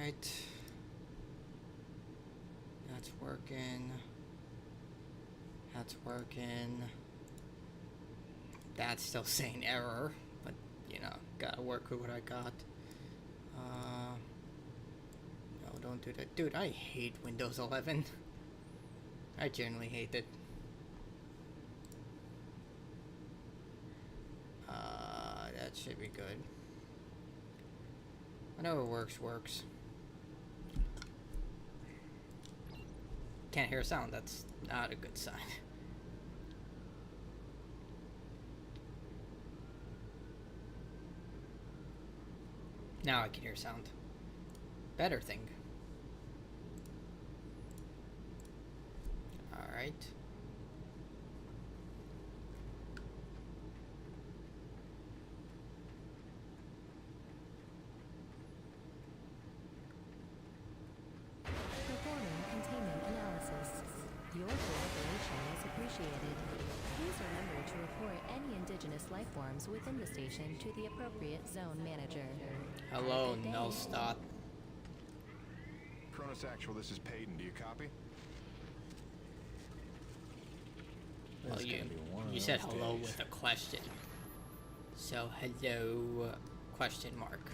Alright. That's working. That's working. That's still saying error, but you know, gotta work with what I got. No, don't do that. Dude, I hate Windows 11. I generally hate it. That should be good. Whatever works, works. Can't hear a sound. That's not a good sign. Now I can hear sound. Better thing. Alright. Performing containment analysis. Your cooperation is appreciated. Please remember to report any indigenous life forms within the station to the appropriate zone manager. Hello, Nullstot. Cronus Actual, this is Payton. Do you copy? Well, you said hello with a question. So, hello, question mark.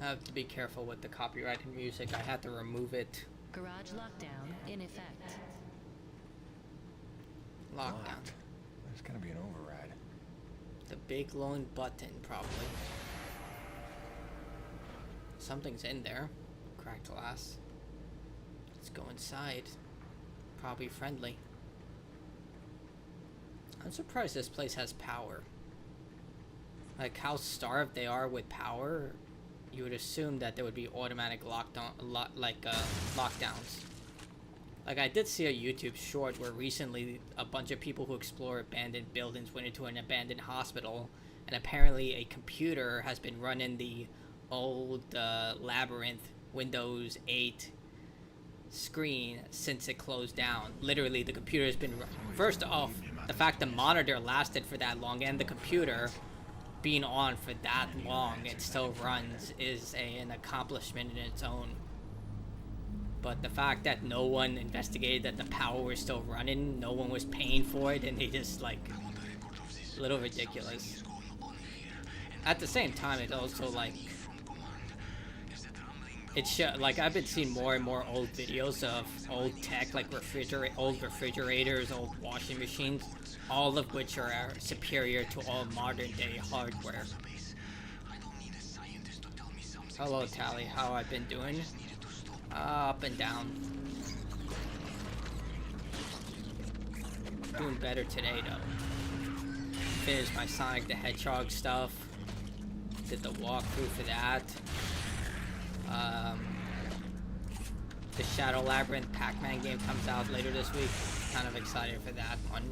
I have to be careful with the copyrighted music. I had to remove it. Garage lockdown in effect. Lockdown. There's gonna be an override. The big lone button, probably. Something's in there. Cracked glass. Let's go inside. Probably friendly. I'm surprised this place has power. Like how starved they are with power, you would assume that there would be automatic lockdowns. Like I did see a YouTube short where recently a bunch of people who explore abandoned buildings went into an abandoned hospital, and apparently a computer has been running the old Labyrinth Windows 8 screen since it closed down. Literally, the computer has been first off, the fact the monitor lasted for that long and the computer being on for that long, it still runs, is an accomplishment in its own. But the fact that no one investigated that the power was still running, no one was paying for it, and they just like, a little ridiculous. At the same time, it's also like, it's like I've been seeing more and more old videos of old tech, like old refrigerators, old washing machines, all of which are superior to all modern day hardware. Hello, Tally. How I've been doing? Up and down. Doing better today, though. Finished my Sonic the Hedgehog stuff. Did the walkthrough for that. The Shadow Labyrinth Pac-Man game comes out later this week. Kind of excited for that one.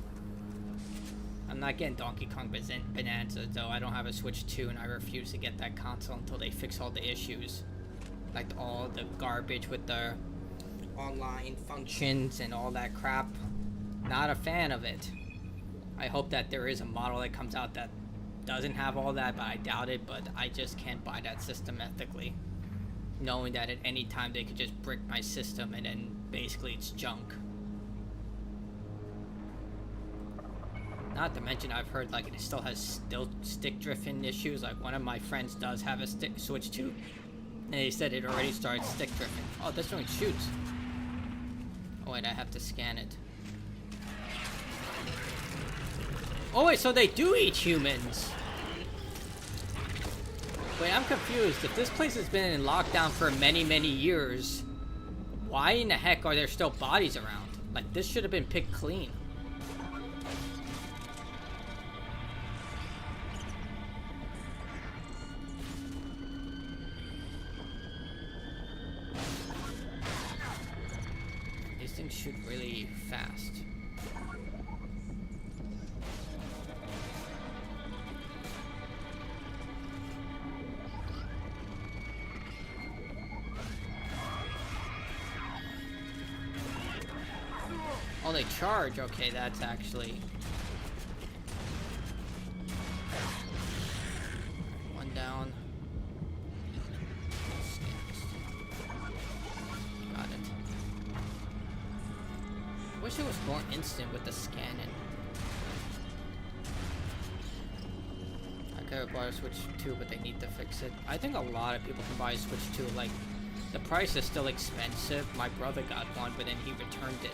I'm not getting Donkey Kong Bonanza, though. I don't have a Switch 2, and I refuse to get that console until they fix all the issues. Like all the garbage with the online functions and all that crap. Not a fan of it. I hope that there is a model that comes out that doesn't have all that, but I doubt it. But I just can't buy that system ethically, knowing that at any time they could just brick my system and then basically it's junk. Not to mention, I've heard like it still has stick drifting issues. Like one of my friends does have a Switch 2, and he said it already started stick drifting. Oh, this one shoots. Oh wait, I have to scan it. Oh wait, so they do eat humans. Wait, I'm confused. If this place has been in lockdown for many, many years, why in the heck are there still bodies around? Like, this should have been picked clean. These things shoot really fast. Oh, they charge. Okay, that's actually... wish it was more instant with the scanning. I could have bought a Switch 2, but they need to fix it. I think a lot of people can buy a Switch 2. Like, the price is still expensive. My brother got one, but then he returned it.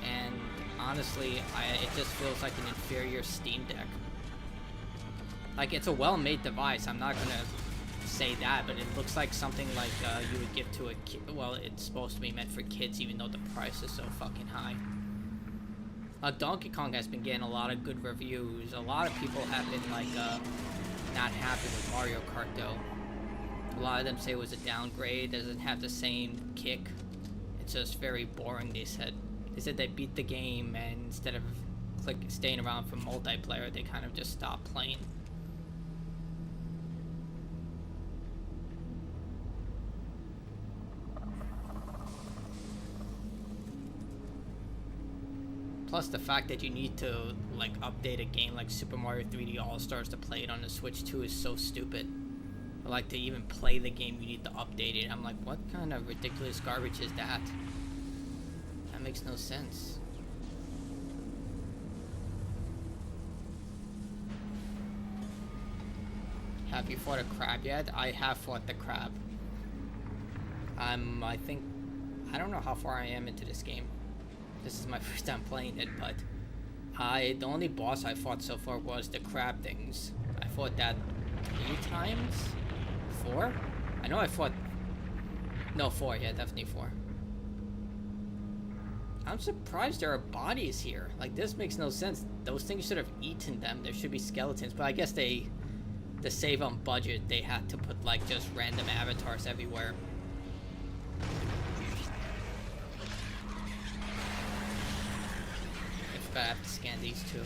And honestly, it just feels like an inferior Steam Deck. Like, it's a well-made device. I'm not gonna say that, but it looks like something like you would give to a kid. Well, it's supposed to be meant for kids, even though the price is so fucking high. Donkey Kong has been getting a lot of good reviews. A lot of people have been like not happy with Mario Kart though. A lot of them say it was a downgrade, doesn't have the same kick. It's just very boring, they said. They said they beat the game, and instead of staying around for multiplayer, they kind of just stopped playing. Plus the fact that you need to like update a game like Super Mario 3D All-Stars to play it on the Switch 2 is so stupid. Like, to even play the game you need to update it. I'm like, what kind of ridiculous garbage is that? That makes no sense. Have you fought a crab yet? I have fought the crab. I don't know how far I am into this game. This is my first time playing it, but the only boss I fought so far was the crab things. I fought that 3 times? 4? I know I fought... No, 4. Yeah, definitely 4. I'm surprised there are bodies here. Like, this makes no sense. Those things should have eaten them. There should be skeletons, but I guess to save on budget, they had to put, like, just random avatars everywhere. I have to scan these two.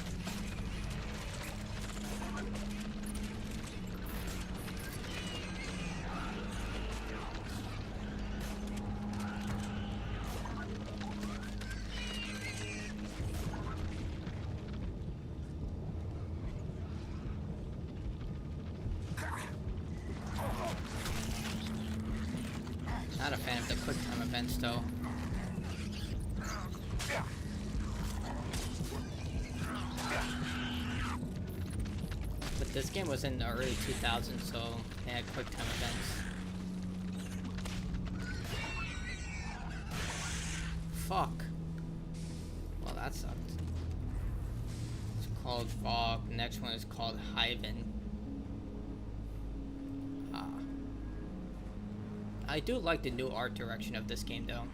Not a fan of the quick time events though. This game was in the early 2000s, so they had quick time events. Fuck. Well, that sucked. It's called Fog. The next one is called Hyven. I do like the new art direction of this game, though.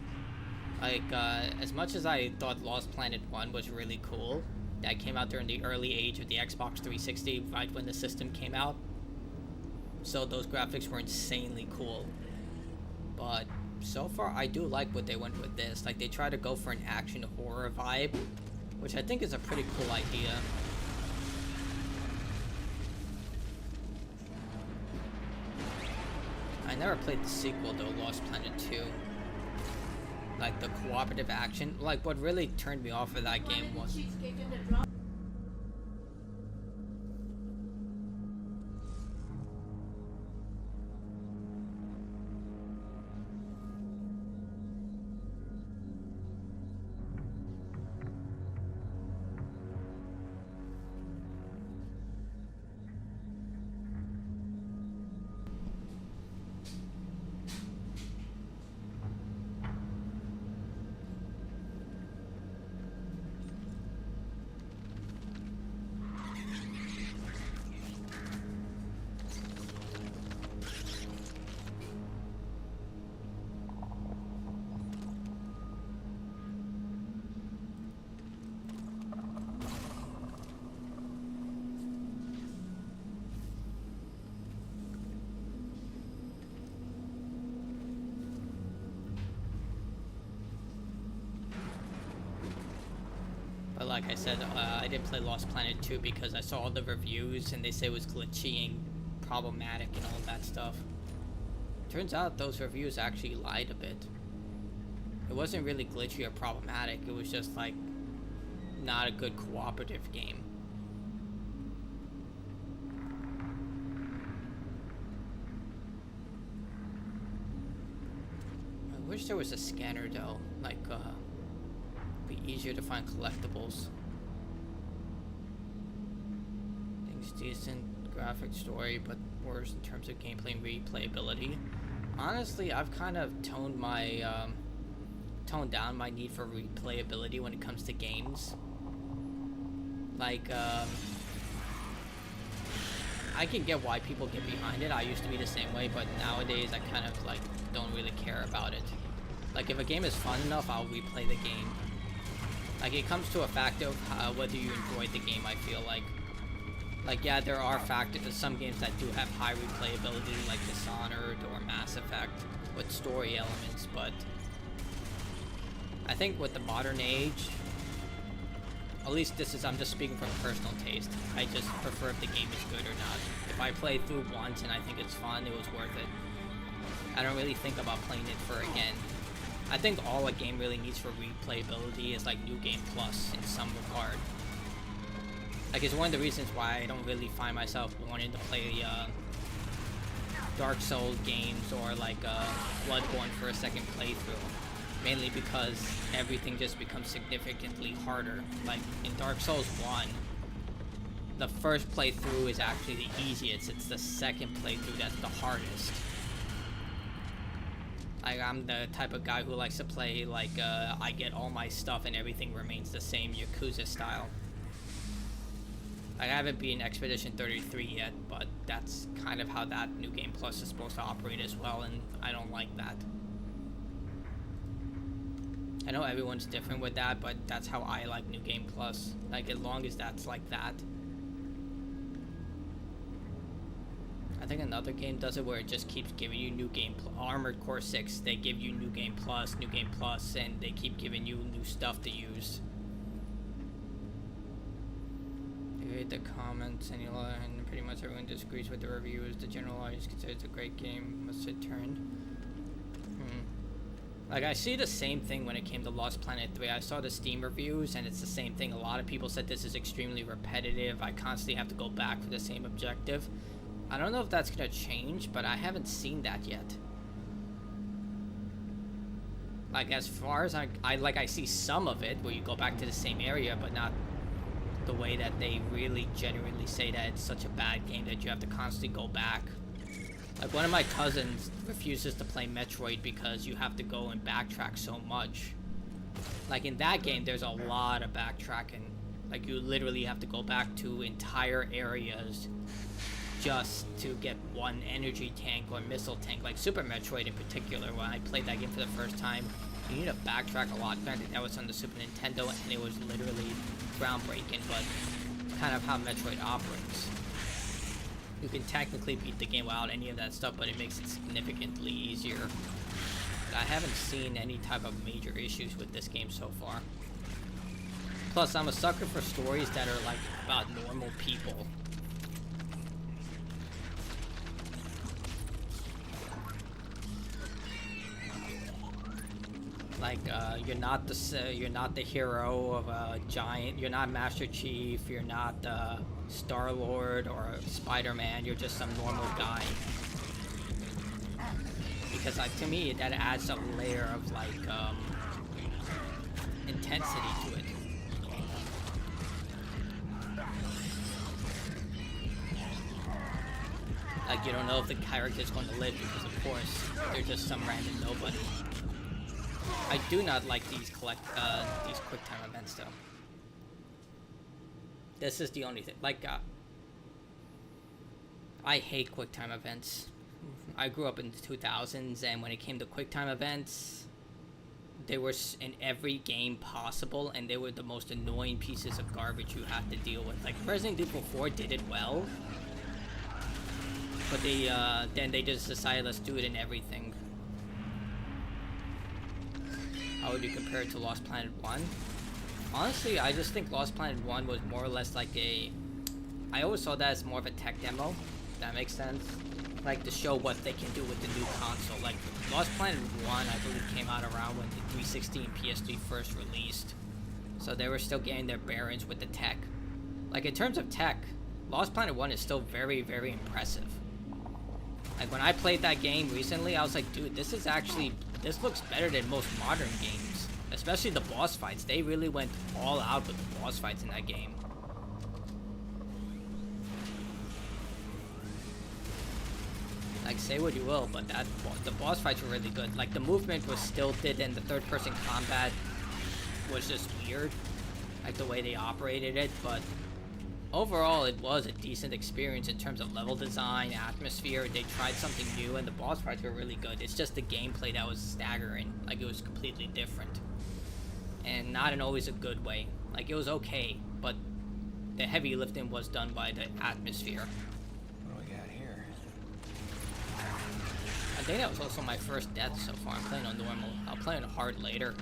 Like, as much as I thought Lost Planet 1 was really cool, that came out during the early age of the Xbox 360, right when the system came out. So those graphics were insanely cool. But so far, I do like what they went with this. Like, they try to go for an action horror vibe, which I think is a pretty cool idea. I never played the sequel though, Lost Planet 2. Like the cooperative action, like what really turned me off of that game was... But like I said, I didn't play Lost Planet 2 because I saw all the reviews and they say it was glitchy and problematic and all that stuff. Turns out those reviews actually lied a bit. It wasn't really glitchy or problematic, it was just like not a good cooperative game. I wish there was a scanner though, like be easier to find collectibles. Things decent, graphic story, but worse in terms of gameplay and replayability. Honestly, I've kind of toned down my need for replayability when it comes to games. Like, I can get why people get behind it. I used to be the same way, but nowadays I kind of like don't really care about it. Like, if a game is fun enough, I'll replay the game. Like, it comes to a factor of whether you enjoyed the game, I feel like. Like, yeah, there are factors, some games that do have high replayability, like Dishonored or Mass Effect, with story elements, but I think with the modern age, at least I'm just speaking from personal taste, I just prefer if the game is good or not. If I play through once and I think it's fun, it was worth it. I don't really think about playing it for again. I think all a game really needs for replayability is like New Game Plus in some regard. Like, it's one of the reasons why I don't really find myself wanting to play Dark Souls games or like Bloodborne for a second playthrough. Mainly because everything just becomes significantly harder. Like, in Dark Souls 1, the first playthrough is actually the easiest. It's the second playthrough that's the hardest. Like, I'm the type of guy who likes to play, like, I get all my stuff and everything remains the same, Yakuza style. Like, I haven't beaten Expedition 33 yet, but that's kind of how that New Game Plus is supposed to operate as well, and I don't like that. I know everyone's different with that, but that's how I like New Game Plus. Like, as long as that's like that. I think another game does it where it just keeps giving you New Game Plus. Armored Core 6, they give you New Game Plus, and they keep giving you new stuff to use. You read the comments and pretty much everyone disagrees with the reviews. The general audience considers it a great game. Must it turn? Like, I see the same thing when it came to Lost Planet 3. I saw the Steam reviews, and it's the same thing. A lot of people said this is extremely repetitive. I constantly have to go back for the same objective. I don't know if that's going to change, but I haven't seen that yet. Like, as far as I see some of it, where you go back to the same area, but not the way that they really genuinely say that it's such a bad game that you have to constantly go back. Like, one of my cousins refuses to play Metroid because you have to go and backtrack so much. Like, in that game, there's a lot of backtracking. Like, you literally have to go back to entire areas just to get one energy tank or missile tank. Like, Super Metroid in particular, when I played that game for the first time, you need to backtrack a lot. Granted, that was on the Super Nintendo, and it was literally groundbreaking, but kind of how Metroid operates. You can technically beat the game without any of that stuff, but it makes it significantly easier. I haven't seen any type of major issues with this game so far. Plus, I'm a sucker for stories that are like about normal people. Like, you're not the hero of a giant. You're not Master Chief. You're not Star-Lord or Spider-Man. You're just some normal guy. Because to me, that adds a layer of like intensity to it. Like, you don't know if the character's going to live because, of course, they're just some random nobody. I do not like these quick time events though. This is the only thing. Like, I hate quick time events. I grew up in the 2000s, and when it came to quick time events, they were in every game possible, and they were the most annoying pieces of garbage you had to deal with. Like, Resident Evil 4 did it well, but then they just decided, let's do it in everything. How would you compare it to Lost Planet 1? Honestly, I just think Lost Planet 1 was more or less like I always saw that as more of a tech demo, if that makes sense. Like, to show what they can do with the new console. Like, Lost Planet 1, I believe, came out around when the 360 and PS3 first released. So they were still getting their bearings with the tech. Like, in terms of tech, Lost Planet 1 is still very, very impressive. Like, when I played that game recently, I was like, dude, this looks better than most modern games. Especially the boss fights. They really went all out with the boss fights in that game. Like, say what you will, but the boss fights were really good. Like, the movement was stilted and the third-person combat was just weird. Like, the way they operated it, but overall, it was a decent experience in terms of level design, atmosphere. They tried something new, and the boss fights were really good. It's just the gameplay that was staggering. Like, it was completely different. And not in always a good way. Like, it was okay, but the heavy lifting was done by the atmosphere. What do we got here? I think that was also my first death so far. I'm playing on normal. I'll play on hard later.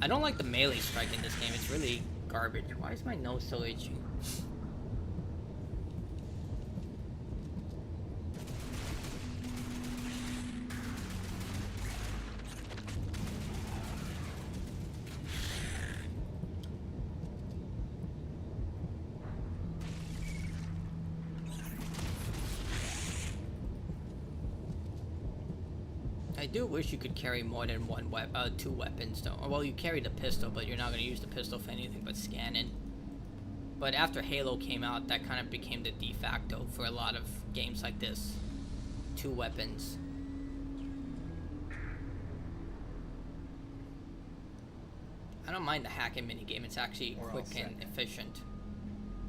I don't like the melee strike in this game. It's really garbage. Why is my nose so itchy? I do wish you could carry more than two weapons though. Well, you carry the pistol, but you're not going to use the pistol for anything but scanning. But after Halo came out, that kind of became the de facto for a lot of games like this. 2 weapons. I don't mind the hacking minigame. It's actually quick and efficient.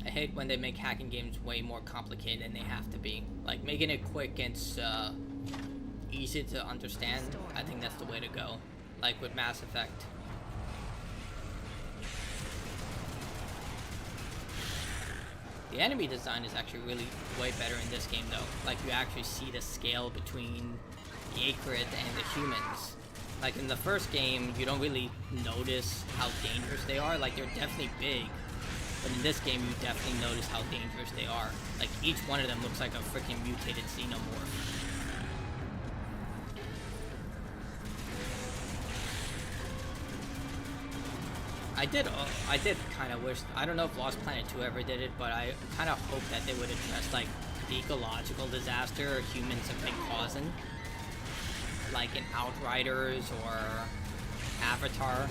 I hate when they make hacking games way more complicated than they have to be. Like, making it quick and easy to understand, I think that's the way to go. Like with Mass Effect. The enemy design is actually really way better in this game though. Like, you actually see the scale between the Akrid and the humans. Like in the first game, you don't really notice how dangerous they are. Like, they're definitely big, but in this game, you definitely notice how dangerous they are. Like, each one of them looks like a freaking mutated xenomorph. I did kind of wish, I don't know if Lost Planet 2 ever did it, but I kind of hope that they would address, like, the ecological disaster humans have been causing. Like in Outriders or Avatar,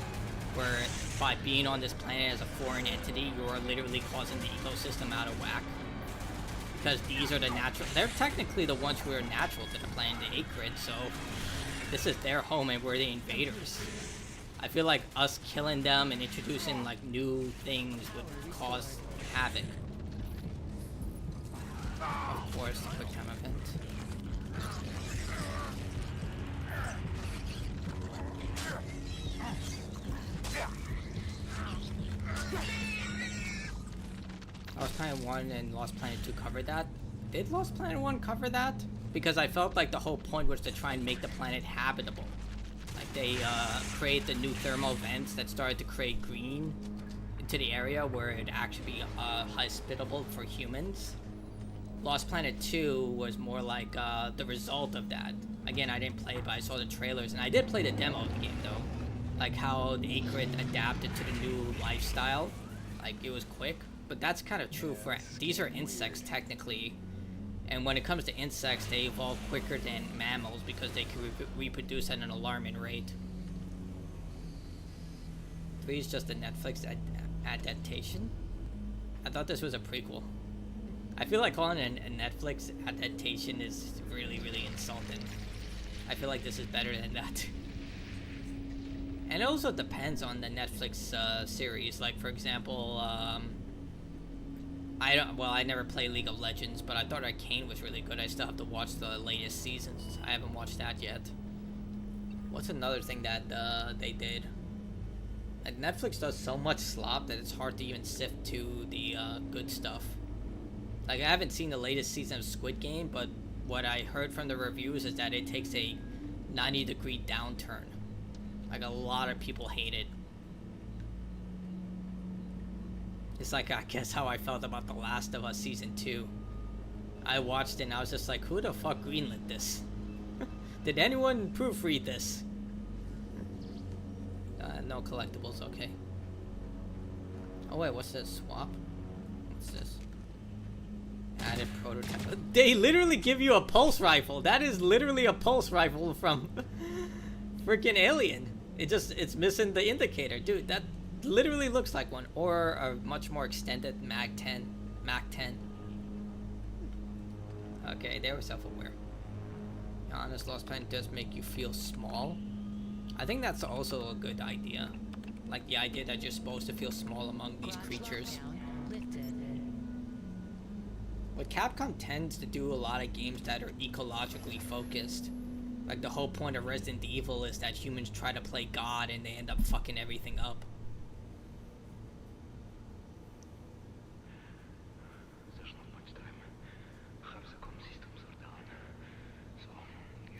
where by being on this planet as a foreign entity, you're literally causing the ecosystem out of whack. Because these are the natural, they're technically the ones who are natural to the planet, the Akrid, so this is their home and we're the invaders. I feel like us killing them and introducing like new things would cause havoc. Of course, the quick time event. Lost Planet 1 and Lost Planet 2 covered that. Did Lost Planet 1 cover that? Because I felt like the whole point was to try and make the planet habitable. Like, they create the new thermal vents that started to create green into the area where it'd actually be hospitable for humans. Lost Planet 2 was more like the result of that. Again, I didn't play it, but I saw the trailers, and I did play the demo of the game though. Like how the Akrid adapted to the new lifestyle. Like, it was quick, but that's kind of true for, these are insects technically. And when it comes to insects, they evolve quicker than mammals because they can reproduce at an alarming rate. 3 is just a Netflix adaptation? I thought this was a prequel. I feel like calling it a Netflix adaptation is really, really insulting. I feel like this is better than that. And it also depends on the Netflix series. Like, for example, I never played League of Legends, but I thought Arcane was really good. I still have to watch the latest seasons. I haven't watched that yet. What's another thing that they did? Like, Netflix does so much slop that it's hard to even sift to the good stuff. Like, I haven't seen the latest season of Squid Game, but what I heard from the reviews is that it takes a 90-degree downturn. Like, a lot of people hate it. It's like, I guess, how I felt about The Last of Us Season 2. I watched it and I was just like, who the fuck greenlit this? Did anyone proofread this? No collectibles, okay. Oh wait, what's this? Swap? What's this? Added prototype. They literally give you a pulse rifle. That is literally a pulse rifle from freaking Alien. It's missing the indicator, dude. That literally looks like one, or a much more extended Mag 10. Okay, they were self-aware. Honest, Lost Planet does make you feel small. I think that's also a good idea. Like the idea that you're supposed to feel small among these creatures. But Capcom tends to do a lot of games that are ecologically focused. Like the whole point of Resident Evil is that humans try to play God and they end up fucking everything up.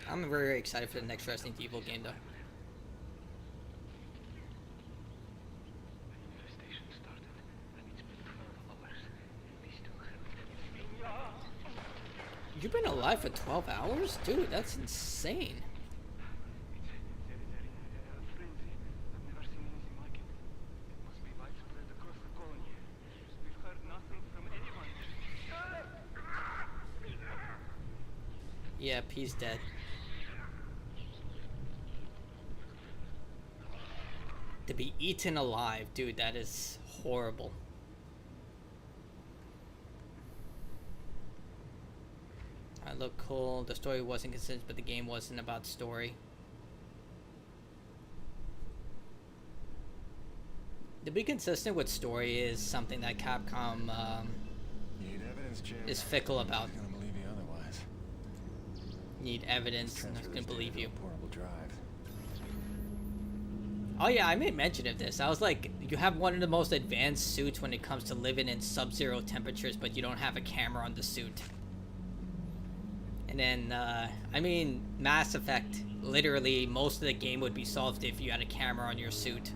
I'm very excited for the next Resident Evil game though. You've been alive for 12 hours? Dude, that's insane. Yeah, P's dead. To be eaten alive, dude, that is horrible. I look cool. The story wasn't consistent, but the game wasn't about story. To be consistent with story is something that Capcom is fickle about. He's gonna believe you otherwise. Need evidence, and I can believe you. Portable drive. Oh yeah, I made mention of this. I was like, you have one of the most advanced suits when it comes to living in sub-zero temperatures, but you don't have a camera on the suit. And then, I mean, Mass Effect, literally, most of the game would be solved if you had a camera on your suit.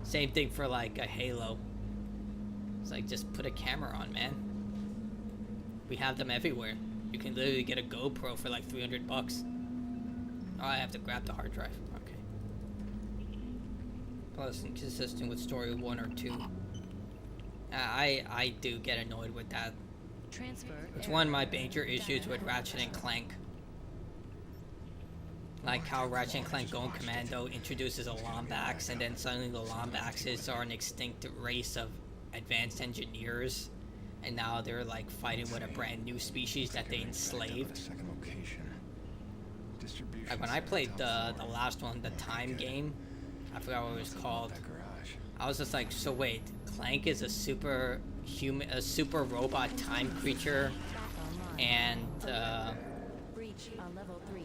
Same thing for, like, a Halo. It's like, just put a camera on, man. We have them everywhere. You can literally get a GoPro for, like, $300 bucks. Oh, I have to grab the hard drive. Okay. Plus, consistent with story 1 or 2. I do get annoyed with that. It's one of my major issues with Ratchet and Clank. Like how Ratchet and Clank Going Commando introduces a Lombax, and then suddenly the Lombaxes are an extinct race of advanced engineers, and now they're like fighting with a brand new species that they enslaved. Like when I played the last one, the Time game, I forgot what it was called. I was just like, so wait, Clank is a super robot time creature, and breach on level 3.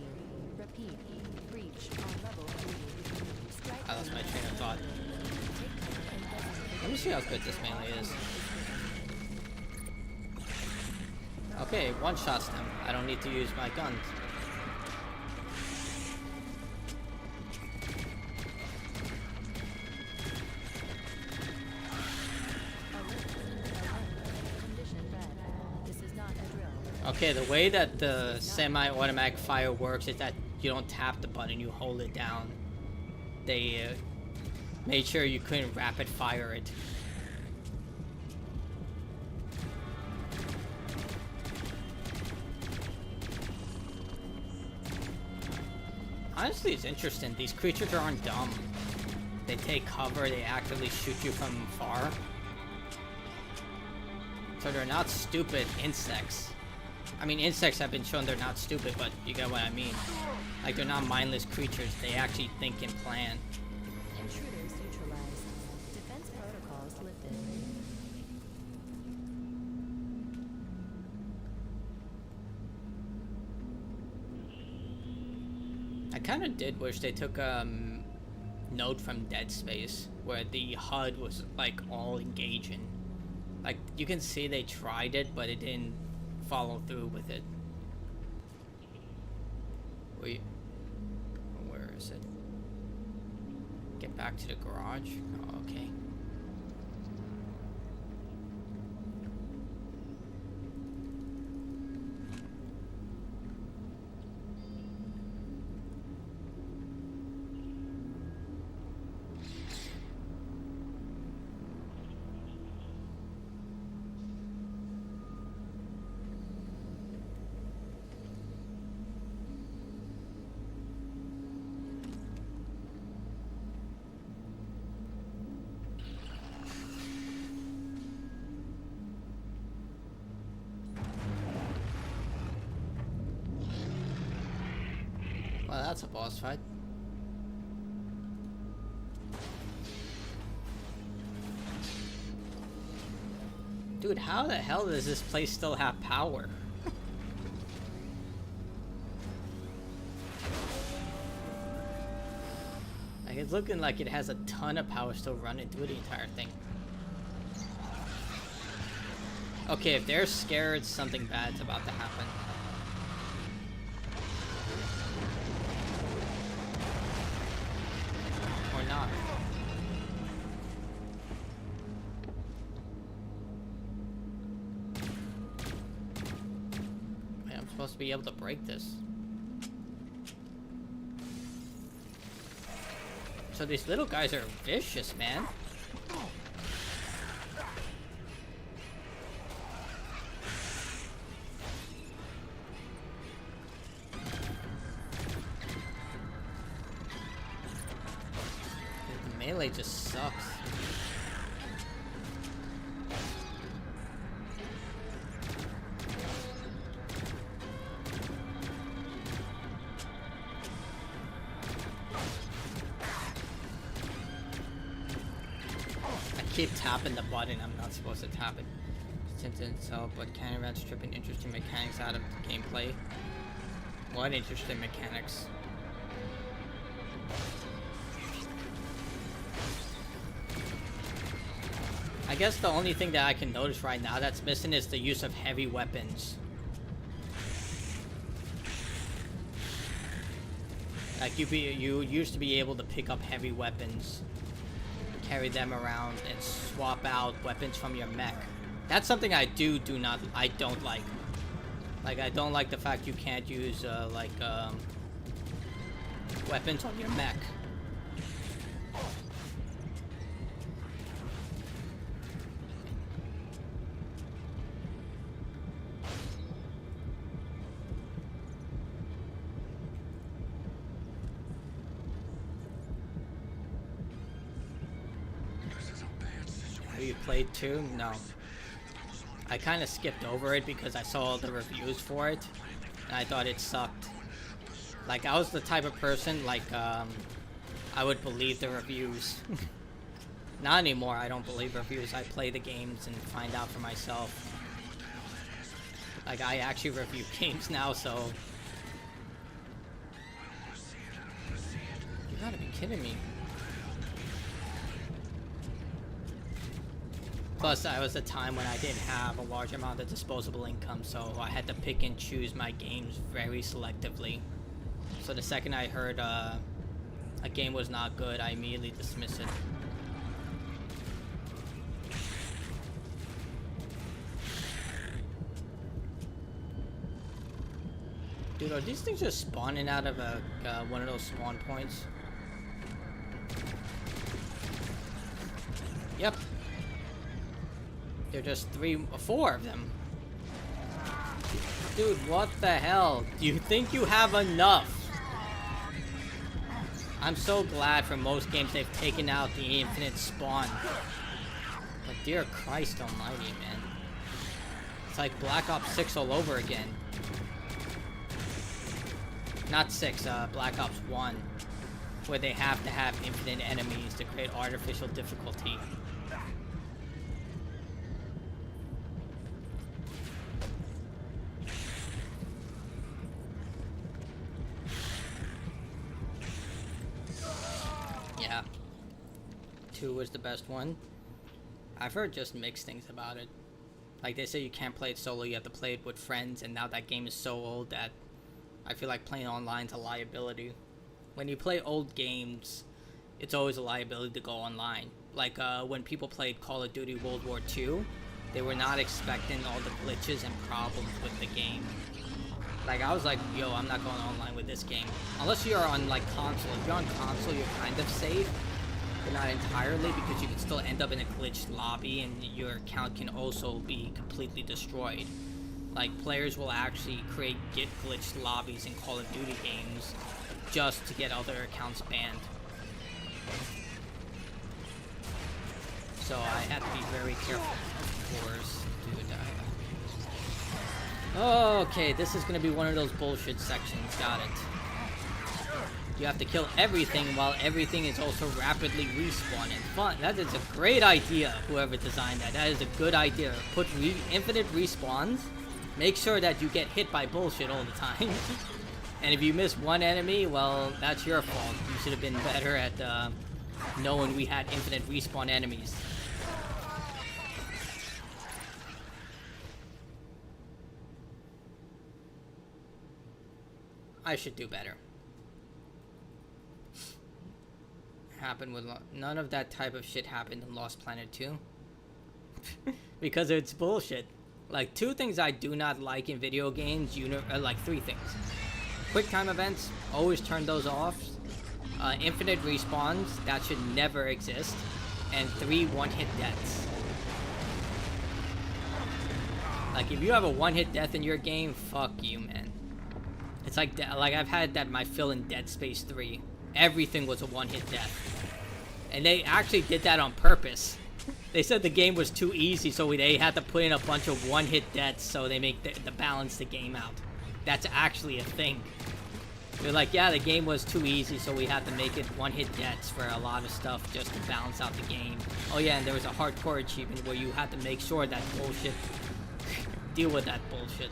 Repeat. Breach on level 3. I lost my train of thought. Let me see how good this melee is. Okay, one shots them. I don't need to use my guns. Okay, the way that the semi-automatic fire works is that you don't tap the button, you hold it down. They made sure you couldn't rapid fire it. Honestly, it's interesting. These creatures aren't dumb. They take cover, they actively shoot you from far. So they're not stupid insects. I mean, insects have been shown they're not stupid, but you get what I mean. Like, they're not mindless creatures. They actually think and plan. Intruders neutralized. Defense protocols lifted. I kind of did wish they took note from Dead Space, where the HUD was, like, all engaging. Like, you can see they tried it, but it didn't follow through with it. Wait, where is it? Get back to the garage? Oh, okay. that's a boss fight. Dude, how the hell does this place still have power? Like, it's looking like it has a ton of power still running through the entire thing. Okay, if they're scared, something bad's about to happen. Or not. Wait, I'm supposed to be able to break this. So these little guys are vicious, man. Melee just sucks. I keep tapping the button. I'm not supposed to tap it. Since itself, but can around stripping interesting mechanics out of gameplay. What interesting mechanics? I guess the only thing that I can notice right now that's missing is the use of heavy weapons. Like you used to be able to pick up heavy weapons, carry them around, and swap out weapons from your mech. That's something I don't like. Like, I don't like the fact you can't use weapons on your mech. You played 2? No. I kind of skipped over it because I saw all the reviews for it, and I thought it sucked. Like, I was the type of person, like, I would believe the reviews. Not anymore, I don't believe reviews. I play the games and find out for myself. Like, I actually review games now, so... You gotta be kidding me. Plus, I was a time when I didn't have a large amount of disposable income, so I had to pick and choose my games very selectively. So the second I heard a game was not good, I immediately dismissed it. Dude, are these things just spawning out of one of those spawn points? Yep. They're just 4 of them. Dude, what the hell? Do you think you have enough? I'm so glad for most games they've taken out the infinite spawn. But dear Christ almighty, man. It's like Black Ops 6 all over again. Not 6, Black Ops 1. Where they have to have infinite enemies to create artificial difficulty. Yeah. 2 was the best one. I've heard just mixed things about it. Like, they say you can't play it solo, you have to play it with friends, and now that game is so old that I feel like playing online's a liability. When you play old games, it's always a liability to go online. Like, when people played Call of Duty World War II, they were not expecting all the glitches and problems with the game. Like, I was like, yo, I'm not going online with this game. Unless you're on, like, console. If you're on console, you're kind of safe. But not entirely, because you can still end up in a glitched lobby, and your account can also be completely destroyed. Like, players will actually create glitched lobbies in Call of Duty games just to get other accounts banned. So I had to be very careful, of course. Dude, okay, this is gonna be one of those bullshit sections. Got it. You have to kill everything while everything is also rapidly respawning. Fun. That is a great idea, whoever designed that. That is a good idea. Put infinite respawns. Make sure that you get hit by bullshit all the time. And if you miss one enemy, well, that's your fault. You should have been better at knowing we had infinite respawn enemies. I should do better. Happened with none of that type of shit happened in Lost Planet 2. Because it's bullshit. Like, 2 things I do not like in video games, like 3 things. Quick time events, always turn those off. Infinite respawns, that should never exist. And 3 one-hit deaths. Like, if you have a one-hit death in your game, fuck you, man. It's like I've had that my fill in Dead Space 3. Everything was a one-hit death. And they actually did that on purpose. They said the game was too easy, so they had to put in a bunch of one-hit deaths so they make the balance the game out. That's actually a thing. They're like, yeah, the game was too easy, so we had to make it one-hit deaths for a lot of stuff just to balance out the game. Oh yeah, and there was a hardcore achievement where you had to make sure that bullshit... deal with that bullshit.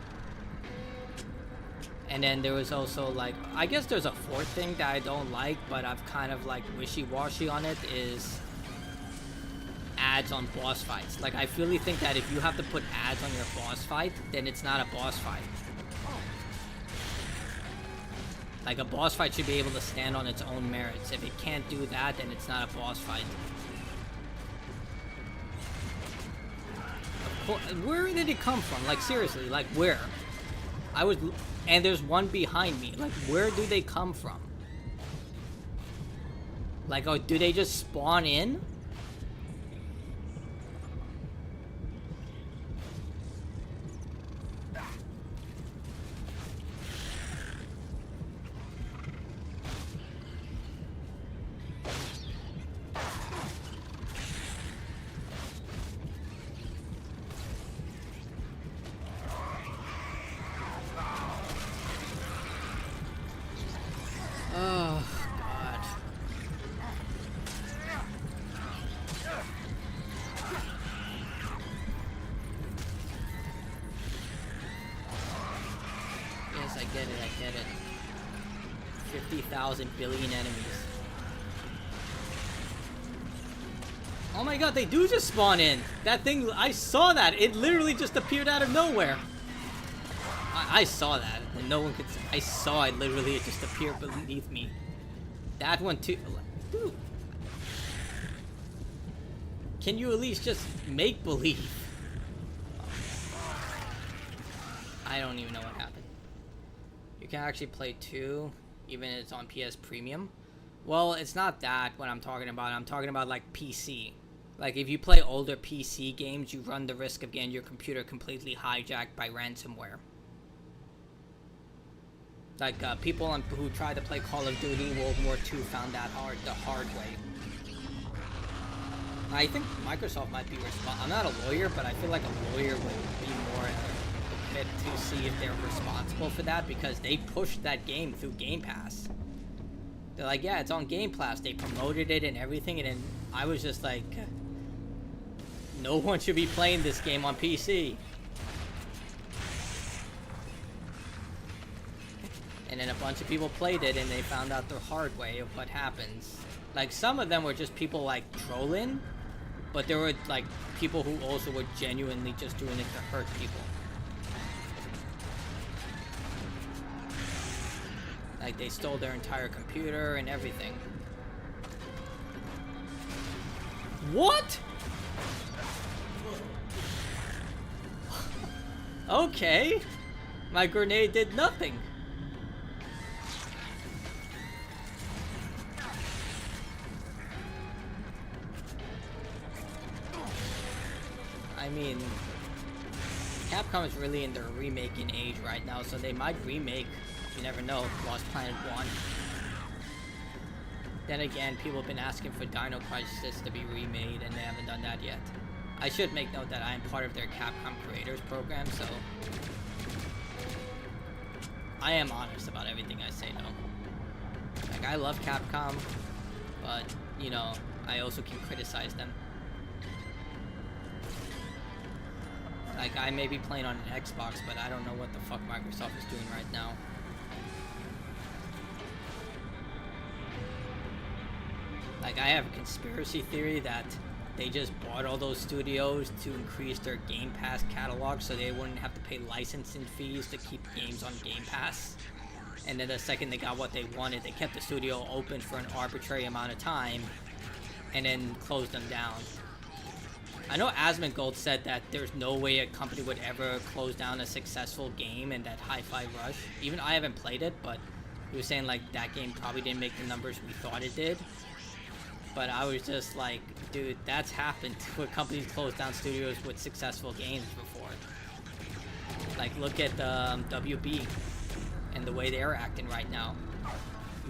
And then there was also, like, I guess there's a 4th thing that I don't like, but I've kind of, like, wishy-washy on it, is ads on boss fights. Like, I really think that if you have to put ads on your boss fight, then it's not a boss fight. Like, a boss fight should be able to stand on its own merits. If it can't do that, then it's not a boss fight. Where did it come from? Like, seriously, like, where? And there's one behind me. Like, where do they come from? Like, oh, do they just spawn in? I get it. 50,000 billion enemies. Oh my god, they do just spawn in! That thing, I saw that! It literally just appeared out of nowhere! I saw that, and no one could... I saw it, literally, it just appeared beneath me. That one too... Dude. Can you at least just make believe? I don't even know what happened. You can actually play 2, even if it's on PS Premium. Well, it's not that what I'm talking about. I'm talking about, like, PC. Like, if you play older PC games, you run the risk of getting your computer completely hijacked by ransomware. Like, people who tried to play Call of Duty World War II found that the hard way. I think Microsoft might be responsible. I'm not a lawyer, but I feel like a lawyer would be more equipped to see if they're responsible for that, because they pushed that game through Game Pass. They're like, yeah, it's on Game Pass. They promoted it and everything, and then I was just like, no one should be playing this game on PC. And then a bunch of people played it, and they found out the hard way of what happens. Like, some of them were just people, like, trolling, but there were, like, people who also were genuinely just doing it to hurt people. Like, they stole their entire computer and everything. What? Okay. My grenade did nothing. I mean, Capcom is really in their remaking age right now, so they might remake, you never know, Lost Planet 1. Then again, people have been asking for Dino Crisis to be remade, and they haven't done that yet. I should make note that I am part of their Capcom Creators Program, so I am honest about everything I say, though. Like, I love Capcom, but, you know, I also can criticize them. Like, I may be playing on an Xbox, but I don't know what the fuck Microsoft is doing right now. Like, I have a conspiracy theory that they just bought all those studios to increase their Game Pass catalog so they wouldn't have to pay licensing fees to keep games on Game Pass. And then the second they got what they wanted, they kept the studio open for an arbitrary amount of time and then closed them down. I know Asmongold said that there's no way a company would ever close down a successful game, and that Hi-Fi Rush, even I haven't played it, but he was saying like that game probably didn't make the numbers we thought it did. But I was just like, dude, that's happened where companies close down studios with successful games before. Like, look at WB and the way they're acting right now.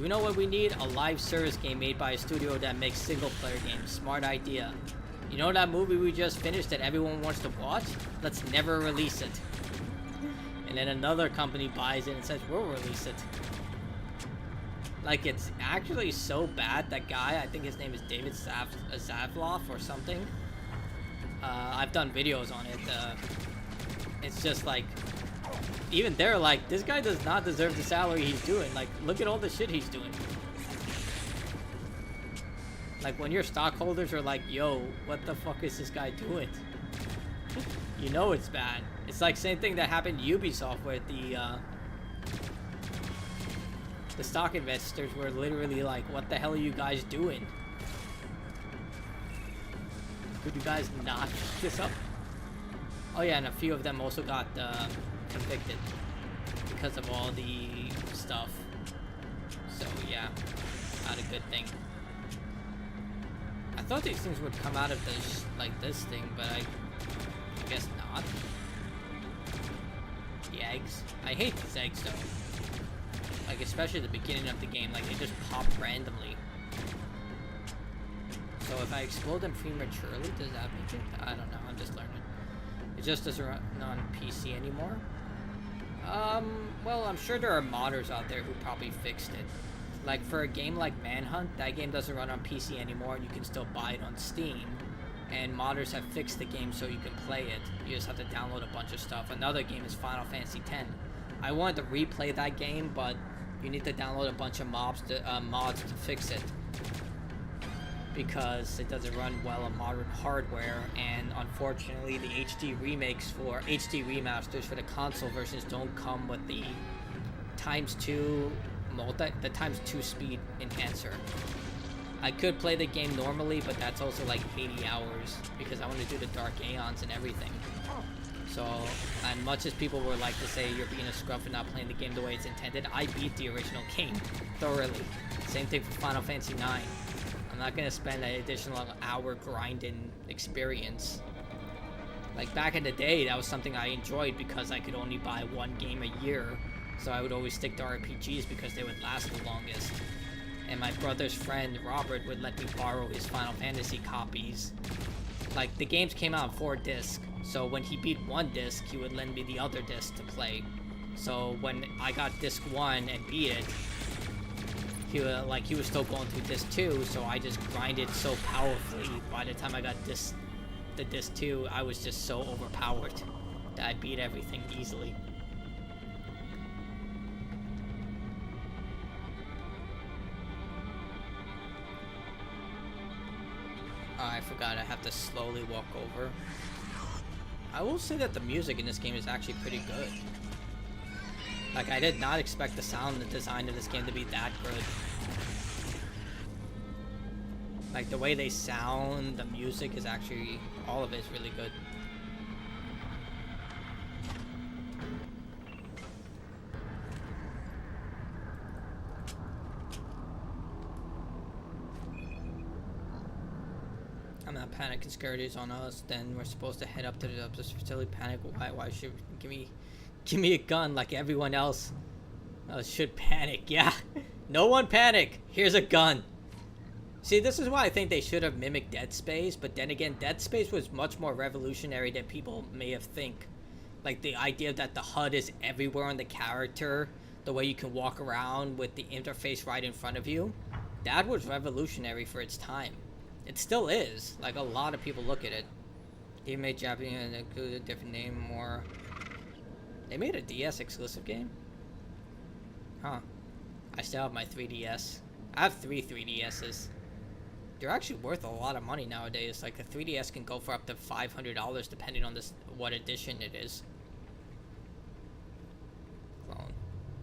You know what we need? A live service game made by a studio that makes single player games. Smart idea. You know that movie we just finished that everyone wants to watch? Let's never release it. And then another company buys it and says, we'll release it. Like, it's actually so bad. That guy, I think his name is David Zavloff or something. I've done videos on it. It's just like, even they're like, this guy does not deserve the salary he's doing. Like, look at all the shit he's doing. Like, when your stockholders are like, yo, what the fuck is this guy doing? You know it's bad. It's like same thing that happened to Ubisoft where the stock investors were literally like, what the hell are you guys doing? Could you guys not fuck this up? Oh yeah, and a few of them also got convicted because of all the stuff. So yeah, not a good thing. I thought these things would come out of this, like this thing, but I guess not. The eggs. I hate these eggs though. Like, especially at the beginning of the game, like they just pop randomly. So if I explode them prematurely, does that make it? I don't know, I'm just learning. It just doesn't run on PC anymore. Well, I'm sure there are modders out there who probably fixed it. Like, for a game like Manhunt, that game doesn't run on PC anymore, and you can still buy it on Steam. And modders have fixed the game so you can play it. You just have to download a bunch of stuff. Another game is Final Fantasy X. I wanted to replay that game, but you need to download a bunch of mods to fix it. Because it doesn't run well on modern hardware, and unfortunately the HD remasters for the console versions don't come with the ×2 speed enhancer. I could play the game normally, but that's also like 80 hours because I want to do the Dark Aeons and everything. So, and much as people would like to say you're being a scruff and not playing the game the way it's intended, I beat the original game thoroughly. Same thing for Final Fantasy IX. I'm not gonna spend an additional hour grinding experience. Like, back in the day, that was something I enjoyed because I could only buy one game a year. So I would always stick to RPGs because they would last the longest. And my brother's friend, Robert, would let me borrow his Final Fantasy copies. Like, the games came out on 4 discs, so when he beat 1 disc, he would lend me the other disc to play. So when I got disc 1 and beat it, he was still going through disc 2, so I just grinded so powerfully. By the time I got the disc 2, I was just so overpowered that I beat everything easily. Oh, I forgot I have to slowly walk over. I will say that the music in this game is actually pretty good. Like, I did not expect the sound and design of this game to be that good. Like, the way they sound, the music is actually, all of it is really good. I'm not panicking, security is on us, then we're supposed to head up to the facility. Panic, why should give me a gun like everyone else should panic. Yeah, no one panic, here's a gun. See, this is why I think they should have mimicked Dead Space, but then again, Dead Space was much more revolutionary than people may have think. Like, the idea that the HUD is everywhere on the character, the way you can walk around with the interface right in front of you, that was revolutionary for its time. It still is. Like, a lot of people look at it. They made Japanese and included a different name, more... They made a DS exclusive game? Huh. I still have my 3DS. I have 3 3DSs. They're actually worth a lot of money nowadays. Like, the 3DS can go for up to $500 depending on what edition it is. Clone.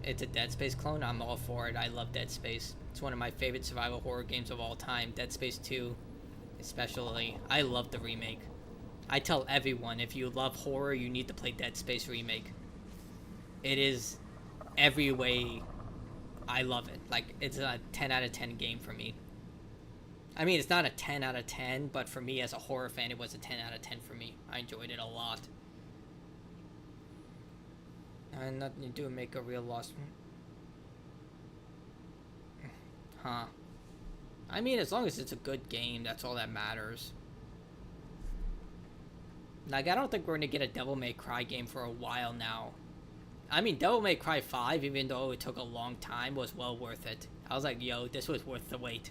It's a Dead Space clone. I'm all for it. I love Dead Space. It's one of my favorite survival horror games of all time. Dead Space 2, especially. I love the remake. I tell everyone, if you love horror, you need to play Dead Space Remake. It is every way. I love it. Like, it's a 10 out of 10 game for me. I mean, it's not a 10 out of 10, but for me as a horror fan, it was a 10 out of 10 for me. I enjoyed it a lot. And nothing to do make a real loss. Huh. I mean, as long as it's a good game, that's all that matters. Like, I don't think we're gonna get a Devil May Cry game for a while now. I mean, Devil May Cry 5, even though it took a long time, was well worth it. I was like, yo, this was worth the wait.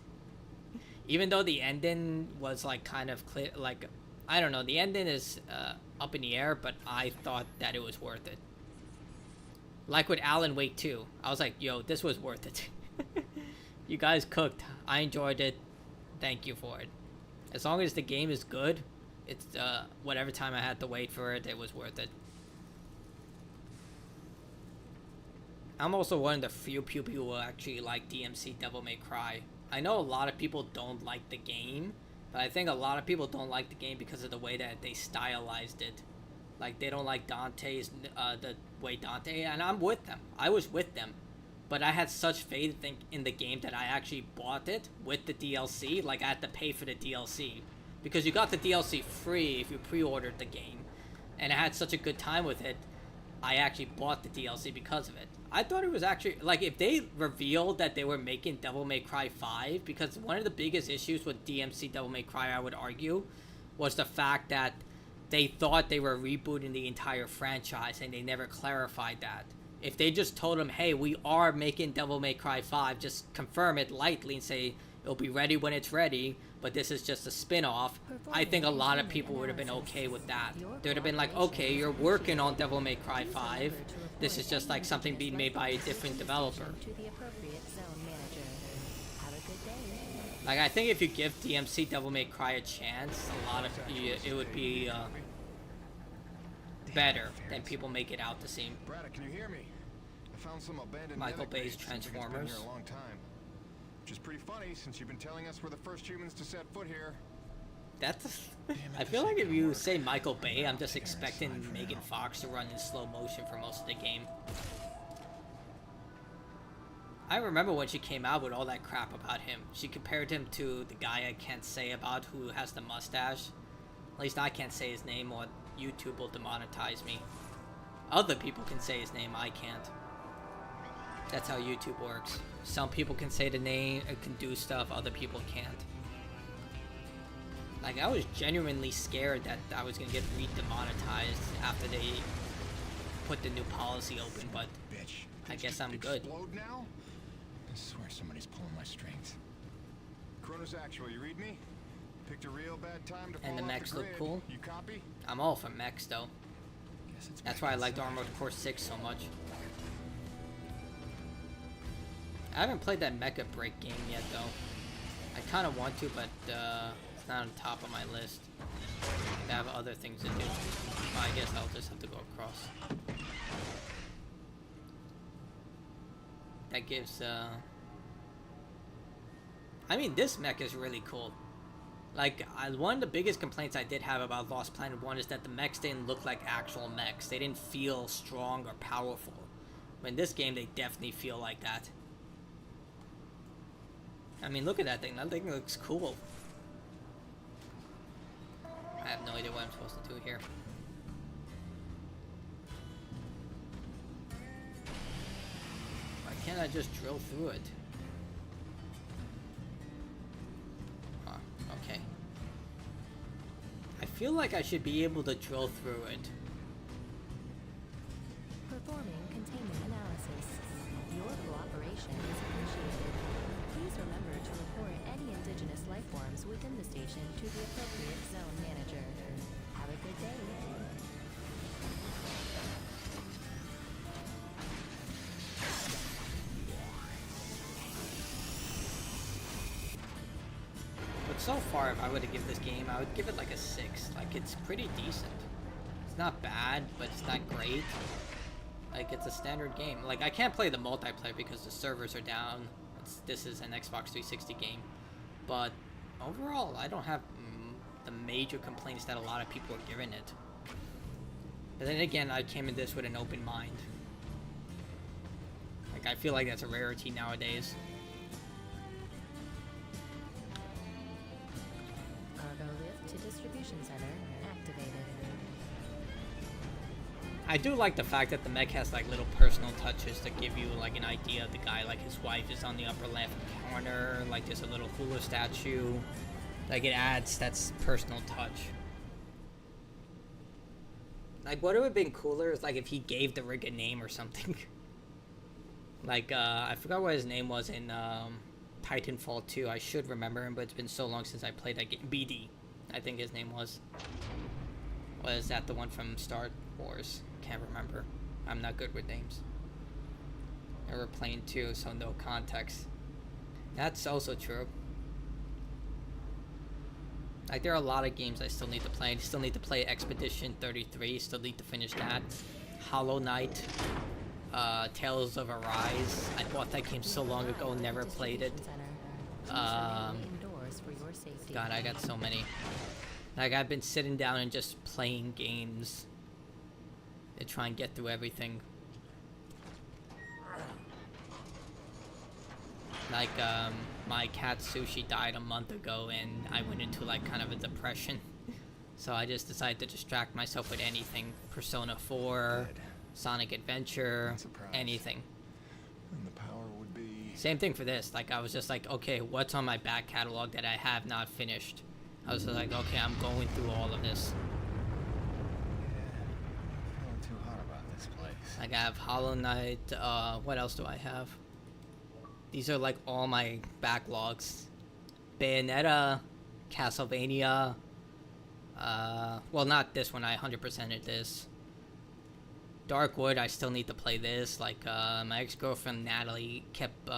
Even though the ending was, like, kind of clear, like, I don't know, the ending is up in the air, but I thought that it was worth it. Like with Alan Wake 2, I was like, yo, this was worth it. You guys cooked. I enjoyed it. Thank you for it. As long as the game is good, it's, whatever time I had to wait for it, it was worth it. I'm also one of the few people who actually like DMC Devil May Cry. I know a lot of people don't like the game, but I think a lot of people don't like the game because of the way that they stylized it. Like, they don't like Dante's, the way Dante, and I'm with them. I was with them. But I had such faith in the game that I actually bought it with the DLC. Like, I had to pay for the DLC. Because you got the DLC free if you pre-ordered the game. And I had such a good time with it, I actually bought the DLC because of it. I thought it was actually, like, if they revealed that they were making Devil May Cry 5, because one of the biggest issues with DMC Devil May Cry, I would argue, was the fact that they thought they were rebooting the entire franchise, and they never clarified that. If they just told them, hey, we are making Devil May Cry 5, just confirm it lightly and say it'll be ready when it's ready, but this is just a spin-off, I think a lot of people would have been okay with that. They would have been like, okay, you're working on Devil May Cry 5, this is just like something being made by a different developer. Like, I think if you give DMC Devil May Cry a chance, a lot of it would be better than people make it out to seem. Braddock, can you hear me? I found some abandoned Michael medic Bay's base. Looks like it's been Transformers. here a long time. Which is pretty funny since you've been telling us we're the first humans to set foot here. That's. I feel like if you say Michael Bay, I'm just expecting Megan Fox to run in slow motion for most of the game. I remember when she came out with all that crap about him. She compared him to the guy I can't say about who has the mustache. At least I can't say his name or YouTube will demonetize me. Other people can say his name, I can't. That's how YouTube works. Some people can say the name and can do stuff, other people can't. Like, I was genuinely scared that I was gonna get re-demonetized after they put the new policy open, but Bitch. I guess I'm good. Explode now? I swear somebody's pulling my strings. Chronos Actual, you read me? Picked a real bad time to And fall the off mechs the look grid. cool. You copy? I'm all for mechs though. Guess it's That's back why I liked inside. Armored Core 6 so much. I haven't played that Mecha Break game yet though. I kind of want to, but it's not on top of my list. I have other things to do. Well, I guess I'll just have to go across. That gives, I mean, this mech is really cool. Like, one of the biggest complaints I did have about Lost Planet 1 is that the mechs didn't look like actual mechs. They didn't feel strong or powerful. But in this game, they definitely feel like that. I mean, look at that thing. That thing looks cool. I have no idea what I'm supposed to do here. Why can't I just drill through it? Huh, okay. I feel like I should be able to drill through it. Performing containment analysis. cooperation is appreciated. Please remember to report any indigenous life forms within the station to the appropriate zone manager. Have a good day. But so far, if I were to give this game, I would give it like a 6. Like, it's pretty decent. It's not bad, but it's not great. Like, it's a standard game. Like, I can't play the multiplayer because the servers are down. This is an Xbox 360 game. But overall, I don't have the major complaints that a lot of people are giving it. But then again, I came in this with an open mind. Like, I feel like that's a rarity nowadays. Cargo lift to distribution center activated. I do like the fact that the mech has like little personal touches to give you like an idea of the guy. Like his wife is on the upper left corner. Like there's a little hula statue. Like it adds that's personal touch. Like what would have been cooler is like if he gave the rig a name or something. Like I forgot what his name was in Titanfall 2. I should remember him, but it's been so long since I played that game. BD, I think his name was. Was that the one from Star Wars? Can't remember. I'm not good with names. Never playing 2, so no context. That's also true. Like there are a lot of games I still need to play. I still need to play Expedition 33. Still need to finish that. Hollow Knight. Tales of Arise. I bought that game so long ago, never played it. God, I got so many. Like I've been sitting down and just playing games to try and get through everything. Like my cat Sushi died a month ago and I went into like kind of a depression. So I just decided to distract myself with anything. Persona 4, Sonic Adventure, anything. And the power would be... Same thing for this. Like I was just like, okay, what's on my back catalog that I have not finished? I was just like, okay, I'm going through all of this. Yeah, feeling too hot about this place. Like I have Hollow Knight, what else do I have? These are like all my backlogs. Bayonetta, Castlevania, well not this one, I 100%ed this. Darkwood, I still need to play this. Like, my ex-girlfriend Natalie kept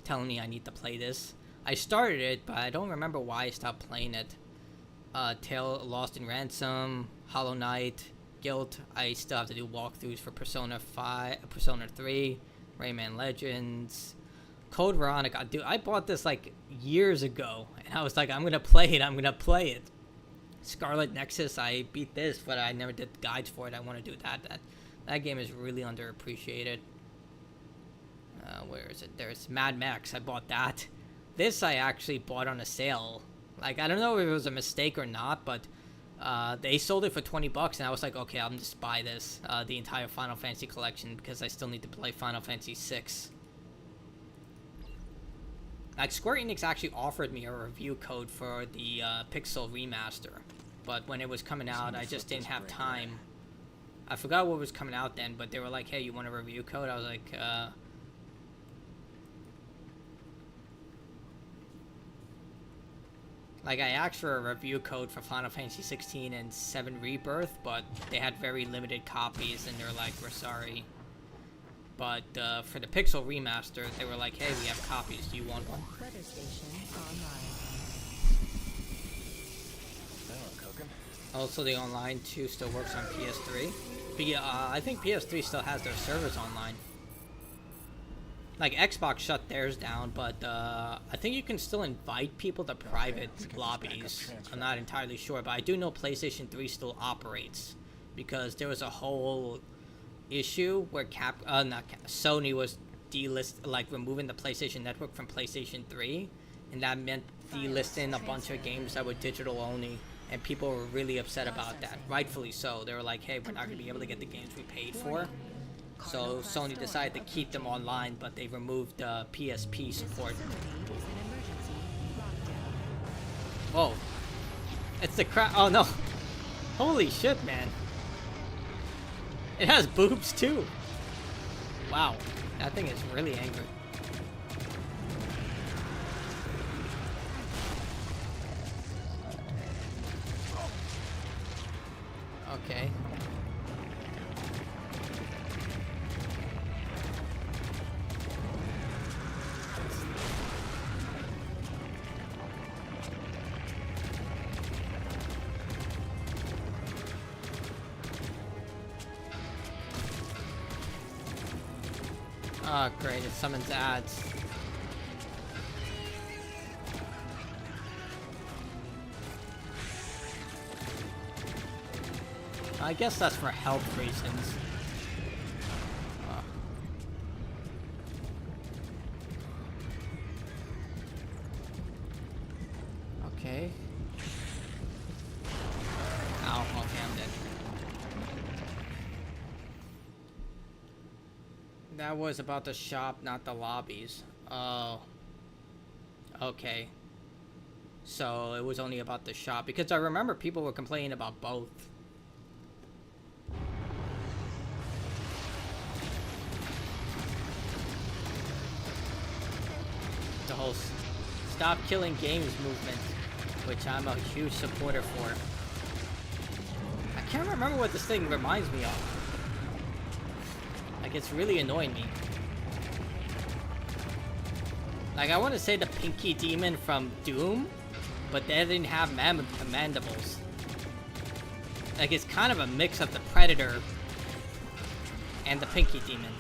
telling me I need to play this. I started it, but I don't remember why I stopped playing it. Tale Lost in Ransom, Hollow Knight, Guilt. I still have to do walkthroughs for Persona 5, Persona 3, Rayman Legends, Code Veronica. Dude, I bought this like years ago, and I was like, I'm gonna play it. Scarlet Nexus, I beat this, but I never did guides for it. I want to do that. That game is really underappreciated. Where is it? There's Mad Max. I bought that. This I actually bought on a sale. Like, I don't know if it was a mistake or not, but they sold it for $20, and I was like, okay, I'll just buy this, the entire Final Fantasy collection, because I still need to play Final Fantasy 6. Like, Square Enix actually offered me a review code for the Pixel remaster, but when it was coming out, I just didn't have time. I forgot what was coming out then, but they were like, hey, you want a review code? I was like, Like, I asked for a review code for Final Fantasy 16 and 7 Rebirth, but they had very limited copies, and they're like, we're sorry. But for the Pixel remaster, they were like, hey, we have copies. Do you want one? Weather station online. Also, the online too still works on PS3. But I think PS3 still has their servers online. Like, Xbox shut theirs down, but I think you can still invite people to private lobbies. I'm not entirely sure, but I do know PlayStation 3 still operates. Because there was a whole issue where Sony was removing the PlayStation Network from PlayStation 3. And that meant delisting a bunch of games that were digital only. And people were really upset about that. Rightfully so. They were like, hey, we're not going to be able to get the games we paid for. So Sony decided to keep them online, but they removed PSP support. Oh, it's the crap. Oh no! Holy shit, man! It has boobs too. Wow, that thing is really angry. Okay. Oh, great, it summons ads. I guess that's for health reasons. Okay. Ow, okay, I'm dead. That was about the shop, not the lobbies. Oh. Okay. So it was only about the shop, because I remember people were complaining about both. The whole stop killing games movement, which I'm a huge supporter for. I can't remember what this thing reminds me of. Like, it's really annoying me. Like, I want to say the Pinky Demon from Doom, but they didn't have mandibles. Like, it's kind of a mix of the Predator and the Pinky Demon.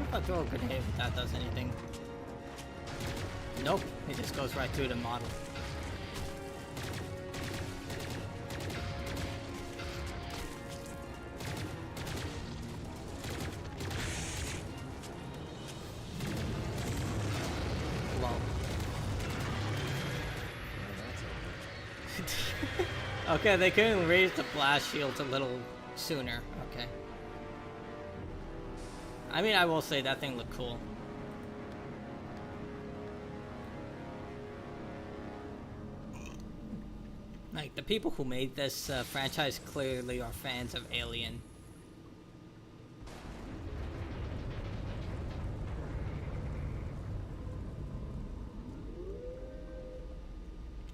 If I throw a grenade, if that does anything. Nope, it just goes right through the model. Lol. Okay, they couldn't raise the blast shields a little sooner. Okay. I mean, I will say that thing looked cool. Like, the people who made this franchise clearly are fans of Alien.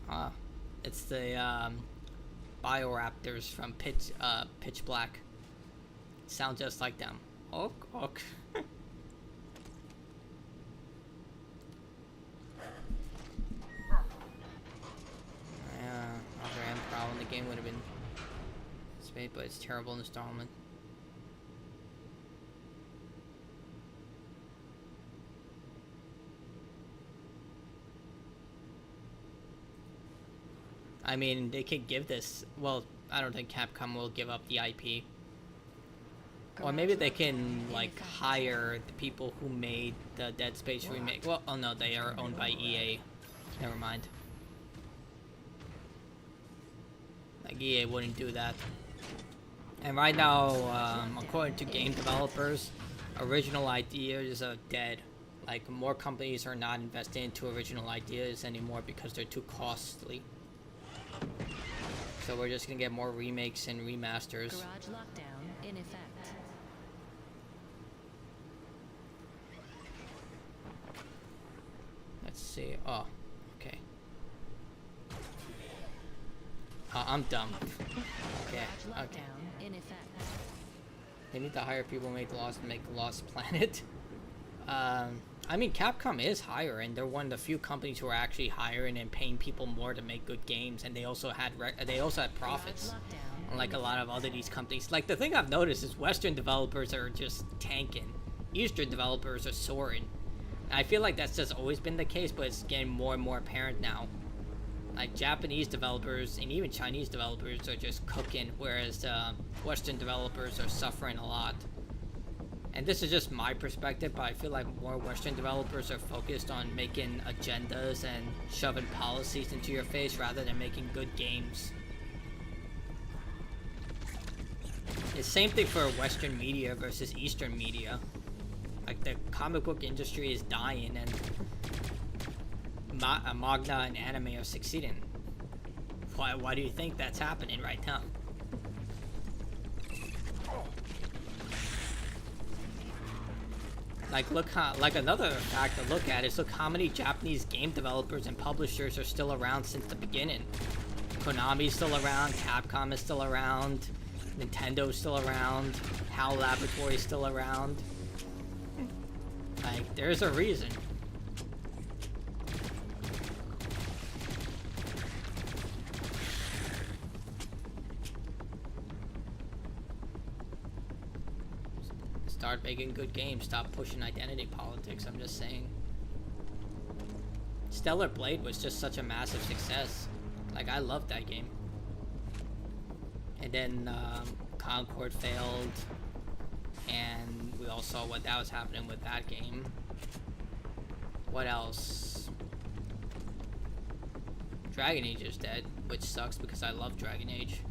Ah, it's the Bioraptors from Pitch Black. Sound just like them. Ok, ok. Other problem, the game would have been made, but it's terrible installment. I mean, they could give this. Well, I don't think Capcom will give up the IP. Or maybe they can, like, hire the people who made the Dead Space remake. Well, oh no, they are owned by EA. Never mind. Like, EA wouldn't do that. And right now, according to game developers, original ideas are dead. Like, more companies are not investing into original ideas anymore because they're too costly. So we're just gonna get more remakes and remasters. Garage lockdown in effect. Let's see. Oh, okay. I'm dumb. Okay. Garage Okay. lockdown in effect. They need to hire people who make Lost Planet. I mean, Capcom is hiring. They're one of the few companies who are actually hiring and paying people more to make good games, and they also had profits. Unlike a lot of other these companies. Like, the thing I've noticed is Western developers are just tanking. Eastern developers are soaring. I feel like that's just always been the case, but it's getting more and more apparent now. Like, Japanese developers and even Chinese developers are just cooking, whereas Western developers are suffering a lot. and this is just my perspective, but I feel like more Western developers are focused on making agendas and shoving policies into your face rather than making good games. It's the same thing for Western media versus Eastern media. Like, the comic book industry is dying, and manga and anime are succeeding. Why do you think that's happening right now? Like, look how, like, another fact to look at is look how many Japanese game developers and publishers are still around since the beginning. Konami's still around, Capcom is still around, Nintendo's still around, HAL Laboratory's still around. Like, there's a reason. Start making good games. Stop pushing identity politics. I'm just saying. Stellar Blade was just such a massive success. Like, I loved that game. And then Concord failed. And we all saw what that was happening with that game. What else? Dragon Age is dead, which sucks because I love Dragon Age.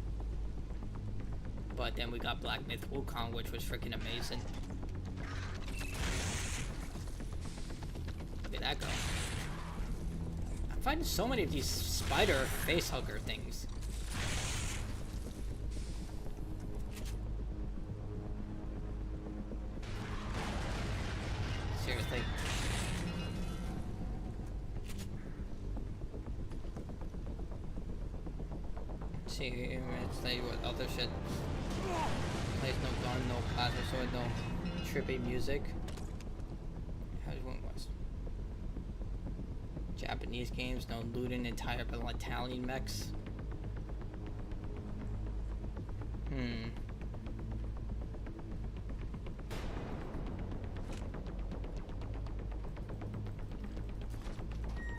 But then we got Black Myth Wukong, which was freaking amazing. Look at that go. I'm finding so many of these spider facehugger things. Seriously. Let's see here, let's tell you what other shit. Plays no gun, no plasma sword, no trippy music. How's one was? Japanese games, no looting entire Italian mechs.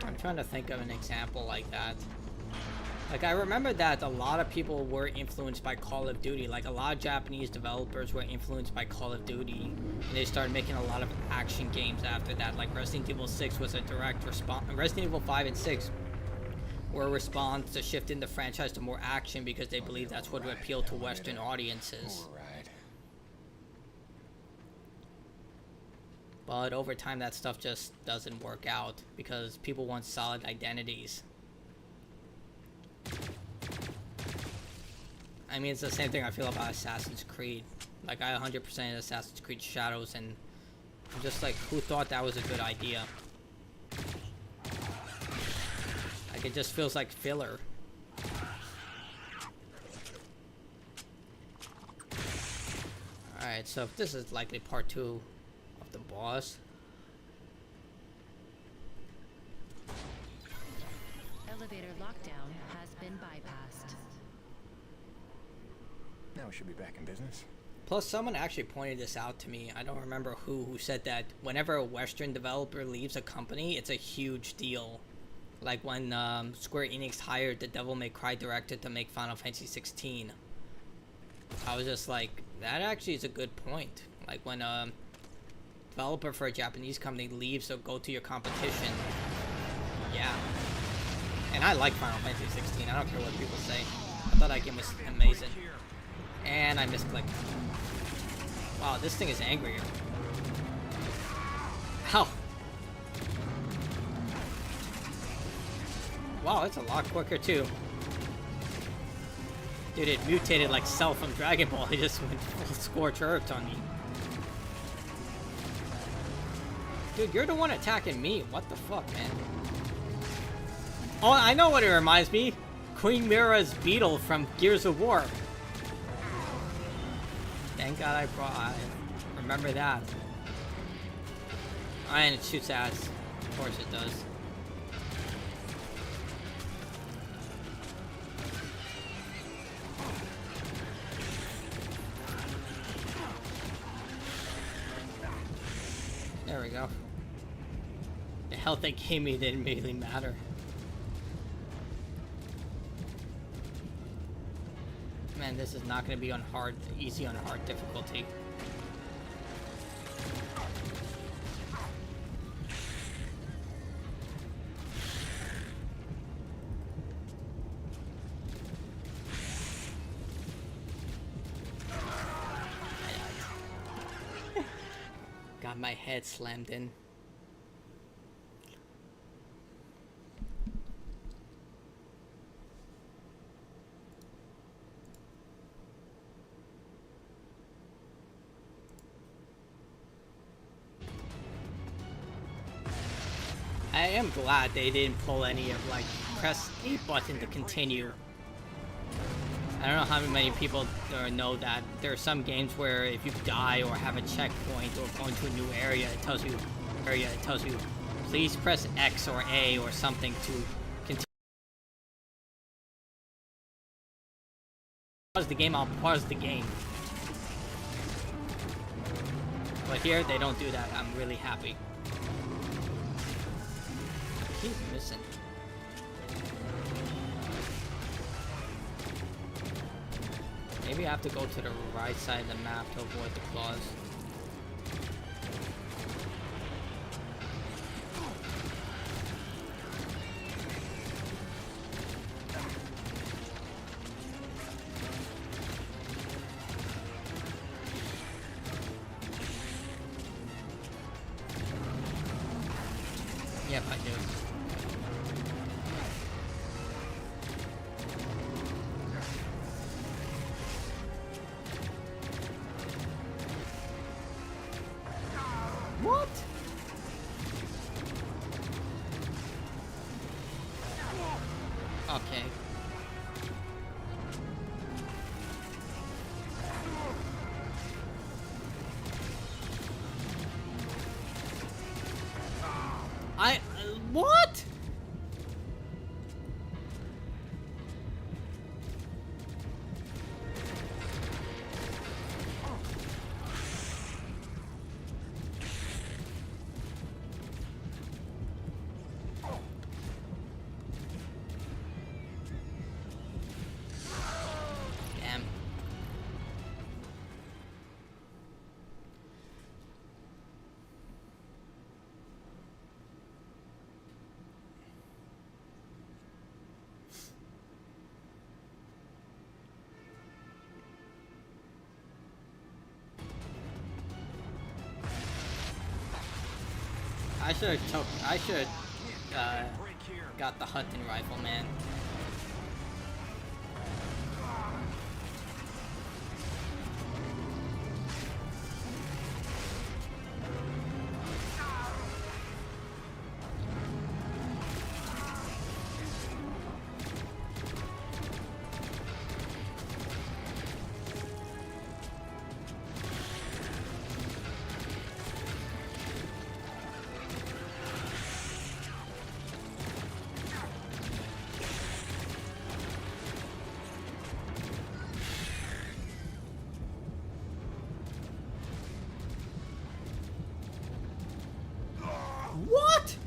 I'm trying to think of an example like that. Like, I remember that a lot of people were influenced by Call of Duty. Like, a lot of Japanese developers were influenced by Call of Duty, and they started making a lot of action games after that. Like, Resident Evil 6 was a direct response. Resident Evil 5 and 6 were a response to shifting the franchise to more action because they believed that's what would appeal to Western audiences. But over time, that stuff just doesn't work out because people want solid identities. I mean, it's the same thing I feel about Assassin's Creed. Like, I 100% Assassin's Creed Shadows, and I'm just like, who thought that was a good idea? Like, it just feels like filler. Alright, so if this is likely part 2 of the boss. Elevator lockdown has been bypassed. Now we should be back in business. Plus, someone actually pointed this out to me. I don't remember who said that whenever a Western developer leaves a company, it's a huge deal. Like when Square Enix hired the Devil May Cry director to make Final Fantasy 16. I was just like, that actually is a good point. Like when a developer for a Japanese company leaves or go to your competition. Yeah. And I like Final Fantasy 16. I don't care what people say. I thought that game was amazing. And I misclicked. Wow, this thing is angrier. Ow. Wow, it's a lot quicker too. Dude, it mutated like Cell from Dragon Ball. He just went full Scorch Earth on me. Dude, you're the one attacking me. What the fuck, man? Oh, I know what it reminds me. Queen Mira's beetle from Gears of War. Thank God I remember that. And it shoots ass. Of course it does. There we go. The health they gave me didn't really matter. Man, this is not going to be on hard, easy on hard difficulty. God, my head slammed in. I am glad they didn't pull any of, like, press A button to continue. I don't know how many people know that there are some games where if you die or have a checkpoint or go into a new area, it tells you, please press X or A or something to continue. Pause the game, I'll pause the game. But here, they don't do that. I'm really happy. I keep missing. Maybe I have to go to the right side of the map to avoid the claws. Yep, I do. What? Okay. What? Damn. I should got the hunting rifle, man. What?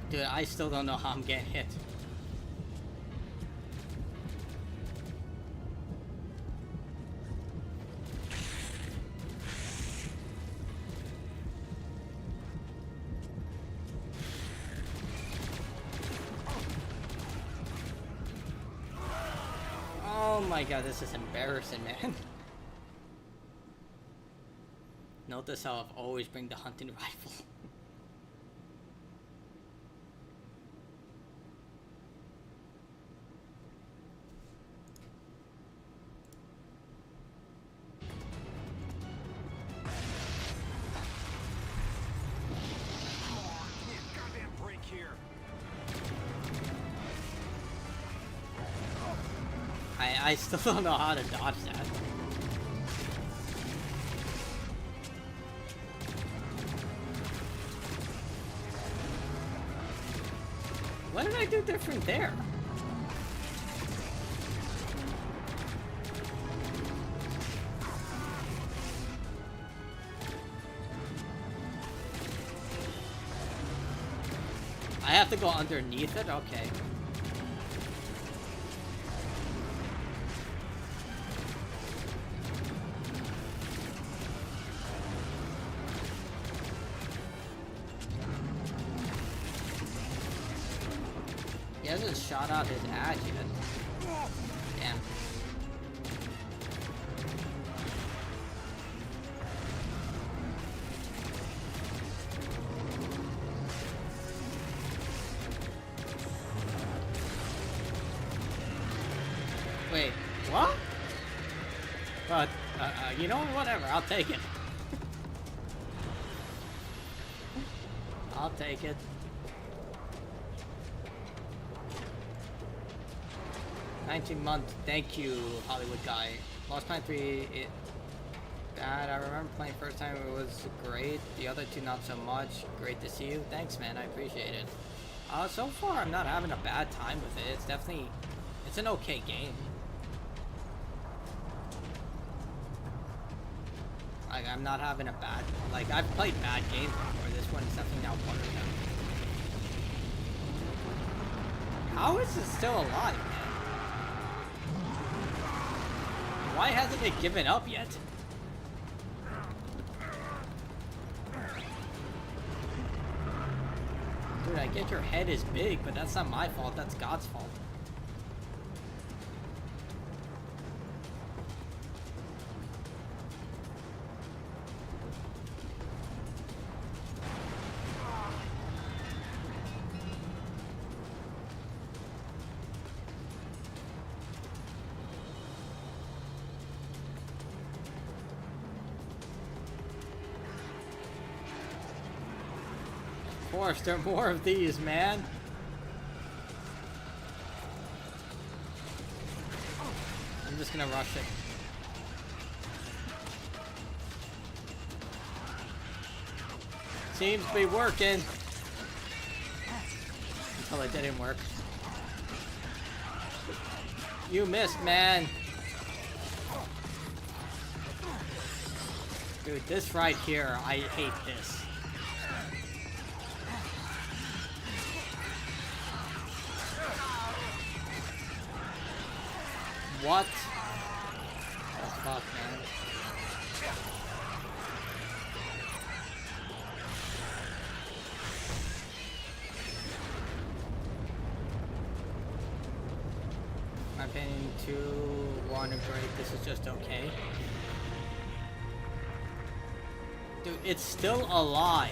Dude, I still don't know how I'm getting hit. Oh my god, this is embarrassing, man. Notice how I've always bring the hunting rifle. I still don't know how to dodge that. What did I do different there? have to go underneath it? Okay. He hasn't shot out his ad yet. Damn. Wait, what? But, you know, whatever, I'll take it. I'll take it. 19-month, thank you, Hollywood guy. Lost Planet 3, that I remember playing first time, it was great. The other two, not so much. Great to see you. Thanks, man, I appreciate it. So far, I'm not having a bad time with it. It's definitely, it's an okay game. Like, I'm not having a bad, like, I've played bad games before. This one is definitely now one of them. How is it still alive, man? Why hasn't it given up yet? Dude, I get your head is big, but that's not my fault, that's God's fault. Of course, there are more of these, man. I'm just gonna rush it. Seems to be working. Until it didn't work. You missed, man. Dude, this right here, I hate this. What? Oh, fuck, man. My opinion, 2, 1, great. This is just okay. Dude, it's still alive.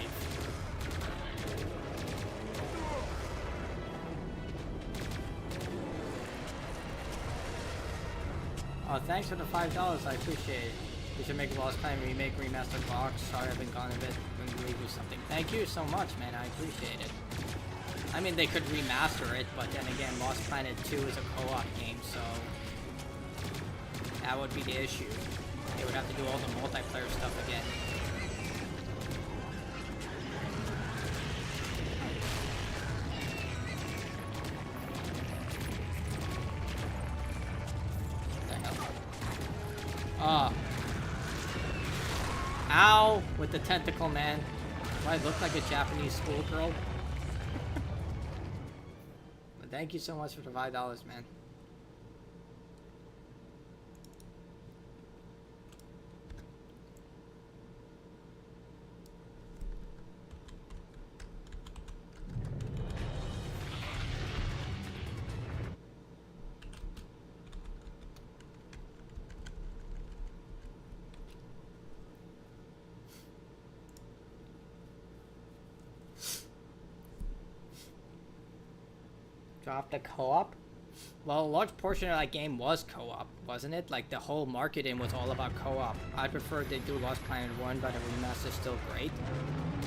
Oh, thanks for the $5. I appreciate it. We should make a Lost Planet remake, remaster box. Sorry, I've been gone a bit. When we do something. Thank you so much, man. I appreciate it. I mean, they could remaster it, but then again, Lost Planet 2 is a co-op game, so that would be the issue. They would have to do all the multiplayer stuff again. Ow! With the tentacle, man. Do I look like a Japanese schoolgirl? But thank you so much for the $5, man. Drop the co-op? Well, a large portion of that game was co-op, wasn't it? Like, the whole marketing was all about co-op. I prefer they do Lost Planet 1, but the remaster is still great.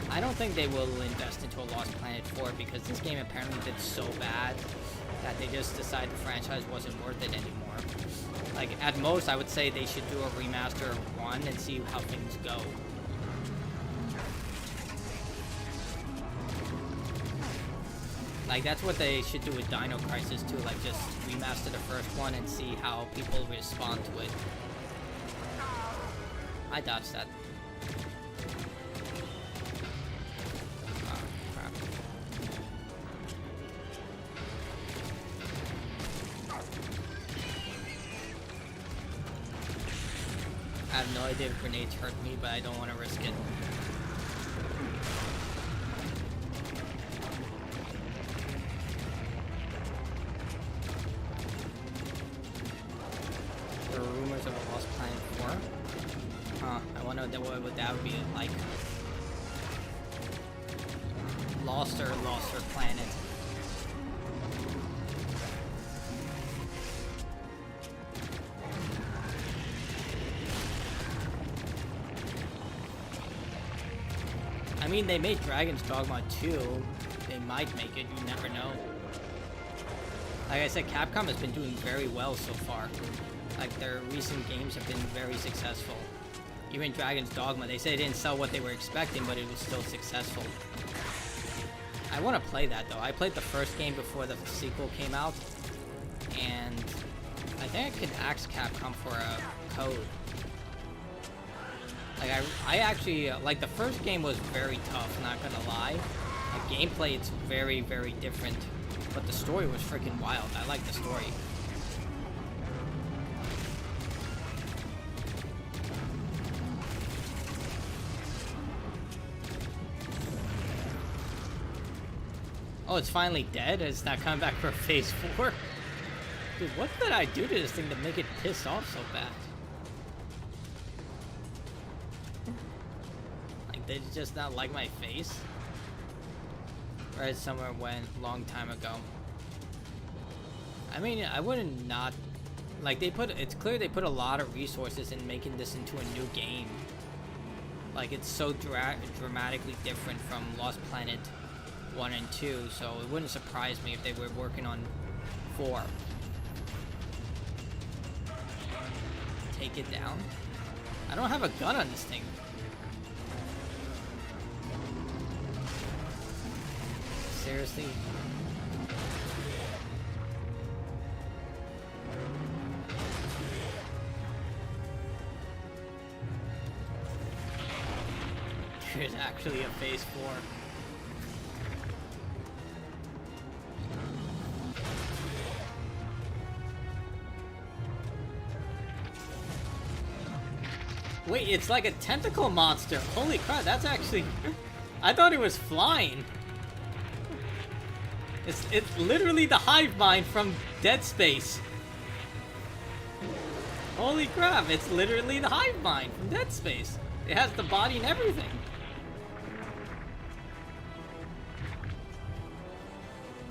I don't think they will invest into a Lost Planet 4 because this game apparently did so bad that they just decided the franchise wasn't worth it anymore. Like, at most, I would say they should do a remaster of 1 and see how things go. Like, that's what they should do with Dino Crisis too, like, just remaster the first one and see how people respond to it. I dodged that. Oh, crap. no idea if grenades hurt me, but I don't want to risk it. There are rumors of a Lost Planet 4. Huh, I wonder what that would be like. Loster Planet. I mean, they made Dragon's Dogma 2. They might make it, you never know. Like I said, Capcom has been doing very well so far. Like, their recent games have been very successful. Even Dragon's Dogma, they say it didn't sell what they were expecting, but it was still successful. I want to play that, though. I played the first game before the sequel came out, and I think I could ask Capcom for a code. Like, I actually, like, the first game was very tough, not gonna lie. The gameplay, it's very, very different, but the story was freaking wild. I like the story. Oh, it's finally dead? It's not coming back for phase 4? Dude, what did I do to this thing to make it piss off so bad? Like, did it just not like my face? Or it somewhere went a long time ago. I mean, I wouldn't not... Like, it's clear they put a lot of resources in making this into a new game. Like, it's so dramatically different from Lost Planet 1 and 2, so it wouldn't surprise me if they were working on 4. Take it down? I don't have a gun on this thing. Seriously? There's actually a phase 4. Wait, it's like a tentacle monster. Holy crap, that's actually... I thought it was flying. It's literally the hive mind from Dead Space. Holy crap, it's literally the hive mind from Dead Space. It has the body and everything.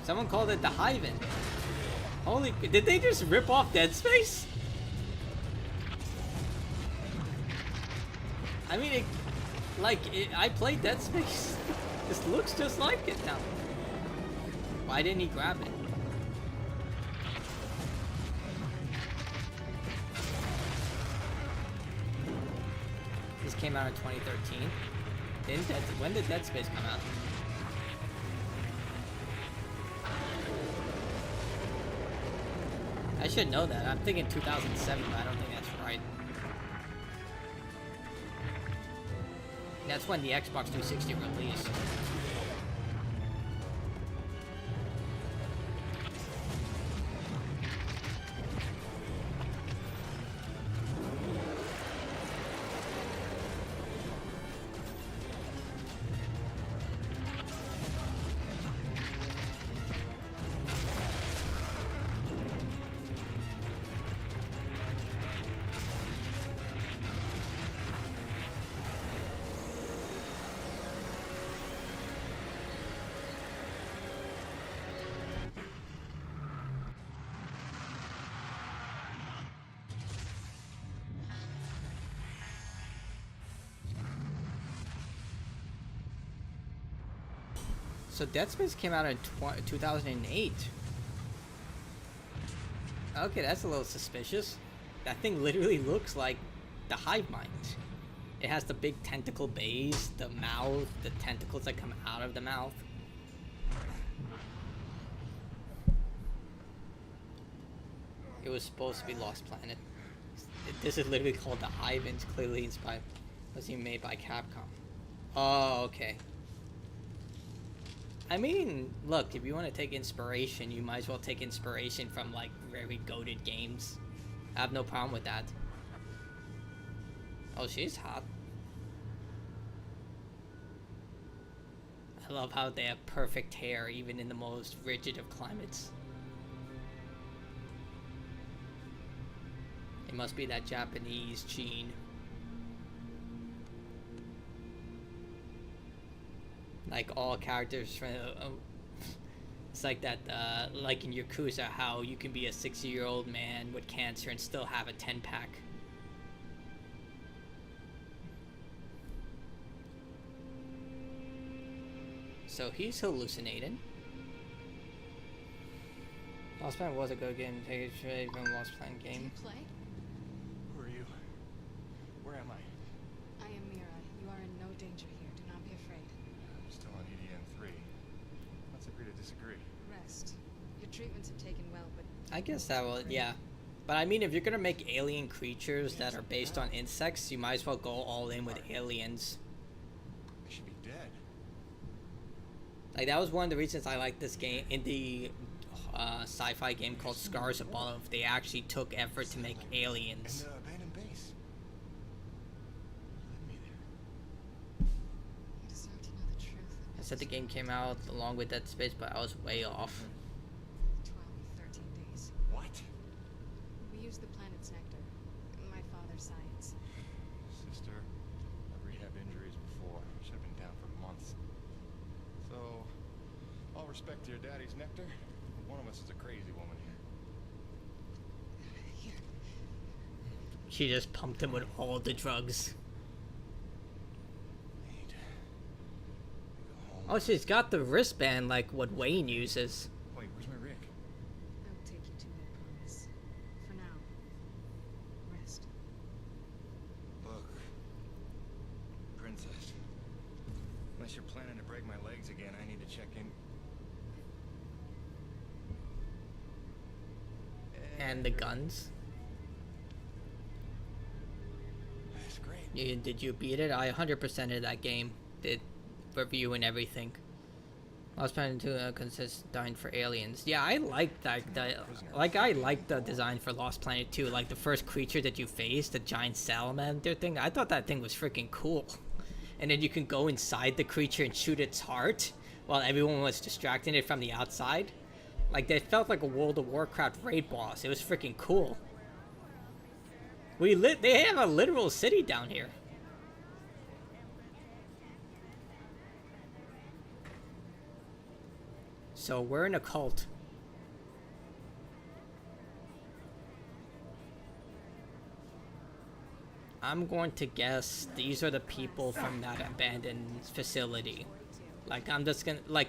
Someone called it the Hiven. Holy... Did they just rip off Dead Space? I mean, I played Dead Space. This looks just like it now. Why didn't he grab it? This came out in 2013. When did Dead Space come out? I should know that. I'm thinking 2007, but I don't think that's right. That's when the Xbox 360 released. So Dead Space came out in 2008. Okay, that's a little suspicious. That thing literally looks like the hive mind. It has the big tentacle base, the mouth, the tentacles that come out of the mouth. It was supposed to be Lost Planet. This is literally called the Hive, and it's clearly inspired. Was he made by Capcom? Oh, okay. I mean, look, if you want to take inspiration, you might as well take inspiration from, like, very goated games. I have no problem with that. Oh, she's hot. I love how they have perfect hair, even in the most rigid of climates. It must be that Japanese gene. Like all characters from... it's like that, like in Yakuza, how you can be a 60-year-old man with cancer and still have a 10-pack. So he's hallucinating. Lost Planet was a good game. Take it straight from Lost Planet game. Do you play? Who are you? Where am I? I am Mira. You are in no danger here. Do not be afraid. I'm still on EDN3. Let's agree to disagree. Rest. Your treatments have taken well, but I guess that will, yeah. But I mean, if you're gonna make alien creatures that are based on insects, you might as well go all in with aliens. They should be dead. Like, that was one of the reasons I like this game. In the sci-fi game called Scars Above, they actually took effort to make aliens. And the abandoned base. Led me there. you deserve to know the truth. I said the game came out along with Dead Space, but I was way off. 12, 13 days. What? We used the planet's nectar. My father's science. Sister, I've rehabbed injuries before. Should have been down for months. So, all respect to your daddy's nectar. One of us is a crazy woman here. Here. She just pumped him with all the drugs. I need to go home. Oh, she's got the wristband like what Wayne uses. Wait, where's my rig? I will take you to it, I promise. For now, rest. Look, Princess. Unless you're planning to break my legs again, I need to check in. And the guns. That's great. Did you beat it? I 100%ed that game. Did review and everything. Lost Planet 2 consists dying for aliens. Yeah, I like that. I like the design for Lost Planet 2. Like the first creature that you face, the giant salamander thing. I thought that thing was freaking cool. And then you can go inside the creature and shoot its heart while everyone was distracting it from the outside. Like, they felt like a World of Warcraft raid boss. It was freaking cool. They have a literal city down here. So we're in a cult. I'm going to guess these are the people from that abandoned facility. Like, I'm just gonna, like,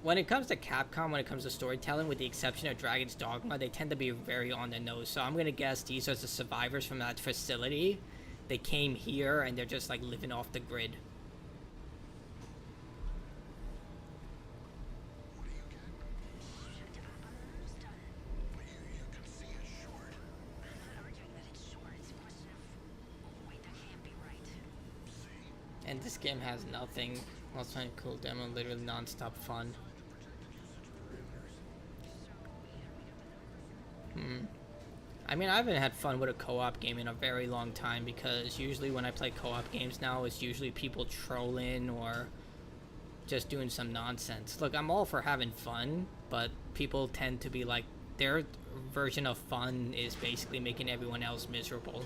when it comes to Capcom, when it comes to storytelling, with the exception of Dragon's Dogma, they tend to be very on the nose. So I'm gonna guess these are the survivors from that facility. They came here and they're just like living off the grid. And this game has nothing. Let's find a cool demo, literally non-stop fun. I mean, I haven't had fun with a co-op game in a very long time, because usually when I play co-op games now, it's usually people trolling or just doing some nonsense. Look, I'm all for having fun, but people tend to be like, their version of fun is basically making everyone else miserable.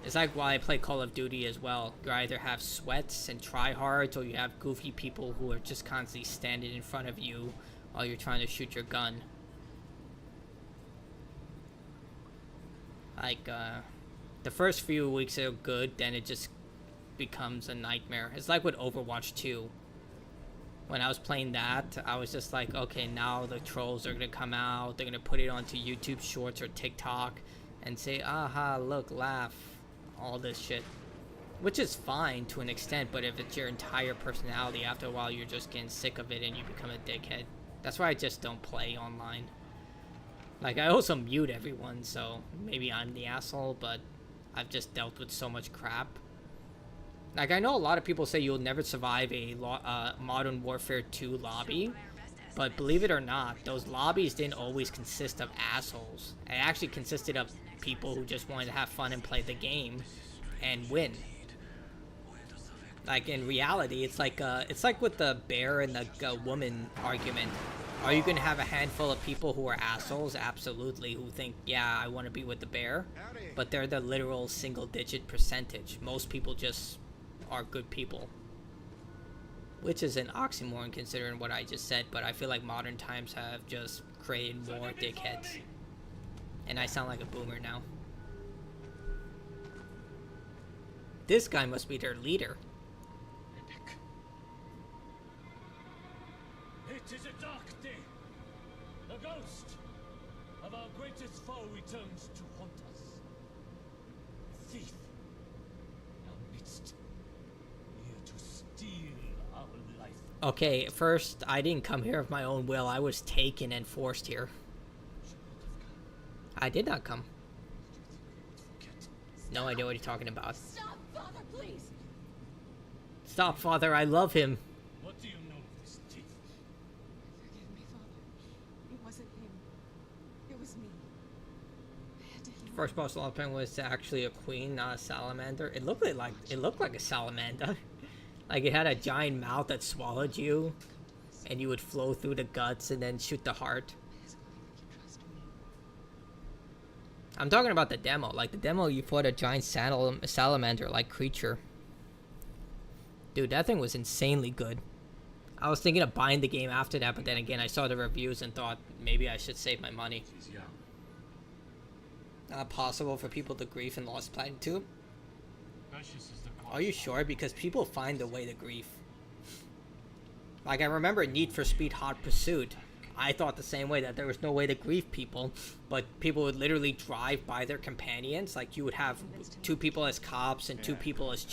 It's like why I play Call of Duty as well. You either have sweats and tryhards, or you have goofy people who are just constantly standing in front of you while you're trying to shoot your gun. Like, the first few weeks are good, then it just becomes a nightmare. It's like with Overwatch 2. When I was playing that, I was just like, okay, now the trolls are gonna come out, they're gonna put it onto YouTube Shorts or TikTok and say, aha, look, laugh, all this shit. Which is fine to an extent, but if it's your entire personality, after a while you're just getting sick of it and you become a dickhead. That's why I just don't play online. Like, I also mute everyone, so maybe I'm the asshole, but I've just dealt with so much crap. Like, I know a lot of people say you'll never survive a Modern Warfare 2 lobby, but believe it or not, those lobbies didn't always consist of assholes. It actually consisted of people who just wanted to have fun and play the game and win. Like in reality, it's like with the bear and the woman argument. Are you gonna have a handful of people who are assholes? Absolutely, who think, yeah, I want to be with the bear, but they're the literal single-digit percentage. Most people just are good people, which is an oxymoron considering what I just said. But I feel like modern times have just created more dickheads, and I sound like a boomer now. This guy must be their leader. It is a dark day. The ghost of our greatest foe returns to haunt us. A thief in our midst, here to steal our life. Okay, first, I didn't come here of my own will. I was taken and forced here. I did not come. No idea what you're talking about. Stop, Father, please! Stop, Father, I love him. What do you know of this thief? Forgive me, Father. It wasn't him. It was me. I didn't First boss Penguin was actually a queen, not a salamander. It looked like a salamander. Like it had a giant mouth that swallowed you, and you would flow through the guts and then shoot the heart. ask why you trust me. I'm talking about the demo. Like the demo, you fought a giant salamander-like creature. Dude, that thing was insanely good. I was thinking of buying the game after that, but then again, I saw the reviews and thought maybe I should save my money. He's young. Not possible for people to grief in Lost Platitude. Precious is the Are you sure? Because people find a way to grief. Like, I remember Need for Speed Hot Pursuit. I thought the same way, that there was no way to grief people, but people would literally drive by their companions. Like, you would have 2 people as cops and 2 people as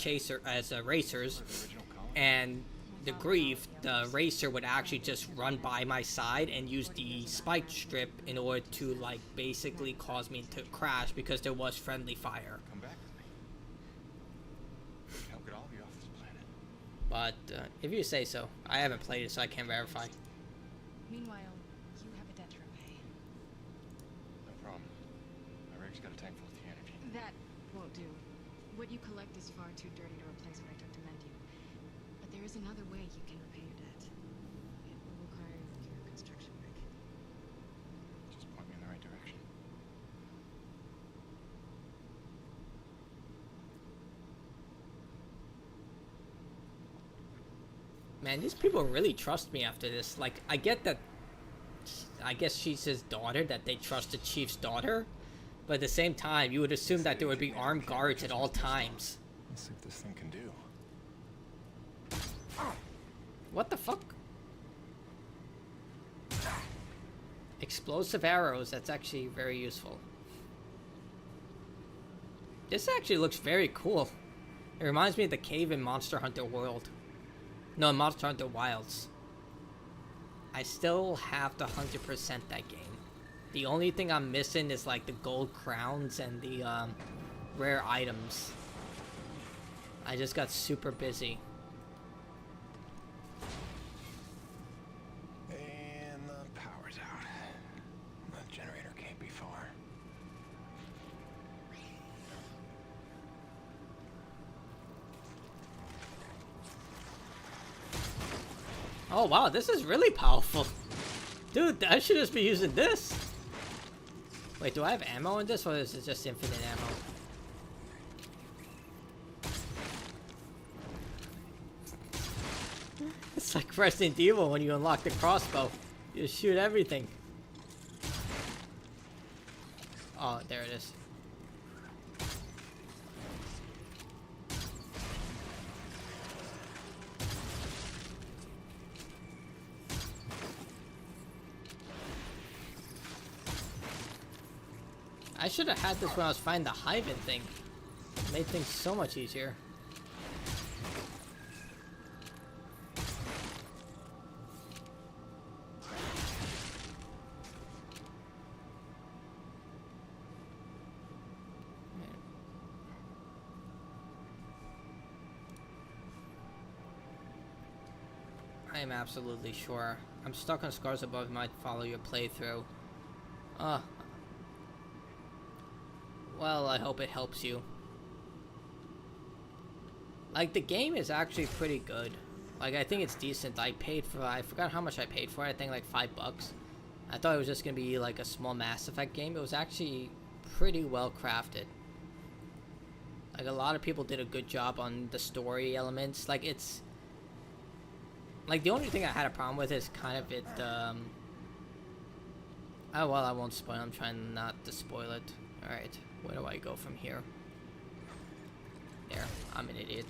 racers, and the grief, the racer would actually just run by my side and use the spike strip in order to, like, basically cause me to crash because there was friendly fire. Come back with me. Help get all of you off this planet. But if you say so. I haven't played it, so I can't verify. Meanwhile, you have a debt to repay. No problem. My rig's got a tank full of the energy. That won't do. What you collect is far too dirty to replace what I took to mend you. But there is another way you can repay your debt. It will require your construction rig. Just point me in the right direction. Man, these people really trust me after this. Like, I get that. I guess she's his daughter, that they trust the chief's daughter. But at the same time, you would assume that there would be armed guards at all times. Let's see what this thing can do. What the fuck? Explosive arrows, that's actually very useful. This actually looks very cool. It reminds me of the cave in Monster Hunter World. No, Monster Hunter Wilds. I still have to 100% that game. The only thing I'm missing is like the gold crowns and the rare items. I just got super busy. And the power's out. The generator can't be far. Oh wow, this is really powerful. Dude, I should just be using this. Wait, do I have ammo in this, or is it just infinite ammo? It's like Resident Evil when you unlock the crossbow. You shoot everything. Oh, there it is. I should have had this when I was fighting the Hyven thing. It made things so much easier. I am absolutely sure. I'm stuck on Scars Above might follow your playthrough. Well, I hope it helps you. Like, the game is actually pretty good. Like, I think it's decent. I forgot how much I paid for it. I think like $5. I thought it was just gonna be like a small Mass Effect game. It was actually pretty well crafted. Like, a lot of people did a good job on the story elements. Like, it's... Like, the only thing I had a problem with is kind of it, oh, well, I won't spoil. I'm trying not to spoil it. Alright, where do I go from here? There, I'm an idiot.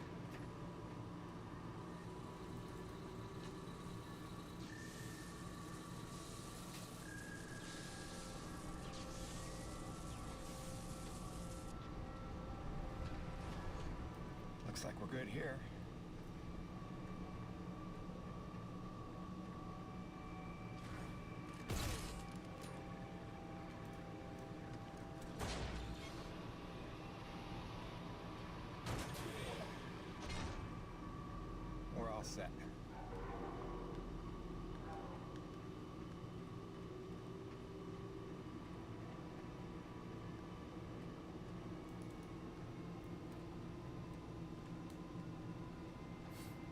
Looks like we're good here. We're all set.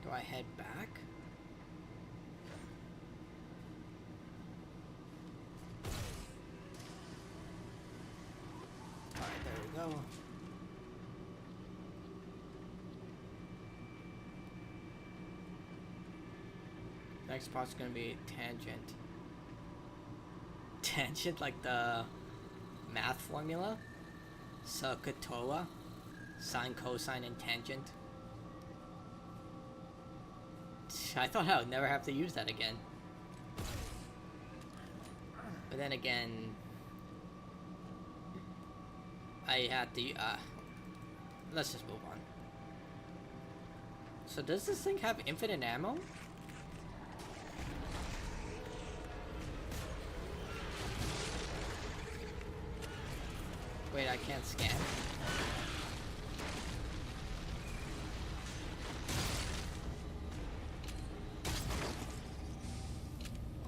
Do I head back? Alright, there we go. Next part's gonna be tangent. Tangent, like the math formula? SOHCAHTOA? Sine, cosine, and tangent. I thought I would never have to use that again. But then again, I had to, let's just move on. So does this thing have infinite ammo? Wait, I can't scan.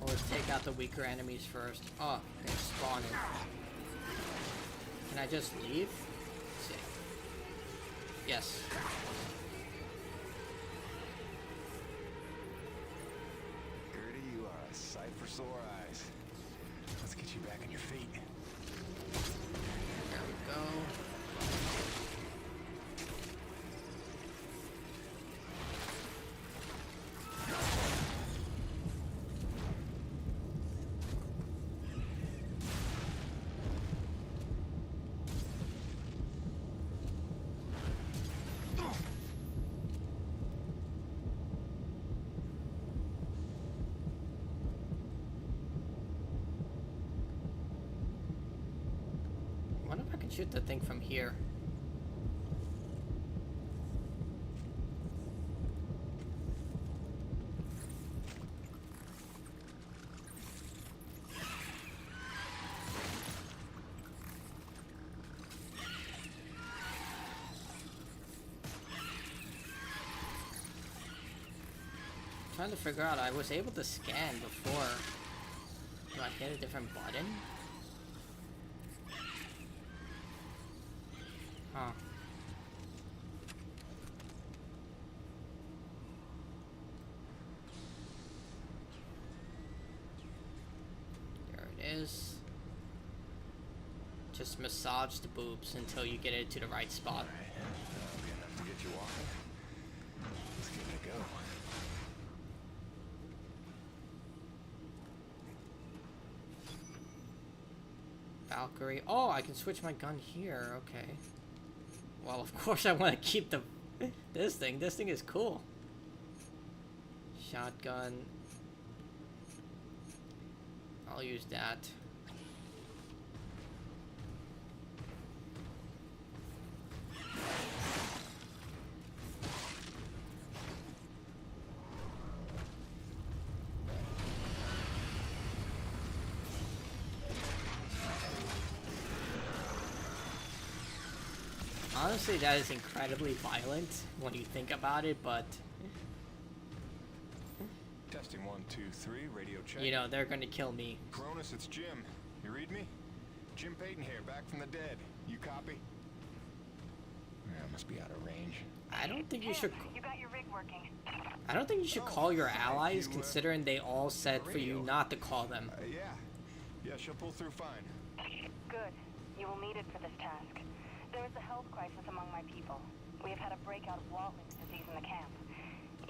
Oh, let's take out the weaker enemies first. Oh, they're spawning. Can I just leave? Let's see. Yes. Gertie, you are a sight for sore eyes. Let's get you back on your feet. There we go. I wonder if I can shoot the thing from here. Trying to figure out, I was able to scan before. Do I hit a different button? Huh. There it is. Just massage the boobs until you get it to the right spot. Alright, that'll be enough to get you walking. Let's give it a go. Valkyrie. Oh, I can switch my gun here. Okay. Well, of course I want to keep the this thing. This thing is cool. Shotgun. I'll use that. Honestly, that is incredibly violent when you think about it, but Testing 1, 2, 3, radio check. you know, they're gonna kill me. Cronus, it's Jim. You read me? Jim Payton here, back from the dead. You copy? Yeah, must be out of range. I don't think you should. You got your rig working. I don't think you should call your allies, you, considering they all said for you radio. not to call them. Yeah, she'll pull through fine. Good. You will need it for this task. There is a health crisis among my people. We have had a breakout of Wattling's disease in the camp.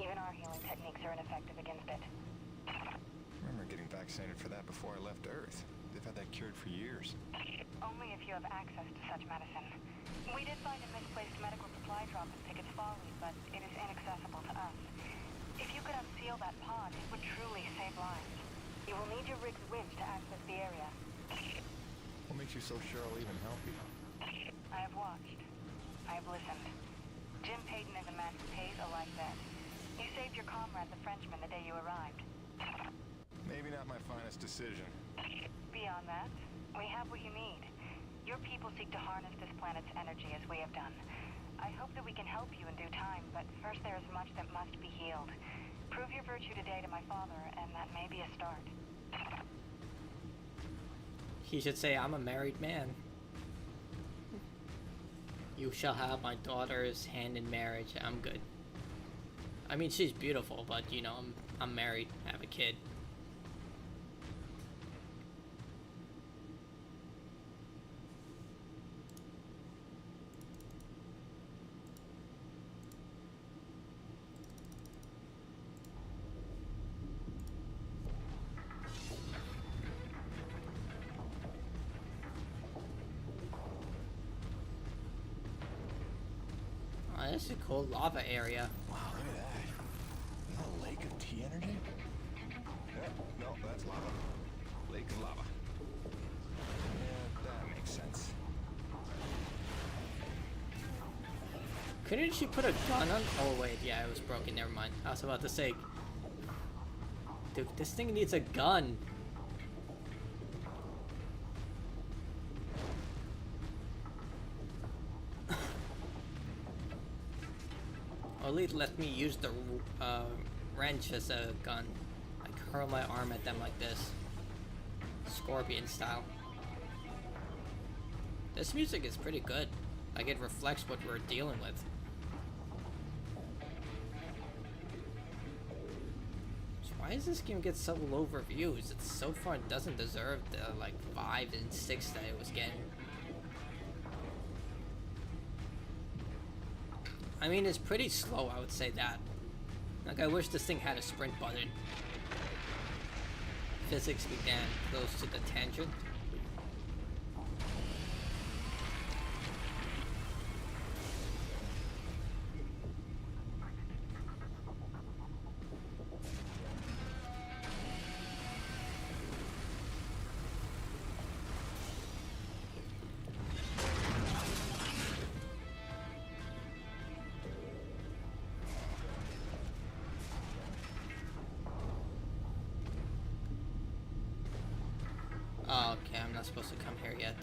Even our healing techniques are ineffective against it. I remember getting vaccinated for that before I left Earth. They've had that cured for years. Only if you have access to such medicine. We did find a misplaced medical supply drop in Pickett's Folly, but it is inaccessible to us. If you could unseal that pod, it would truly save lives. You will need your rig's winch to access the area. What makes you so sure I'll even help you? I have watched. I have listened. Jim Payton is a man who pays a like that. You saved your comrade, the Frenchman, the day you arrived. Maybe not my finest decision. Beyond that, we have what you need. Your people seek to harness this planet's energy as we have done. I hope that we can help you in due time, but first there is much that must be healed. Prove your virtue today to my father, and that may be a start. He should say, I'm a married man. You shall have my daughter's hand in marriage. I'm good. I mean, she's beautiful, but you know, I'm married, I have a kid. Oh, this is a cool lava area. Wow, look at that. Is that a lake of T energy? No, that's lava. Lake of lava. Yeah, that makes sense. Couldn't she put a gun on? Oh wait, yeah, it was broken. Never mind. I was about to say, dude, this thing needs a gun. Or at least let me use the wrench as a gun. I curl my arm at them like this, scorpion style. This music is pretty good. Like, it reflects what we're dealing with. So why does this game get so low reviews? It's so far doesn't deserve the like 5 and 6 that it was getting. I mean, it's pretty slow, I would say that. Like, I wish this thing had a sprint button. Physics began close to the tangent. Oh, okay, I'm not supposed to come here yet.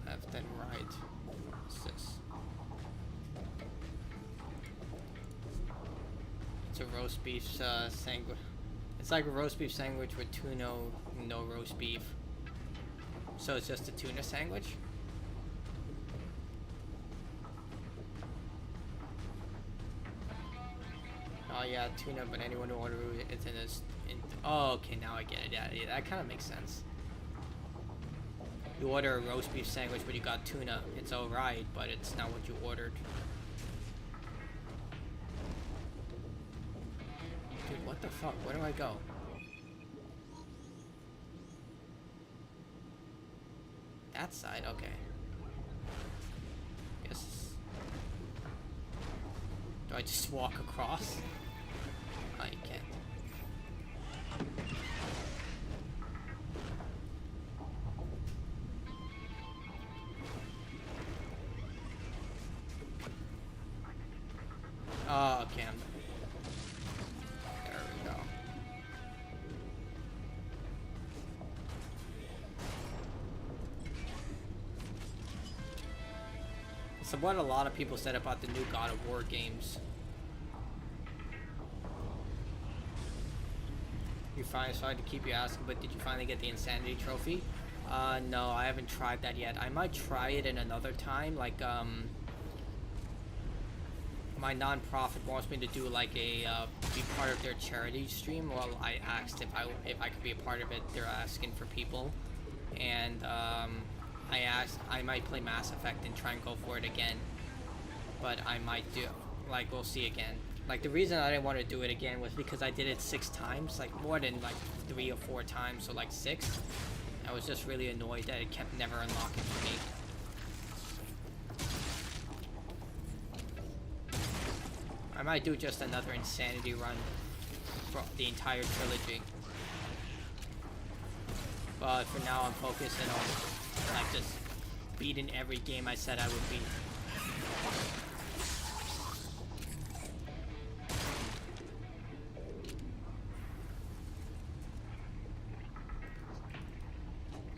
Left and right. What's this? It's a roast beef sandwich. It's like a roast beef sandwich with tuna, no roast beef. So it's just a tuna sandwich? Oh yeah, tuna, but anyone who orders it's in this. Oh, okay, now I get it. Yeah, that kind of makes sense. You order a roast beef sandwich, but you got tuna. It's alright, but it's not what you ordered. Dude, what the fuck? Where do I go? That side? Okay. Yes. Do I just walk across? Oh, you can't. Oh, okay. It's what a lot of people said about the new God of War games. You finally, sorry to keep you asking, but did you finally get the Insanity Trophy? No, I haven't tried that yet. I might try it in another time, like, my non-profit wants me to do like a be part of their charity stream. Well, I asked if I could be a part of it. They're asking for people, and I asked I might play Mass Effect and try and go for it again, but I might do, like, we'll see again. Like, the reason I didn't want to do it again was because I did it 6 times, like more than like 3 or 4 times, so like 6. I was just really annoyed that it kept never unlocking for me. I might do just another Insanity run for the entire trilogy. But for now, I'm focusing on, like, just beating every game I said I would beat.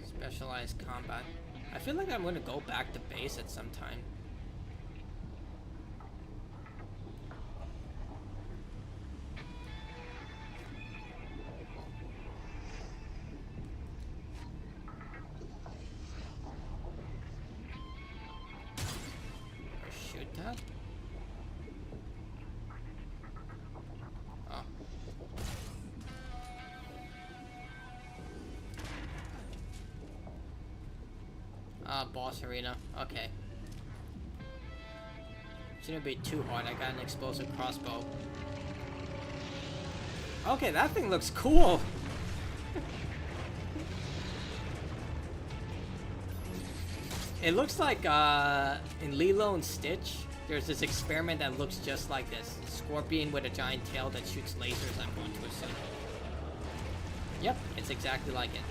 Specialized combat. I feel like I'm gonna go back to base at some time. Boss arena. Okay. Shouldn't be too hard. I got an explosive crossbow. Okay, that thing looks cool. It looks like in Lilo and Stitch, there's this experiment that looks just like this. Scorpion with a giant tail that shoots lasers, I'm going to assume. Yep, it's exactly like it.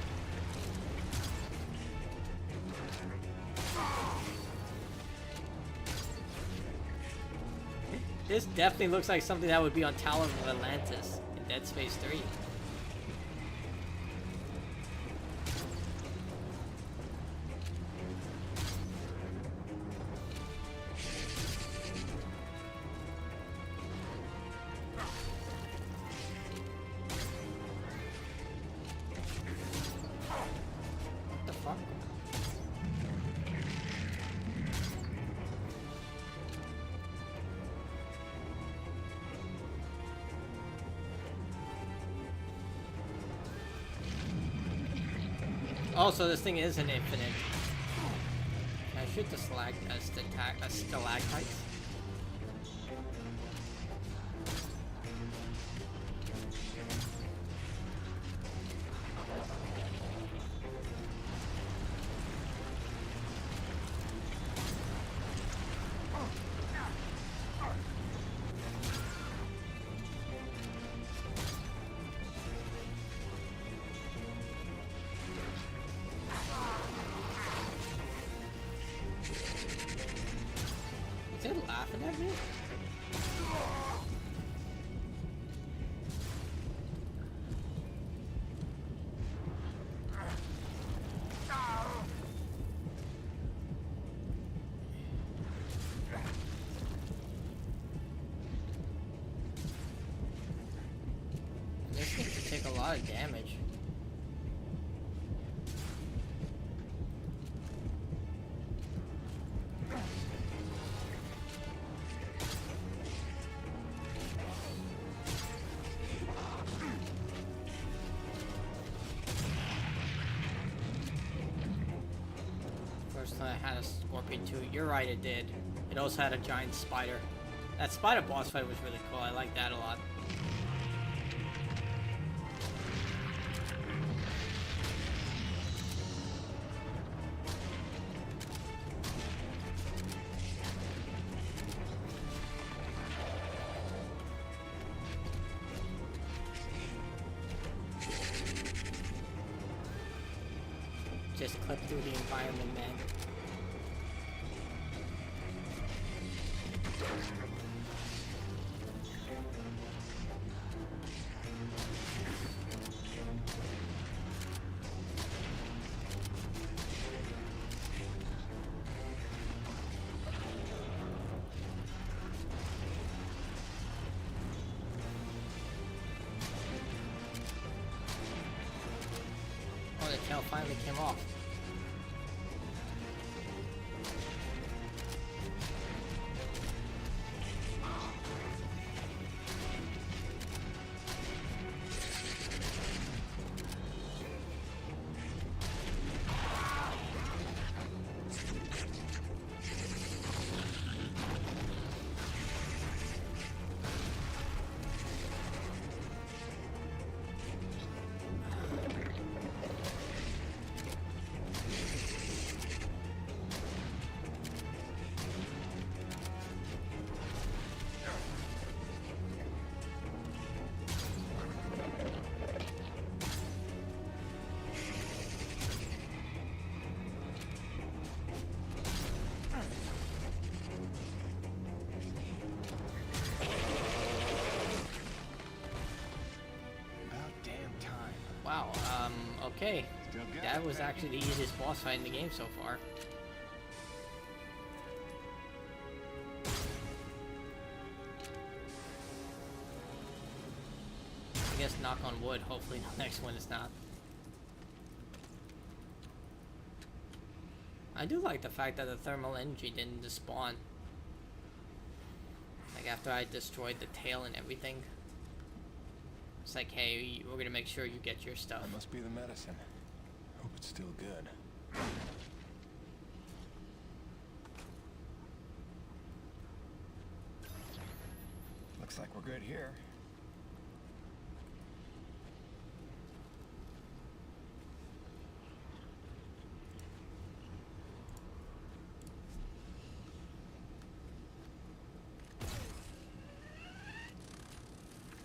This definitely looks like something that would be on Tower of Atlantis in Dead Space 3. What the fuck? Oh, so this thing isn't infinite. Can I shoot the stalactites? Is it laughing at me? This seems to take a lot of damage. I had a scorpion too. You're right, it did. It also had a giant spider. That spider boss fight was really cool. I like that a lot. Just clip through the environment, man. tail finally came off. Wow, okay. Still good? That was actually the easiest boss fight in the game so far. I guess knock on wood, hopefully the next one is not. I do like the fact that the thermal energy didn't despawn. Like after I destroyed the tail and everything. It's like, hey, we're gonna make sure you get your stuff. That must be the medicine. Hope it's still good. Looks like we're good here.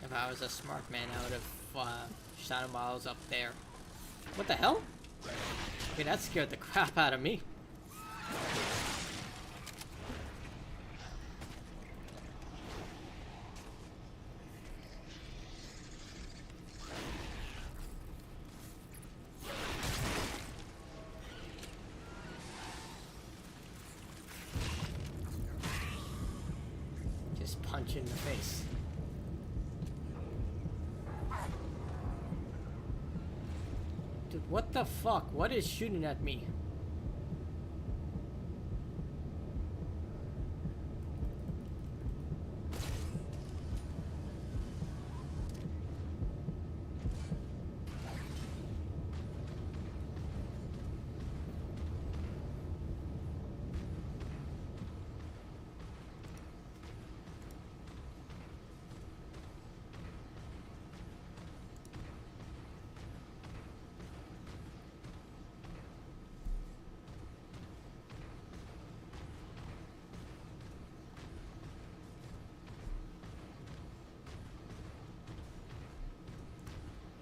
If I was a smart man, I would have shot him while I was up there. What the hell? Okay, that scared the crap out of me. Just punch in the face. Dude, what the fuck? What is shooting at me?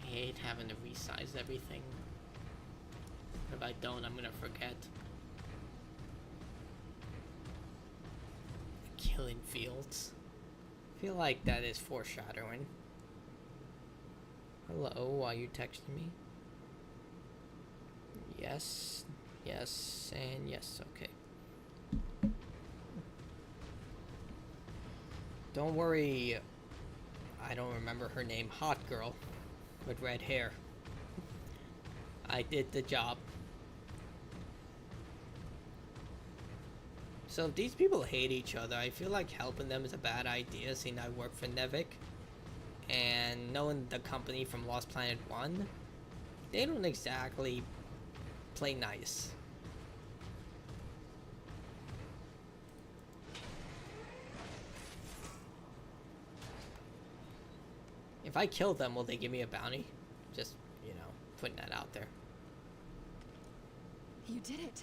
I hate having to resize everything. If I don't, I'm gonna forget. Killing fields. I feel like that is foreshadowing. Hello, are you texting me? Yes, yes, and yes, okay. Don't worry, I don't remember her name. Hot girl with red hair. I did the job. So if these people hate each other, I feel like helping them is a bad idea, seeing I work for Nevik. And knowing the company from Lost Planet 1, they don't exactly play nice. If I kill them, will they give me a bounty? Just, you know, putting that out there. You did it.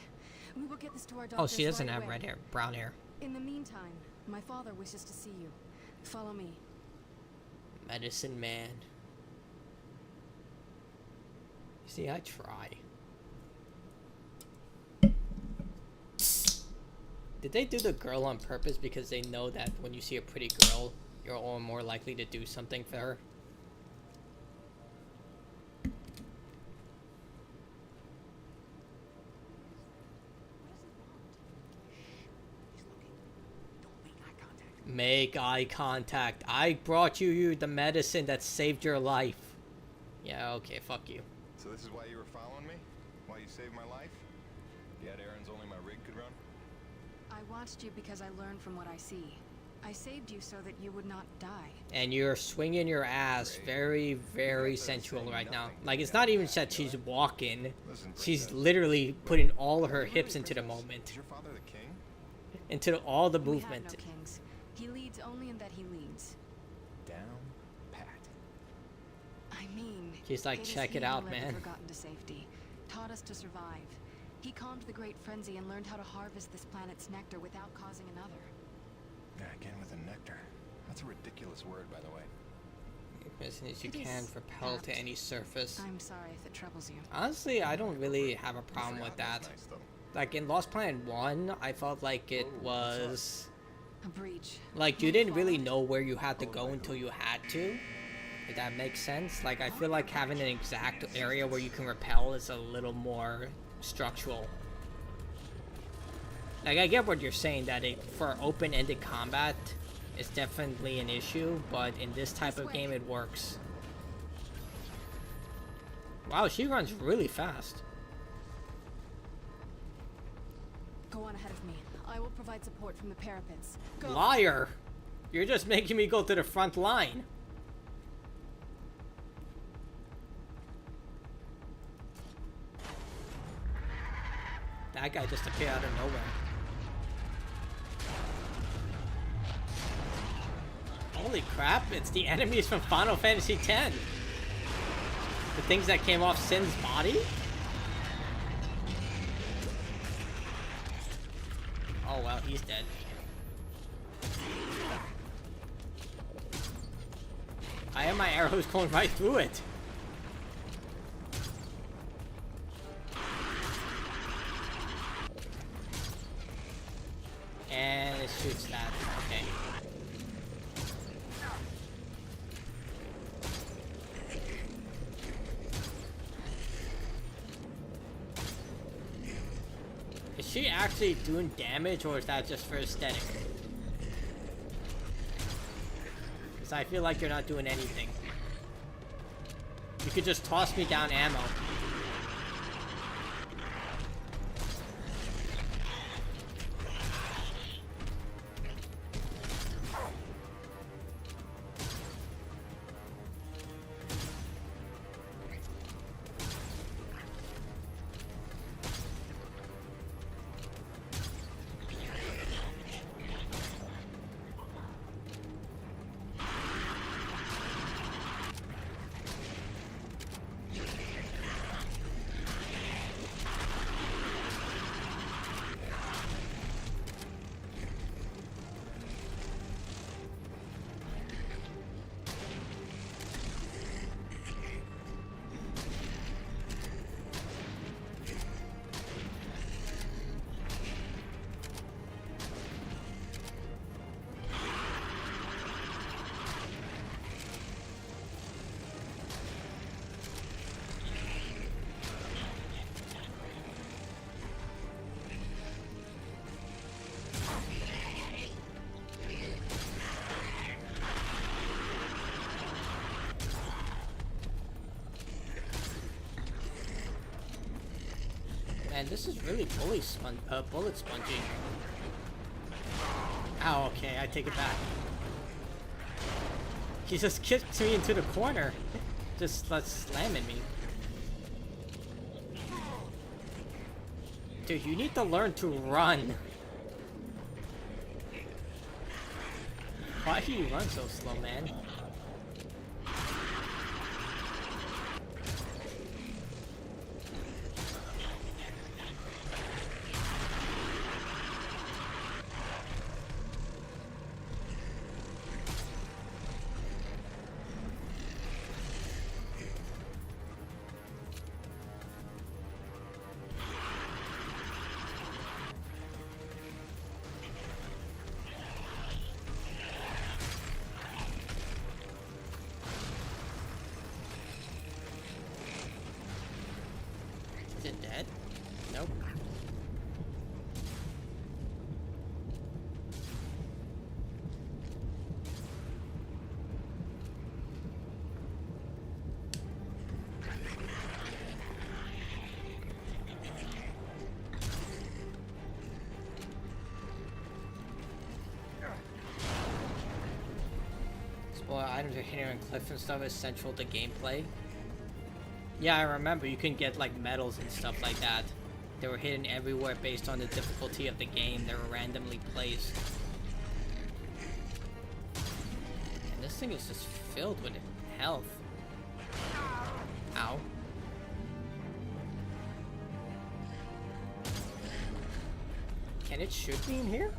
We will get this to our doctors. Oh, she doesn't right have away. red hair, brown hair. In the meantime, my father wishes to see you. Follow me. Medicine man. See, I try. Did they do the girl on purpose because they know that when you see a pretty girl, you're all more likely to do something for her? Make eye contact. I brought you the medicine that saved your life. Yeah, okay, fuck you. So So this is why you were following me? Why you saved my life? You had errands only my rig could run? I watched you because I learned from what I see. I saved you so that you would not die. And you're swinging your ass very, very sensual right now. Like, it's not even that she's walking. She's literally putting all of her hips into the moment. Is your father the king? Into all the We have movement. no kings. He leads only in that he leads. Down, pat. I mean, She's like, it is check he it who out, led the man. Forgotten to safety, taught us to survive. He calmed the Great Frenzy and learned how to harvest this planet's nectar without causing another. Yeah, again with the nectar. That's a ridiculous word, by the way. As much as you It can is propel to apt. any surface. I'm sorry if it troubles you. Honestly, I don't really have a problem with that. Nice, though. Like, in Lost Planet 1, I felt like it was... A breach. Like, you didn't really know where you had to go until you had to. If that makes sense. Like, I feel like having an exact area where you can repel is a little more structural. Like, I get what you're saying, that for open-ended combat, it's definitely an issue, but in this type of game, it works. Wow, she runs really fast. Go on ahead of me. I will provide support from the parapets. Go. Liar! You're just making me go to the front line. That guy just appeared out of nowhere. Holy crap, it's the enemies from Final Fantasy X. The things that came off Sin's body? Oh well, he's dead. I have my arrows going right through it. And it shoots that. Okay. Is she actually doing damage, or is that just for aesthetic? Because I feel like you're not doing anything. You could just toss me down ammo. Man, this is really bullet sponging. Oh, okay, I take it back. He just kicked me into the corner. Just slamming me. Dude, you need to learn to run. Why do you run so slow, man? Is it dead? Nope. Well, items are hidden on cliffs and stuff is central to gameplay. Yeah, I remember you can get like medals and stuff like that. They were hidden everywhere based on the difficulty of the game. They were randomly placed. And this thing is just filled with health. Ow. Can it shoot me in here?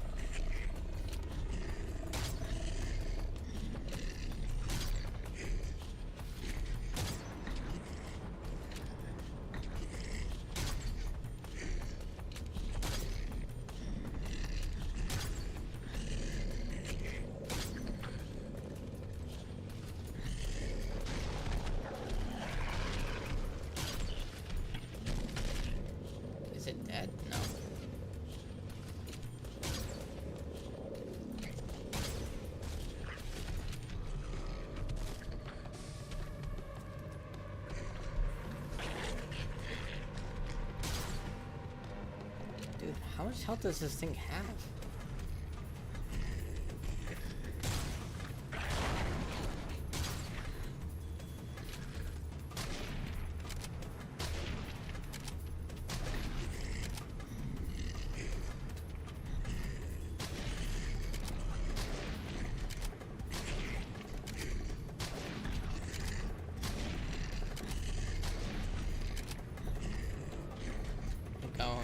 Is it dead? No. Dude, how much health does this thing have?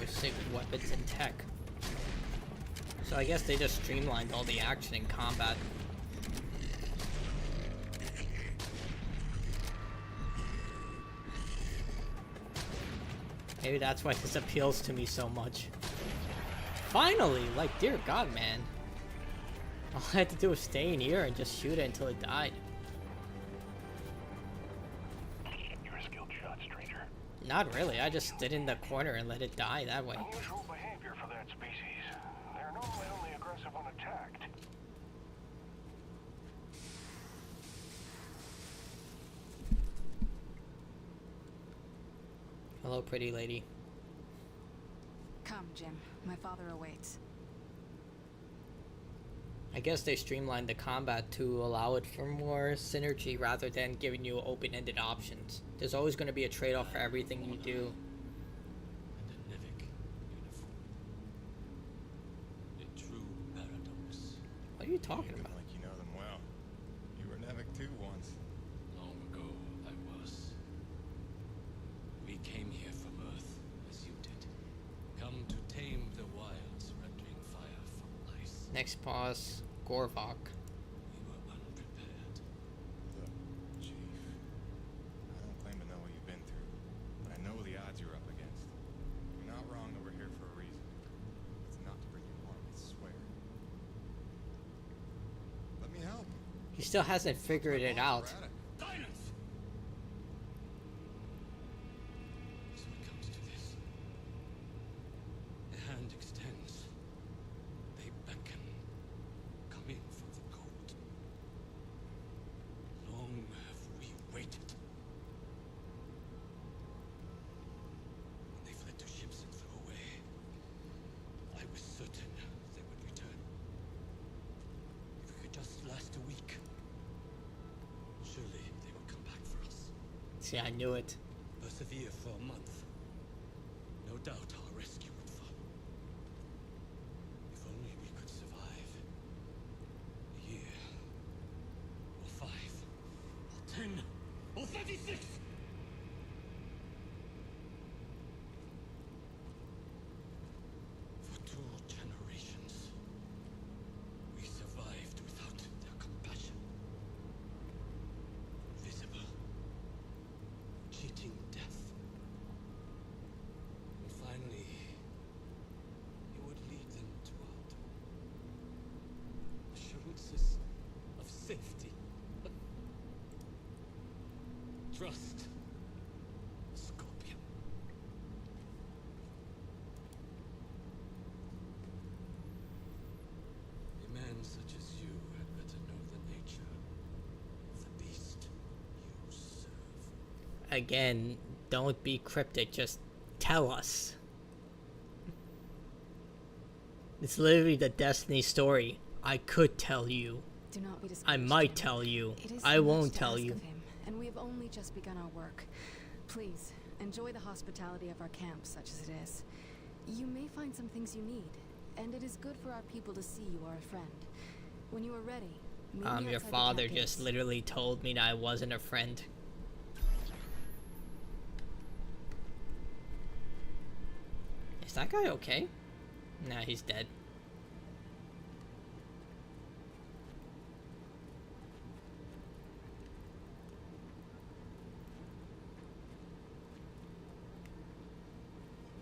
Sick weapons and tech. So I guess they just streamlined all the action in combat. Maybe that's why this appeals to me so much. Finally! Like, dear God, man. All I had to do was stay in here and just shoot it until it died. You're a skilled shot, stranger. Not really, I just stood in the corner and let it die that way. Unusual behavior for that species. They're normally only aggressive when attacked. Hello, pretty lady. Come, Jim. My father awaits. I guess they streamlined the combat to allow it for more synergy rather than giving you open-ended options. There's always going to be a trade-off for everything you do. And a Nevic uniform. A true paradox. What are you talking You about? like you know them well. You were Nevik too once. Long ago, I was. We came here from Earth, as you did. Come to tame the wilds, rendering fire from ice. Next boss, Gorvok. We were unprepared. Look, Chief. I don't claim to know what you've been through, but I know the odds you're up against. You're not wrong that we're here for a reason. It's not to bring you harm, I swear. Let me help. He still hasn't figured it out. Silence! So it comes to this. The hand extends. They beckon, coming from the cold. Long have we waited. When they fled to ships and flew away, I was certain they would return. If we could just last a week, surely they would come back for us. See, I knew it. Persevere for a month. No doubt our rescue would follow. If only we could survive. A year. Or 5. Or 10. Or 36! For 2 generations, we survived without their compassion. Invisible. Cheating death. And finally, he would lead them to our door. Assurances of safety. Trust. Scorpion. A man such as you had better know the nature of the beast you serve. Again, don't be cryptic, just tell us. It's literally the Destiny story. I could tell you. Do not be I discouraged, might Jim. tell you. It is I so much won't to tell ask you. of him, and we have only just begun our work. Please, enjoy the hospitality of our camp, such as it is. You may find some things you need, and it is good for our people to see you are a friend. When you are ready, meet me Your outside the father camp just gates. literally told me that I wasn't a friend. Is that guy okay? Nah, he's dead.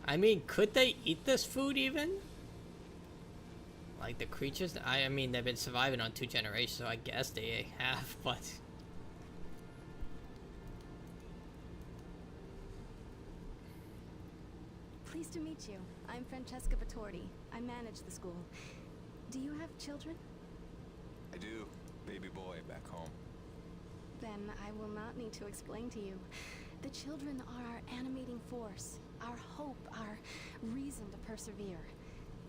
I mean, could they eat this food even? Like the creatures? I mean, they've been surviving on 2 generations, so I guess they have, but... Pleased to meet you. I'm Francesca Vittordi. I manage the school. Do you have children? I do. Baby boy back home. Then I will not need to explain to you. The children are our animating force, our hope, our reason to persevere.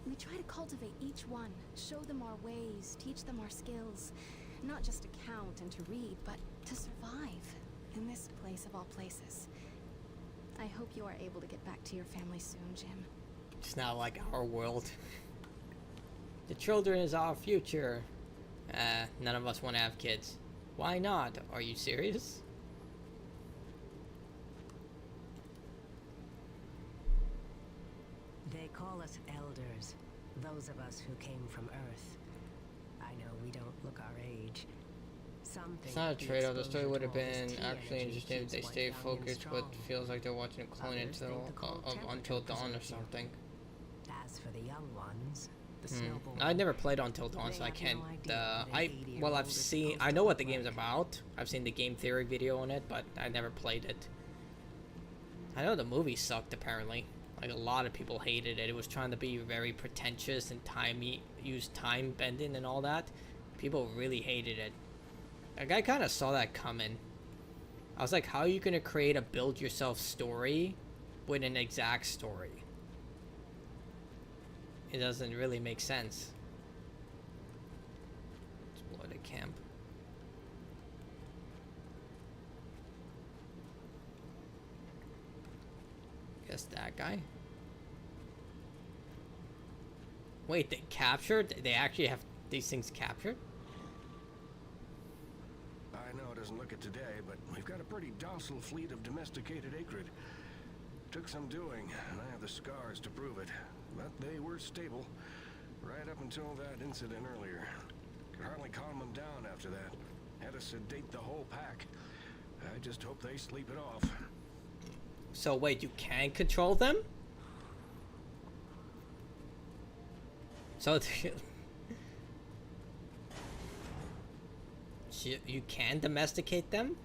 We try to cultivate each one, show them our ways, teach them our skills. Not just to count and to read, but to survive in this place of all places. I hope you are able to get back to your family soon, Jim. It's not like our world. The children is our future. None of us want to have kids. Why not? Are you serious? They call us elders, those of us who came from Earth. I know we don't look our age. Some It's think not a the trade-off. The story exposure would to have all this been T actually energy interesting if keeps they one stayed young and focused, but strong. feels like they're watching a clone Others think the cold of temperature Until Dawn or preserves you. something. As for the young ones, the Hmm. snowball. I never played Until Dawn, They so I have no can't. idea what an 80-year-old Well, I've is seen. supposed I to know what look the game's like. about. I've seen the game theory video on it, but I never played it. I know the movie sucked apparently. Like a lot of people hated it. It was trying to be very pretentious and use time bending and all that. People really hated it. Like I kind of saw that coming. I was like, how are you gonna create a build yourself story with an exact story? It doesn't really make sense. Explore the camp. Guess that guy. Wait, they captured? They actually have these things captured? I know it doesn't look it today, but we've got a pretty docile fleet of domesticated acrid. Took some doing, and I have the scars to prove it. But they were stable, right up until that incident earlier. Could hardly calm them down after that. Had to sedate the whole pack. I just hope they sleep it off. So wait, you can control them? So you can domesticate them?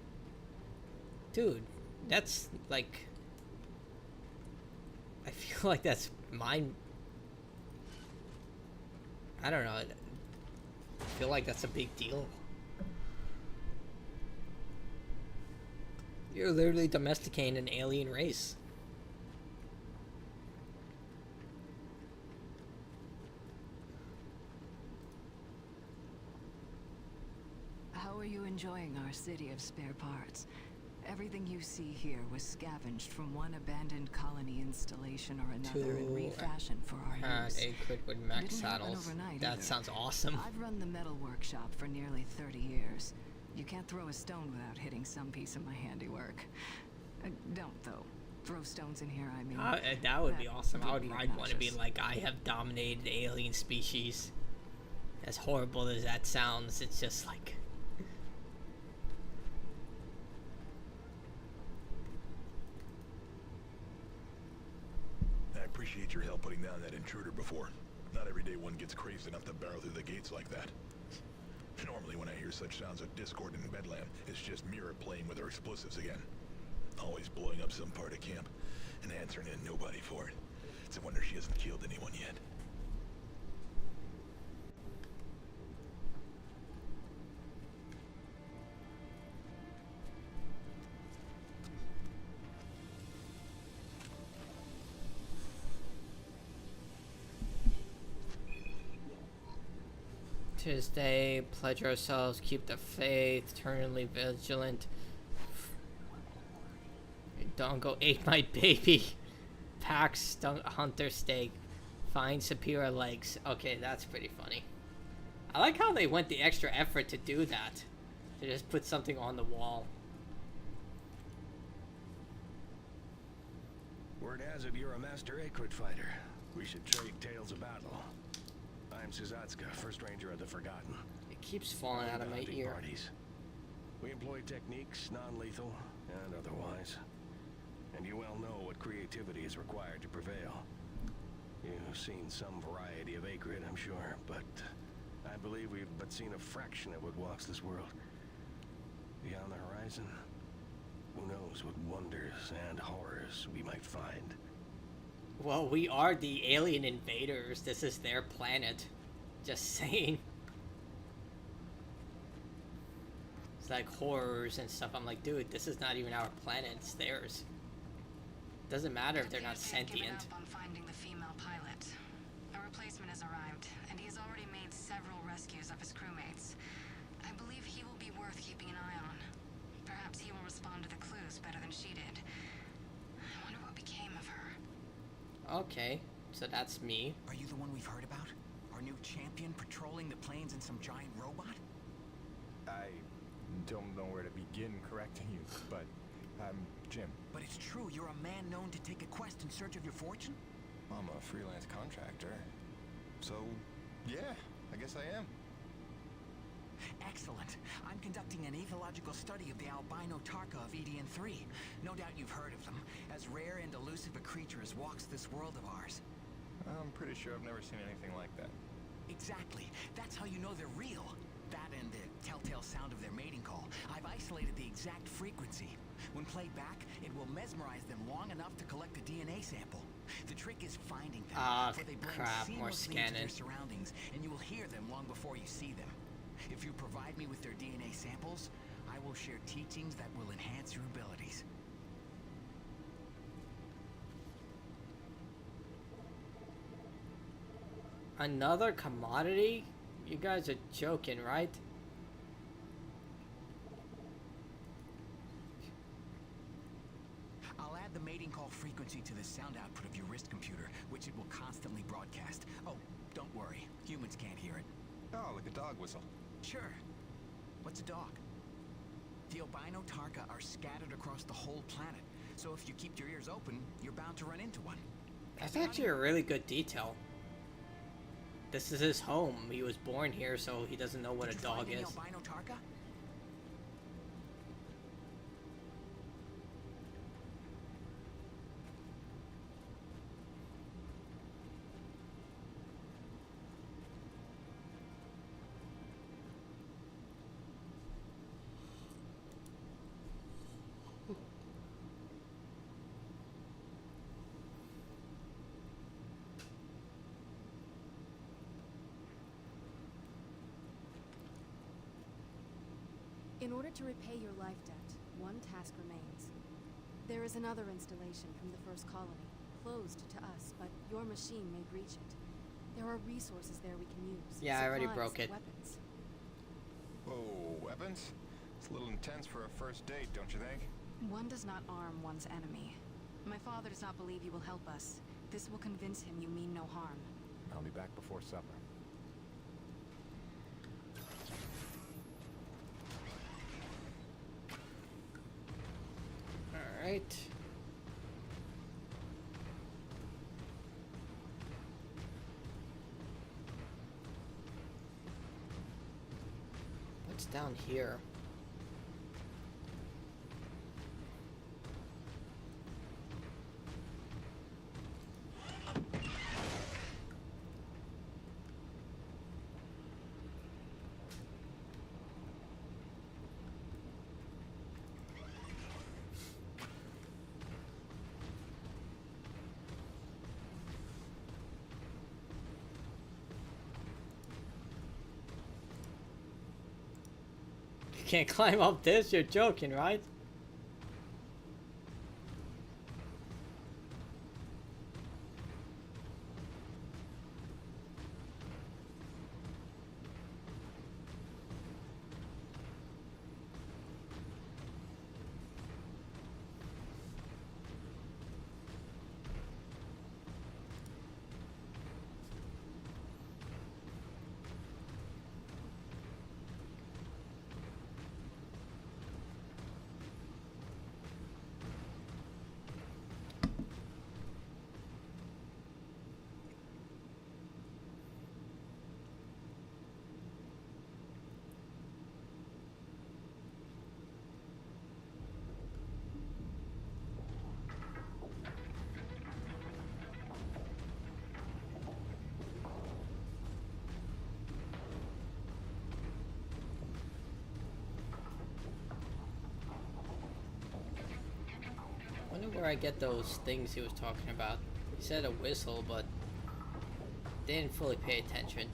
Dude, that's like... I feel like that's mind... I don't know. I feel like that's a big deal. You're literally domesticating an alien race. How are you enjoying our city of spare parts? Everything you see here was scavenged from one abandoned colony installation or another and refashioned for our use. Acrid with mech Didn't happen saddles. overnight That either. sounds awesome. I've run the metal workshop for nearly 30 years. You can't throw a stone without hitting some piece of my handiwork. Don't, though. Throw stones in here, I mean. That would be awesome. I would be ride one and be obnoxious. like, I have dominated alien species. As horrible as that sounds, it's just like... I appreciate your help putting down that intruder before. Not every day one gets crazed enough to barrel through the gates like that. Normally when I hear such sounds of discord in Bedlam, it's just Mira playing with her explosives again. Always blowing up some part of camp, and answering to nobody for it. It's a wonder she hasn't killed anyone yet. To this day, pledge ourselves, keep the faith, eternally vigilant. Don't go ate my baby. Pack hunter steak. Find superior legs. Okay, that's pretty funny. I like how they went the extra effort to do that. To just put something on the wall. Word has it you're a master Acrid fighter. We should trade tales of battle. I'm Suzatska, First Ranger of the Forgotten. It keeps falling out of my ear. Parties. We employ techniques, non-lethal and otherwise. And you well know what creativity is required to prevail. You've seen some variety of Acrid, I'm sure, but I believe we've but seen a fraction of what walks this world. Beyond the horizon, who knows what wonders and horrors we might find. Well, we are the alien invaders. This is their planet. Just saying. It's like horrors and stuff. I'm like, dude, this is not even our planet. It's theirs. Doesn't matter if they're not sentient. On finding the female pilot. A replacement has arrived, and he has already made several rescues of his crewmates. I believe he will be worth keeping an eye on. Perhaps he will respond to the clues better than she did. I wonder what became of her. Okay, so that's me. Are you the one we've heard about? Our new champion patrolling the plains in some giant robot? I don't know where to begin correcting you, but I'm Jim. But it's true, you're a man known to take a quest in search of your fortune? I'm a freelance contractor. So, yeah, I guess I am. Excellent. I'm conducting an ethological study of the albino tarka of EDN-3. No doubt you've heard of them. As rare and elusive a creature as walks this world of ours. I'm pretty sure I've never seen anything like that. Exactly. That's how you know they're real. That and the telltale sound of their mating call. I've isolated the exact frequency. When played back, it will mesmerize them long enough to collect a DNA sample. The trick is finding them, for they blend seamlessly into their surroundings, and you will hear them long before you see them. If you provide me with their DNA samples, I will share teachings that will enhance your abilities. Another commodity? You guys are joking, right? I'll add the mating call frequency to the sound output of your wrist computer, which it will constantly broadcast. Oh, don't worry. Humans can't hear it. Oh, like a dog whistle. Sure. What's a dog? The albino tarka are scattered across the whole planet, so if you keep your ears open, you're bound to run into one. That's actually a really good detail. This is his home. He was born here, so he doesn't know what a dog is. Albino tarka? In order to repay your life debt, one task remains. There is another installation from the first colony, closed to us, but your machine may breach it. There are resources there we can use. Yeah, I already Supplies, broke it. Weapons. Whoa, weapons? It's a little intense for a first date, don't you think? One does not arm one's enemy. My father does not believe you will help us. This will convince him you mean no harm. I'll be back before supper. Alright. What's down here? You can't climb up this? You're joking, right? sure I get those things he was talking about. He said a whistle, but didn't fully pay attention.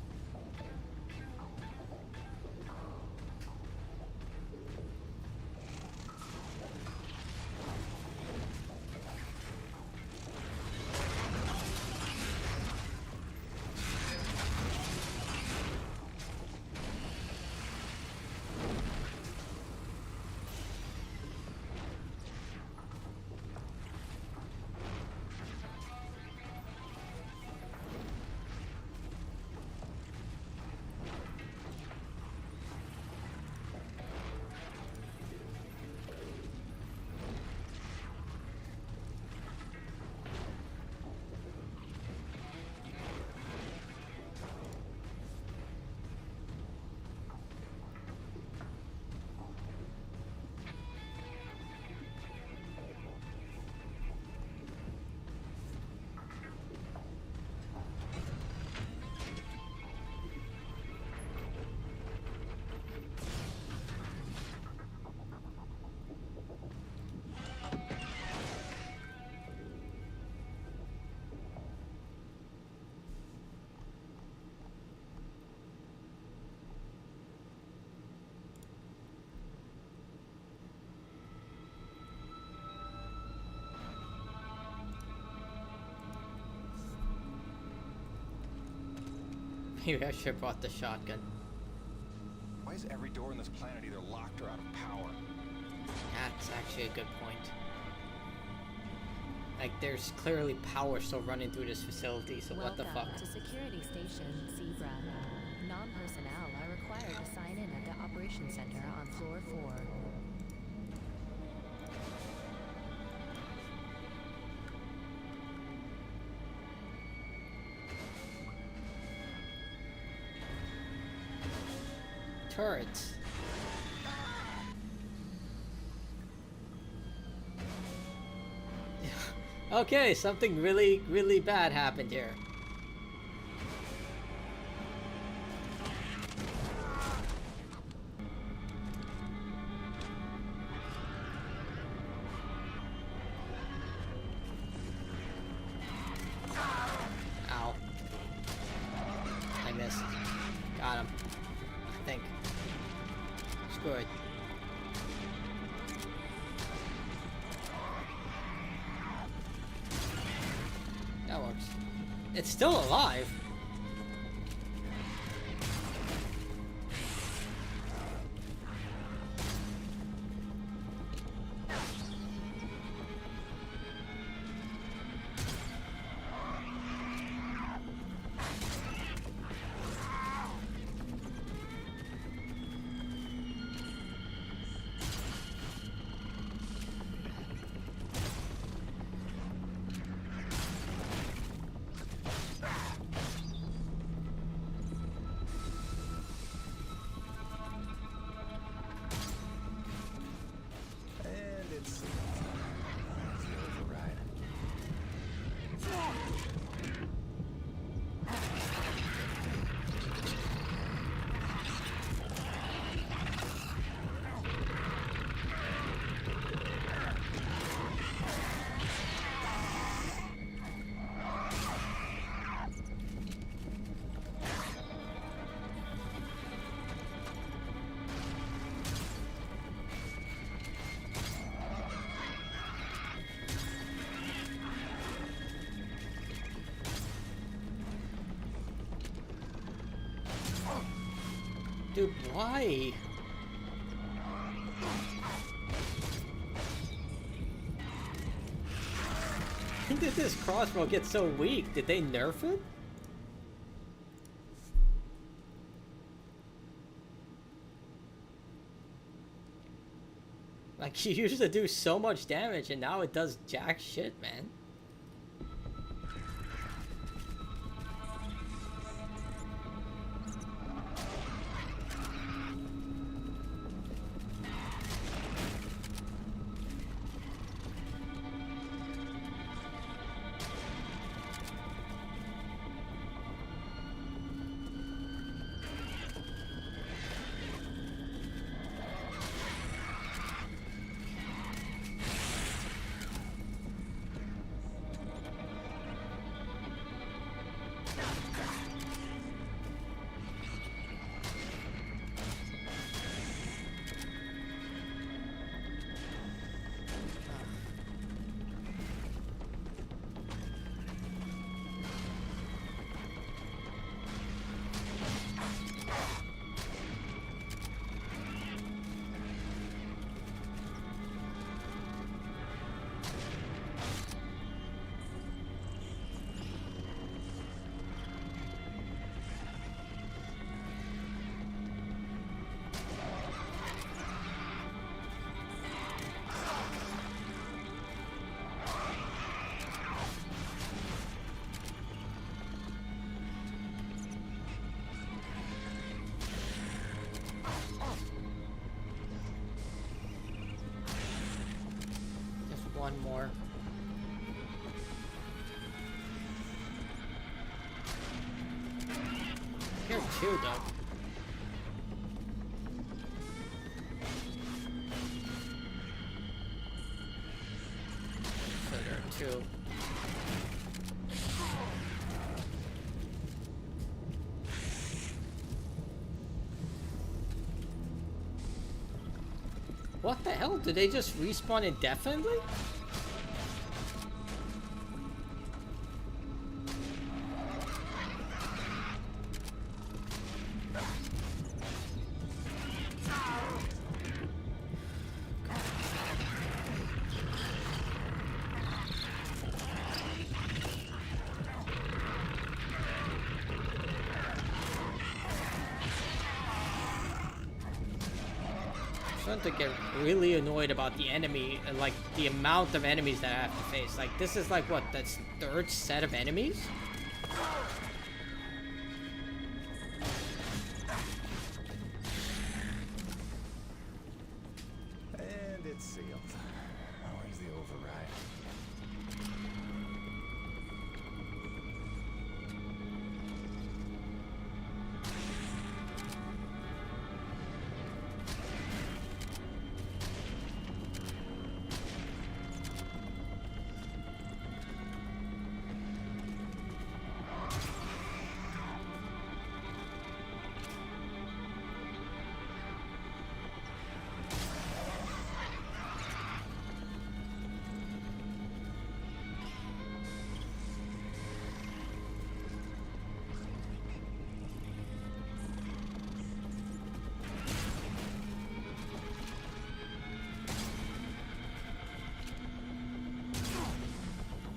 Maybe I should have brought the shotgun. Why is every door on this planet either locked or out of power? That's actually a good point. Like, there's clearly power still running through this facility, so what the fuck? Welcome to Security Station Zebra. Non-personnel are required to sign in at the Operations Center on floor 4. Turrets. Okay, something really, really bad happened here. Ow. I missed. Got him. I think. Screw it. That works. It's still alive. Dude, why? When did this crossbow get so weak? Did they nerf it? Like, he used to do so much damage and now it does jack shit, man. One more. Here are two, though. So there are two. What the hell? Did they just respawn indefinitely? To get really annoyed about the enemy and like the amount of enemies that I have to face. Like this is like what, that's third set of enemies? And it's sealed. Where's the override?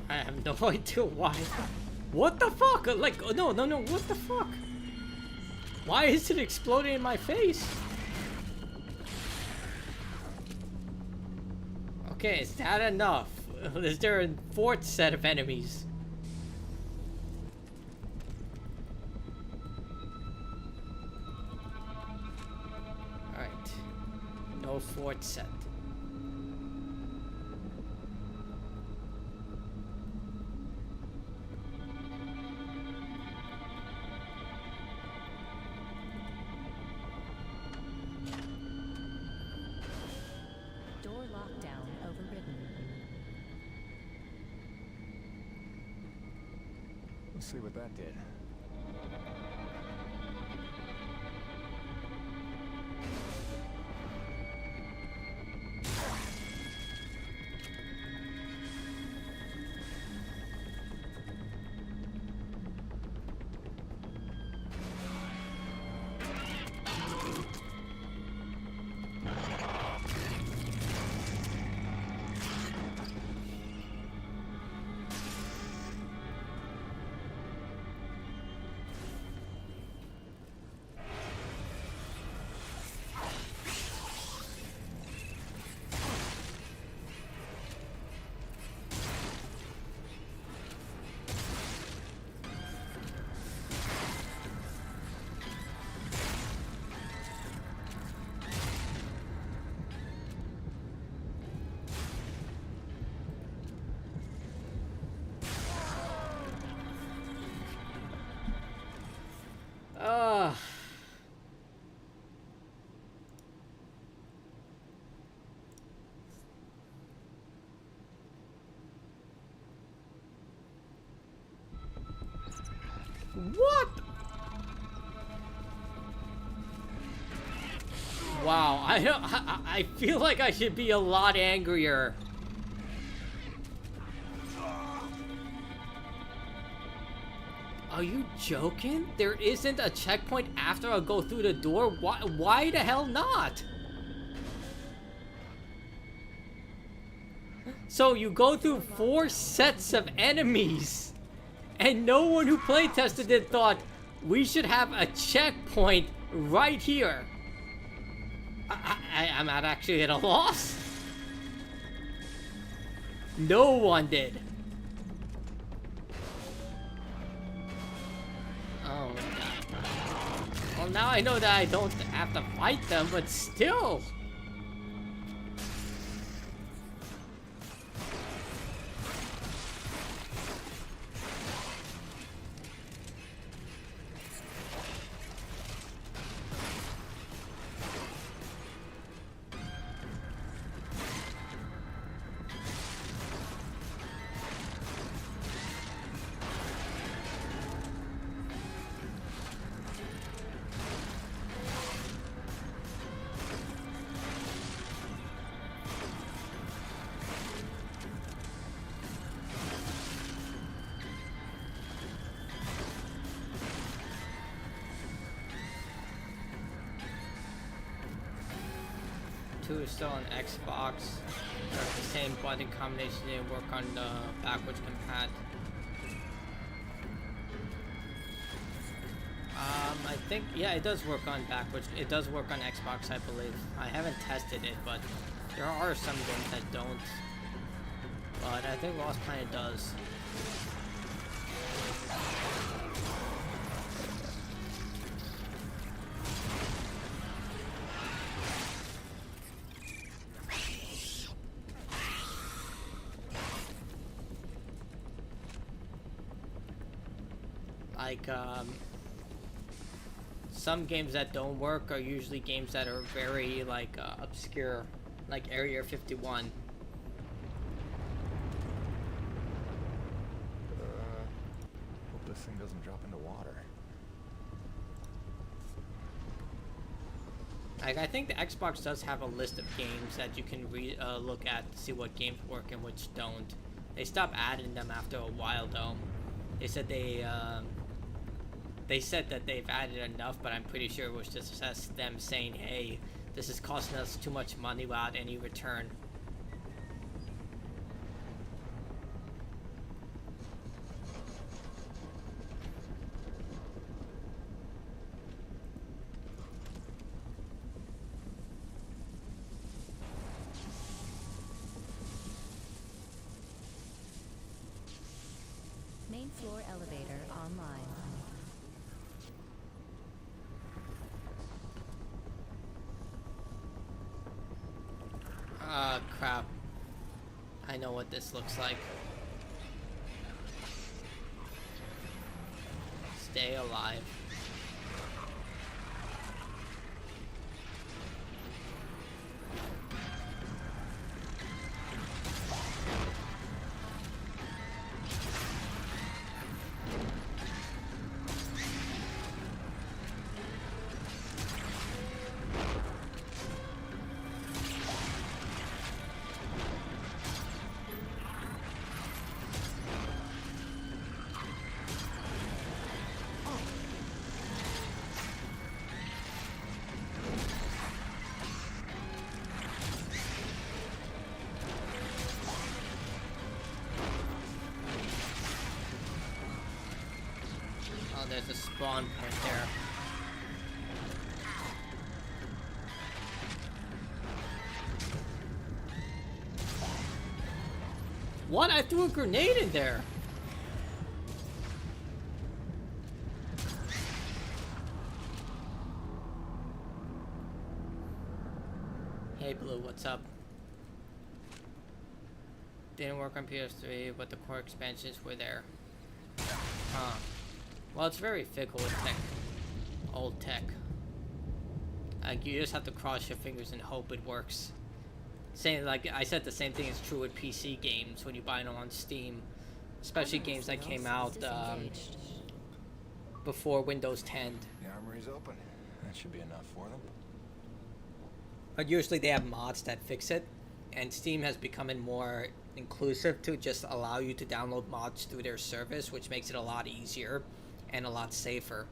I have no idea why. What the fuck? Like, no, what the fuck? Why is it exploding in my face? Okay, is that enough? Is there a fourth set of enemies? Alright. No fourth set. Let's see what that did. What? Wow, I feel like I should be a lot angrier. Are you joking? There isn't a checkpoint after I go through the door? Why the hell not? So you go through 4 sets of enemies, and no one who playtested it thought we should have a checkpoint right here. I'm not actually at a loss. No one did. Oh god. Well, now I know that I don't have to fight them, but still. Is still on Xbox. The same button combination didn't work on the backwards compat. I think, yeah, it does work on backwards. It does work on Xbox, I believe. I haven't tested it, but there are some games that don't. But I think Lost Planet does. Like, some games that don't work are usually games that are very, like, obscure, like Area 51. Hope this thing doesn't drop into water. Like, I think the Xbox does have a list of games that you can look at to see what games work and which don't. They stopped adding them after a while, though. They said they said that they've added enough, but I'm pretty sure it was just them saying, hey, this is costing us too much money without any return. Main floor elevator online. Crap. I know what this looks like. Stay alive. There's a spawn point there. What? I threw a grenade in there. Hey Blue, what's up? Didn't work on PS3, but the core expansions were there. Huh. Well, it's very fickle with tech. Old tech. Like, you just have to cross your fingers and hope it works. Same, like, I said the same thing is true with PC games when you buy them on Steam. Especially games that came out, before Windows 10. The armory's open. That should be enough for them. But usually they have mods that fix it, and Steam has become more inclusive to just allow you to download mods through their service, which makes it a lot easier and a lot safer.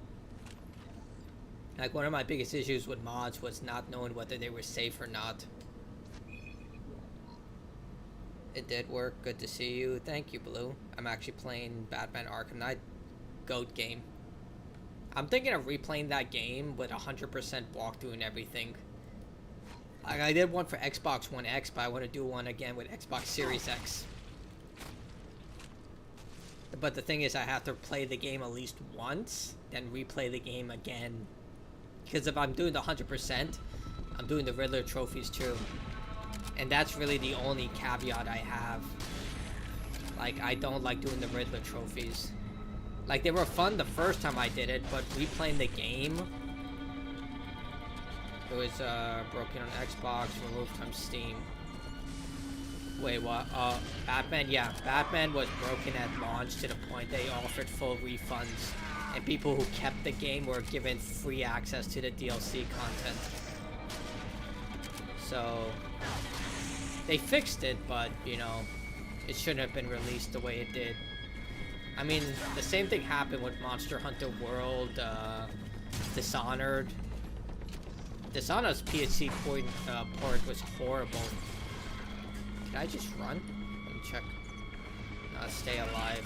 Like, one of my biggest issues with mods was not knowing whether they were safe or not. It did work. Good to see you. Thank you, Blue. I'm actually playing Batman Arkham Knight. GOAT game. I'm thinking of replaying that game with 100% walkthrough and everything. I did one for Xbox One X, but I want to do one again with Xbox Series X. But the thing is, I have to play the game at least once, then replay the game again. Because if I'm doing the 100%, I'm doing the Riddler trophies too. And that's really the only caveat I have. Like, I don't like doing the Riddler trophies. Like, they were fun the first time I did it, but replaying the game... It was broken on Xbox, removed from Steam. Wait, what? Batman? Yeah, Batman was broken at launch to the point they offered full refunds. And people who kept the game were given free access to the DLC content. So, they fixed it, but, you know, it shouldn't have been released the way it did. I mean, the same thing happened with Monster Hunter World, Dishonored. Dishonored's PSC port was horrible. Can I just run? Let me check. Stay alive.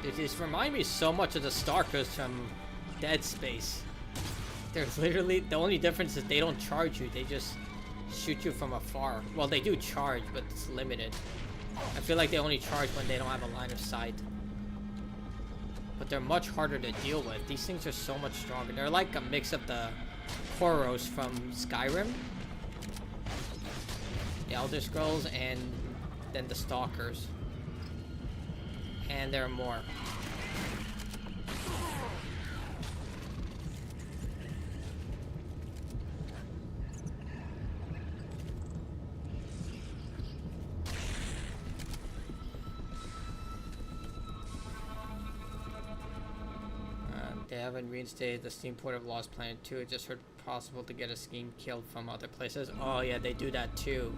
It just reminds me so much of the Stalkers from Dead Space. There's literally, the only difference is they don't charge you, they just shoot you from afar. Well, they do charge, but it's limited. I feel like they only charge when they don't have a line of sight. But they're much harder to deal with. These things are so much stronger. They're like a mix of the Koros from Skyrim, the Elder Scrolls, and then the Stalkers. And there are more. They haven't reinstated the Steam port of Lost Planet 2. I just heard possible to get a Steam killed from other places. Oh yeah, they do that too.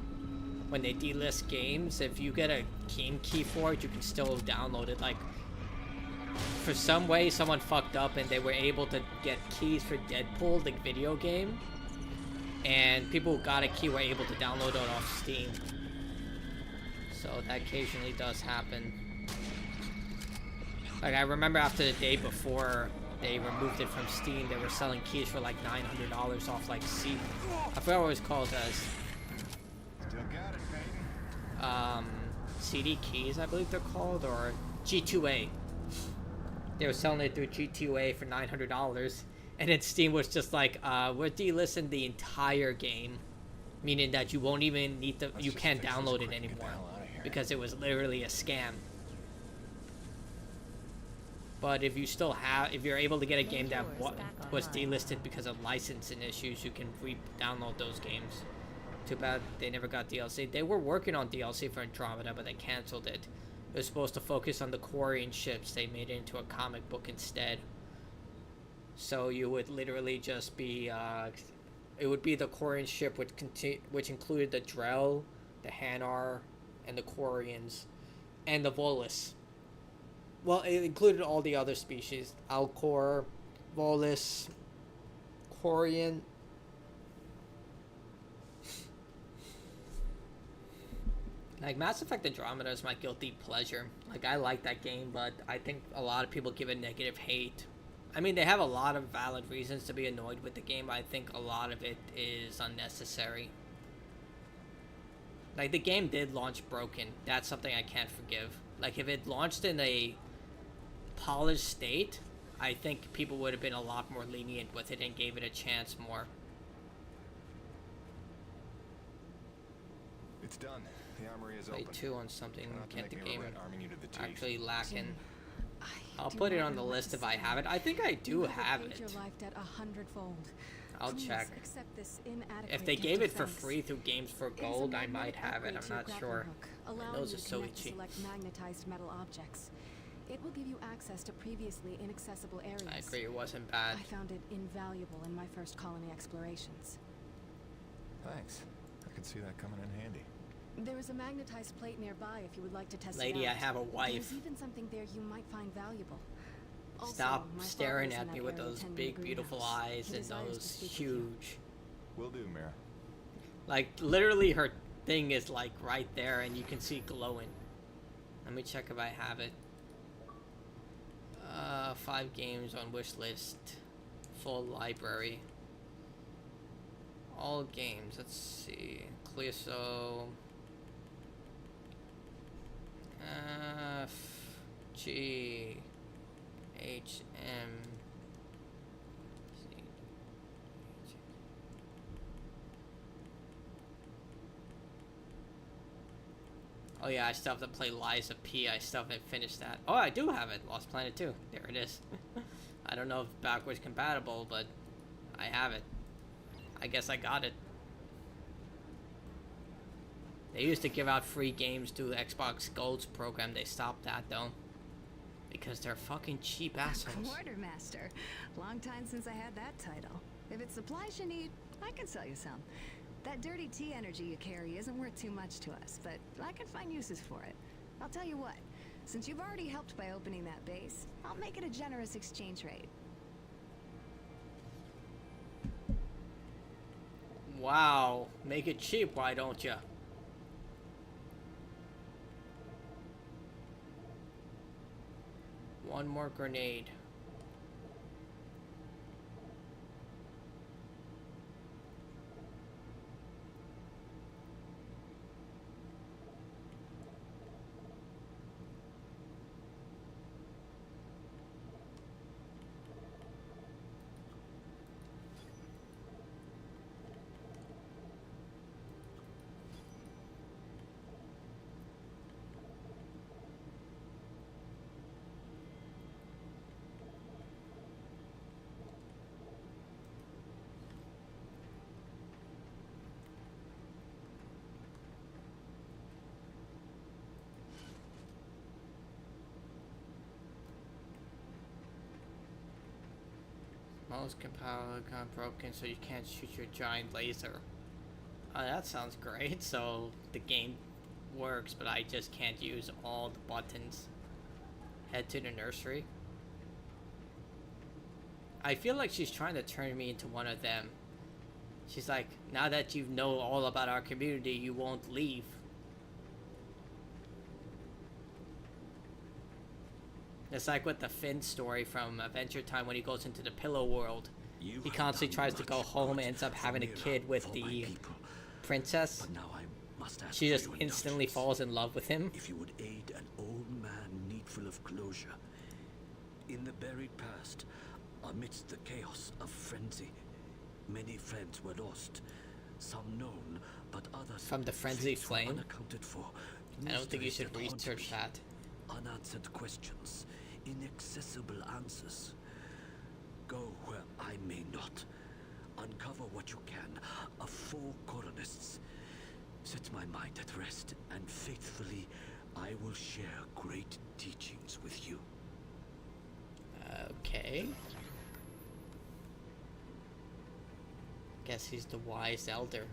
When they delist games, if you get a game key for it, you can still download it. Like, for some way, someone fucked up and they were able to get keys for Deadpool, the video game. And people who got a key were able to download it off Steam. So that occasionally does happen. Like, I remember after the day before they removed it from Steam, they were selling keys for like $900 off like I forgot what it was called as. Still got it, baby. CD keys, I believe they're called, or G2A. They were selling it through G2A for $900, and then Steam was just like, we're delisting the entire game, meaning that you won't even need to, you can't download it anymore, because it was literally a scam. But if you still have, if you're able to get a game that was delisted because of licensing issues, you can re-download those games. Too bad they never got DLC. They were working on DLC for Andromeda, but they canceled it. It was supposed to focus on the Quarian ships. They made it into a comic book instead. So you would literally just be, it would be the Quarian ship which included the Drell, the Hanar, and the Quarians, and the Volus. Well, it included all the other species. Alcor, Volus, Quarian. Like, Mass Effect Andromeda is my guilty pleasure. Like, I like that game, but I think a lot of people give it negative hate. I mean, they have a lot of valid reasons to be annoyed with the game, but I think a lot of it is unnecessary. Like, the game did launch broken. That's something I can't forgive. Like, if it launched in a polished state, I think people would have been a lot more lenient with it and gave it a chance more. It's done. The armory is Play open. 2 on something. Not to Get the make me game regret arming you to the teeth. actually lacking. I'll do put it not on the know what list to if I say. have it. I think I do You have repaid it. your life debt 100-fold. I'll Please check. accept this inadequate If they gift gave of it for thanks. free through Games for It is a Gold, I might magnetic have it. upgrade I'm to your not grappling sure. hook, My allowing nose you is to so connect to itchy. select magnetized metal objects. It will give you access to previously inaccessible areas. I agree, it wasn't bad. I found it invaluable in my first colony explorations. Thanks. I could see that coming in handy. There is a magnetized plate nearby if you would like to test Lady, it out. I have a wife. There's even something there you might find valuable. Also, Stop my staring father is in at me that with area those tending big, the beautiful greenhouse. eyes He and desires to those speak with you. huge. Will do, Mira. Like, literally, her thing is, like, right there, and you can see it glowing. Let me check if I have it. 5 games on wish list. Full library. All games. Let's see. Cleoso. F. G. H. M. C. Oh yeah, I still have to play Liza P. I still haven't finished that. Oh, I do have it. Lost Planet 2. There it is. I don't know if backwards compatible, but I have it. I guess I got it. They used to give out free games through Xbox Gold's program. They stopped that though. Because they're fucking cheap assholes. Quartermaster. Long time since I had that title. If it's supplies you need, I can sell you some. That dirty tea energy you carry isn't worth too much to us, but I can find uses for it. I'll tell you what, since you've already helped by opening that base, I'll make it a generous exchange rate. Wow, make it cheap, why don't you? One more grenade. Most compiler got broken, so you can't shoot your giant laser. Oh, that sounds great. So the game works, but I just can't use all the buttons. Head to the nursery. I feel like she's trying to turn me into one of them. She's like, now that you know all about our community, you won't leave. It's like with the Finn story from Adventure Time when he goes into the Pillow World. He constantly tries to go home and ends up having a kid with the princess. She just instantly falls in love with him. If you would aid an old man needful of closure. In the buried past, amidst the chaos of frenzy, many friends were lost. Some known, but others from the frenzy flame. Unaccounted for. I don't think you should research that. Unanswered questions, inaccessible answers. Go where I may not. Uncover what you can of 4 colonists. Set my mind at rest, and faithfully, I will share great teachings with you. Okay. Guess he's the wise elder.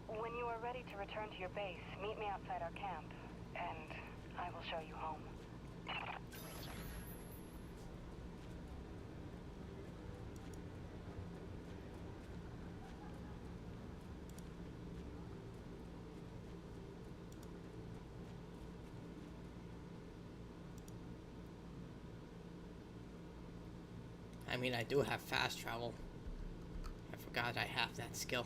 When you are ready to return to your base, meet me outside our camp, and I will show you home. I mean, I do have fast travel. I forgot I have that skill.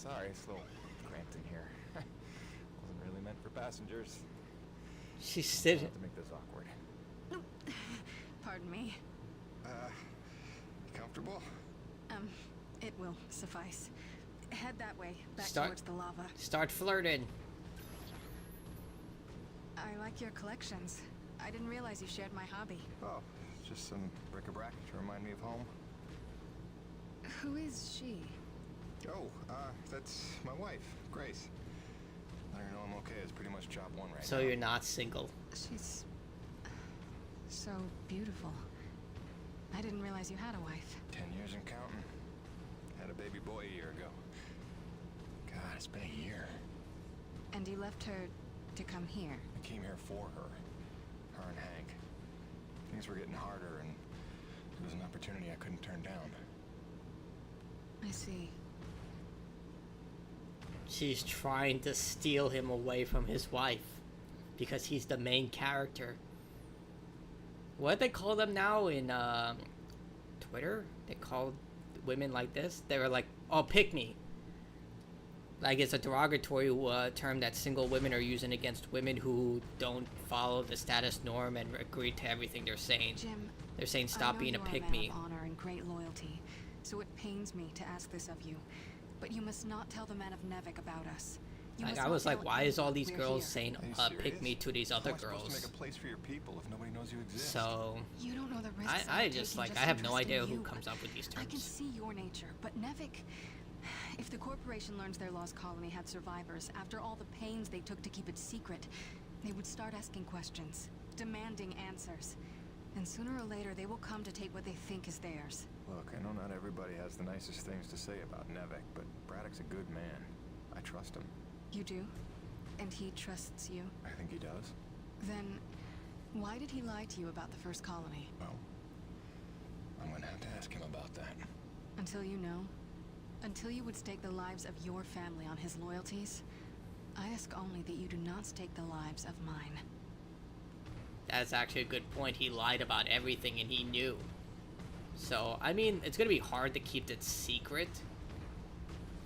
Sorry, it's a little cramped in here. Wasn't really meant for passengers. She's sitting. To make this awkward. Pardon me. Comfortable? It will suffice. Head that way, back Start- towards the lava. Start flirting. I like your collections. I didn't realize you shared my hobby. Oh, just some bric-a-brac to remind me of home. Who is she? Oh, that's my wife, Grace. Let her know I'm okay. It's pretty much job one right So now. you're not single. She's so beautiful. I didn't realize you had a wife. 10 years and counting. Had a baby boy a year ago. God, it's been a year. And you left her to come here. I came here for her. Her and Hank. Things were getting harder, and it was an opportunity I couldn't turn down. I see. She's trying to steal him away from his wife because he's the main character. What they call them now in Twitter? They call women like this. They were like, "Oh, pick me." Like it's a derogatory term that single women are using against women who don't follow the status norm and agree to everything they're saying. Jim, they're saying stop being a pick me. me. You are a man of honor and great loyalty, so it pains me to ask this of you. But you must not tell the men of Nevik about us. Like I was like, why is all these girls saying pick me to these other girls? To make a place for your people if nobody knows you exist. So you don't know the risks I just like I have no idea who comes up with these terms. I can see your nature, but Nevik, if the corporation learns their lost colony had survivors, after all the pains they took to keep it secret, they would start asking questions, demanding answers. And sooner or later, they will come to take what they think is theirs. Look, I know not everybody has the nicest things to say about Nevik, but Braddock's a good man. I trust him. You do? And he trusts you? I think he does. Then, why did he lie to you about the first colony? Well, I'm gonna have to ask him about that. Until you know? Until you would stake the lives of your family on his loyalties, I ask only that you do not stake the lives of mine. That's actually a good point. He lied about everything and he knew. So, I mean, it's gonna be hard to keep it secret.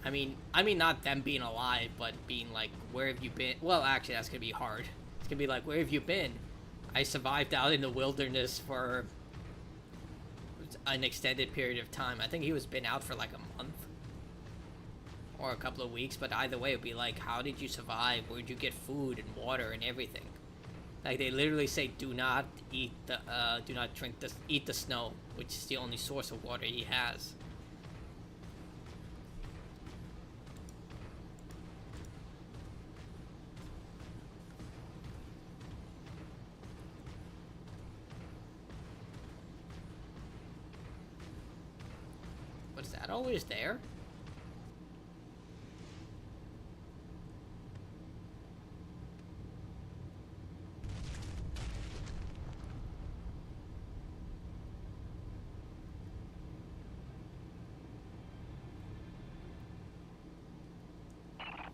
I mean, not them being alive, but being like, where have you been? Well, actually, that's gonna be hard. It's gonna be like, where have you been? I survived out in the wilderness for an extended period of time. I think he was been out for like a month. Or a couple of weeks, but either way, it'd be like, how did you survive? Where'd you get food and water and everything? Like, they literally say, do not eat the, do not drink the, eat the snow, which is the only source of water he has. Was that always there?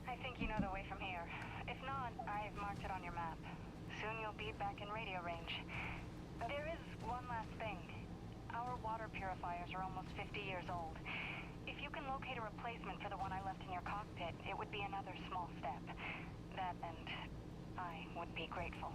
I think you know the way from here. If not, I've marked it on your map. Soon you'll be back in radio range. There is one last thing. Our water purifiers are almost 50 years old. If you can locate a replacement for the one I left in your cockpit, it would be another small step. That and I would be grateful.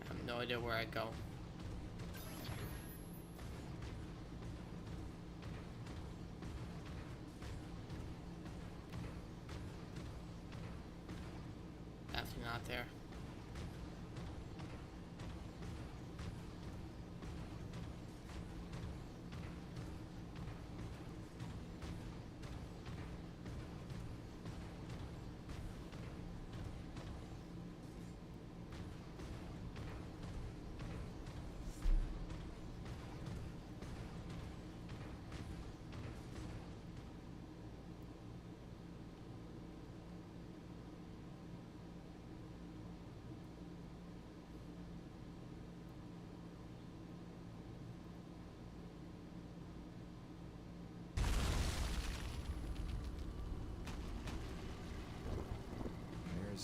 I have no idea where I go. Definitely not there.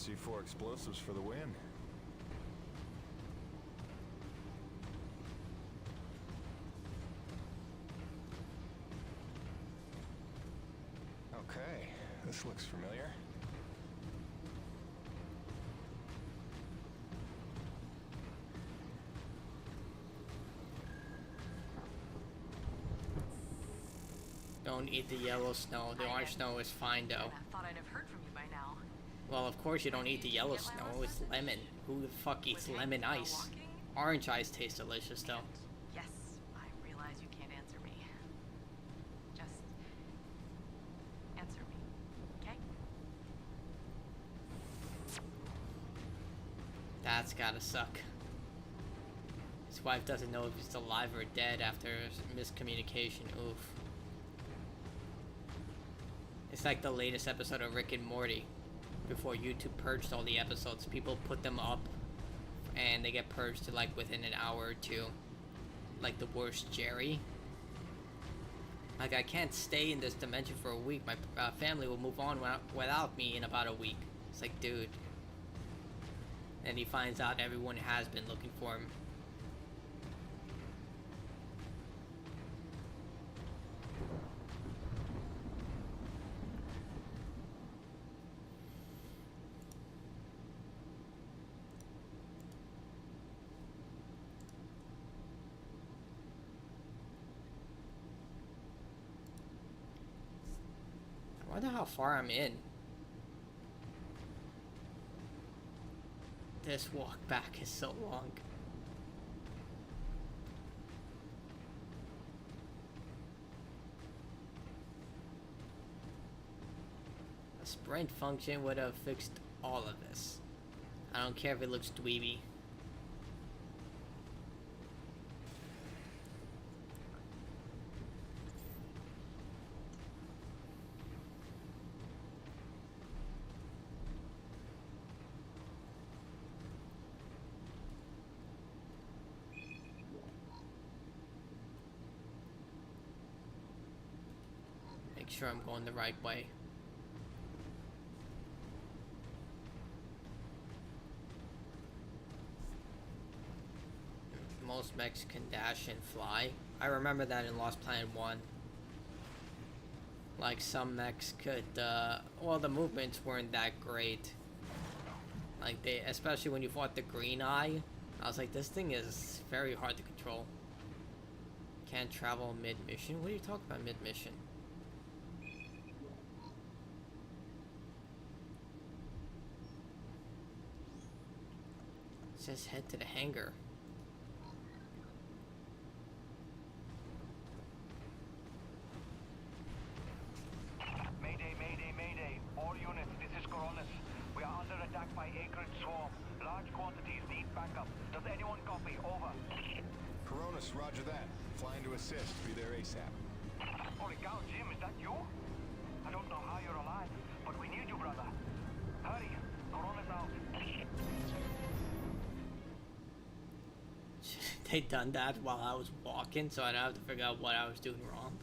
C4 explosives for the win. Okay, this looks familiar. Don't eat the yellow snow. The orange snow is fine though. I thought I'd have heard from you by now. Well, of course you don't eat the yellow snow. It's lemon. Who the fuck eats lemon ice? Orange ice tastes delicious though. Yes, I realize you can't answer me. Just answer me, okay? That's gotta suck. His wife doesn't know if he's alive or dead after miscommunication. Oof. It's like the latest episode of Rick and Morty. Before YouTube purged all the episodes, people put them up and they get purged to like within an hour or two. Like the worst Jerry. Like, I can't stay in this dimension for a week. My family will move on without me in about a week. It's like, dude. And he finds out everyone has been looking for him. I wonder how far I'm in. This walk back is so long. A sprint function would have fixed all of this. I don't care if it looks dweeby. Make sure I'm going the right way. Most mechs can dash and fly. I remember that in Lost Planet 1. Like, some mechs could, well, the movements weren't that great. Like, especially when you fought the Green Eye, I was like, this thing is very hard to control. Can't travel mid-mission? What are you talking about mid-mission? It says head to the hangar. Mayday, mayday, mayday. All units, this is Coronis. We are under attack by Acrid Swarm. Large quantities need backup. Does anyone copy? Over. Coronis, roger that. Flying to assist. Be there ASAP. Holy cow, Jim, is that you? I don't know how you're alive, but we need you, brother. Hurry. Coronis out. They done that while I was walking, so I don't have to figure out what I was doing wrong.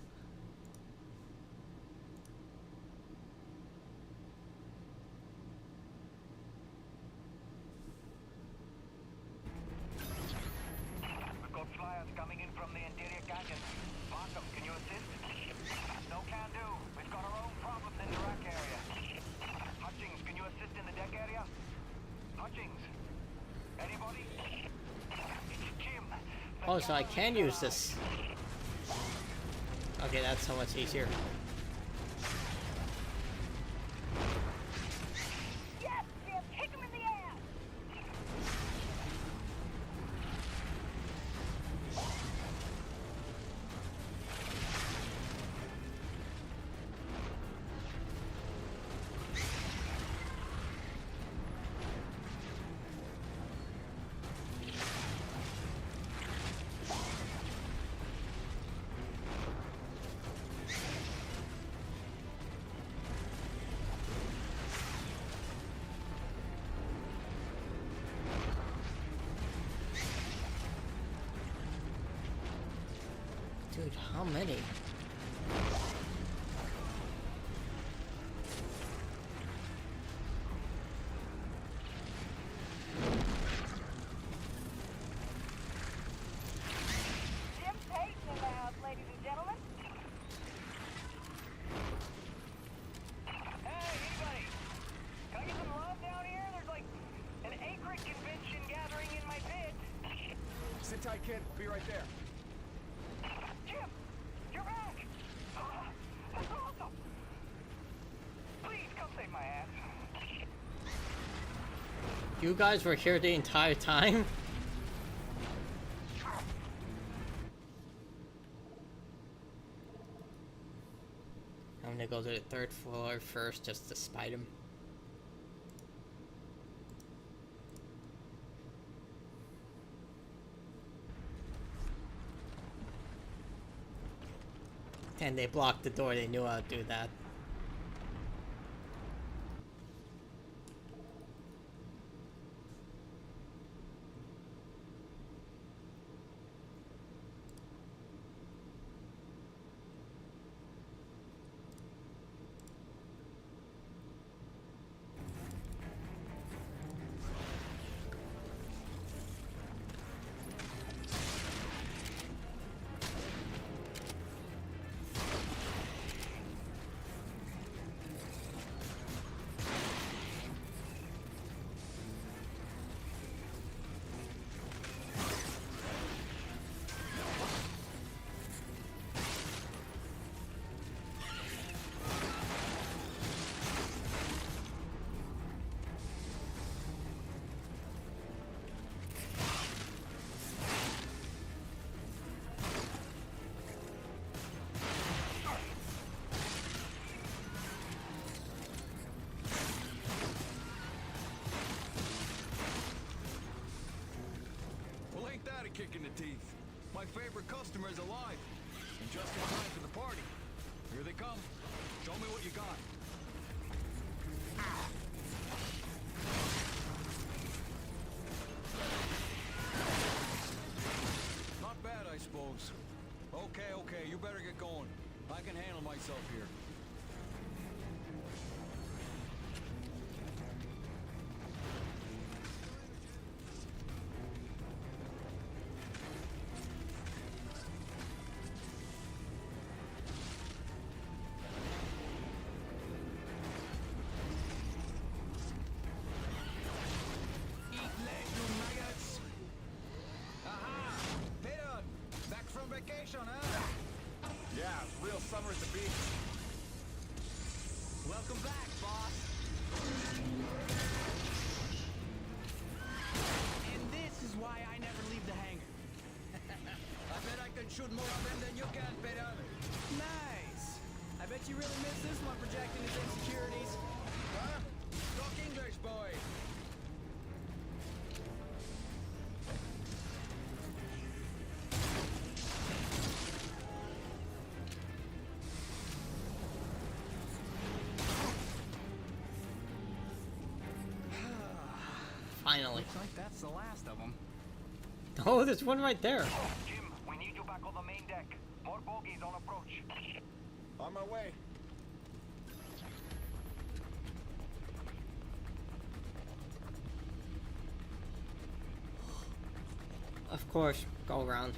We've got flyers coming in from the interior canyon. Markham, can you assist? No can do. We've got our own problems in the rack area. Hutchings, can you assist in the deck area? Hutchings? Anybody? It's Jim. Oh, so I can use this. Okay, that's so much easier. Yes, Jim, kick him in the ass. Dude, how many? tight, kid. Be right there. Jim! You're back! That's awesome! Please come save my ass. You guys were here the entire time? I'm gonna go to the 3rd floor first just to spite him. And they blocked the door, they knew how to do that. Kick in the teeth. My favorite customer's alive. And just in time for the party. Here they come. Show me what you got. Not bad, I suppose. Okay, you better get going. I can handle myself here. Summer at the beach. Welcome back, boss. And this is why I never leave the hangar. I bet I can shoot more of them than you can, Peter. Nice. I bet you really miss this one projecting his insecurities. Huh? Talk English, boy. Finally. Looks like that's the last of them. Oh, there's one right there. Jim, we need you back on the main deck. More bogies on approach. On my way. Of course, go around.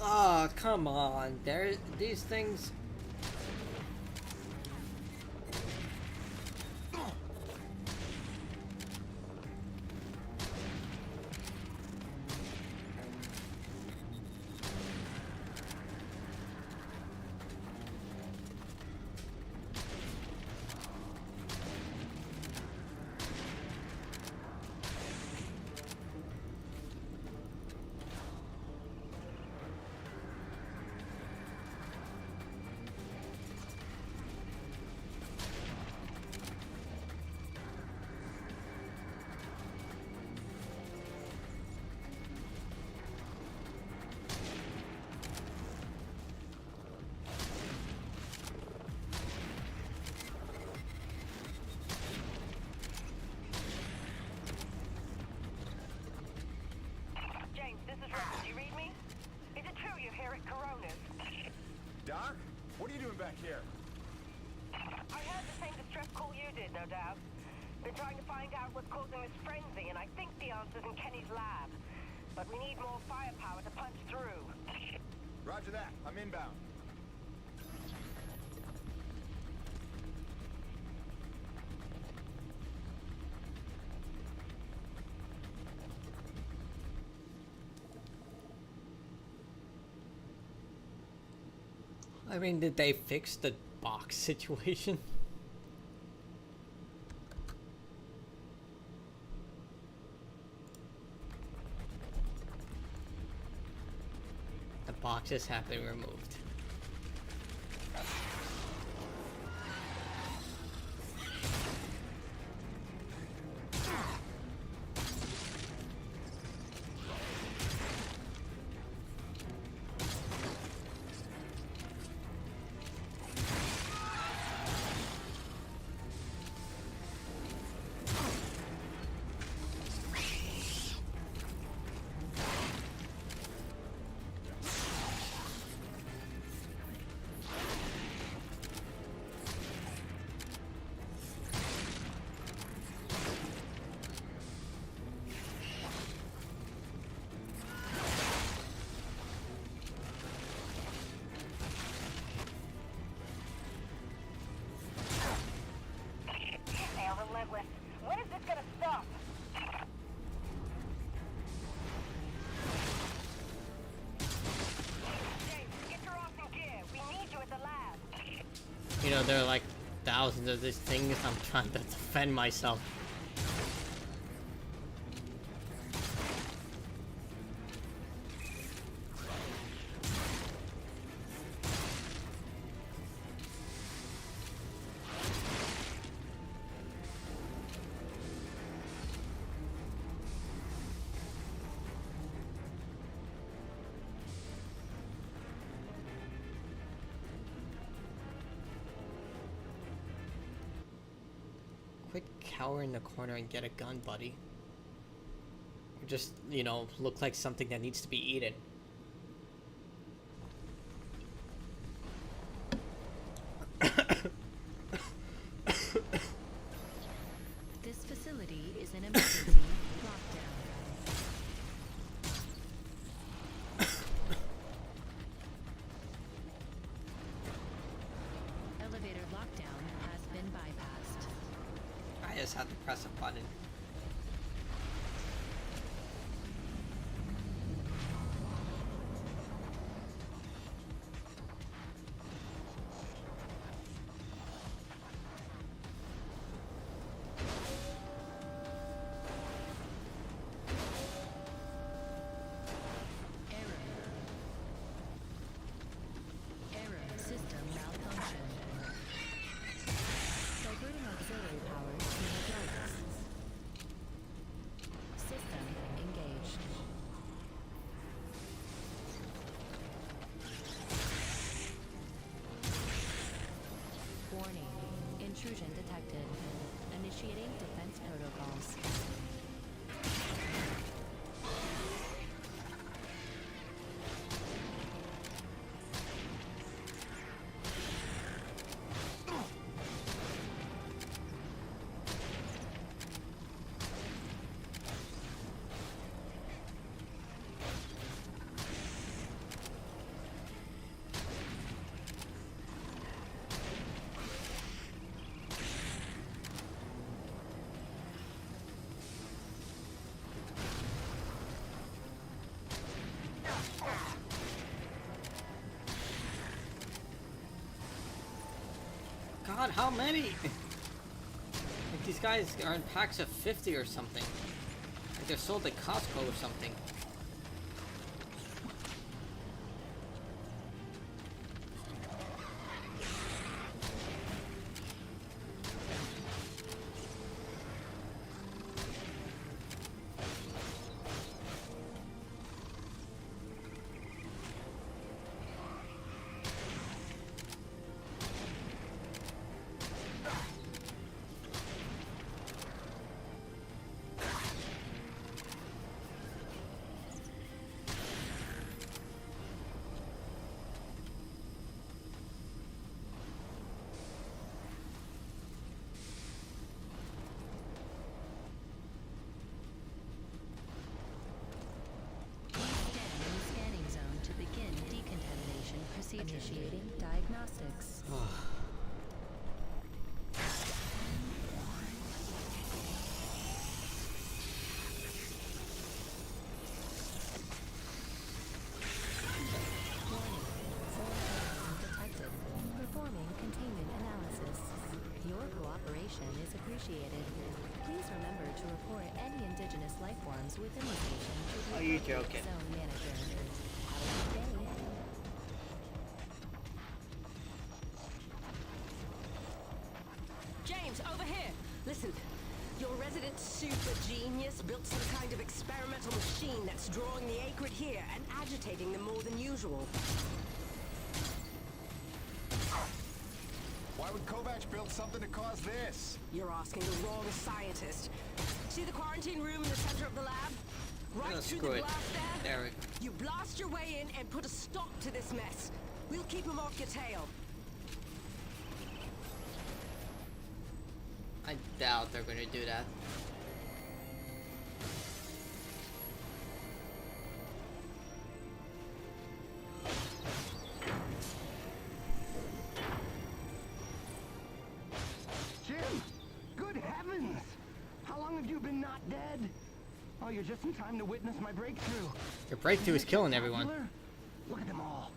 Oh, come on. These things. atmospheric coronas. Doc? What are you doing back here? I heard the same distress call you did, no doubt. Been trying to find out what's causing this frenzy, and I think the answer's in Kenny's lab. But we need more firepower to punch through. Roger that. I'm inbound. I mean, did they fix the box situation? The boxes have been removed. When is this gonna stop? James, get your ass in gear. We need you at the lab. You know, there are like thousands of these things. I'm trying to defend myself. Quit cowering in the corner and get a gun, buddy. Or just, you know, look like something that needs to be eaten. This facility is an emergency lockdown. Elevator lockdown has been bypassed. I just have to press a button. Error. System malfunction. Diverting auxiliary power to hydraulics. System engaged. Warning. Intrusion detected. Initiating defense protocols. God, how many? Like these guys are in packs of 50 or something. Like they're sold at Costco or something. Initiating diagnostics. Performing containment analysis. Your cooperation is appreciated. Please remember to report any indigenous life forms within the station to the Are you appropriate joking? zone manager. Have a good day. James, over here! Listen, your resident super genius built some kind of experimental machine that's drawing the Acrid here and agitating them more than usual. Why would Kovacs build something to cause this? You're asking the wrong scientist. See the quarantine room in the center of the lab? Right through the blast there? There we go. You blast your way in and put a stop to this mess. We'll keep him off your tail. I doubt they're gonna do that. Jim! Good heavens! How long have you been not dead? Oh, you're just in time to witness my breakthrough. Your breakthrough is killing everyone. Look at them all.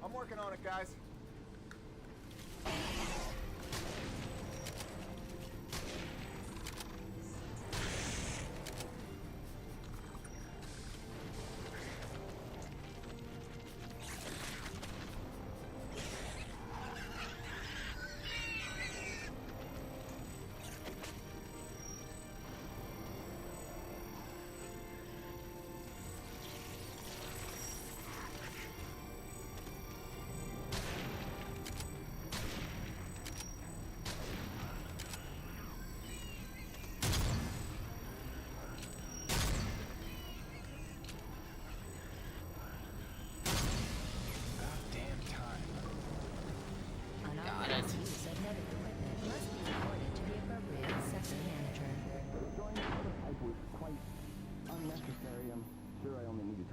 I'm working on it, guys.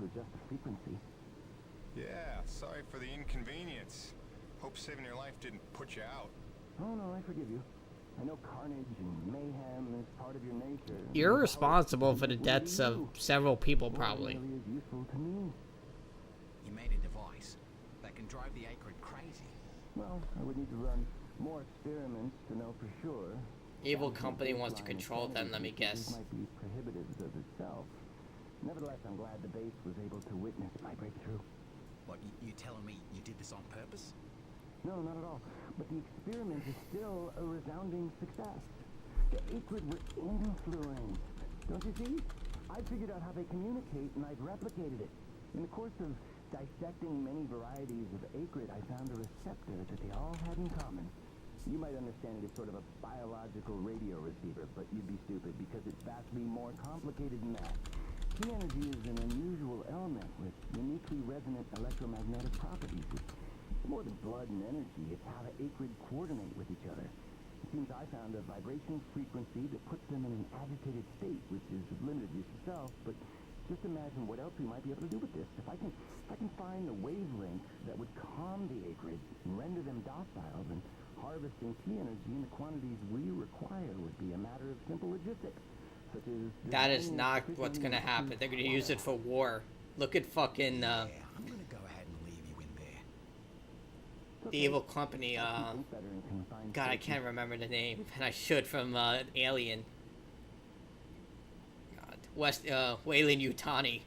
Adjust the frequency. Yeah, sorry for the inconvenience. Hope saving your life didn't put you out. Oh no, I forgive you. I know carnage and mayhem is part of your nature. You're responsible for the deaths of several people, probably. Really is useful to me. You made a device that can drive the Acrid crazy. Well, I would need to run more experiments to know for sure. Evil company wants to control them, let me guess. Might be prohibitive of itself. Nevertheless, I'm glad the base was able to witness my breakthrough. What, you telling me you did this on purpose? No, not at all. But the experiment is still a resounding success. The Acrid were influenced. Don't you see? I figured out how they communicate, and I've replicated it. In the course of dissecting many varieties of Acrid, I found a receptor that they all had in common. You might understand it as sort of a biological radio receiver, but you'd be stupid because it's vastly more complicated than that. Key energy is an unusual element with uniquely resonant electromagnetic properties. It's more than blood and energy, it's how the Acrid coordinate with each other. It seems I found a vibration frequency that puts them in an agitated state, which is of limited use itself, but just imagine what else we might be able to do with this. If I can find a wavelength that would calm the Acrid and render them docile, then harvesting key energy in the quantities we require would be a matter of simple logistics. That is not what's gonna happen. They're gonna use it for war. Look at fucking I'm gonna go ahead and leave you in there. the evil company. God, I can't remember the name, and I should from Alien. God, Weyland Yutani.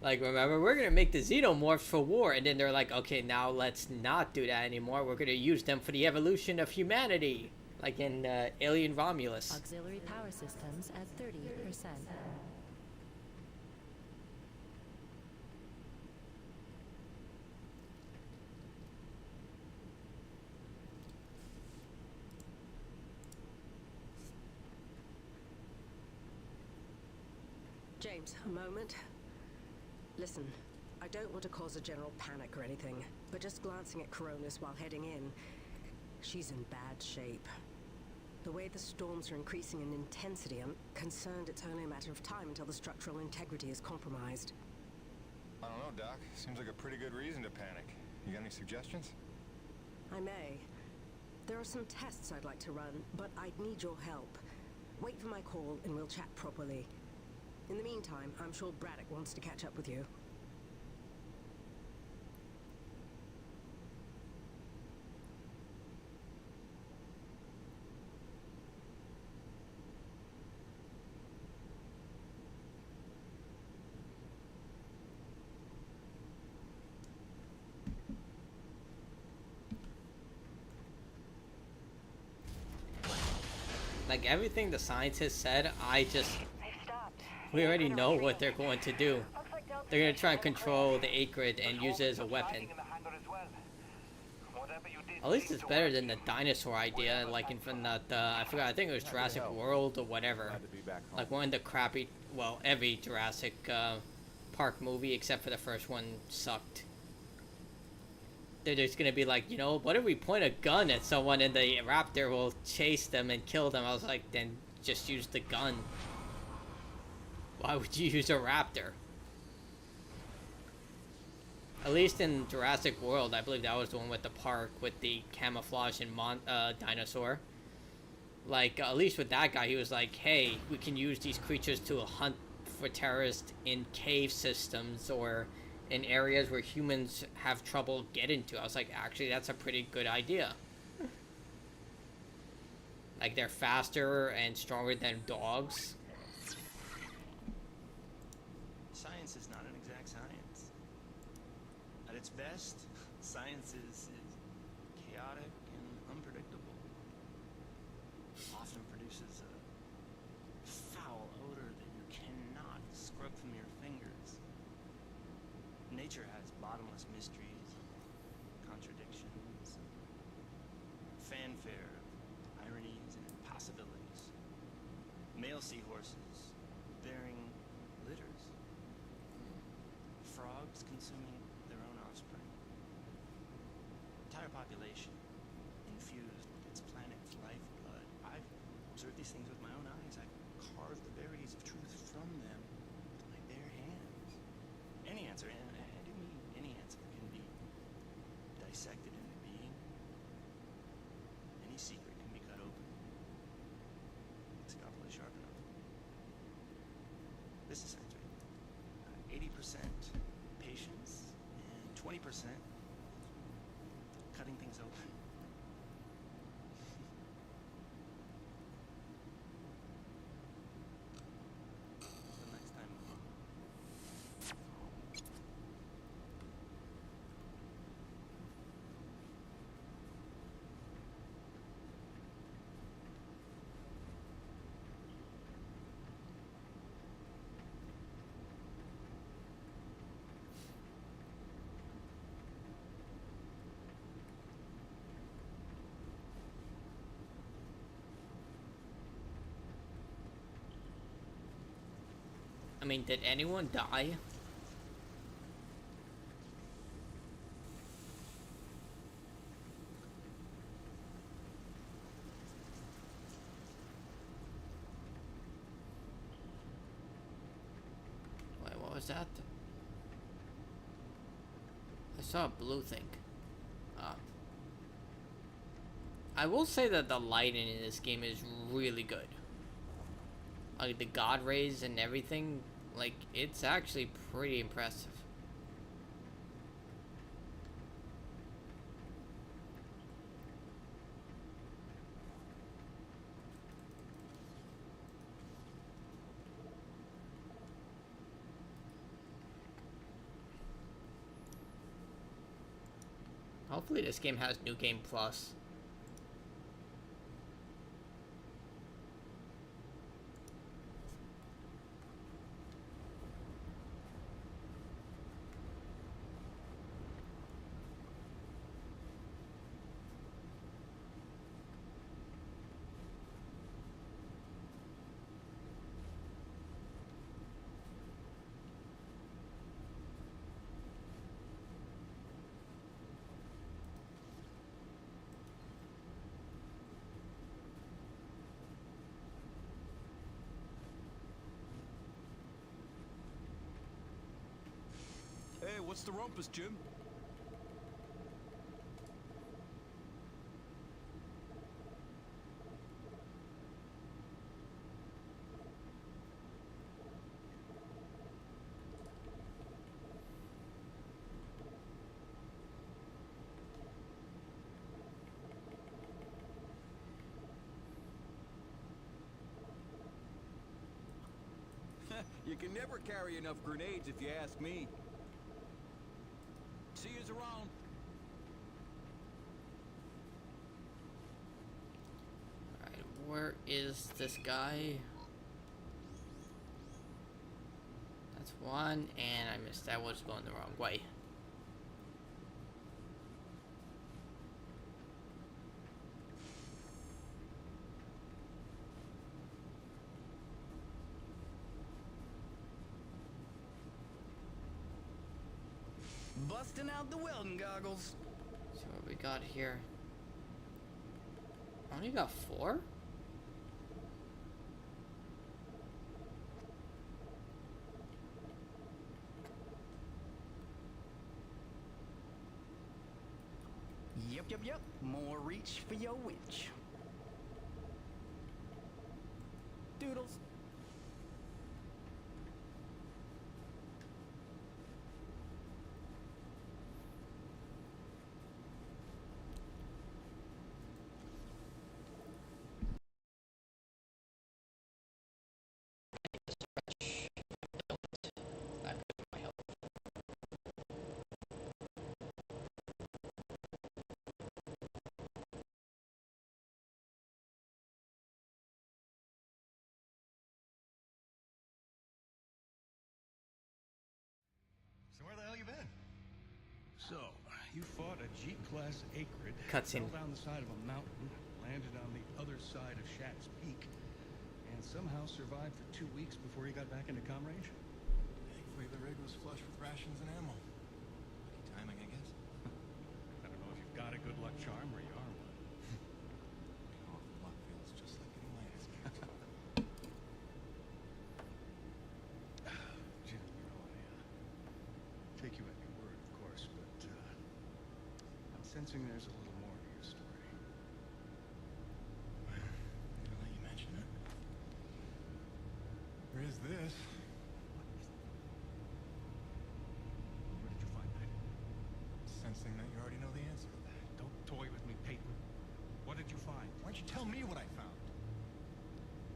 Like, remember, we're gonna make the xenomorphs for war, and then they're like, okay, now let's not do that anymore. We're gonna use them for the evolution of humanity, like in Alien Romulus. Auxiliary power systems at 30%. James, a moment. Listen, I don't want to cause a general panic or anything, but just glancing at Coronis while heading in, she's in bad shape. The way the storms are increasing in intensity, I'm concerned it's only a matter of time until the structural integrity is compromised. I don't know, Doc. Seems like a pretty good reason to panic. You got any suggestions? I may. There are some tests I'd like to run, but I'd need your help. Wait for my call and we'll chat properly. In the meantime, I'm sure Braddock wants to catch up with you. Like, everything the scientists said, we already know what they're going to do. They're going to try and control the Acrid and use it as a weapon. At least it's better than the dinosaur idea, like in from that, I forgot, I think it was Jurassic World or whatever. Like one of the crappy, well, every Jurassic Park movie except for the first one sucked. They're just gonna be like, you know, what if we point a gun at someone and the raptor will chase them and kill them? I was like, then just use the gun. Why would you use a raptor? At least in Jurassic World, I believe that was the one with the park with the camouflage and dinosaur. Like, at least with that guy, he was like, hey, we can use these creatures to hunt for terrorists in cave systems or in areas where humans have trouble getting to. I was like, actually, that's a pretty good idea. Like, they're faster and stronger than dogs. Science is not an exact science. At its best, science is chaotic and unpredictable. Often produces a foul odor that you cannot scrub from your fingers. Nature has bottomless mysteries, contradictions, fanfare, ironies, and impossibilities. Male seahorses bearing litters. Frogs consuming their own offspring. Entire population infused with its planet's lifeblood. I've observed these things with my own eyes. I've carved the verities of truth from them with my bare hands. Any answer, and I do mean any answer, can be dissected into being. Any secret can be cut open. The scalpel is sharp enough. This is science, right? 80% patience and 20% cutting things open. Until next time. I mean, did anyone die? Wait, what was that? I saw a blue thing. I will say that the lighting in this game is really good. Like the god rays and everything, like it's actually pretty impressive. Hopefully this game has New Game Plus. Hey, what's the rumpus, Jim? You can never carry enough grenades if you ask me. See yous around. Alright, where is this guy? That's one, and I missed that. Was going the wrong way. Busting out the welding goggles. See what we got here. Only got 4? Yep. More reach for your witch. Doodles. So where the hell you been? So, you fought a G-class acrid, Cutscene. fell down the side of a mountain, landed on the other side of Shat's Peak, and somehow survived for 2 weeks before you got back into comm range? Thankfully the rig was flush with rations and ammo. Lucky timing, I guess. I don't know if you've got a good luck charm or you are one. Oh, luck feels just like getting my ass kicked. Jim, I take you at your word, of course, but I'm sensing there's a little more to your story. Well, now that you mention it, there is this. Where did you find that? Sensing that you already know the answer to that. Don't toy with me, Peyton. What did you find? Why don't you tell me what I found?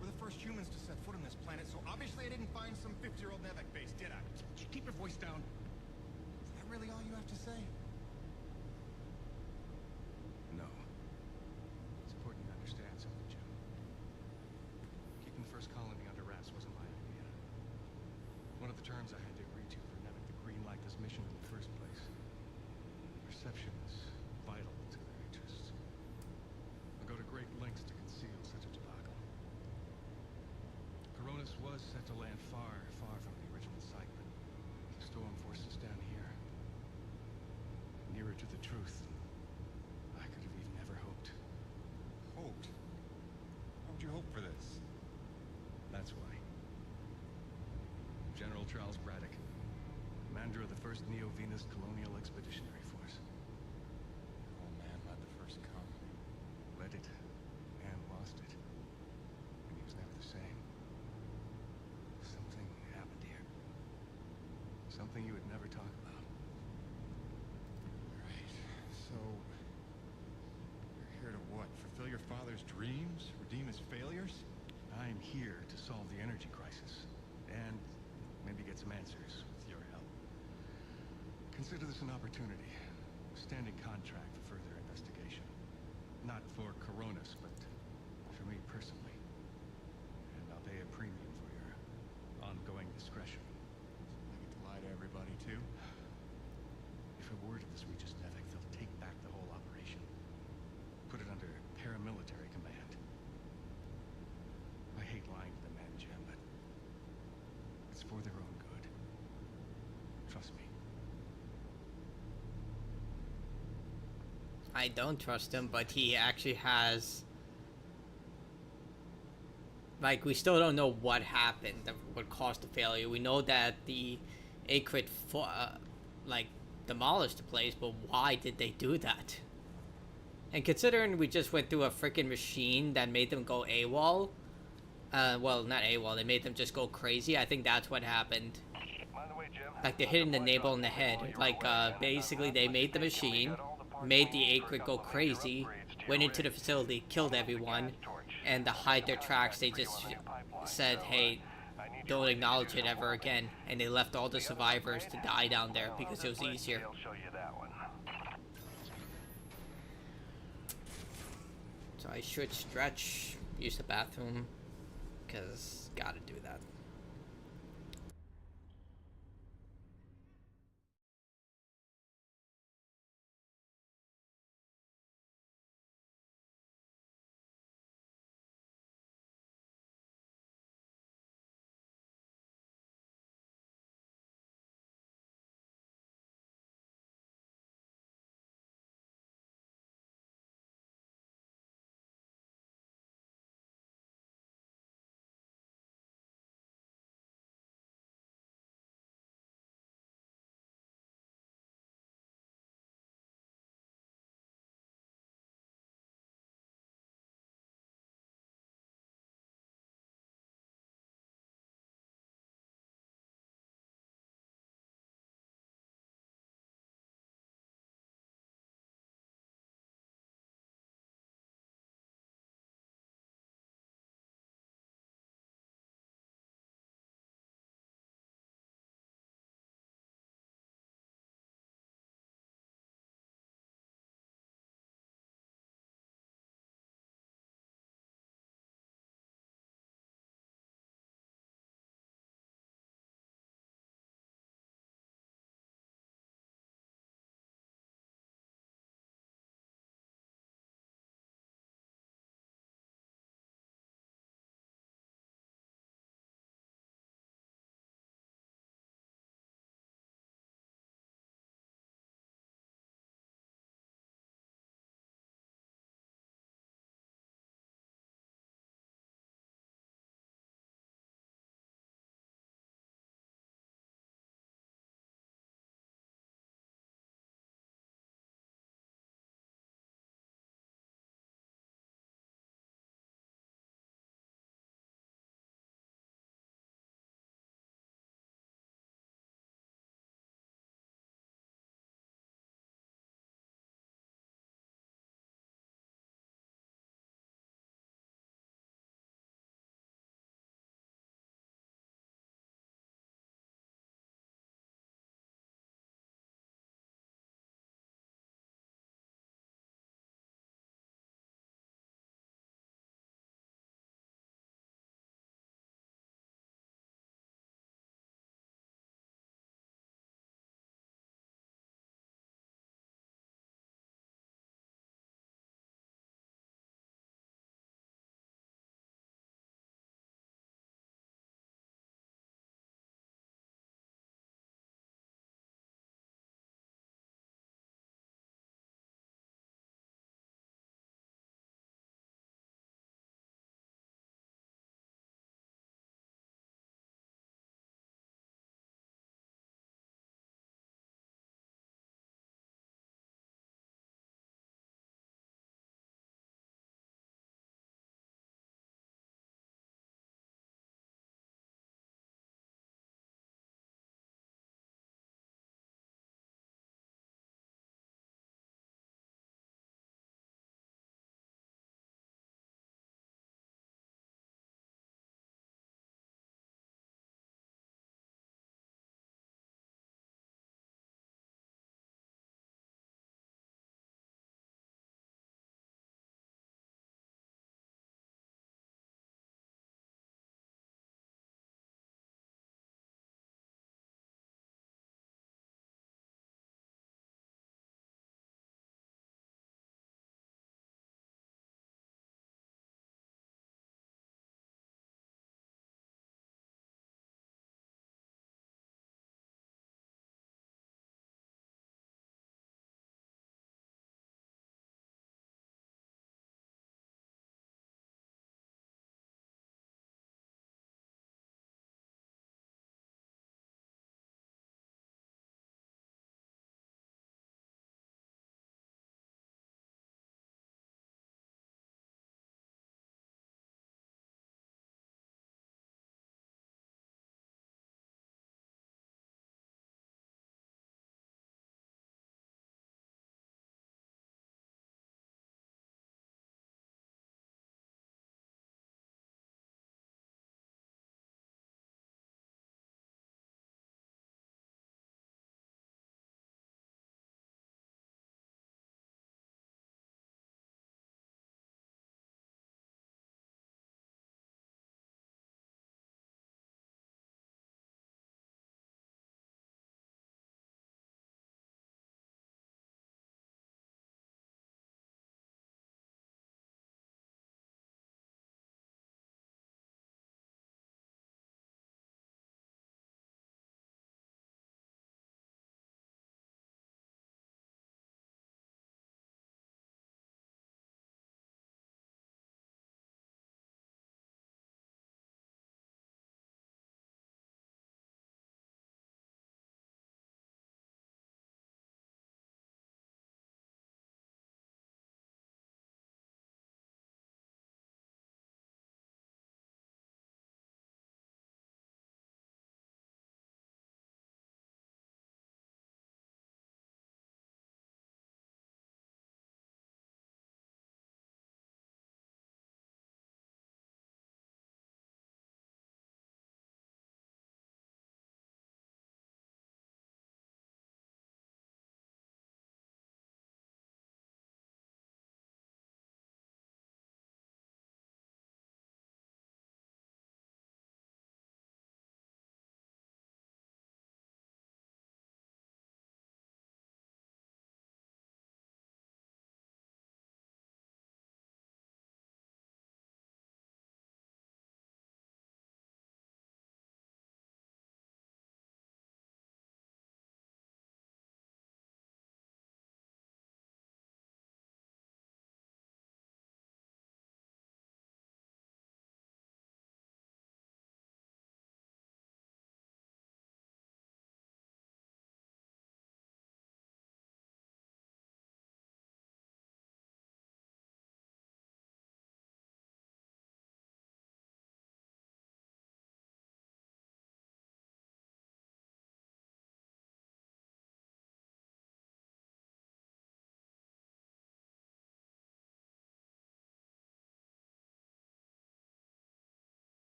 We're the first humans to set foot on this planet, so obviously I didn't find some 50-year-old Nevek base, did I? Keep your voice down. Is that really all you have to say? No. It's important you understand something, Jim. Keeping the first colony under wraps wasn't my idea. One of the terms I had to agree to for Nevek to greenlight this mission in the first place. Perception is vital to their interests. I'll go to great lengths to conceal such a debacle. Coronis was set to land far, far from the original site, but the storm forced us down here. Nearer to the truth than I could have even ever hoped. Hoped? How would you hope for this? That's why. General Charles Braddock, commander of the 1st Neo-Venus Colonial Expeditionary Force. Your old man led the first colony. Led it, and lost it. And he was never the same. Something happened here. Something you would never talk about. Right. So, you're here to what? Fulfill your father's dreams? Redeem his failures? I'm here to solve the energy crisis. And maybe get some answers with your help. Consider this an opportunity. outstanding contract for further investigation. Not for Coronis, but for me personally. And I'll pay a premium for your ongoing discretion. I get to lie to everybody, too? If a word of this reaches Nevik, they'll take back the whole operation. Put it under paramilitary command. I hate lying to the men, Jim, but it's for their own good. Trust me. I don't trust him, but he actually has... Like, we still don't know what happened, what caused the failure. We know that the Akrid, like, demolished the place, but why did they do that? And considering we just went through a freaking machine that made them go AWOL, well, not AWOL, they made them just go crazy, I think that's what happened. Like, they're hitting the nail on the head. Like, basically, they made the machine, made the Akrid go crazy, went into the facility, killed everyone, and to hide their tracks, they just said, hey, don't acknowledge it ever again. And they left all the survivors to die down there because it was easier. So I should stretch, use the bathroom, because gotta do that.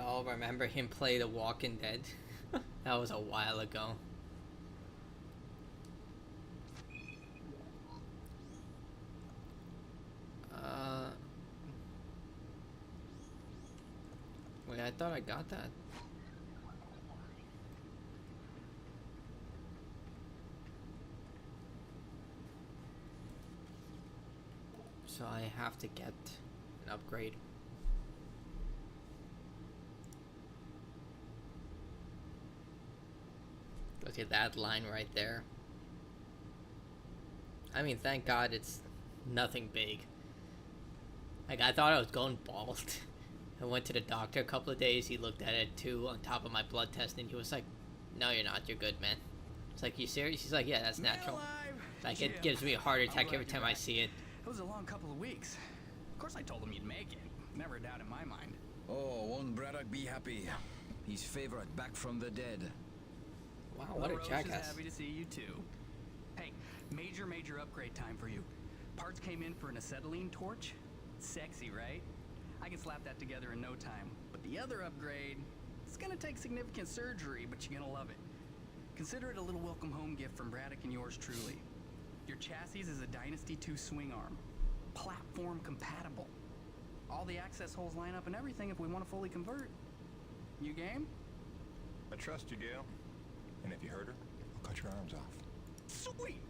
y'all remember him play The Walking Dead? That was a while ago. Wait, I thought I got that. So I have to get an upgrade. Look at that line right there. I mean, thank God it's nothing big. Like, I thought I was going bald. I went to the doctor a couple of days. He looked at it too on top of my blood test, and he was like, "No, you're not. You're good, man." It's like, "You serious?" He's like, "Yeah, that's natural." Like, it gives me a heart attack every time I see it. It was a long couple of weeks. Of course I told him you'd make it. Never a doubt in my mind. Oh, won't Braddock be happy? His favorite back from the dead. Wow, what a jackass. Is happy to see you too. Hey, major upgrade time for you. Parts came in for an acetylene torch. Sexy, right? I can slap that together in no time. But the other upgrade, it's gonna take significant surgery, but you're gonna love it. Consider it a little welcome home gift from Braddock and yours truly. Your chassis is a Dynasty 2 swing arm. Platform compatible. All the access holes line up and everything if we want to fully convert. You game? I trust you, Gale. And if you hurt her, I'll cut your arms off. Sweet!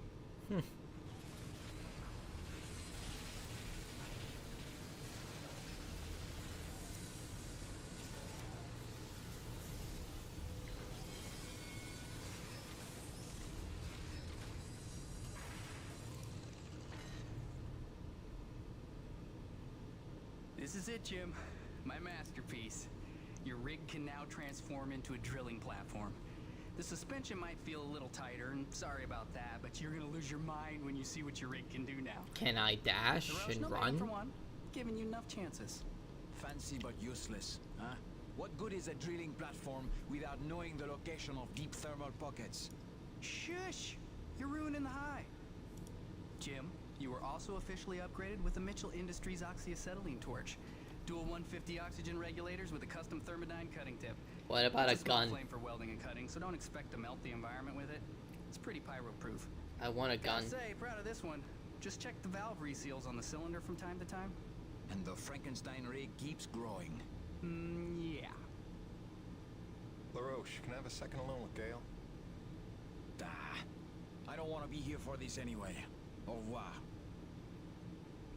This is it, Jim. My masterpiece. Your rig can now transform into a drilling platform. The suspension might feel a little tighter, and sorry about that, but you're gonna lose your mind when you see what your rig can do now. Can I dash and run? For one, giving you enough chances. Fancy but useless, huh? What good is a drilling platform without knowing the location of deep thermal pockets? Shush! You're ruining the high. Jim, you were also officially upgraded with the Mitchell Industries oxyacetylene torch. Dual 150 oxygen regulators with a custom thermodyne cutting tip. What about a gun? Flame for welding and cutting, so don't expect to melt the environment with it. It's pretty pyro-proof. I want a gun. Gotta say, proud of this one. Just check the valve reseals on the cylinder from time to time. And the Frankenstein rig keeps growing. Yeah. LaRoche, can I have a second alone with Gale? I don't want to be here for this anyway. Au revoir.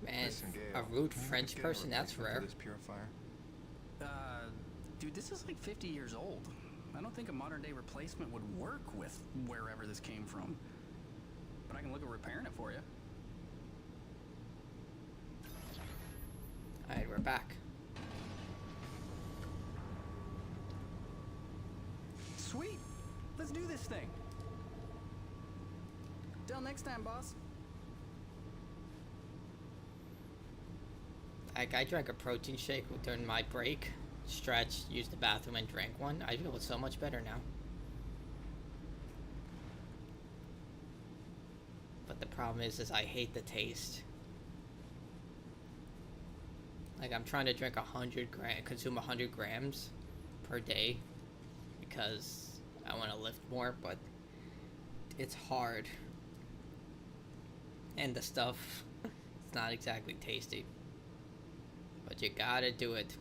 Man, Listen, Gale, a rude can we French get a person, that's replacement rare. for this purifier? Dude, this is like 50 years old. I don't think a modern-day replacement would work with wherever this came from. But I can look at repairing it for you. Alright, we're back. Sweet! Let's do this thing. Till next time, boss. Like, I drank a protein shake during my break, stretched, used the bathroom, and drank one. I feel so much better now. But the problem is I hate the taste. Like, I'm trying to drink 100 grams, consume 100 grams per day because I want to lift more, but it's hard. And the stuff, it's not exactly tasty. But you gotta do it.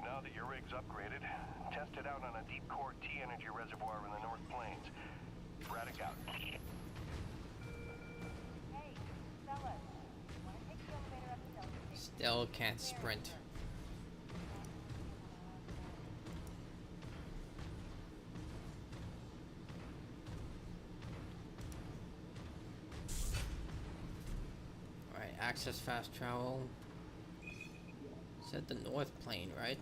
Now that your rig's upgraded, test it out on a deep core T-energy reservoir in the North Plains. Braddock out. Hey, fellas. Wanna take the elevator up the hill? Still can't sprint. Alright, access fast travel. Said the North Plane, right?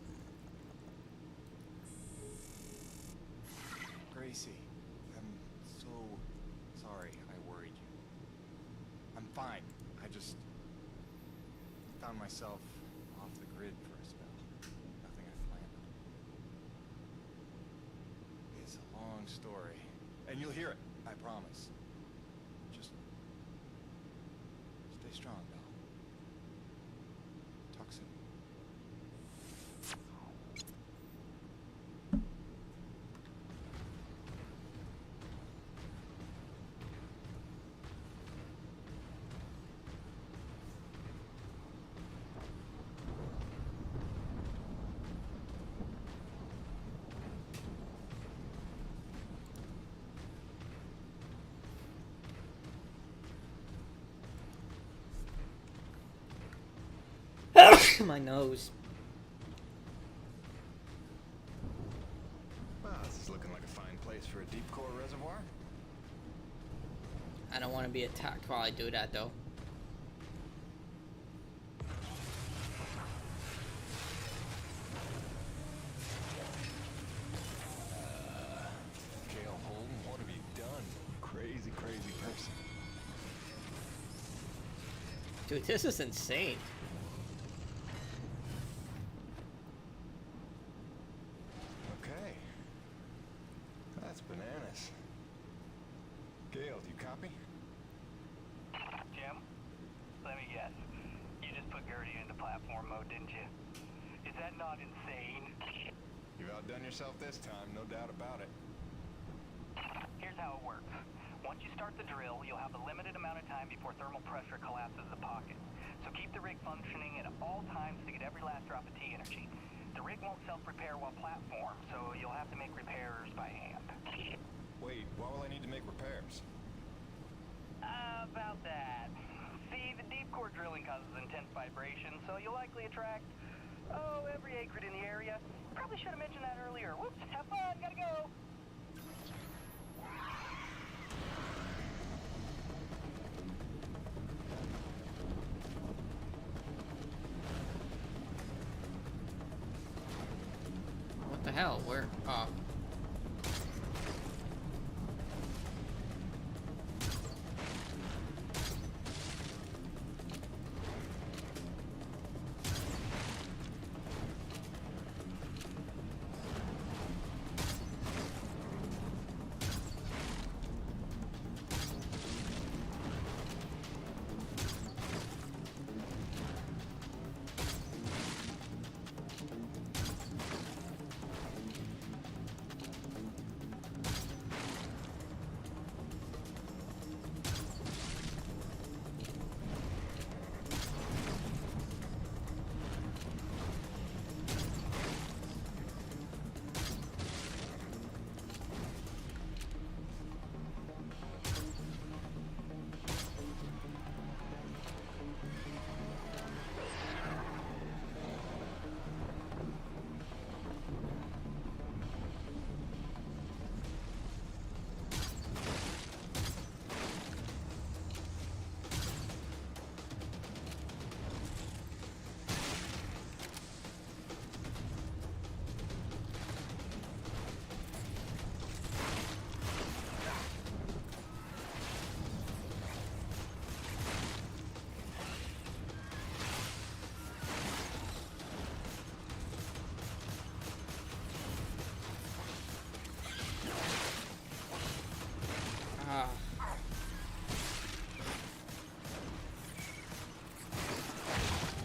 Gracie, I'm so sorry I worried you. I'm fine. I just found myself off the grid for a spell. Nothing I planned on. It's a long story. And you'll hear it, I promise. Just stay Stay strong, though. Talk soon. My nose. Well, this is looking like a fine place for a deep core reservoir. I don't want to be attacked while I do that, though. Gail Holden, what have you done? Crazy, crazy person. Dude, this is insane. Okay. That's bananas. Gail, do you copy? Jim, let me guess. You just put Gertie into platform mode, didn't you? Is that not insane? You've outdone yourself this time, no doubt about it. Here's how it works. Once you start the drill, you'll have a limited amount of time before thermal pressure collapses the pocket. So keep the rig functioning at all times to get every last drop of T energy. The rig won't self-repair while platform, so you'll have to make repairs by hand. Wait, why will I need to make repairs? About that. See, the deep core drilling causes intense vibration, so you'll likely attract, every acrid in the area. Probably should have mentioned that earlier. Whoops, have fun, gotta go. What the hell? Where? Oh.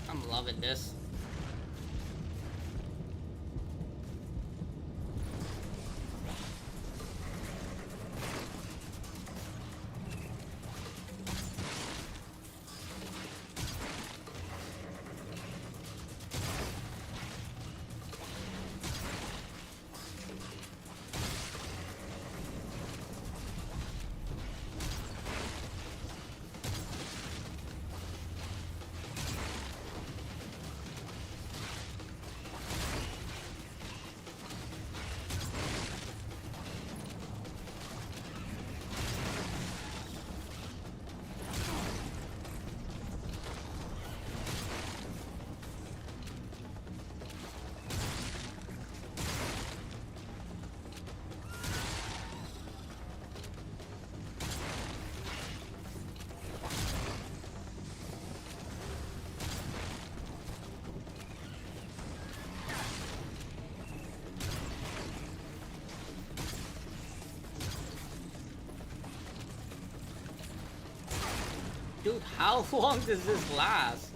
I'm loving this. Dude, how long does this last?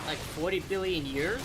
Like 40 billion years?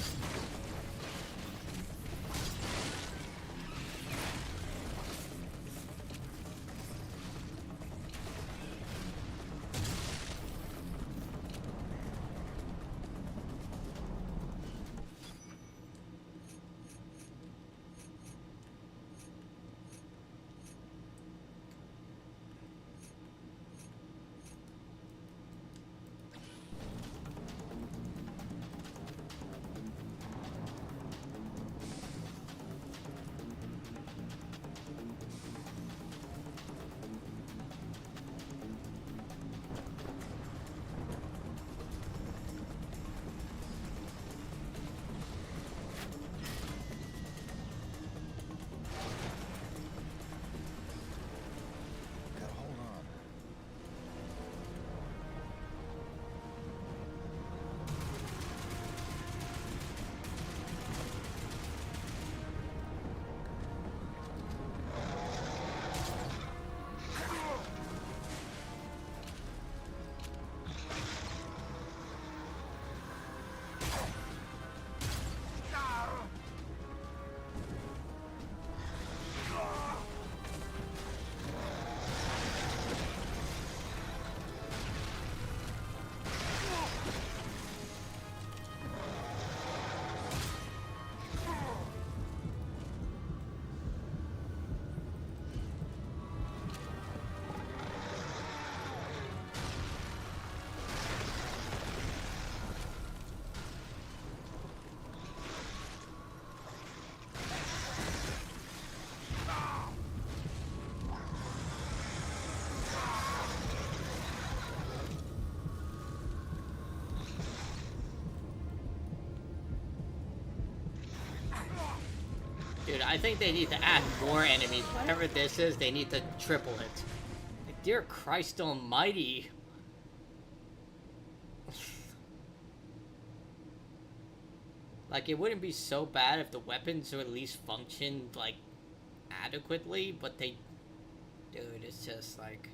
Dude, I think they need to add more enemies. Whatever this is, they need to triple it. Like, dear Christ almighty. Like, it wouldn't be so bad if the weapons would at least functioned, like, adequately, but they... Dude, it's just, like...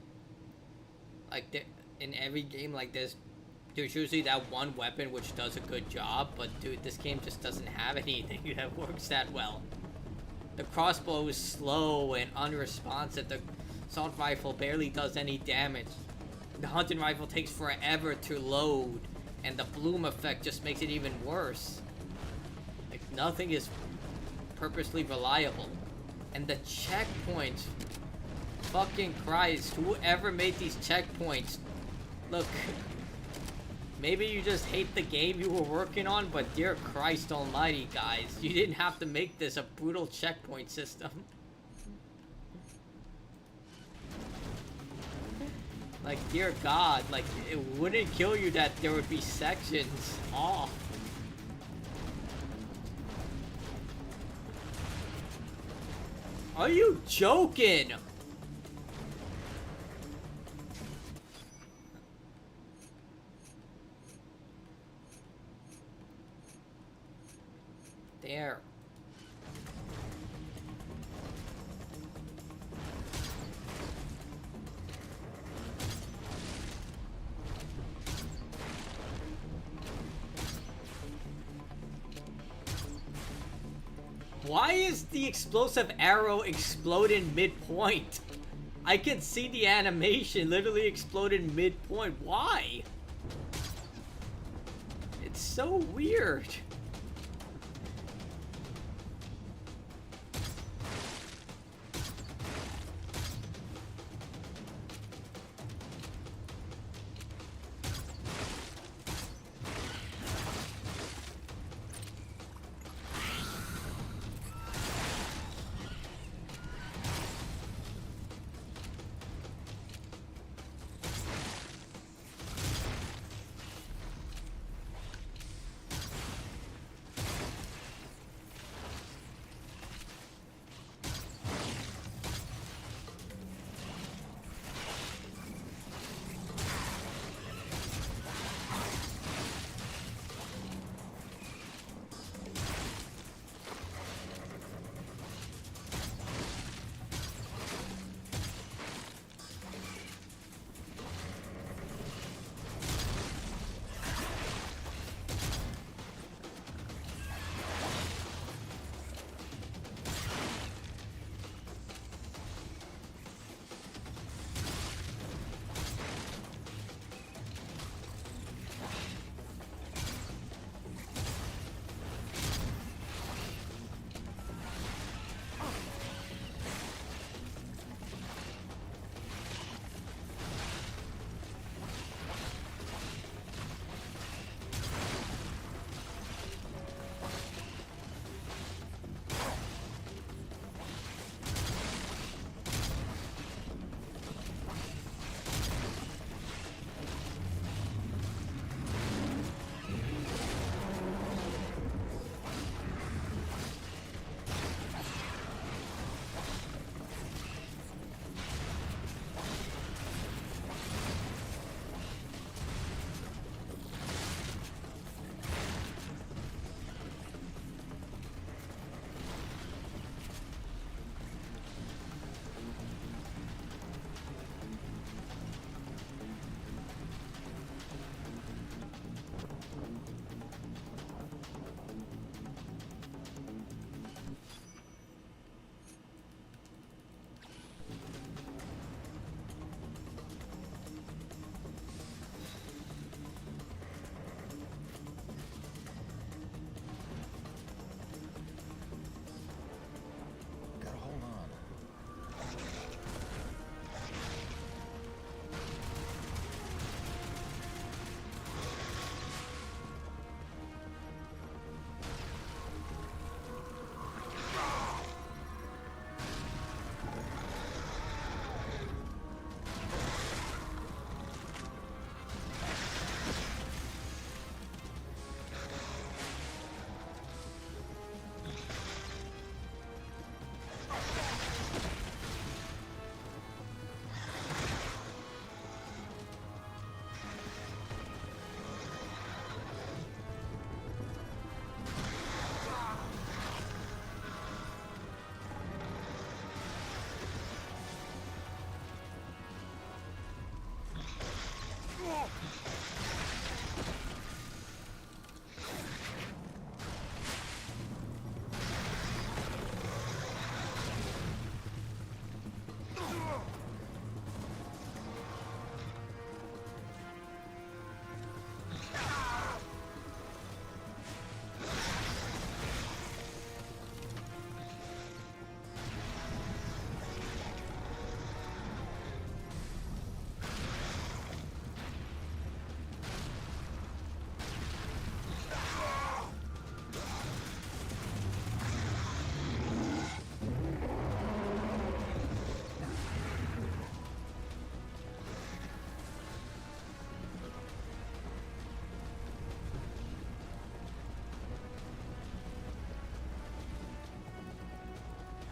Like, in every game like this, there's usually that one weapon which does a good job, but, dude, this game just doesn't have anything that works that well. The crossbow is slow and unresponsive. The assault rifle barely does any damage. The hunting rifle takes forever to load, and the bloom effect just makes it even worse. Like, nothing is purposely reliable. And the checkpoints, fucking Christ, whoever made these checkpoints, look, maybe you just hate the game you were working on, but dear Christ almighty, guys, you didn't have to make this a brutal checkpoint system. Like, dear God, like, it wouldn't kill you that there would be sections off. Are you joking? There. Why is the explosive arrow exploding midpoint? I can see the animation literally exploded midpoint. Why? It's so weird.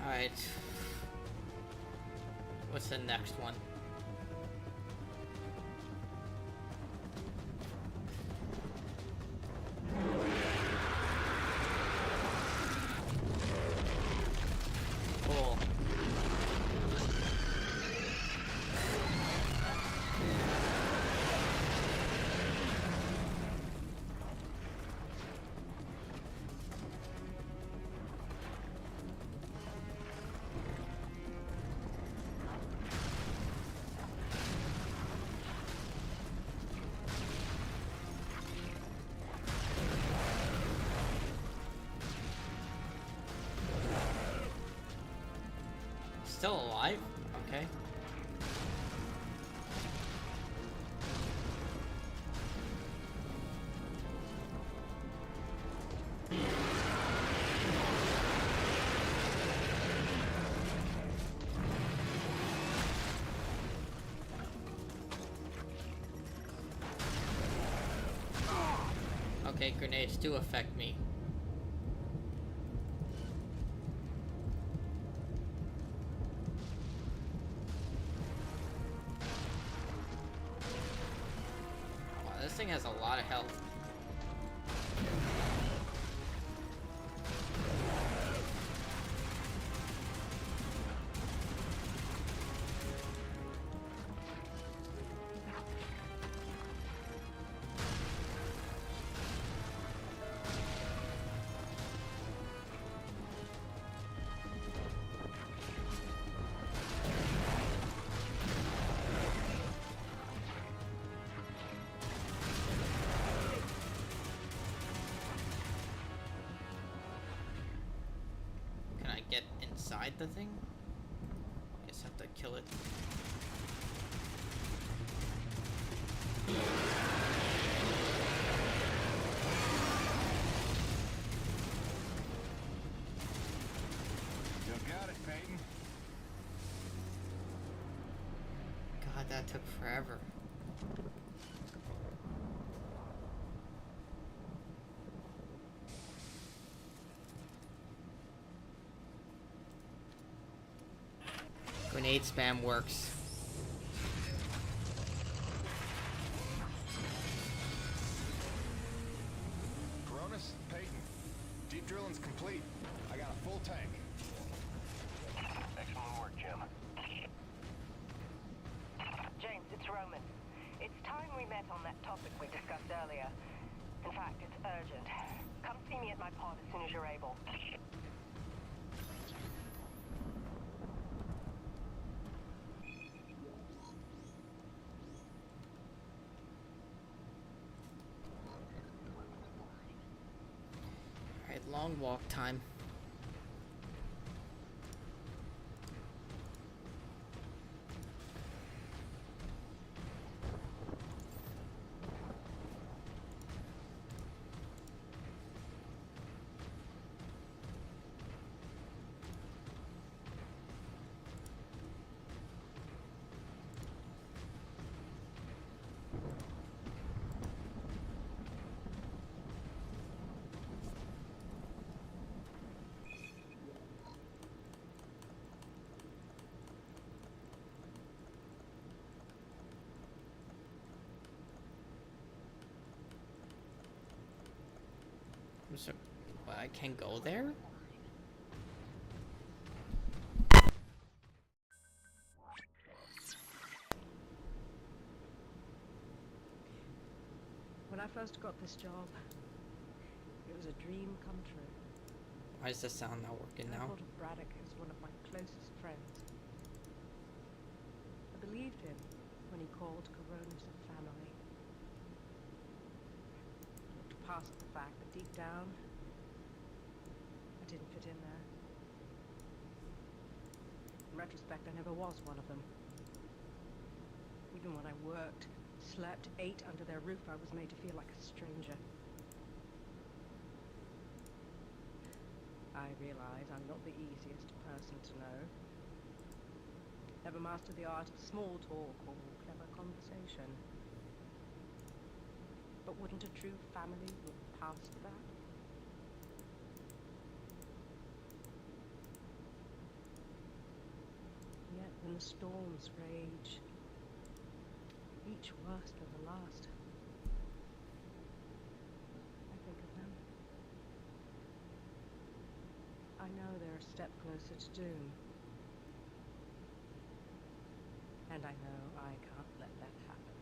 Alright. What's the next one? Cool. Still alive? Okay. Okay, grenades do affect me. This thing has a lot of health. Get inside the thing? Guess I have to kill it. You got it, Peyton. God, that took forever. Grenade spam works. Coronis, Peyton. Deep drilling's complete. I got a full tank. Excellent work, Jim. James, it's Roman. It's time we met on that topic we discussed earlier. In fact, it's urgent. Come see me at my pod as soon as you're able. Alright, long walk time. So, I can't go there? When I first got this job, it was a dream come true. Why is the sound not working I now? thought of Braddock as one of my closest friends. I believed him when he called Coronis a family. Looked past the fact that deep down, I didn't fit in there. In retrospect, I never was one of them. Even when I worked, slept, ate under their roof, I was made to feel like a stranger. I realize I'm not the easiest person to know. Never mastered the art of small talk or clever conversation. But wouldn't a true family look past that? when the storms rage, each worse than the last. I think of them. I know they're a step closer to doom. And I know I can't let that happen.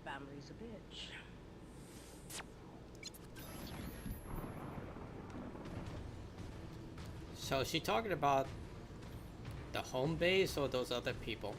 Family's a bitch. So is she talking about the home base or those other people?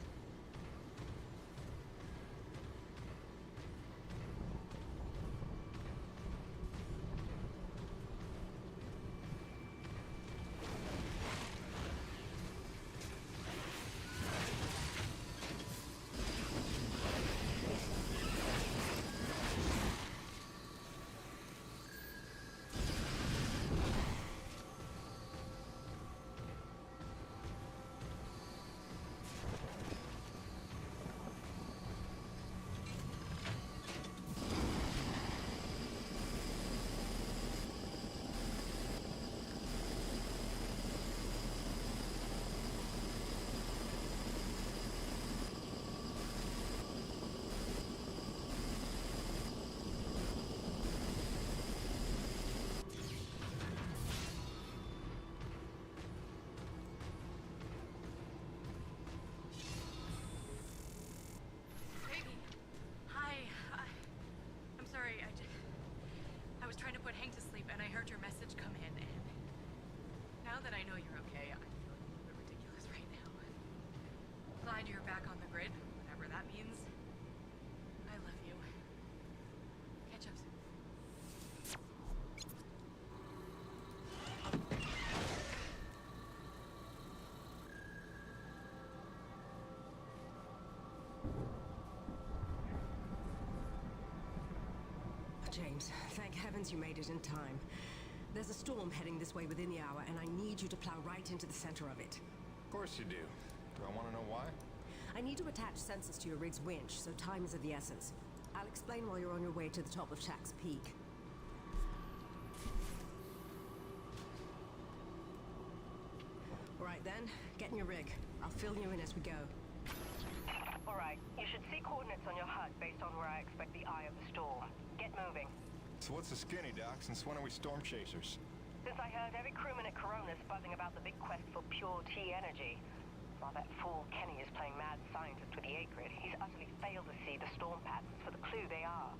I was trying to put Hank to sleep, and I heard your message come in, and now that I know you're okay, I'm feeling a little bit ridiculous right now. Glad you're back on the grid, whatever that means. I love you. Catch up soon. James, thank heavens you made it in time. There's a storm heading this way within the hour, and I need you to plow right into the center of it. Of course you do. Do I want to know why? I need to attach sensors to your rig's winch, so time is of the essence. I'll explain while you're on your way to the top of Shack's Peak. All right then, get in your rig. I'll fill you in as we go. Alright, you should see coordinates on your HUD based on where I expect the eye of the storm. Get moving. So what's the skinny, Doc? Since when are we storm chasers? Since I heard every crewman at Coronis buzzing about the big quest for pure T energy. While that fool Kenny is playing mad scientist with the 8 grid, he's utterly failed to see the storm patterns for the clue they are.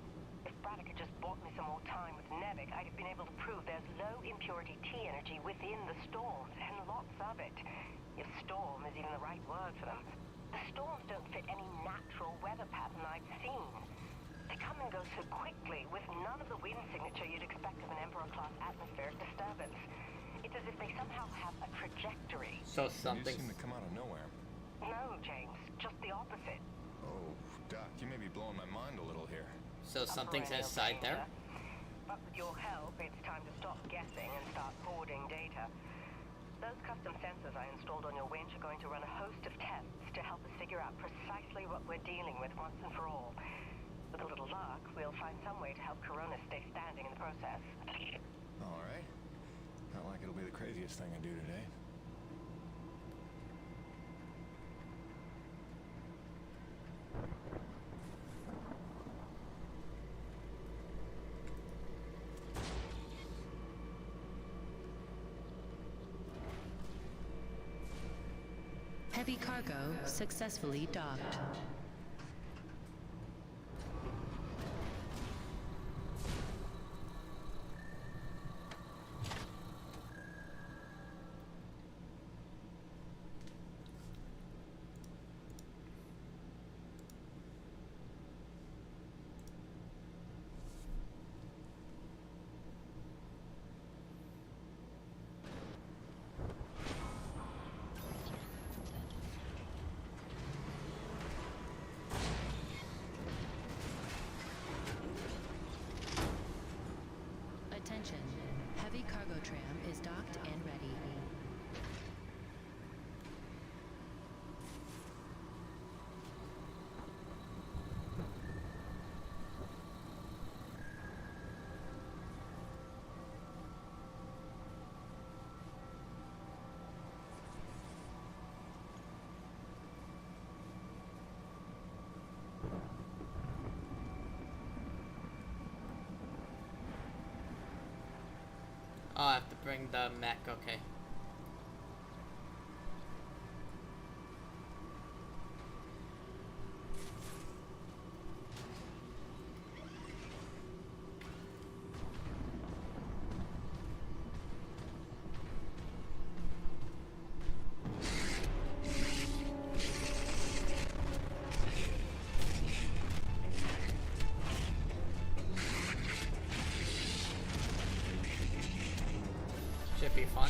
If Braddock had just bought me some more time with Nevik, I'd have been able to prove there's low impurity T energy within the storms, and lots of it. If storm is even the right word for them. The storms don't fit any natural weather pattern I've seen. They come and go so quickly, with none of the wind signature you'd expect of an Emperor-class atmospheric disturbance. It's as if they somehow have a trajectory. So something... You seem to come out of nowhere. No, James. Just the opposite. Oh, Doc, you may be blowing my mind a little here. So something's inside there? But with your help, it's time to stop guessing and start forwarding data. Those custom sensors I installed on your winch are going to run a host of tests to help us figure out precisely what we're dealing with once and for all. With a little luck, we'll find some way to help Coronis stay standing in the process. All right. Not like it'll be the craziest thing I do today. Heavy cargo successfully docked. Destroying the mech, okay. Should be fun.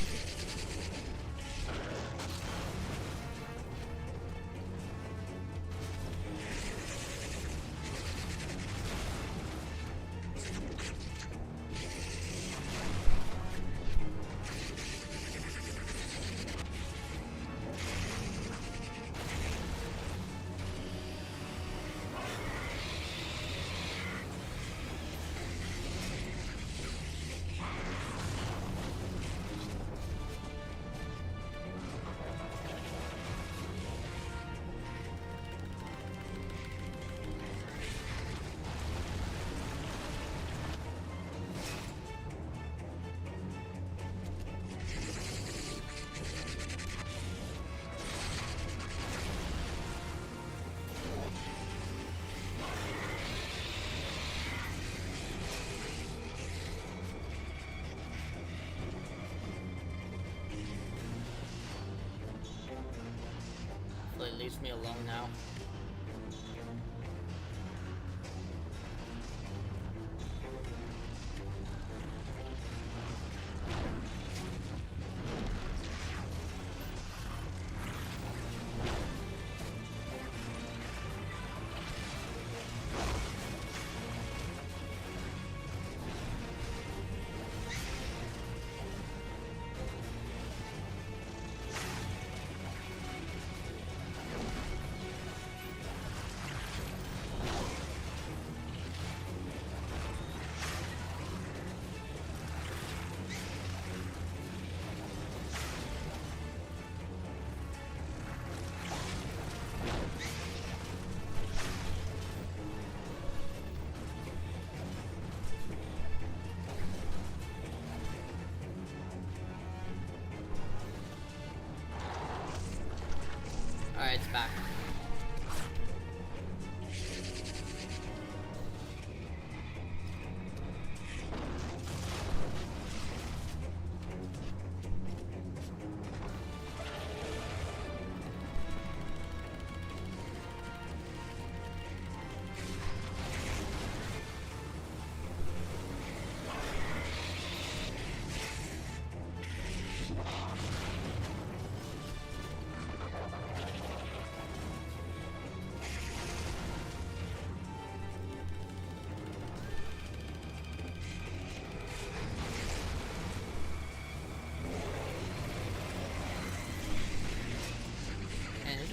It leaves me alone now. Alright, it's back.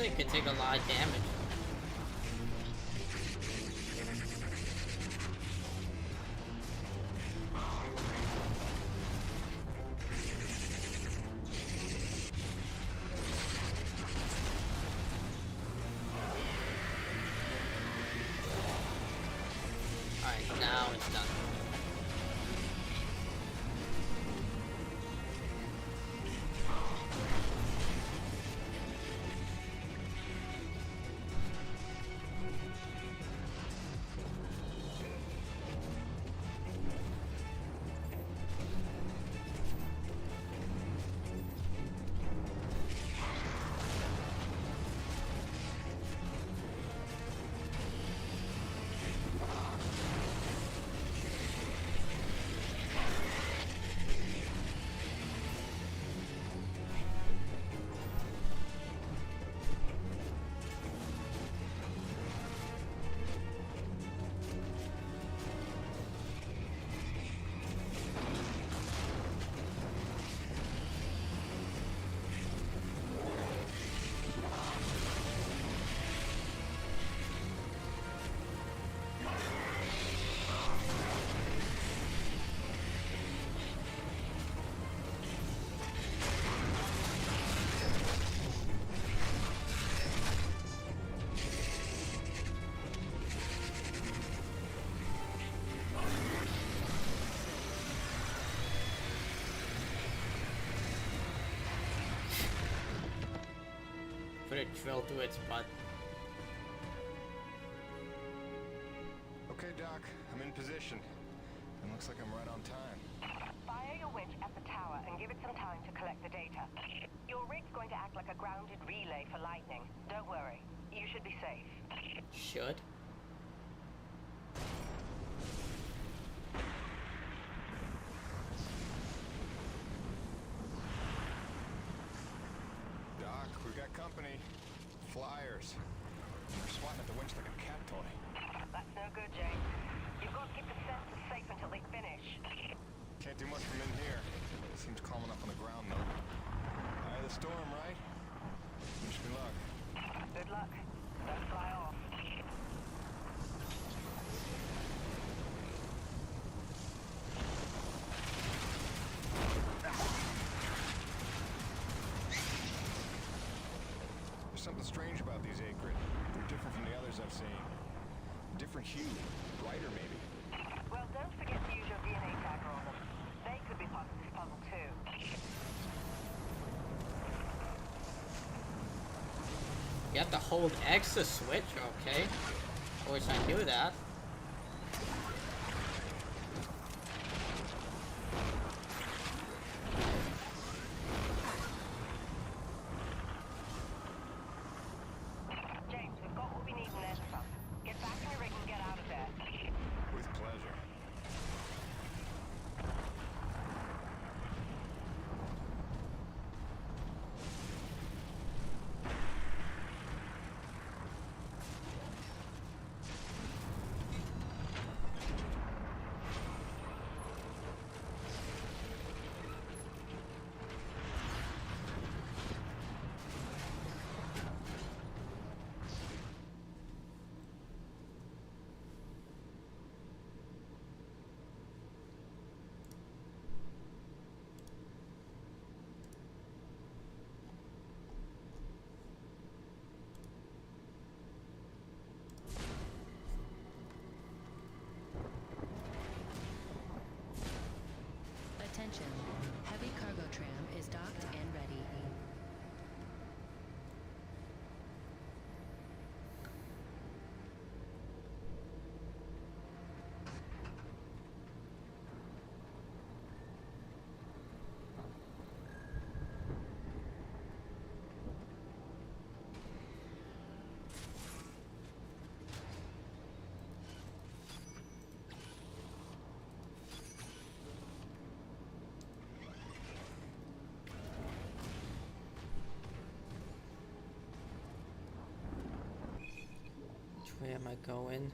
It could take a lot of damage. Alright, now it's done. drill through its butt. Okay, Doc, I'm in position. It looks like I'm right on time. Fire your winch at the tower and give it some time to collect the data. Your rig's going to act like a grounded relay for lightning. Don't worry, you should be safe. Should? Doc, we got company. Flyers. They're swatting at the winch like a cat toy. That's no good, James. You've got to keep the sensors safe until they finish. Can't do much from in here. Seems calm enough on the ground, though. Eye of the storm, right? Wish me luck. Good luck. Don't fly off. There's something strange about these Acrid. They're different from the others I've seen. Different hue. Brighter, maybe. Well, don't forget to use your DNA tagger on them. They could be part of this puzzle, too. You have to hold X to switch? Okay. I wish I knew that. James, we've got what we need in there to some. Get back in your rig and get out of there. With pleasure. Attention, heavy cargo tram is docked and ready. Which way am I going?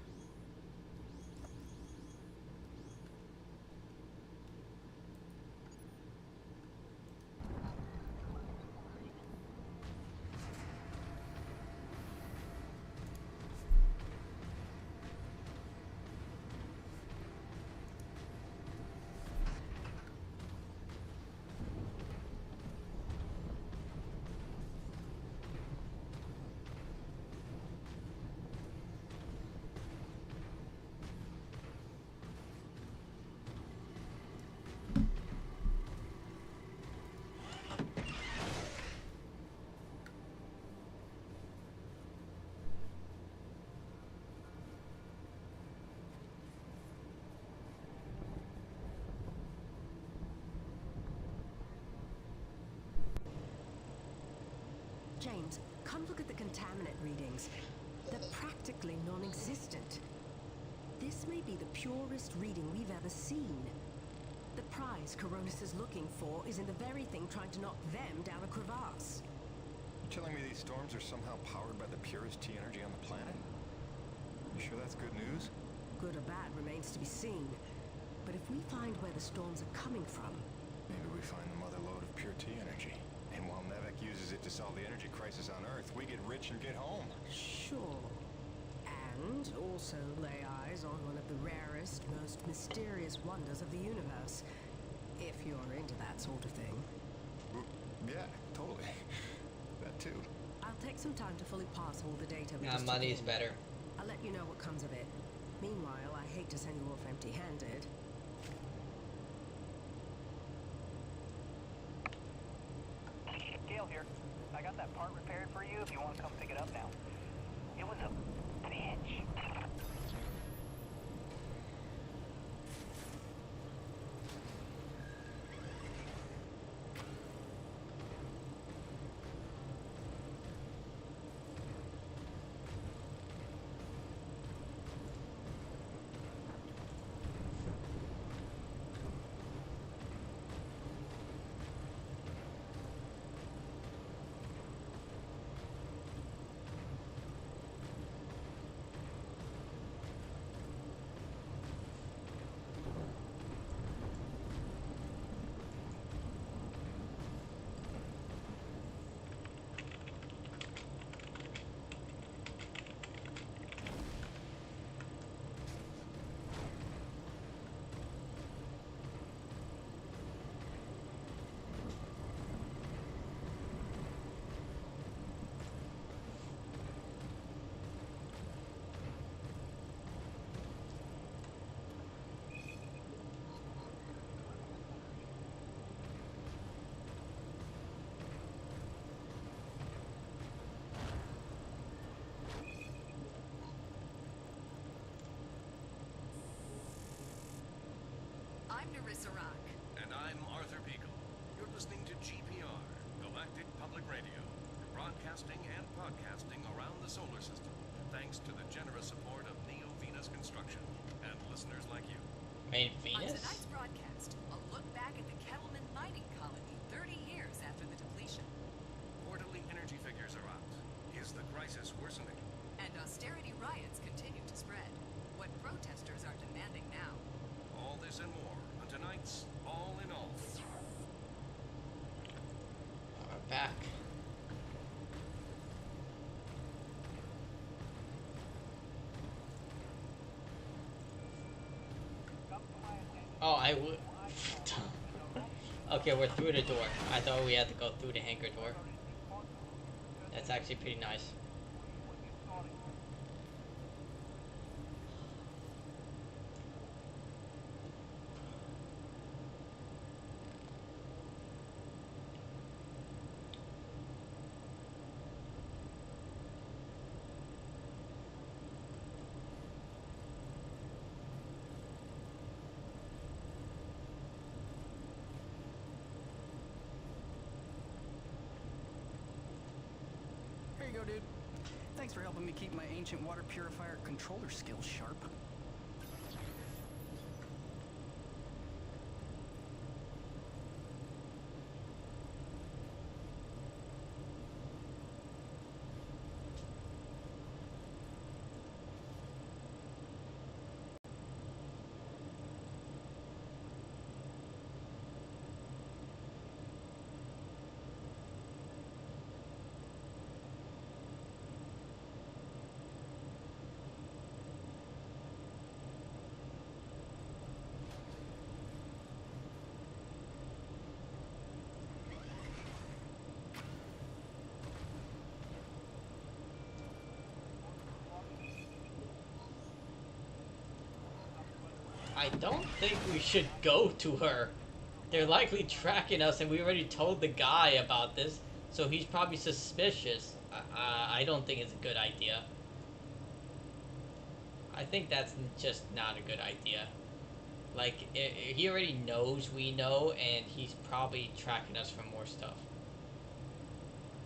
James, come look at the contaminant readings. They're practically non-existent. This may be the purest reading we've ever seen. The prize Coronis is looking for is in the very thing trying to knock them down a crevasse. You telling me these storms are somehow powered by the purest T energy on the planet? You sure that's good news? Good or bad remains to be seen. But if we find where the storms are coming from... Maybe we find the mother lode of pure T energy. And while Nevek uses it to solve the energy crisis on Earth, we get rich and get home. Sure. And also lay eyes on one of the rarest, most mysterious wonders of the universe. If you're into that sort of thing. Yeah, totally. That too. I'll take some time to fully parse all the data. Money's better. I'll let you know what comes of it. Meanwhile, I hate to send you off empty-handed. Gale here. I got that part repaired for you if you want to come pick it up now. It was a bitch. I'm Nerissa Rock. And I'm Arthur Beagle. You're listening to GPR, Galactic Public Radio, broadcasting and podcasting around the solar system, thanks to the generous support of Neo Venus Construction and listeners like you. Wait, On Venus? tonight's broadcast, a look back at the Kettleman mining colony 30 years after the depletion. Quarterly energy figures are out. Is the crisis worsening? And austerity riots continue to spread. What protesters are demanding now. All this and more on tonight's All in All. We're back. Oh, I would. Okay, we're through the door. I thought we had to go through the hangar door. That's actually pretty nice. Here you go, dude. Thanks for helping me keep my ancient water purifier controller skills sharp. I don't think we should go to her. They're likely tracking us, and we already told the guy about this, so he's probably suspicious. I don't think it's a good idea. I think that's just not a good idea. Like, he already knows we know, and he's probably tracking us for more stuff.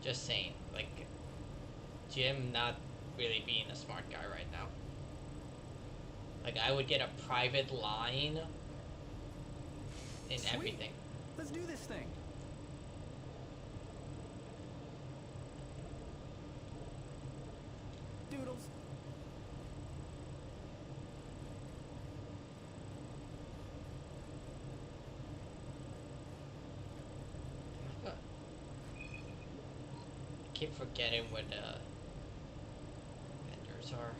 Just saying. Like, Jim not really being a smart guy right now. Like, I would get a private line and Sweet. everything. Let's do this thing. Doodles. Keep forgetting what vendors are.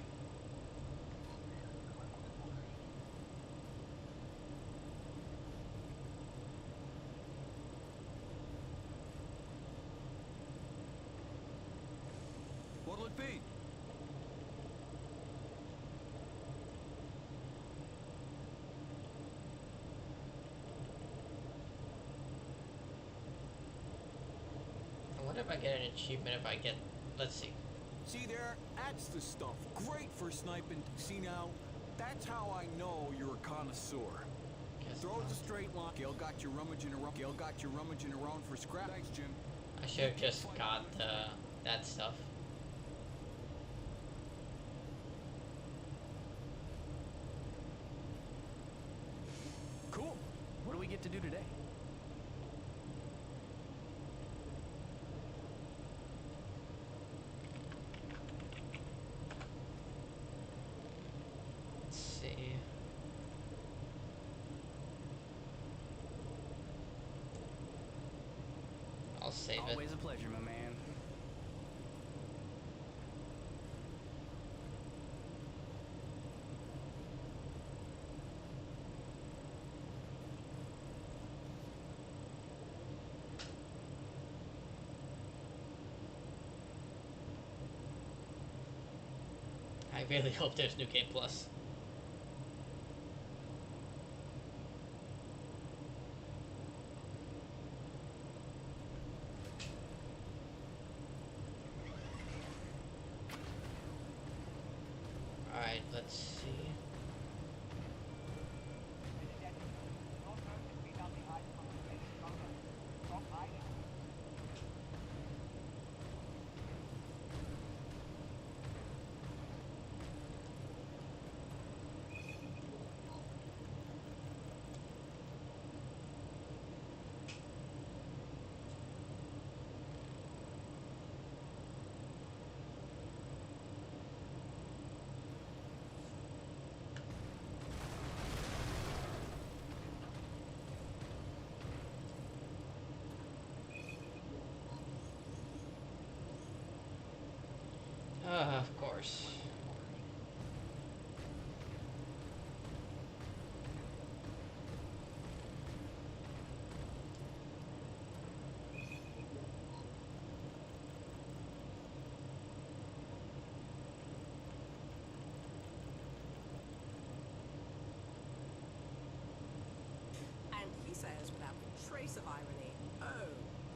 What'll it be? I wonder if I get an achievement if I get... Let's see. See there? That's the stuff. Great for sniping. See now? That's how I know you're a connoisseur. Throws a straight line. Gil got you rummaging around for scrap. Thanks, Jim. I should have just got that stuff. Cool. What do we get to do today? Let's see. I'll save it. Always a pleasure, my man. I really hope there's New Game Plus. Alright, let's see. Of course. And he says without a trace of irony, "Oh,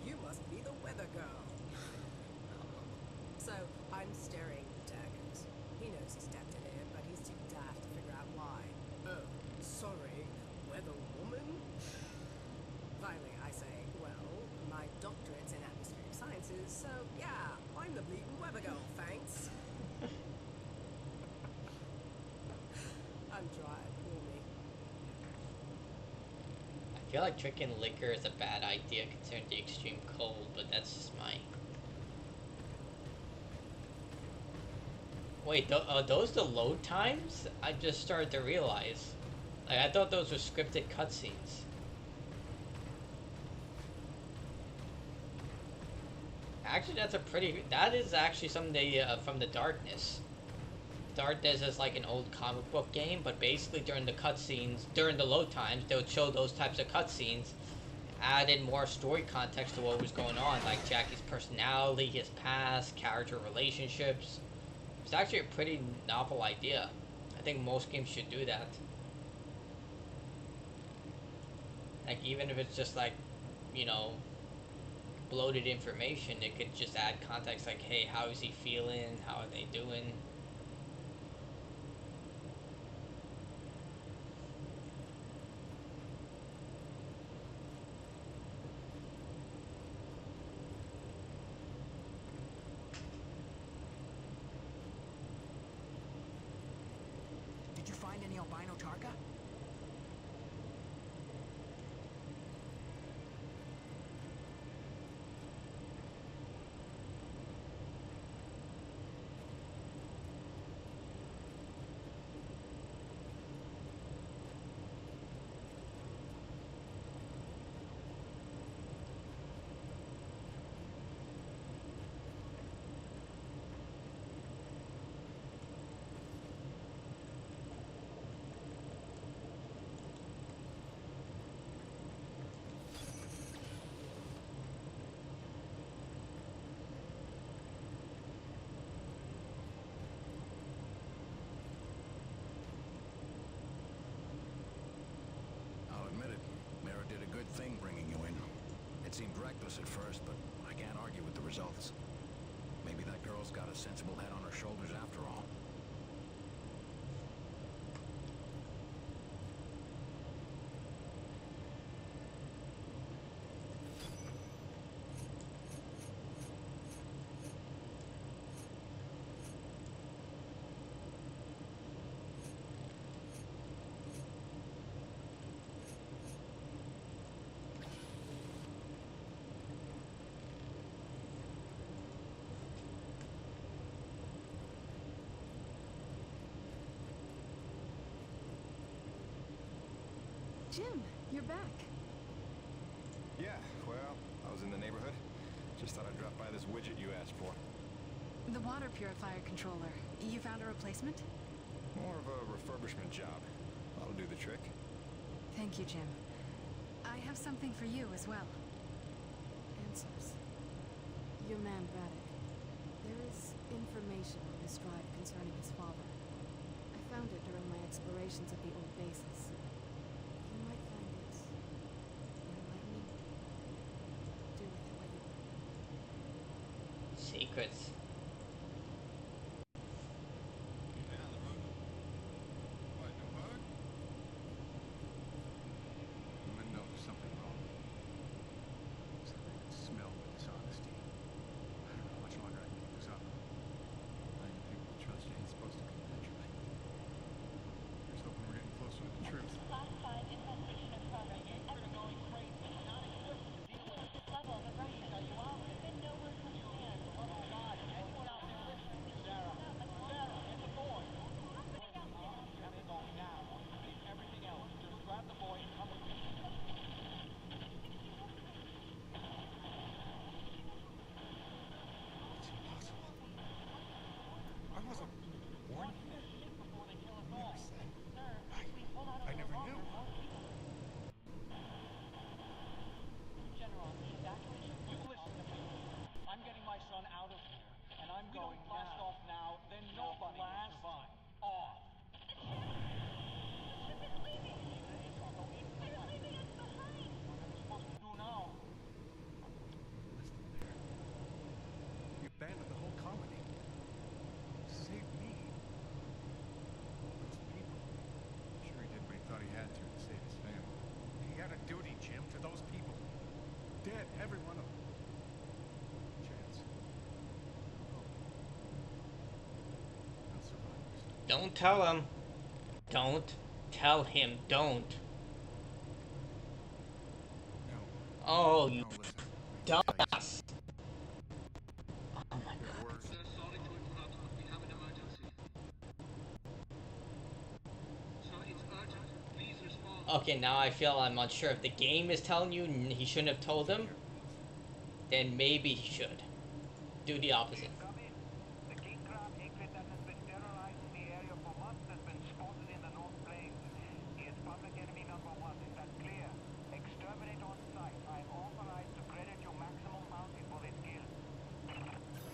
you must be the weather girl." So I'm staring daggers. He knows he's stepped in it, but he's too daft to figure out why. Oh, sorry, weather woman? Finally, I say, well, my doctorate's in atmospheric sciences, so yeah, I'm the bleeding weather girl, thanks. I'm dry, poor me. I feel like drinking liquor is a bad idea considering the extreme cold, but that's just my... Wait, are those the load times? I just started to realize. Like, I thought those were scripted cutscenes. Actually, that is actually something from the Darkness. Darkness is like an old comic book game, but basically during the cutscenes, during the load times, they would show those types of cutscenes, add in more story context to what was going on, like Jackie's personality, his past, character relationships. It's actually a pretty novel idea. I think most games should do that. Like, even if it's just like, you know, bloated information, it could just add context like, hey, how is he feeling? How are they doing? Did you find any albino tarka? I'll admit it. Mara did a good thing bringing you in. It seemed reckless at first, but I can't argue with the results. Maybe that girl's got a sensible head on her shoulders after all. Jim, you're back. Yeah, well, I was in the neighborhood. Just thought I'd drop by this widget you asked for. The water purifier controller. You found a replacement? More of a refurbishment job. That'll do the trick. Thank you, Jim. I have something for you as well. Answers. Your man, Braddock. There is information on this drive concerning his father. I found it during my explorations of the old bases. You might find it enlightening. Do with it what you will. Secrets. Abandoned the whole colony. Saved me. Those people. Sure he did what he thought he had to save his family. He had a duty, Jim, to those people. Dead, every one of them. Chance. Hope. Not survivors. Don't tell him. Don't tell him. Don't. No. Oh, you No, listen. dumbass. Okay, now I feel I'm unsure if the game is telling you he shouldn't have told him, then maybe he should. Do the opposite. The king crab aphid that has been terrorizing the area for months has been spotted in the North Plains. He is public enemy number 1. Is that clear? Exterminate on site. I am authorized to credit you maximum bounty for this kill.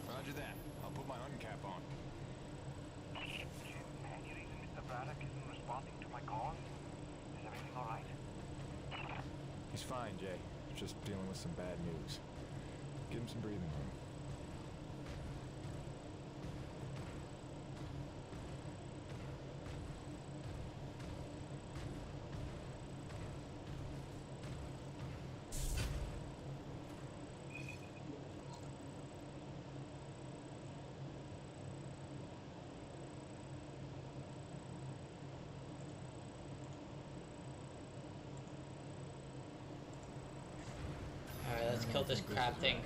Roger that. I'll put my hunting cap on. Any reason Mr. Braddock isn't responding to my calls? Is everything alright? He's fine, Jay. Just dealing with some bad news. Give him some breathing room. Alright, let's kill this crab thing.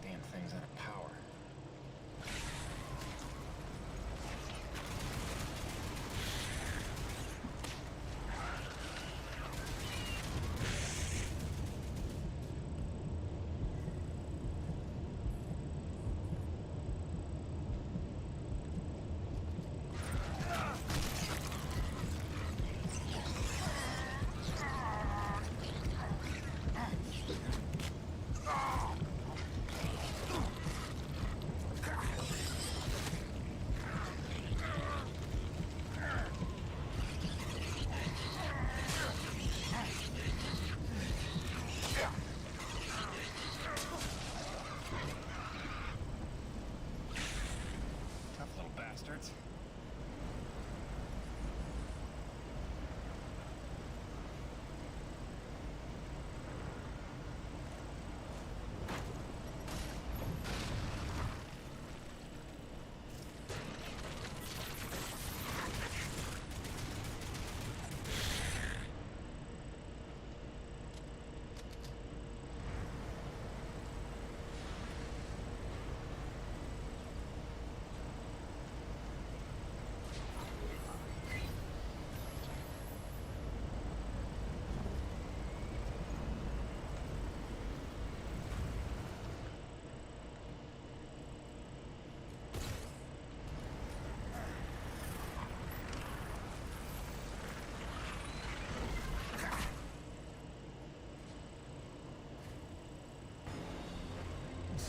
Damn thing's out of power.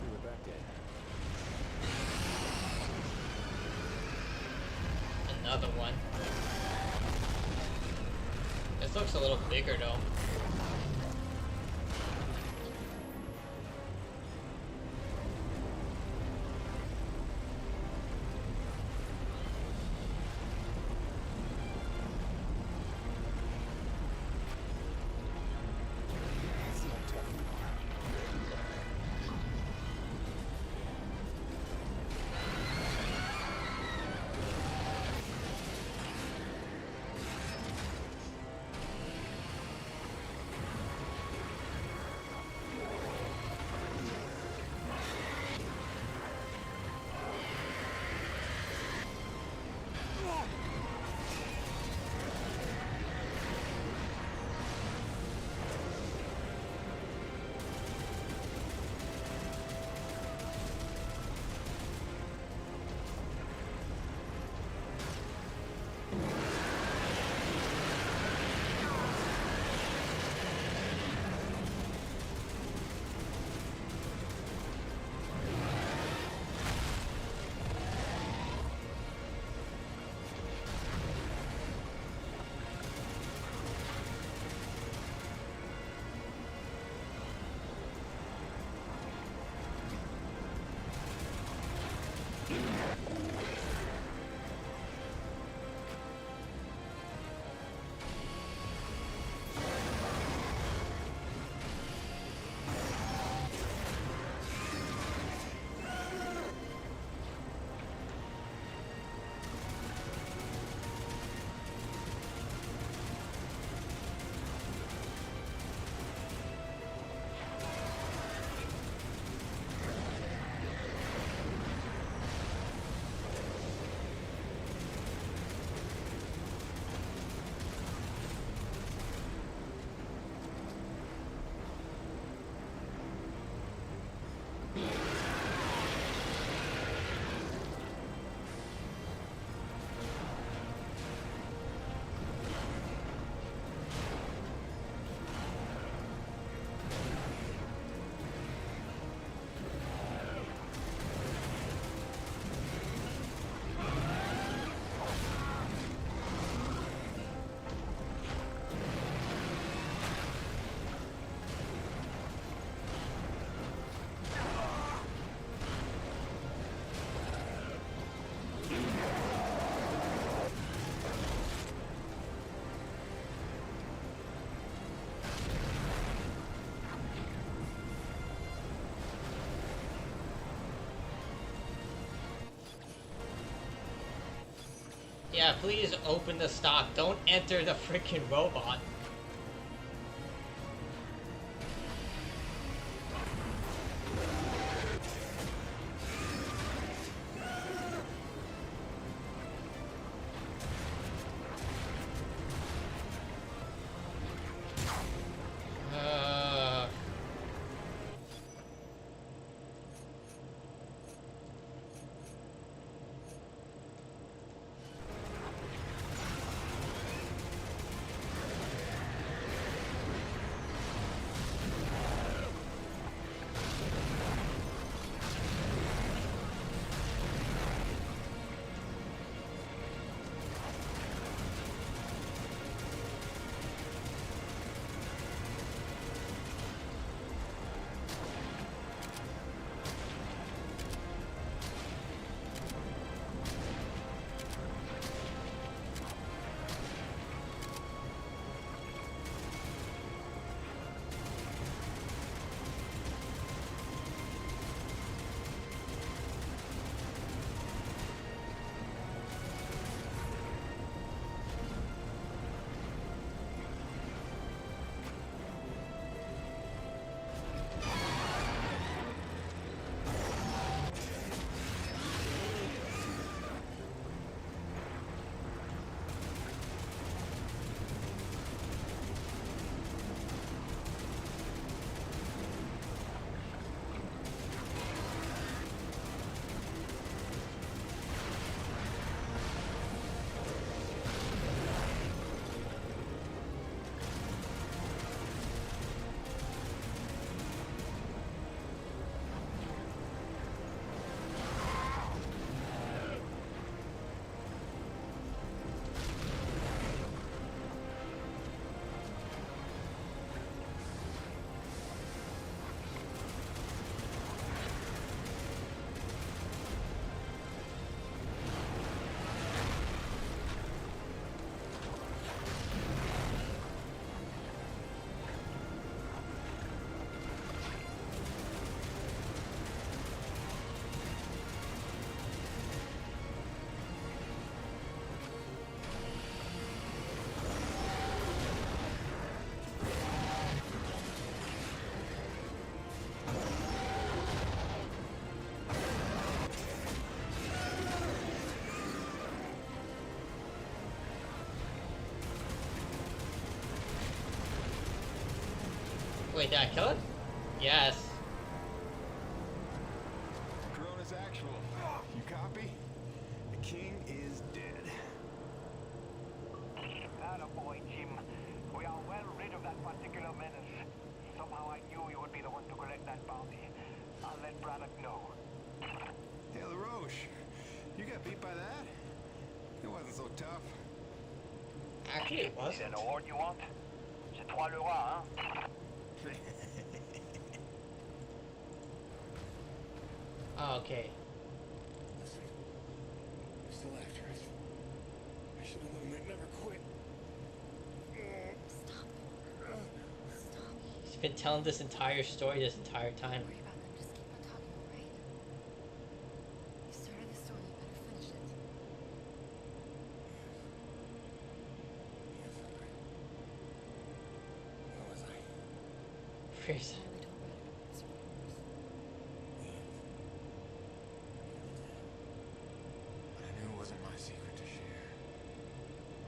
We were back at Another one. This looks a little bigger though. Yeah, please open the stock. Don't enter the freaking robot. Wait, did I kill it? Yes. Corona's actual. You copy? The king is dead. Attaboy, Jim. We are well rid of that particular menace. Somehow I knew you would be the one to collect that bounty. I'll let Braddock know. Hey, LaRoche. You got beat by that? It wasn't so tough. Actually, it wasn't. C'est an award you want? C'est toi le roi, hein? Oh, okay. You're still after us. I should have known they'd never quit. Stop. Stop. He's been telling this entire story this entire time. Don't worry about them. Just keep on talking, alright? You started the story. You better finish it. Where was I? Freeze. Natalie told Braddock about this rumors. But I knew it wasn't my secret to share.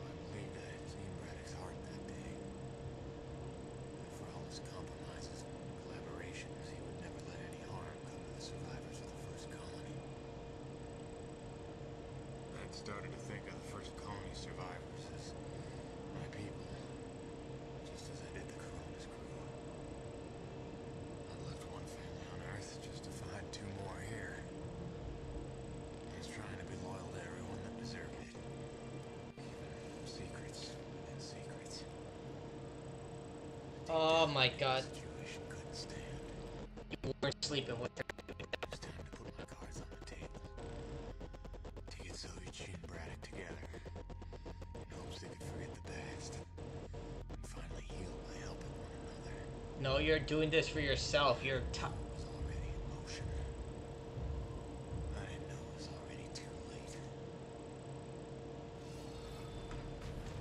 I believed I had seen Braddock's heart that day. And for all his compromises and collaborations, he would never let any harm come to the survivors of the first colony. I had started to think of the first colony survivors as my people, just as I did the Corona's crew. I'd left one family on Earth just to find two more here. I was trying to be loyal to everyone that deserved it. Even secrets within secrets. Oh my god. Situation couldn't stand. You weren't sleeping with her. It was time to put my cards on the table. To get Soviet and Braddock together. In hopes they could forget the past. And finally heal by helping one another. No, you're doing this for yourself. You're Was already in motion. I didn't know it was already too late.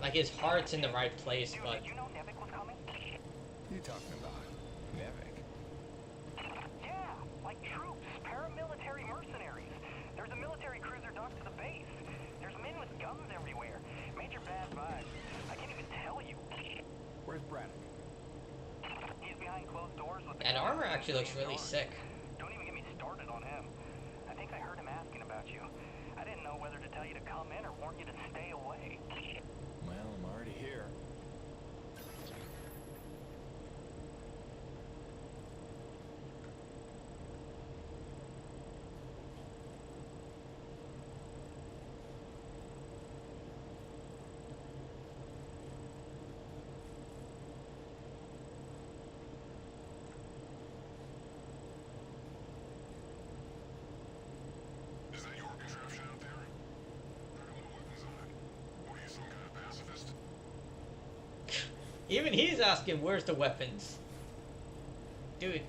like his heart's in the right place, Dude, but did you know Nevik was coming? You talking about Nevik? Yeah, like troops, paramilitary mercenaries. There's a military cruiser docked to the base. There's men with guns everywhere. Major bad vibes. I can't even tell you. Where's Braddock? He's behind closed doors with the that guys armor in actually looks really guards. sick. Don't even get me started on him. I think I heard him asking about you. I didn't know whether to tell you to come in or warn you to stay away. Well, I'm already here. Is that your contraption out there? There are no weapons on it. What are you, some kind of pacifist? Even he's asking, where's the weapons? Dude.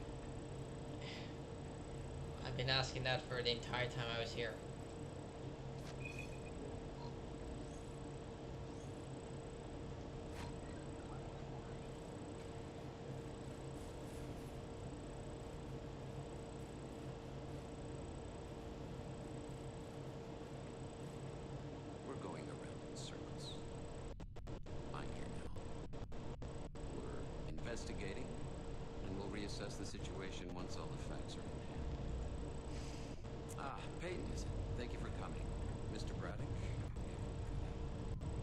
I've been asking that for the entire time I was here. We're going around in circles. I'm here now. We're investigating, and we'll reassess the situation once all the facts are in hand. Ah, Peyton is it. Thank you for coming. Mr. Braddock?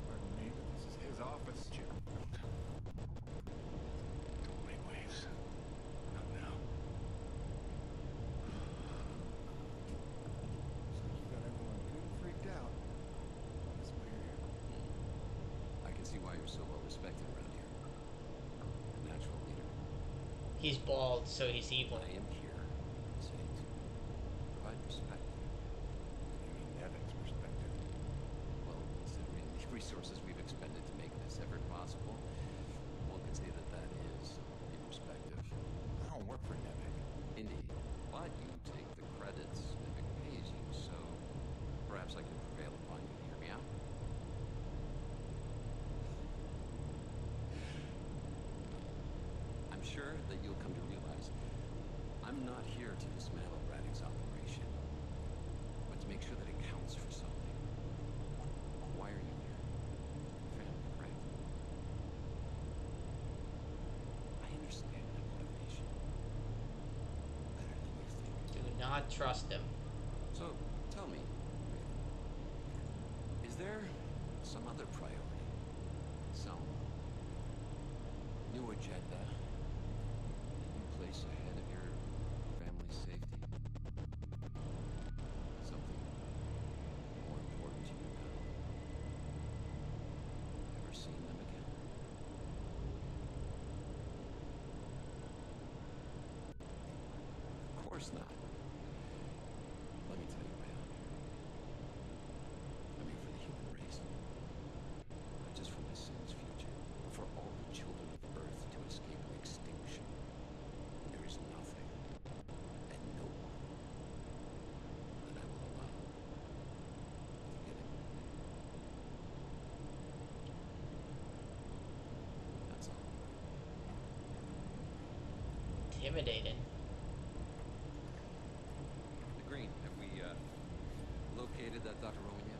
Pardon me, but this is his office, Jim. Don't make waves. Not now. Seems you got everyone pretty freaked out. That's why you're here. I can see why you're so well respected around here. A natural leader. He's bald, so he's evil. I am here, say, to provide perspective. You mean Nevin's perspective? Well, considering the resources we've expended to make this effort possible, one could say that that is a perspective. I don't work for Nevik. Indeed. But you take the credits Nevik pays you, so perhaps I can prevail upon you to hear me out. I'm sure that you'll come to realize I'm not here to dismantle Braddock's operation, but to make sure that it counts for something. Why are you here? Family, correct? I understand that motivation. not trust him. So, tell me, is there some other priority? Some new agenda that you place ahead of your family's safety? Something more important to you now? Ever seen them again? Of course not. Let me tell you, man. I'm here for the human race. Not just for my son's future, but for all the children of Earth to escape extinction. There is nothing and no one that I will allow to get in my way. That's all. Intimidated. The Green, have we located that Dr. Roman yet?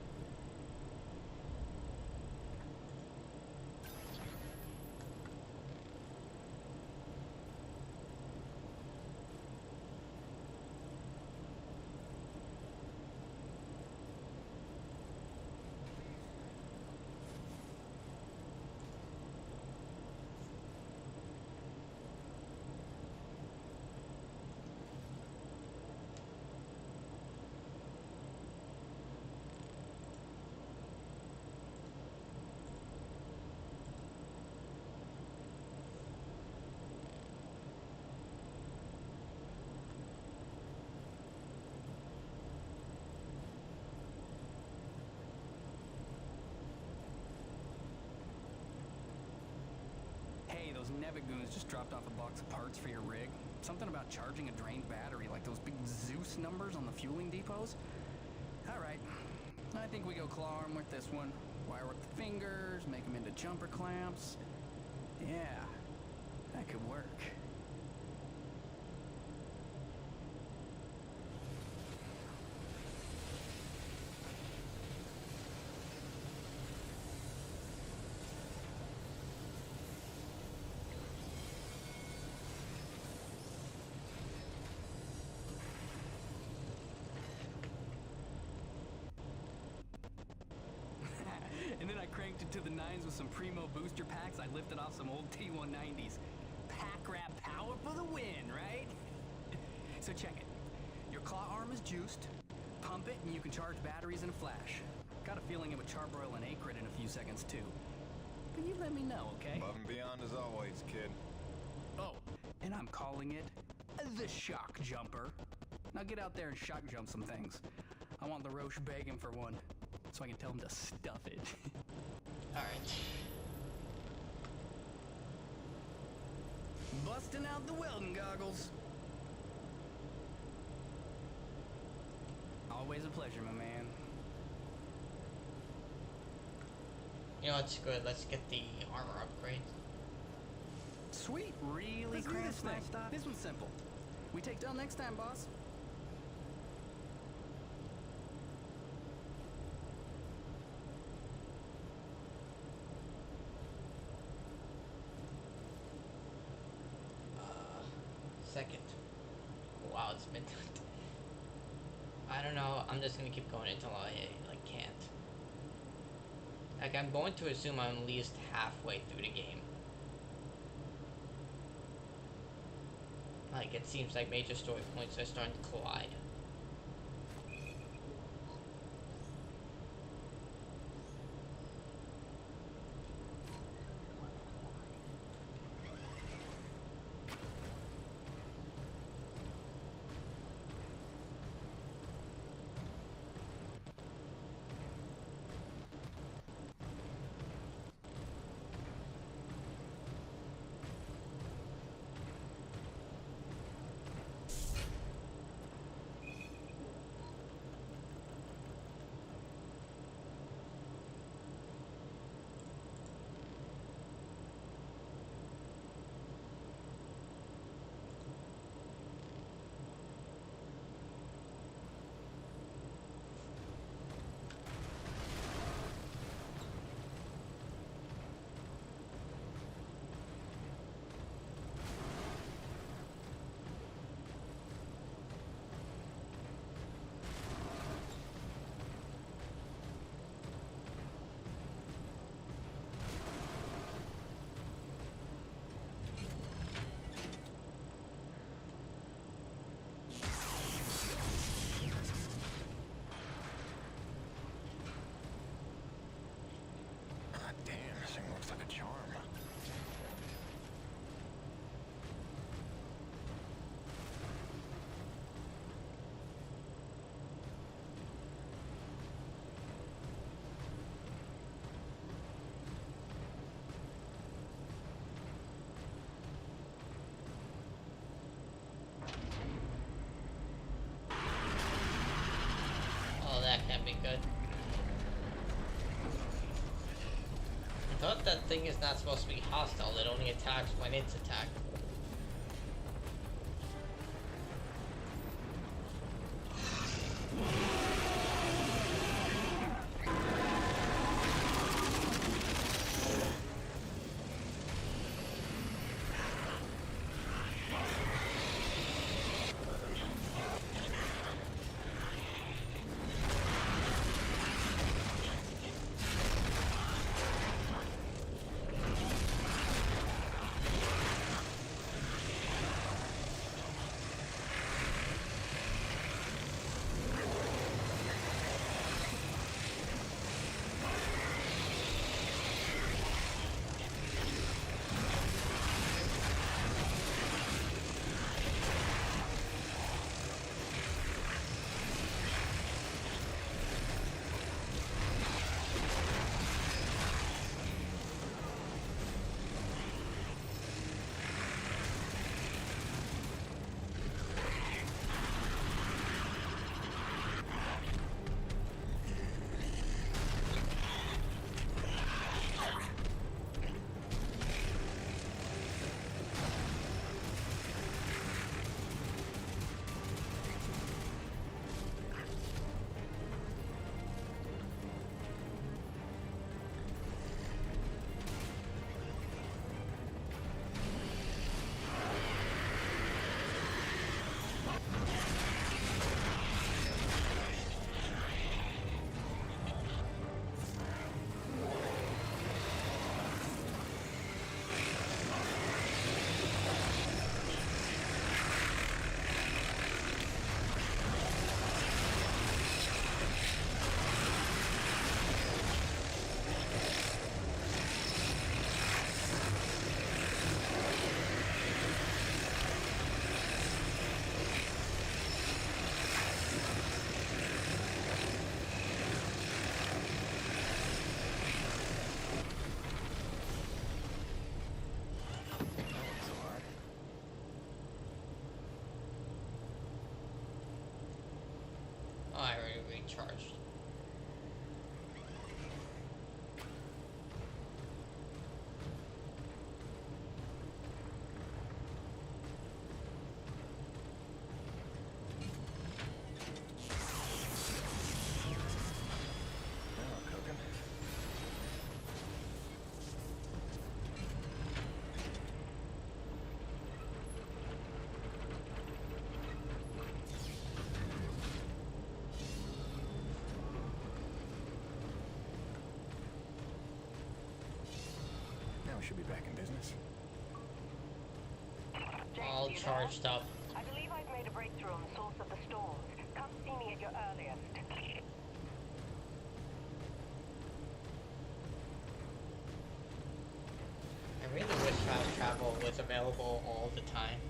Hey, those Nevigoons just dropped off a box of parts for your rig. Something about charging a drained battery, like those big Zeus numbers on the fueling depots. Alright, I think we go claw arm with this one. Wire up the fingers, make them into jumper clamps. Yeah, that could work. And then I cranked it to the nines with some primo booster packs I lifted off some old T-190s. Pack rat power for the win, right? So check it. Your claw arm is juiced. Pump it and you can charge batteries in a flash. Got a feeling it would charbroil an acrid in a few seconds too. But you let me know, okay? Above and beyond as always, kid. Oh, and I'm calling it the shock jumper. Now get out there and shock jump some things. I want the Roche begging for one, so I can tell him to stuff it. Alright. Busting out the welding goggles. Always a pleasure, my man. You know what's good? Let's get the armor upgrade. Sweet, really cramped thing. This one's simple. We take till next time, boss. Second. Wow, it's been... I don't know. I'm just gonna keep going until I can't. Like, I'm going to assume I'm at least halfway through the game. Like, it seems like major story points are starting to collide. be good. I thought that thing is not supposed to be hostile. It only attacks when it's attacked. I already recharged. We should be back in business. All charged up. I believe I've made a breakthrough on the source of the storms. Come see me at your earliest. I really wish fast travel was available all the time.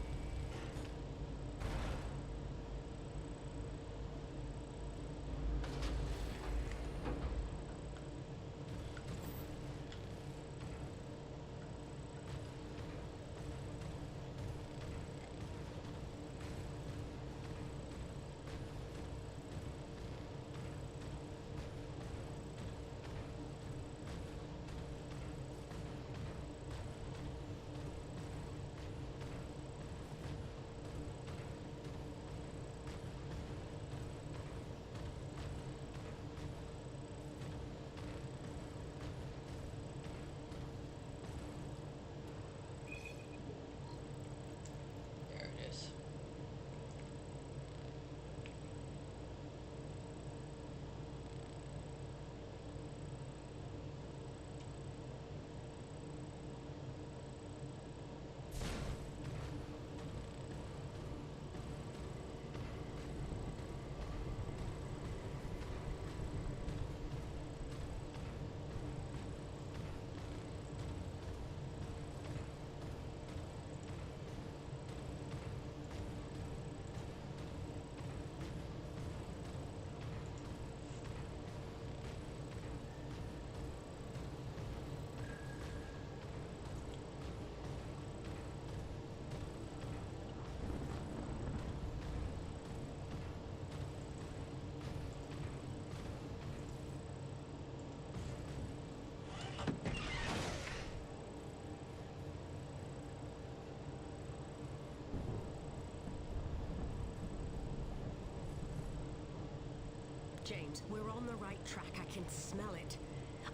James, we're on the right track. I can smell it.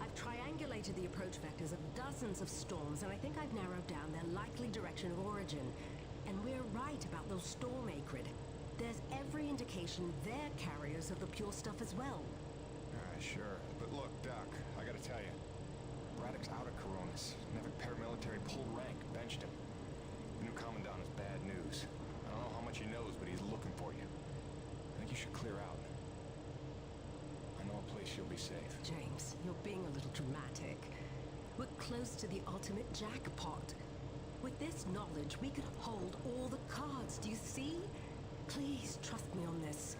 I've triangulated the approach vectors of dozens of storms, and I think I've narrowed down their likely direction of origin. And we're right about those storm acrid. There's every indication they're carriers of the pure stuff as well. Sure. But look, Doc, I gotta tell you. Braddock's out of Coronis. Never paramilitary pulled rank, benched him. The new commandant is bad news. I don't know how much he knows, but he's looking for you. I think you should clear out. I know a place you'll be safe. James, you're being a little dramatic. We're close to the ultimate jackpot. With this knowledge, we could hold all the cards, do you see? Please, trust me on this.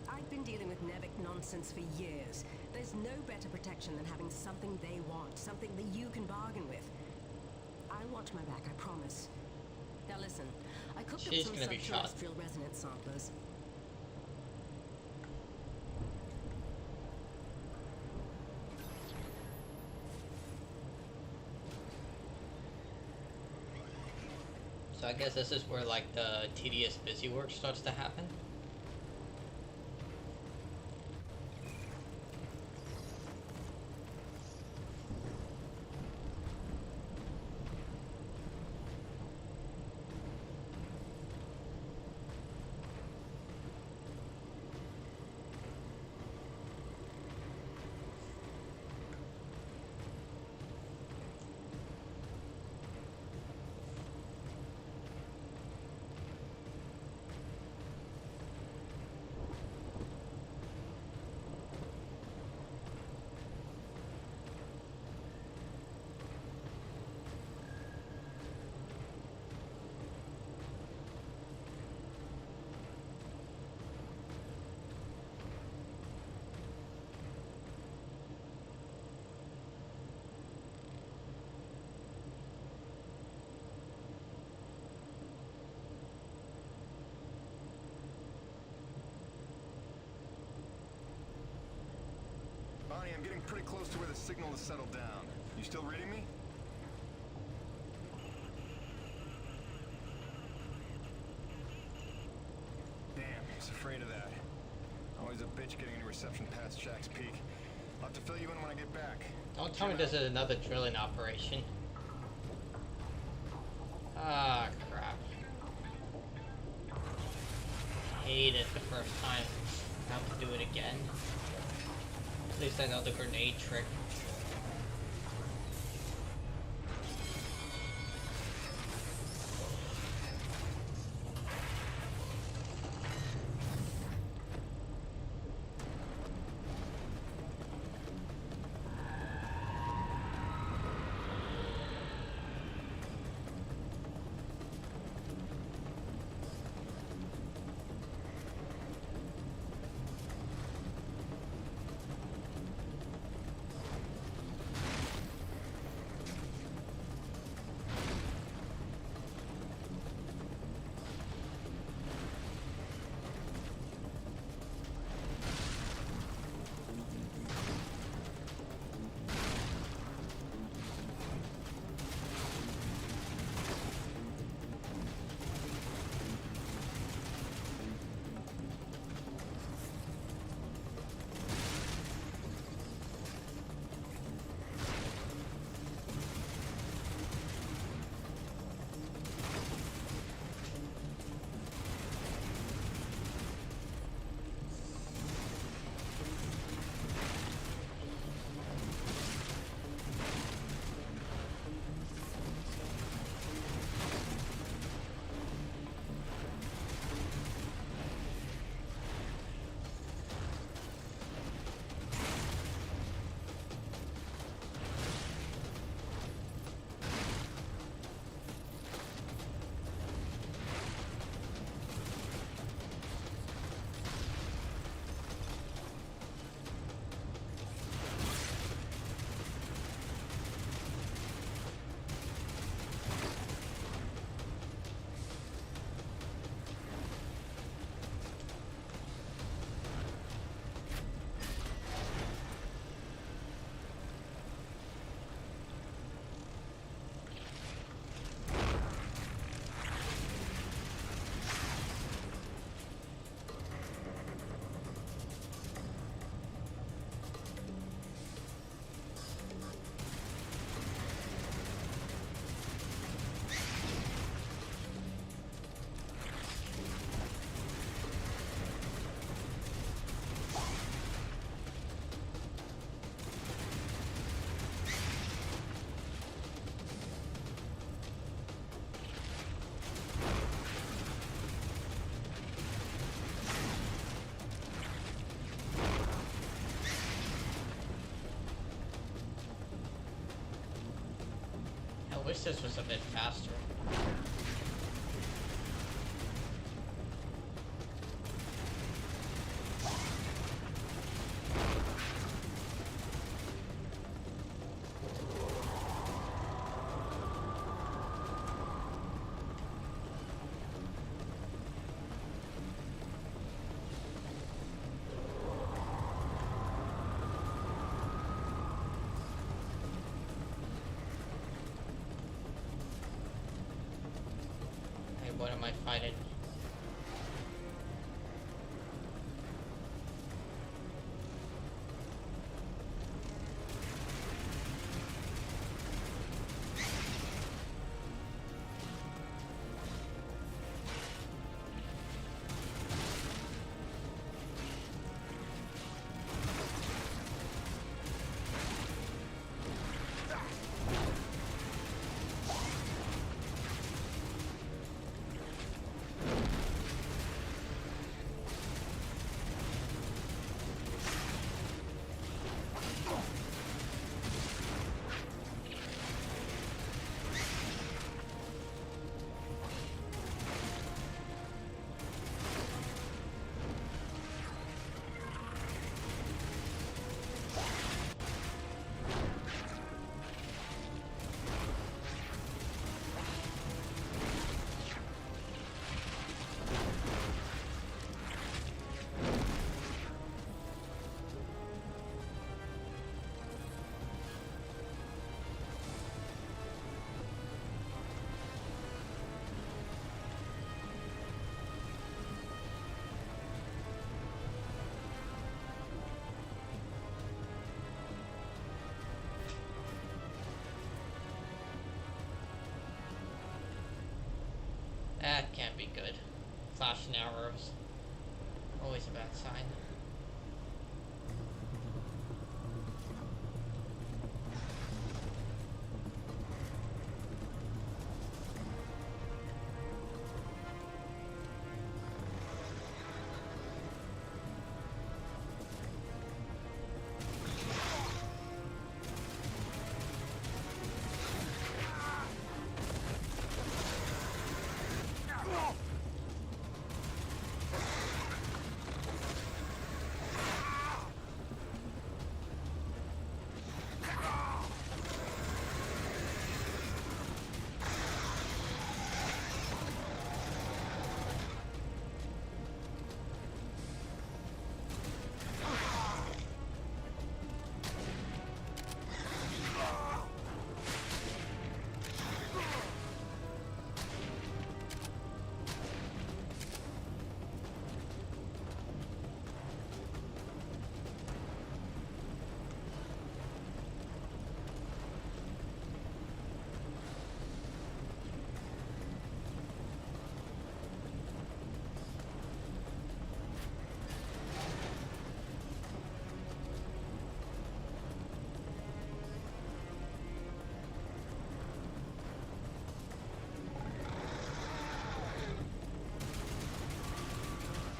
I've been dealing with Nevik nonsense for years. There's no better protection than having something they want, something that you can bargain with. I'll watch my back, I promise. Now listen, I cooked up some subterrestrial resonance samplers. So I guess this is where like the tedious busy work starts to happen. Bonnie, I'm getting pretty close to where the signal has settled down. You still reading me? Damn, I was afraid of that. Always a bitch getting any reception past Shack's Peak. I'll have to fill you in when I get back. Don't tell me this is another drilling operation. Ah, crap. Hate it the first time. I have to do it again. At least I know the grenade trick. wish this was a bit faster. What am I fighting? That can't be good. Flashing arrows. Always a bad sign.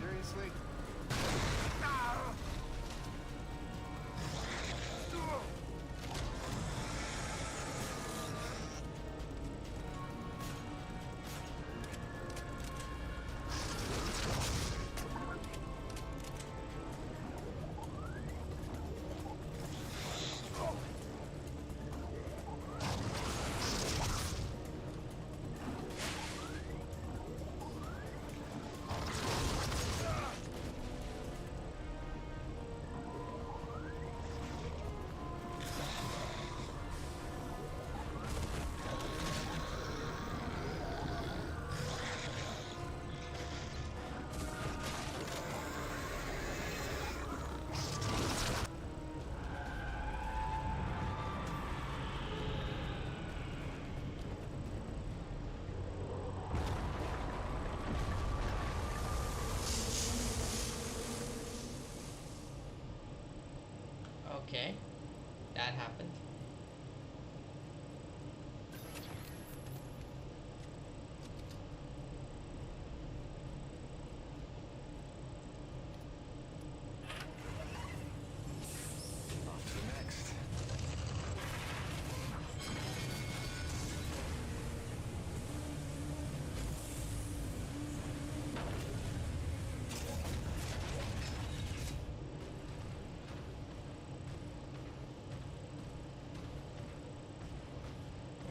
Seriously? Okay, that happened. On to the next.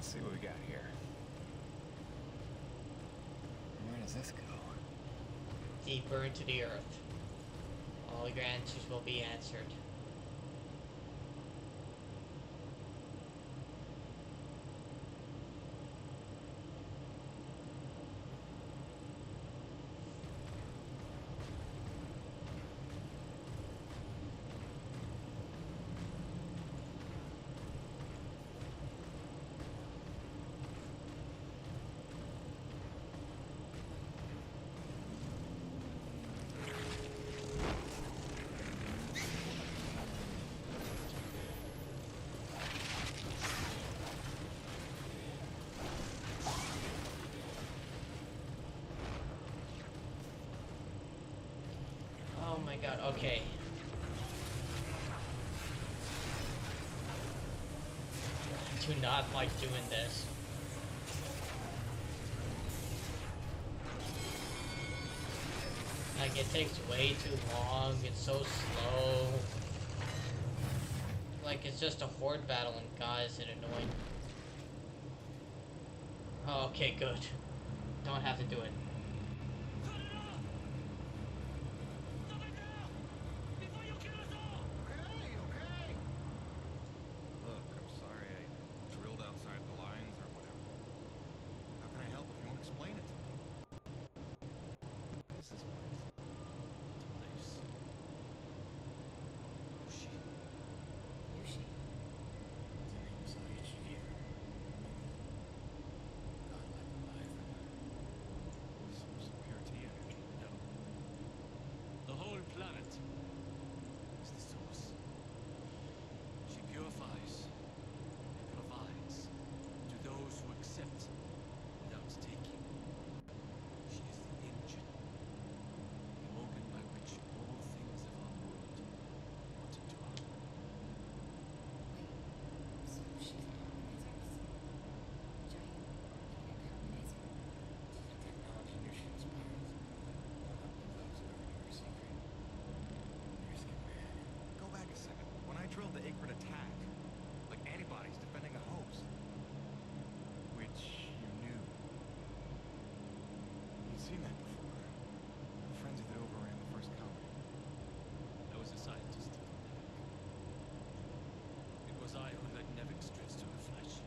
Let's see what we got here. Where does this go? Deeper into the earth. All your answers will be answered. Oh my god, okay. I do not like doing this. Like, it takes way too long, it's so slow. Like, it's just a horde battle, and god, is it annoying. Oh, okay, good. Don't have to do it. Look, I'm sorry I drilled outside the lines or whatever. How can I help if you won't explain it to me? This is what it's place. Yushi. Yushi. The name is Yushi. Godlike alive. Some pure tea energy. No. The whole planet is the source. She purifies and provides to those who accept without taking. She is the engine, the organ by which all things of our world wanted to operate. Wait, so she's an organizer? Giant organic harmonizer? The technology knew she was powerful. One up to those who ever knew her secret. You're skipping ahead. Go back a second. When I drilled the Acrid attack, like antibodies defending a host, which you knew. You'd seen that before. The frenzy that overran the first colony. I was a scientist. It was I who led Nevik strips to her flesh.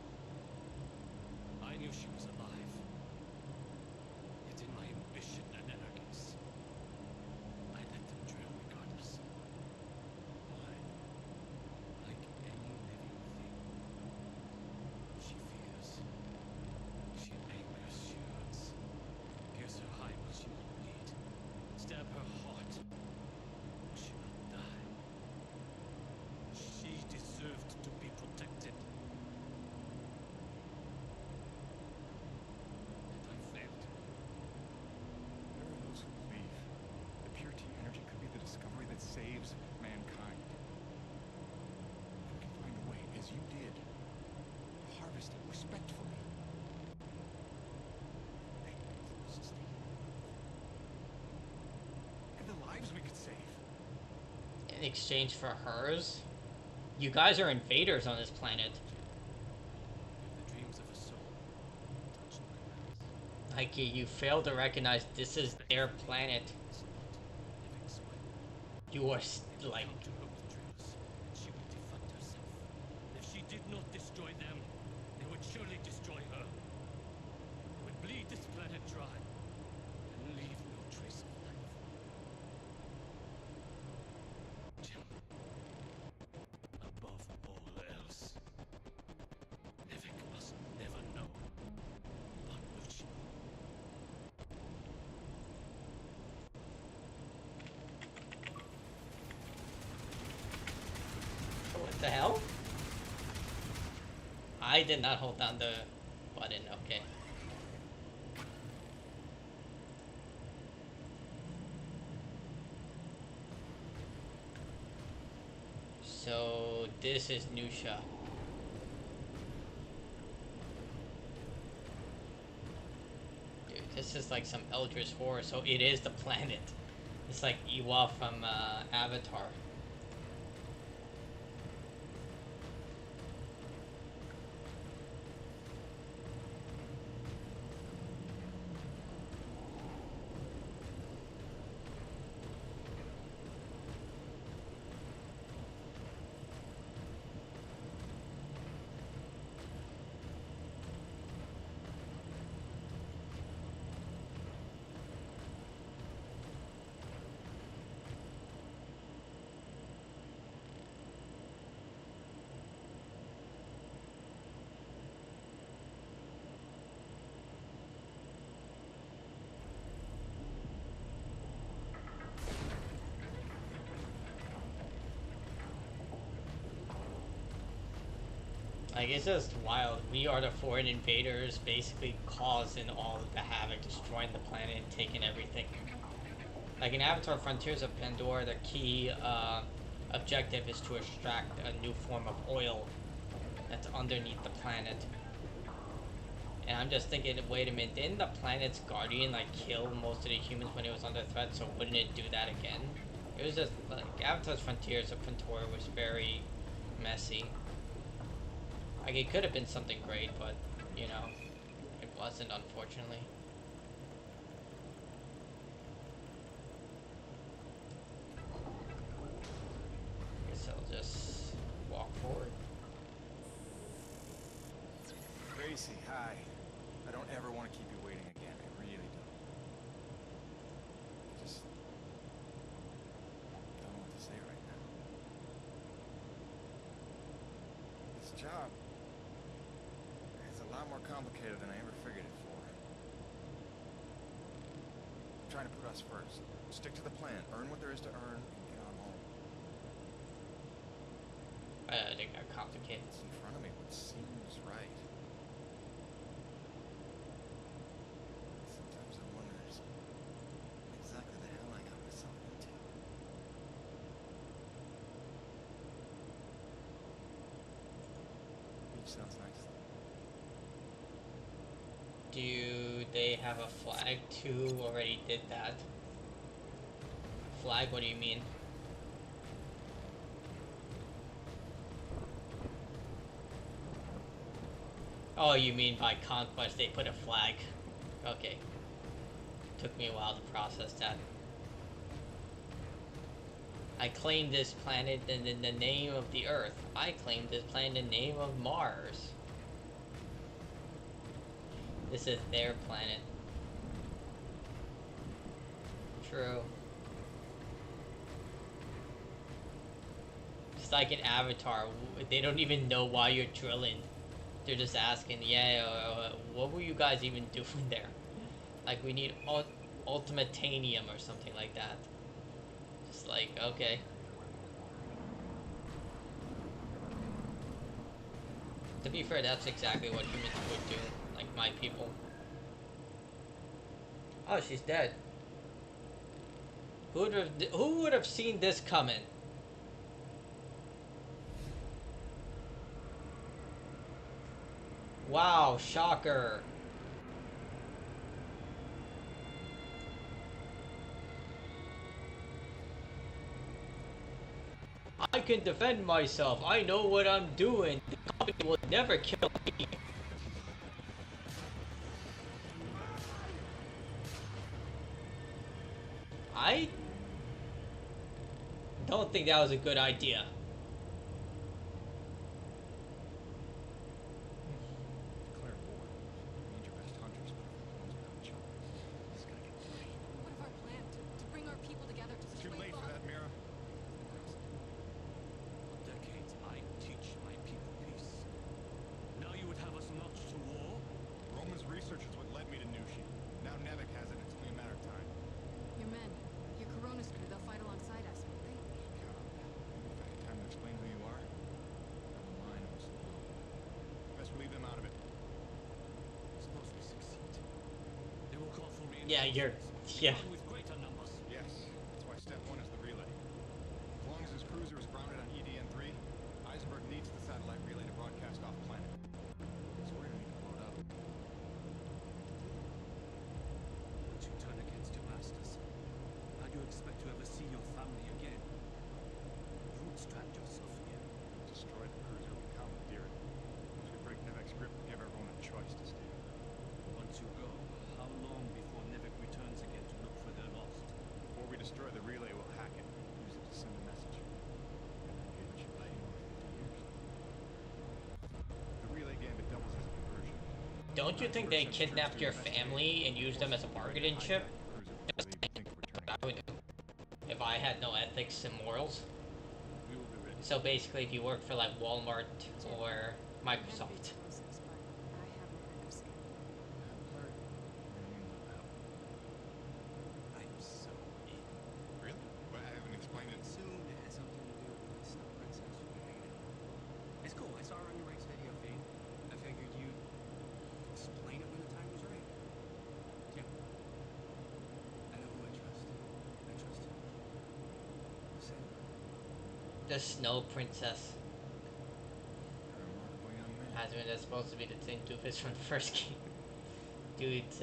I knew she was alive. Yet in my ambition and arrogance, I let them drill regardless. Why? Like any living thing, she fears. She angers, she hurts. Pierce her high, but she will bleed. Stab her heart, but she will die. She deserved to be protected. And I failed. There are those who believe the pure tea energy could be the discovery that saves mankind. If we can find a way, as you did, to harvest it respectfully. And the lives we could save. In exchange for hers? You guys are invaders on this planet. The dreams of a soul touch my mouth. Like, you fail to recognize this is their planet. Living sweat. You are, like... Come to her with drills, and she would defend herself. If she did not destroy them, they would surely destroy her. They would bleed this planet dry, and leave no trace of life. Jill, above all else, Nevik must never know about Lucian. What the hell? I did not hold down the button, okay. So, this is Nusha. Dude, this is like some Eldritch horror, so it is the planet. It's like Iwa from Avatar. Like, it's just wild. We are the foreign invaders, basically causing all of the havoc, destroying the planet and taking everything. Like in Avatar Frontiers of Pandora, the key objective is to extract a new form of oil that's underneath the planet. And I'm just thinking, wait a minute, didn't the planet's guardian like kill most of the humans when it was under threat, so wouldn't it do that again? It was just like Avatar's Frontiers of Pandora was very messy. Like, it could have been something great, but you know, it wasn't, unfortunately. Guess I'll just walk forward. Gracie, hi. I don't ever want to keep you waiting again. I really don't. I just don't know what to say right now. This job is a lot more complicated than I ever figured it for. I'm trying to put us first. Stick to the plan. Earn what there is to earn and get on home. It got complicated. It's in front of me. What seems right. Sometimes I wonder exactly the hell I got myself into. Beach sounds nice. Do they have a flag too? Already did that. Flag? What do you mean? Oh, you mean by conquest they put a flag. Okay. Took me a while to process that. I claim this planet in the name of the Earth. I claim this planet in the name of Mars. This is their planet. True. Just like in Avatar, they don't even know why you're drilling. They're just asking, yeah, what were you guys even doing there? Like, we need ultimatanium or something like that. Just like, okay. To be fair, that's exactly what humans would do. Like, my people. Oh, she's dead. Who would have seen this coming? Wow, shocker. I can defend myself. I know what I'm doing. The company will never kill me. I don't think that was a good idea. Declare war. Need your best hunters, but if the ones without choice, it's gonna get bloody. What if our plan to bring our people together to Too late for that, Mira. For decades, I teach my people peace. Now you would have us march to war? Roman's research is what led me to Nushi. Now Nevik has it. It's only a matter of time. Your men, your Corona's crew, they'll fight alongside us, won't they? Count on that. If I had time to explain who you are, never mind what's alone. Best we leave them out of it. Suppose we succeed. They will call for Yeah, you're... Yeah. with greater numbers. Yes, that's why step one is the relay. As long as his cruiser is grounded on EDN-3, Eisenberg needs the satellite relay to broadcast off planet. So we're gonna need to blow it up. Once you turn against your masters, how do you expect to ever see your family again? You would strand yourself here. Destroy the cruiser, we commandeer it. Once we break Nevek's grip, we give everyone a choice to stay. Once you go, how long before Nevik returns again to look for their lost? Before we destroy the relay, we'll hack it. Use it to send a message. And then give it your blame over 50 years. The relay gambit doubles as a diversion. Don't you think they kidnapped your family and used them as a bargaining chip? I would do if I had no ethics and morals. We will be ready. So basically, if you work for like Walmart or Microsoft. I'm so in. Really? But I haven't explained it. Soon it has something to do with the Snow Princess. It's cool. I saw her on your race video feed. The Snow Princess. Hasn't that's supposed to be the same doofus from the first game. Dude's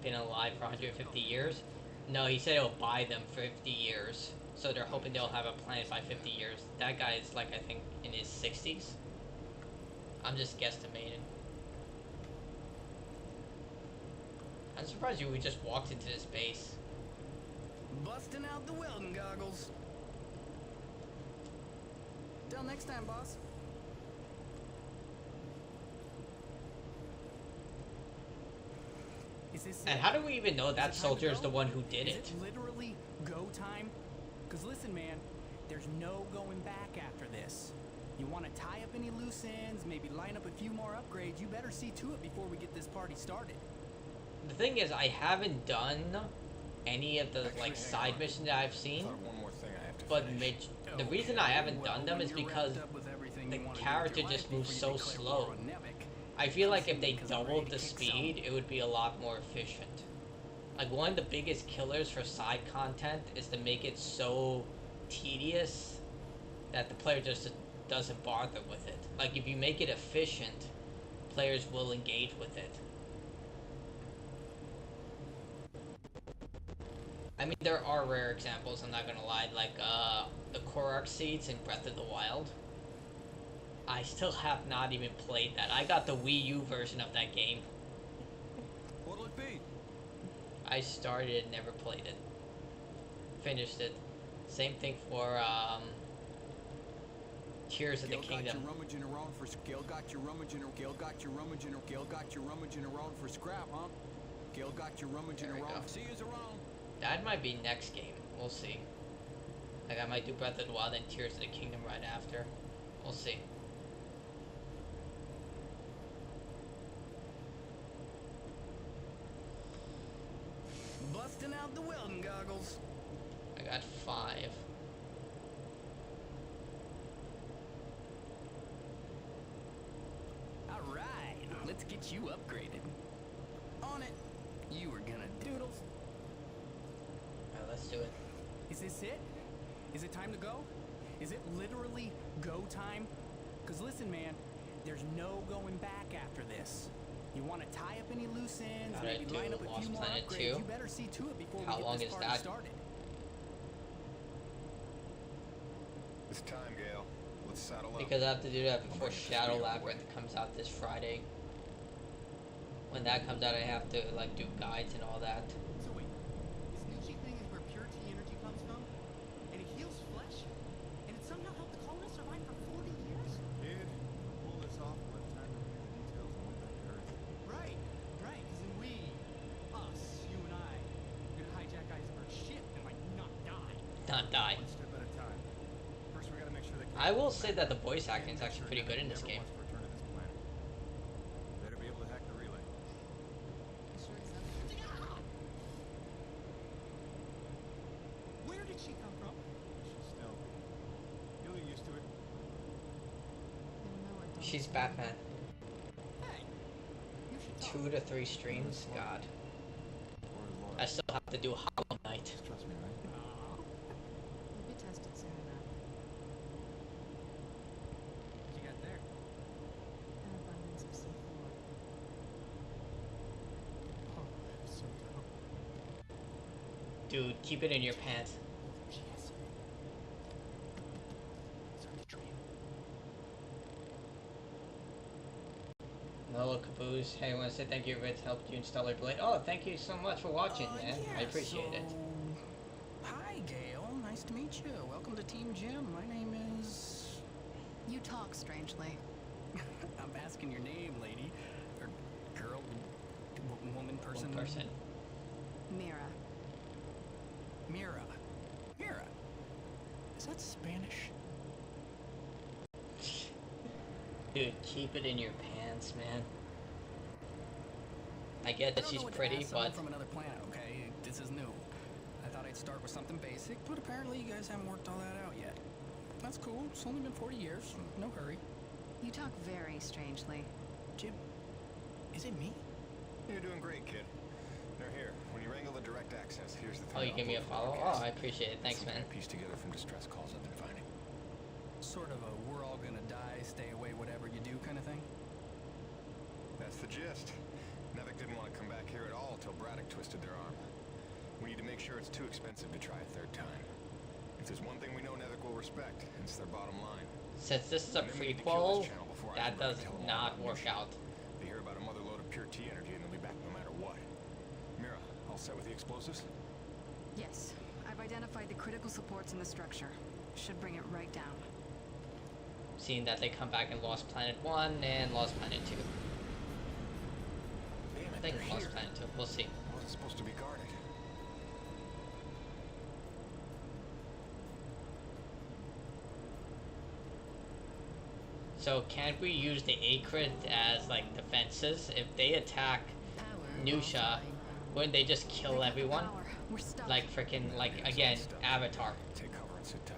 been alive for 150 years. No, he said he'll buy them for 50 years. So they're hoping they'll have a planet by 50 years. That guy is like, I think, in his 60s. I'm just guesstimating. I'm surprised we just walked into this base. Busting out the welding goggles. Till next time, boss. Is this And how do we even know that soldier is the one who did it? Is it literally go time? Because listen, man, there's no going back after this. You want to tie up any loose ends, maybe line up a few more upgrades, you better see to it before we get this party started. The thing is, I haven't done any of the like side missions that I've seen. But the reason I haven't done them is because the character just moves so slow. I feel like if they doubled the speed, it would be a lot more efficient. Like, one of the biggest killers for side content is to make it so tedious that the player just doesn't bother with it. Like, if you make it efficient, players will engage with it. I mean, there are rare examples, I'm not gonna lie, like the Korok seeds in Breath of the Wild. I still have not even played that. I got the Wii U version of that game. What'll it be? I started it, never played it. Finished it. Same thing for Tears of the Kingdom. Gil got you rummaging around for scrap, huh? Gil got you rummaging around. See you around. That might be next game. We'll see. Like, I might do Breath of the Wild and Tears of the Kingdom right after. We'll see. Busting out the welding goggles. I got 5. Alright, let's get you upgraded. On it. You were gonna doodles. Alright, let's do it. Is this it? Is it time to go? Is it literally go time? Because listen, man, there's no going back after this. You want to tie up any loose ends, maybe line up a few more upgrades, you better see to it before we get this party started. It's time, Gale. Let's saddle up. Because I have to do that before Shadow Labyrinth comes out this Friday. When that comes out, I have to like do guides and all that. So wait, this Nietzsche thing is where pure T energy comes from? And it heals flesh? And it somehow helped the colonists survive for 40 years? Dude, pull this off by the time we hear the details on what that earth. Right, because then we, us, you and I, could hijack Iceberg's ship and like not die. Not die. One step at a time. First we gotta make sure they I will say that the voice acting is actually pretty good in this game. Better be able to hack the relay. Where did she come from? She's stealthy. You'll get used to it. She's Batman. Hey, you should 2 to 3 streams? God. I still have to do Hollow Knight. Trust me, right? You'll be tested soon enough. What you got there? An abundance of C4. Oh, so dope. Dude, keep it in your pants. Yes. Start the train. Hello, Caboose. Hey, I want to say thank you for helped you install your blade. Oh, thank you so much for watching, man. I appreciate it. Hi, Gale. Nice to meet you. Welcome to Team Jim. My name is... You talk strangely. I'm asking your name, lady. Or girl, woman, person. Person. Mira. Mira. Mira. Is that Spanish? Dude, keep it in your pants, man. I get that she's pretty, but... from another planet, okay? This is new. I thought I'd start with something basic, but apparently you guys haven't worked all that out yet. That's cool. It's only been 40 years. No hurry. You talk very strangely. Jim, is it me? You're doing great, kid. Now here, when you wrangle the direct access, here's the thing. Oh, you give me a follow? Oh, I appreciate it. Thanks, man. Piece together from distress calls I've been finding. Sort of a we're all gonna die, stay away, whatever you do kind of thing? That's the gist. Nevik didn't want to come back here at all till Braddock twisted their arm. We need to make sure it's too expensive to try a third time. If there's one thing we know Nevik will respect, it's their bottom line. Since this is a prequel, that does not work out. They hear about a mother load of pure T energy and they'll be back no matter what. Mira, all set with the explosives? Yes. I've identified the critical supports in the structure. Should bring it right down. Seeing that they come back in Lost Planet 1 and Lost Planet 2. Damn it, I think they're Lost here. Planet 2. We'll see. Wasn't supposed to be guarded. So can't we use the Acrid as like defenses? If they attack Nusha, wouldn't they just kill everyone? Like freaking, like again, Avatar. Take cover and sit tight.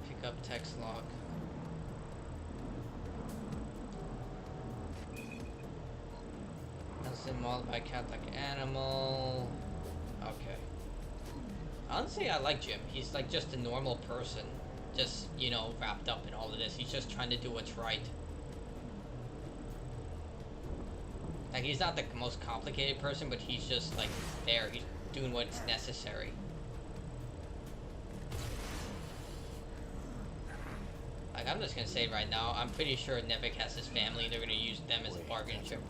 Pick up text log. Mauled by cat like animal. Okay. Honestly, I like Jim. He's like just a normal person. Just, you know, wrapped up in all of this. He's just trying to do what's right. Like, he's not the most complicated person, but he's just like there. He's doing what's necessary. Like, I'm just gonna say right now, I'm pretty sure Nevik has his family. They're gonna use them as a bargaining chip.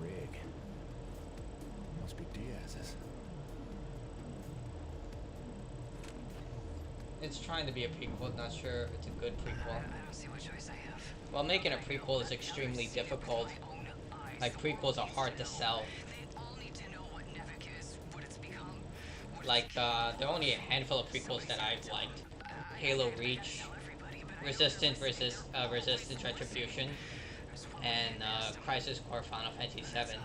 Must be Diaz's. It's trying to be a prequel, not sure if it's a good prequel. I don't see what choice I have. Well, making a prequel is extremely difficult. Like, prequels are hard to sell. Like, there are only a handful of prequels that I've liked. Halo Reach, Resistance Retribution, and Crisis Core Final Fantasy VII.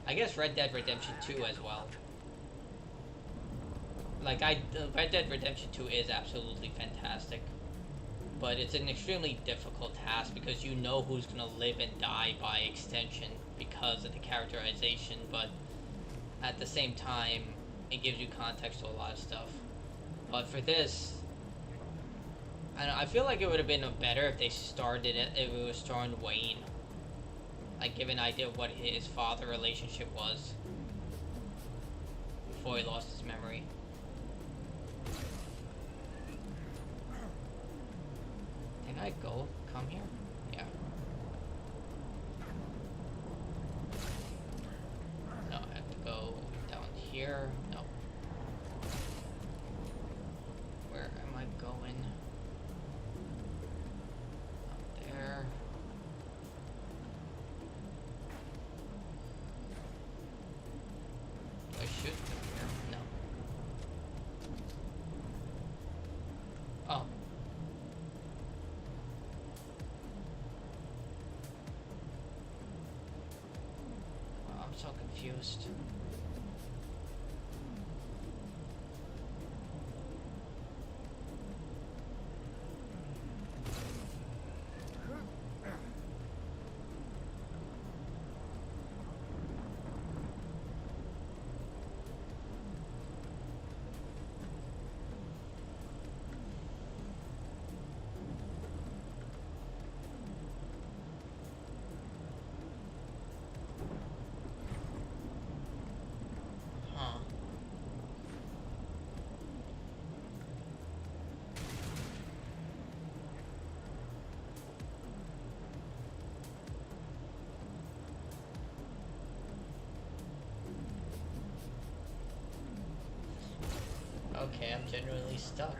I guess Red Dead Redemption 2 as well. Like, Red Dead Redemption 2 is absolutely fantastic. But it's an extremely difficult task because you know who's gonna live and die by extension because of the characterization, but at the same time, it gives you context to a lot of stuff. But for this, I feel like it would have been better if they started it, if it was starring Wayne. Like, give an idea of what his father relationship was before he lost his memory. Can I come here? Yeah. No, I have to go down here. No. Where am I going? Up there. Do I shoot from here? No. Oh. I'm so confused. Okay, I'm genuinely stuck.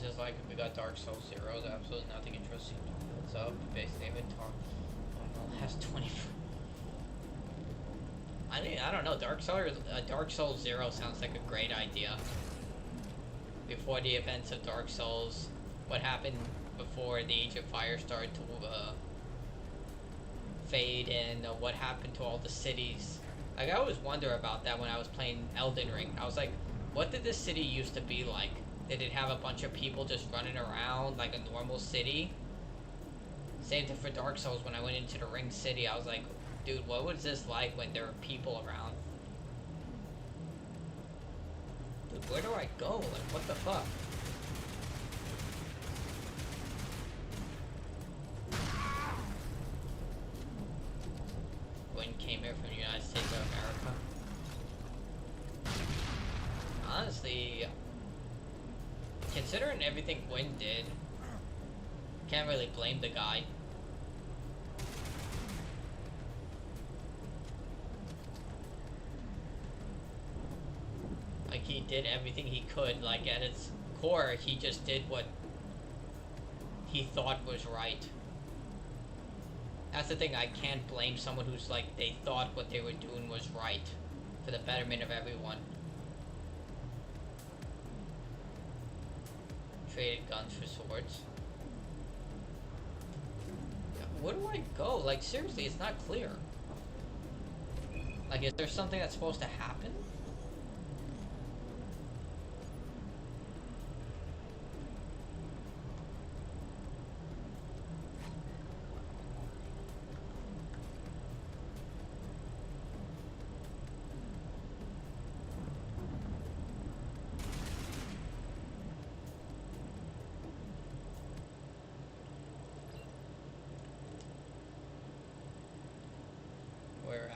just like we got Dark Souls 0, there's absolutely nothing interesting. What's up? Base inventory. Has 20. I mean, I don't know. Dark Souls 0 sounds like a great idea. Before the events of Dark Souls, what happened before the Age of Fire started to fade, and what happened to all the cities. Like, I always wonder about that when I was playing Elden Ring. I was like, what did this city used to be like? Did it have a bunch of people just running around like a normal city? Same thing for Dark Souls. When I went into the Ring City, I was like, dude, what was this like when there were people around? Dude, where do I go? Like, what the fuck? Gwen came here from the United States of America. Honestly, considering everything Gwen did, can't really blame the guy. Like, he did everything he could. Like, at its core, he just did what he thought was right. That's the thing, I can't blame someone who's like, they thought what they were doing was right for the betterment of everyone. Traded guns for swords. Where do I go? Like, seriously, it's not clear. Like, is there something that's supposed to happen?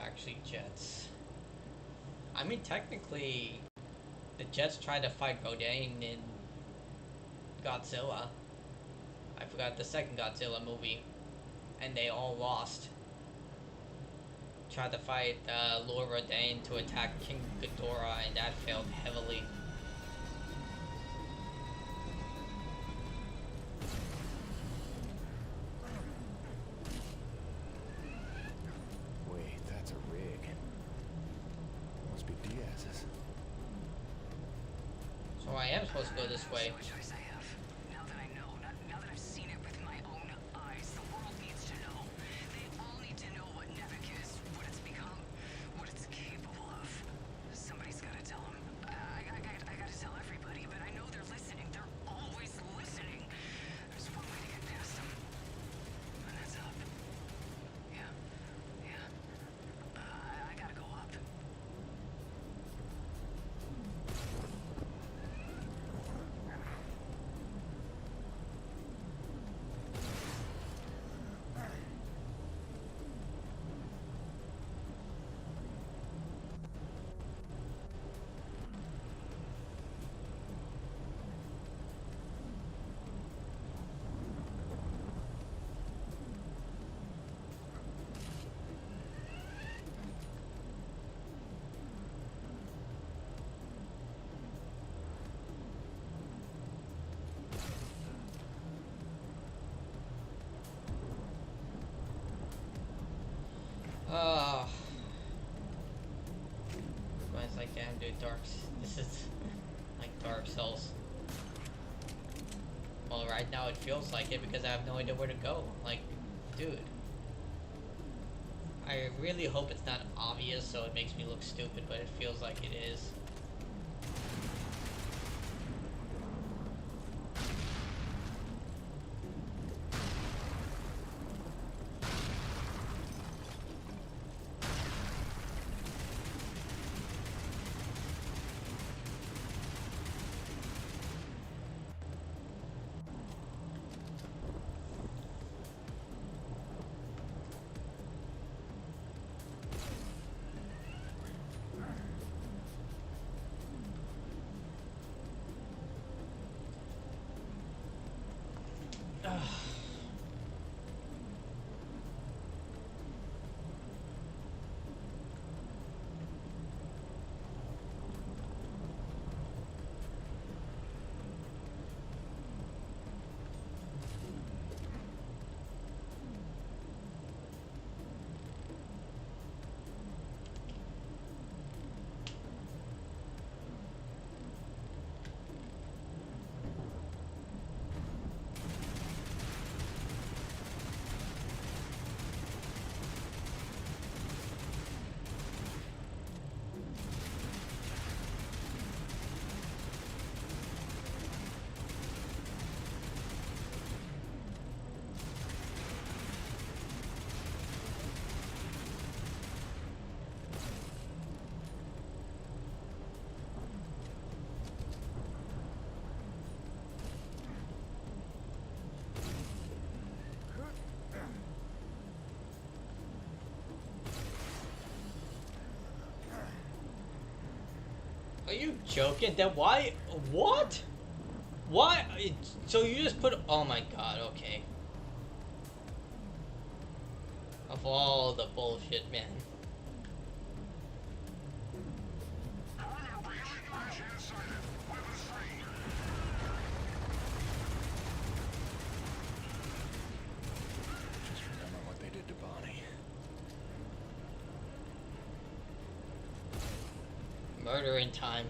Actually, jets. I mean, technically, the jets tried to fight Rodan in Godzilla. I forgot the second Godzilla movie, and they all lost. Tried to fight Lord Rodan to attack King Ghidorah, and that failed heavily. So I am supposed to go this way. What choice I have? Now that I know, now that I've seen it with my own eyes, the world needs to know. They all need to know what Nevik is, what it's become, what it's capable of. Somebody's gotta tell them. I gotta tell everybody, but I know they're listening. They're always listening. There's one way to get past them, and that's up. Yeah. I gotta go up. It's like, damn, dude, this is like Dark Souls. Well, right now it feels like it because I have no idea where to go. Like, dude. I really hope it's not obvious so it makes me look stupid, but it feels like it is. Are you joking? Then why? What? Why? So you just put? Oh my god. Okay. Of all the bullshit, man. Just remember what they did to Bonnie. Murder in time.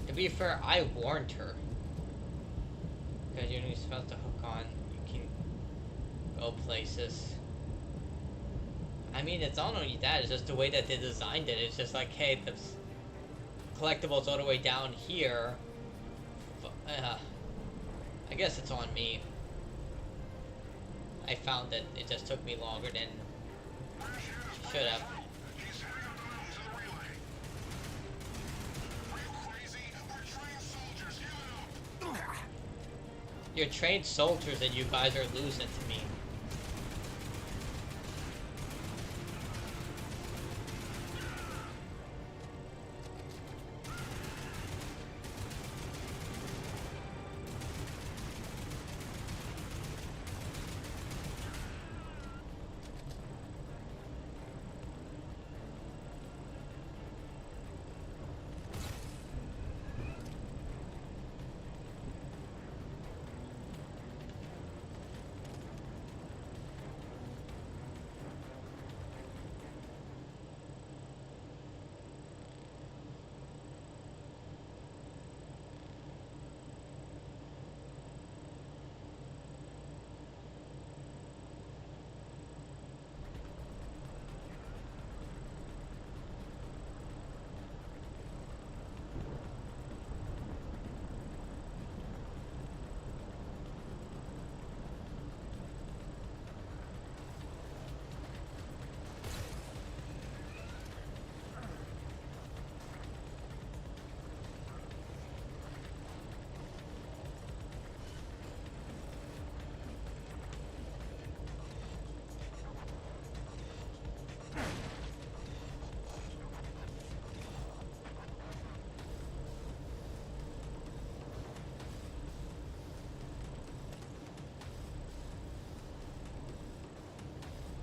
To be fair, I warned her. Because you're supposed to hook on, you can go places. I mean, it's not only that, it's just the way that they designed it. It's just like, hey, the collectibles all the way down here. I guess it's on me. I found that it just took me longer than should have. You're trained soldiers and you guys are losing to me.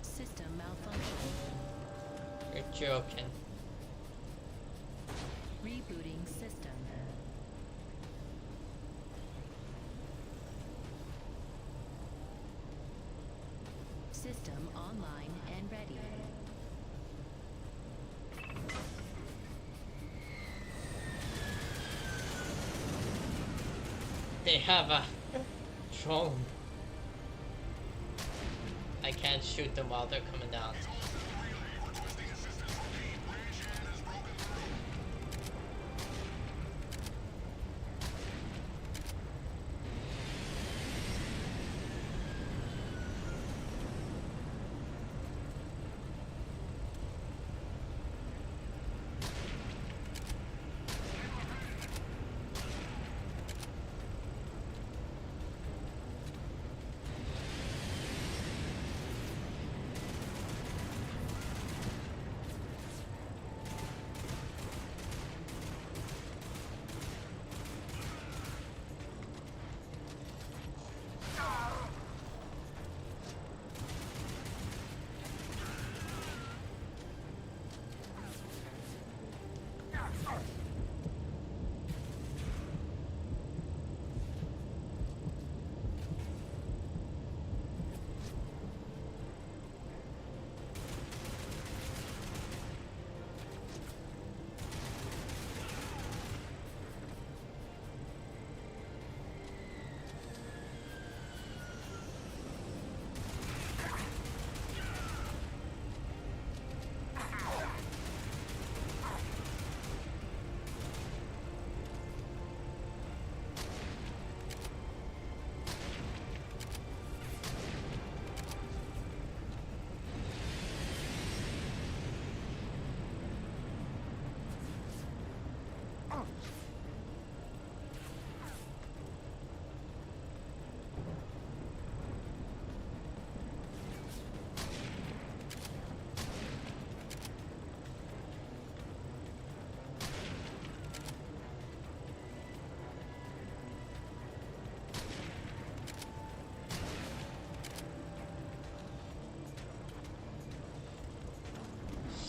System malfunction. You're joking. Rebooting system. System online and ready. They have a drone. I can't shoot them while they're coming down.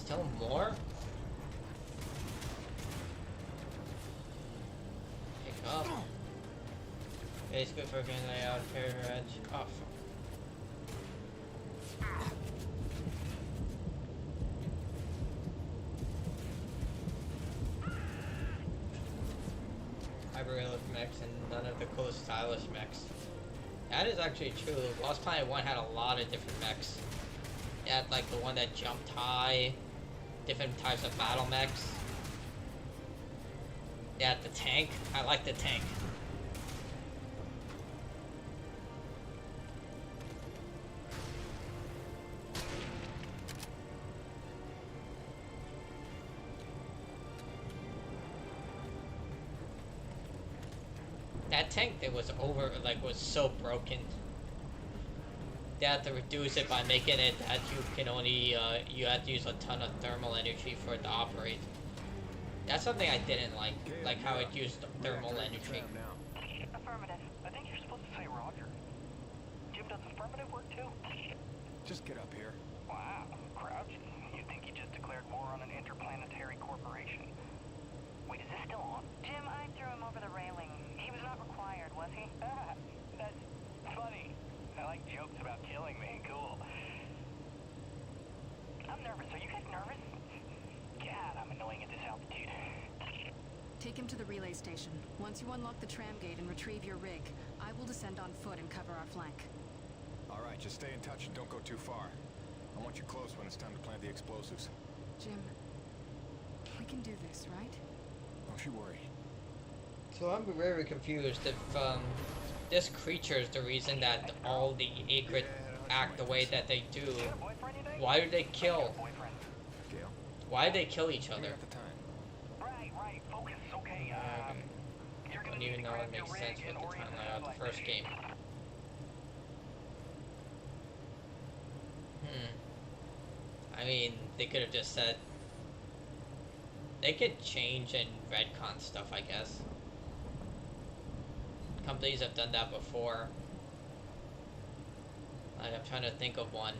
Still more? Pick up. It's good for getting layout, carrier edge. Oh, fuck. Hyper-realistic mechs and none of the cool stylish mechs. That is actually true. Lost Planet 1 had a lot of different mechs. It had like the one that jumped high, different types of battle mechs. Yeah, the tank. I like the tank. That tank that was was so broken. They had to reduce it by making it that you can only, you have to use a ton of thermal energy for it to operate. That's something I didn't like how it used thermal energy. Affirmative. I think you're supposed to say Roger. Jim does affirmative work too? Just get up here. Wow, Crouch. You'd think you just declared war on an interplanetary corporation. Wait, is this still on? Jim, I threw him over the railing. He was not required, was he? That's funny. I like jokes about killing me. Cool. I'm nervous. Are you guys nervous? God, I'm annoying at this altitude. Take him to the relay station. Once you unlock the tram gate and retrieve your rig, I will descend on foot and cover our flank. All right, just stay in touch and don't go too far. I want you close when it's time to plant the explosives. Jim, we can do this, right? Don't you worry. So I'm very confused if this creature is the reason that all the Akrit act the way that they do. Why do they kill? Why do they kill each other? Right. Focus. Okay. I don't even know it makes sense with the timeline of the first game. I mean, they could have just said they could change and retcon stuff, I guess. Companies have done that before. Like, I'm trying to think of one.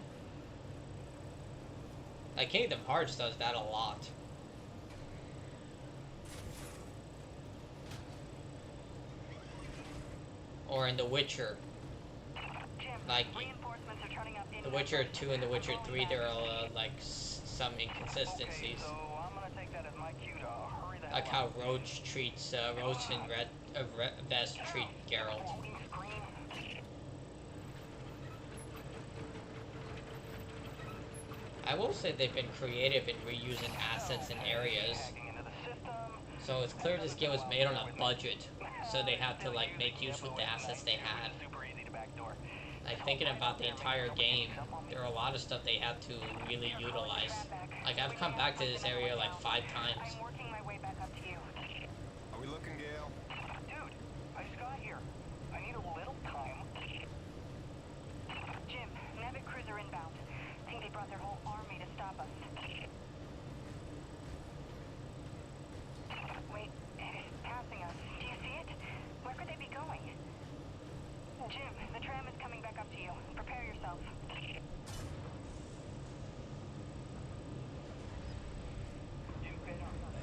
Like, Kingdom Hearts does that a lot. Or in The Witcher. Like, The Witcher 2 and The Witcher 3, there are, like, some inconsistencies. Like how Roach treats, Roach and Vest treat Geralt. I will say they've been creative in reusing assets and areas. So it's clear this game was made on a budget, so they had to like make use with the assets they had. Like thinking about the entire game, there are a lot of stuff they had to really utilize. Like I've come back to this area like 5 times. Are we looking, Gale? Dude, I just got here. I need a little time. Jim, Navic cruiser inbound. Think they brought their whole army to stop us. Wait, it is passing us. Do you see it? Where could they be going? Jim, the tram is coming back up to you. Prepare yourself.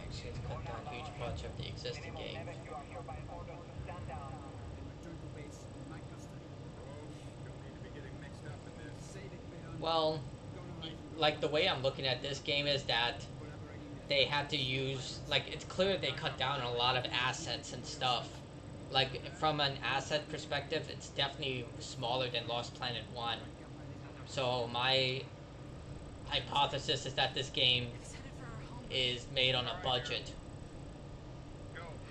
Actually, it's cut down a huge bunch of the existing game. Well, like the way I'm looking at this game is that they had to use, like it's clear they cut down on a lot of assets and stuff. Like from an asset perspective, it's definitely smaller than Lost Planet 1. So my hypothesis is that this game is made on a budget.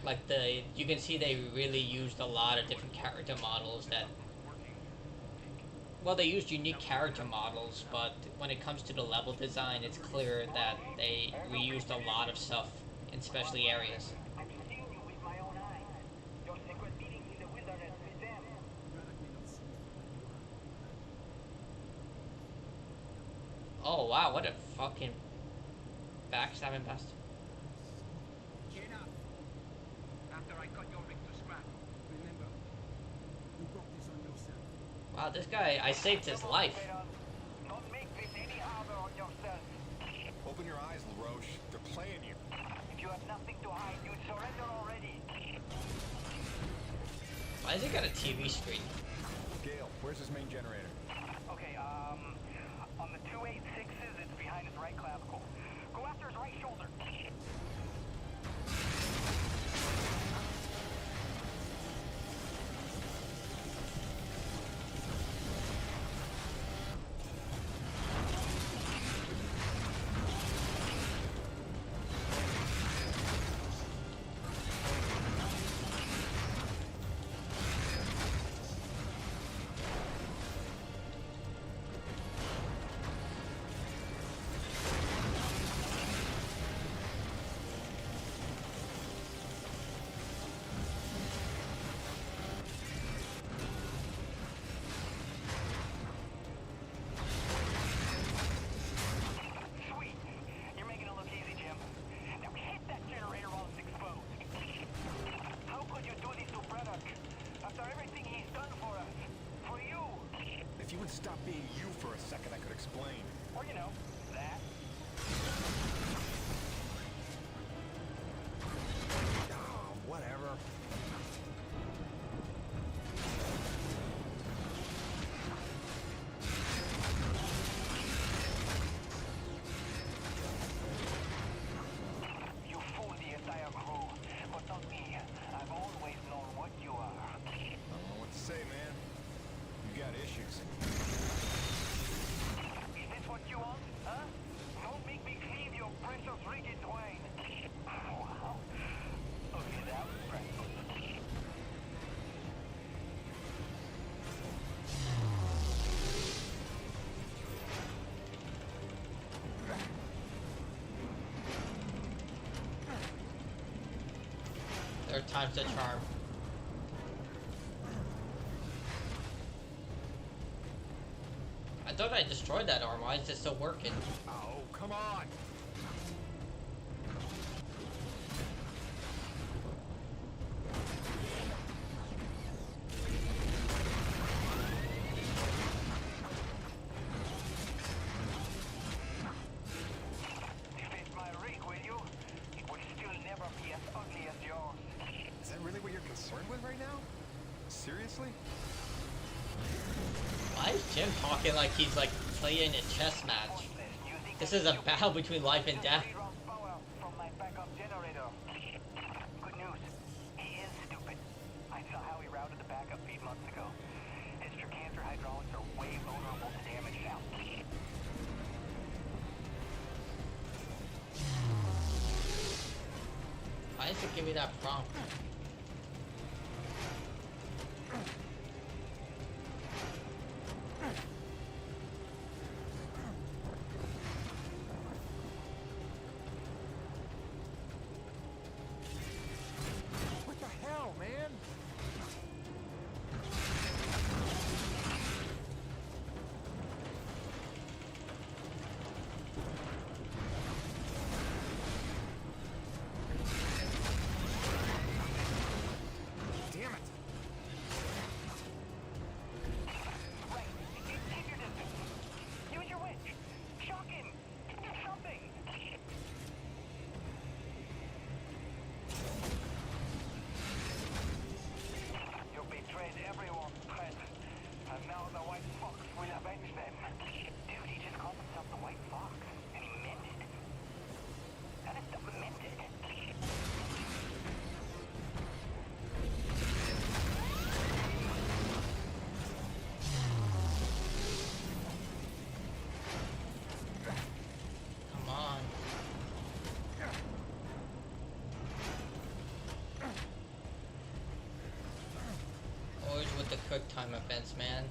Like you can see they really used a lot of different character models that, well, they used unique character models, but when it comes to the level design, it's clear that they reused a lot of stuff in specialty areas. Oh wow, what a fucking backstabbing bastard. Wow, this guy, I saved his life. Open your eyes, LaRoche. They're playing you. If you have nothing to hide, you'd surrender already. Why has he got a TV screen? Gale, where's his main generator? Okay, on the 286s, it's behind his right clavicle. Go after his right shoulder. If you would stop being you for a second, I could explain. Or, you know, that. Oh, whatever. You fooled the entire crew, but not me. I've always known what you are. I don't know what to say, man. You got issues. Is this what you want, huh? Don't make me cleave your precious rigid twine. Wow. Okay, that was precious. Third time's the charm. I thought I destroyed that arm. Why is it still working? Oh, come on! Defend my rig, will you? It would still never be as ugly as yours. Is that really what you're concerned with right now? Seriously? Why is Jim talking like he's like playing a chess match? This is a battle between life and death. From my backup generator. Good news. He is stupid. I saw how he routed the backup feed months ago. His trichanter hydraulics are way vulnerable to damage now. Why does it give me that prompt? What the hell, man? Damn it! Right. Keep your distance. Use your winch. Shock him. Do something. You betrayed everyone, Fred. And now the White Fox will avenge them. Dude, he just called himself the White Fox. And he meant it. That is demented. Come on. Always with the quick time events, man.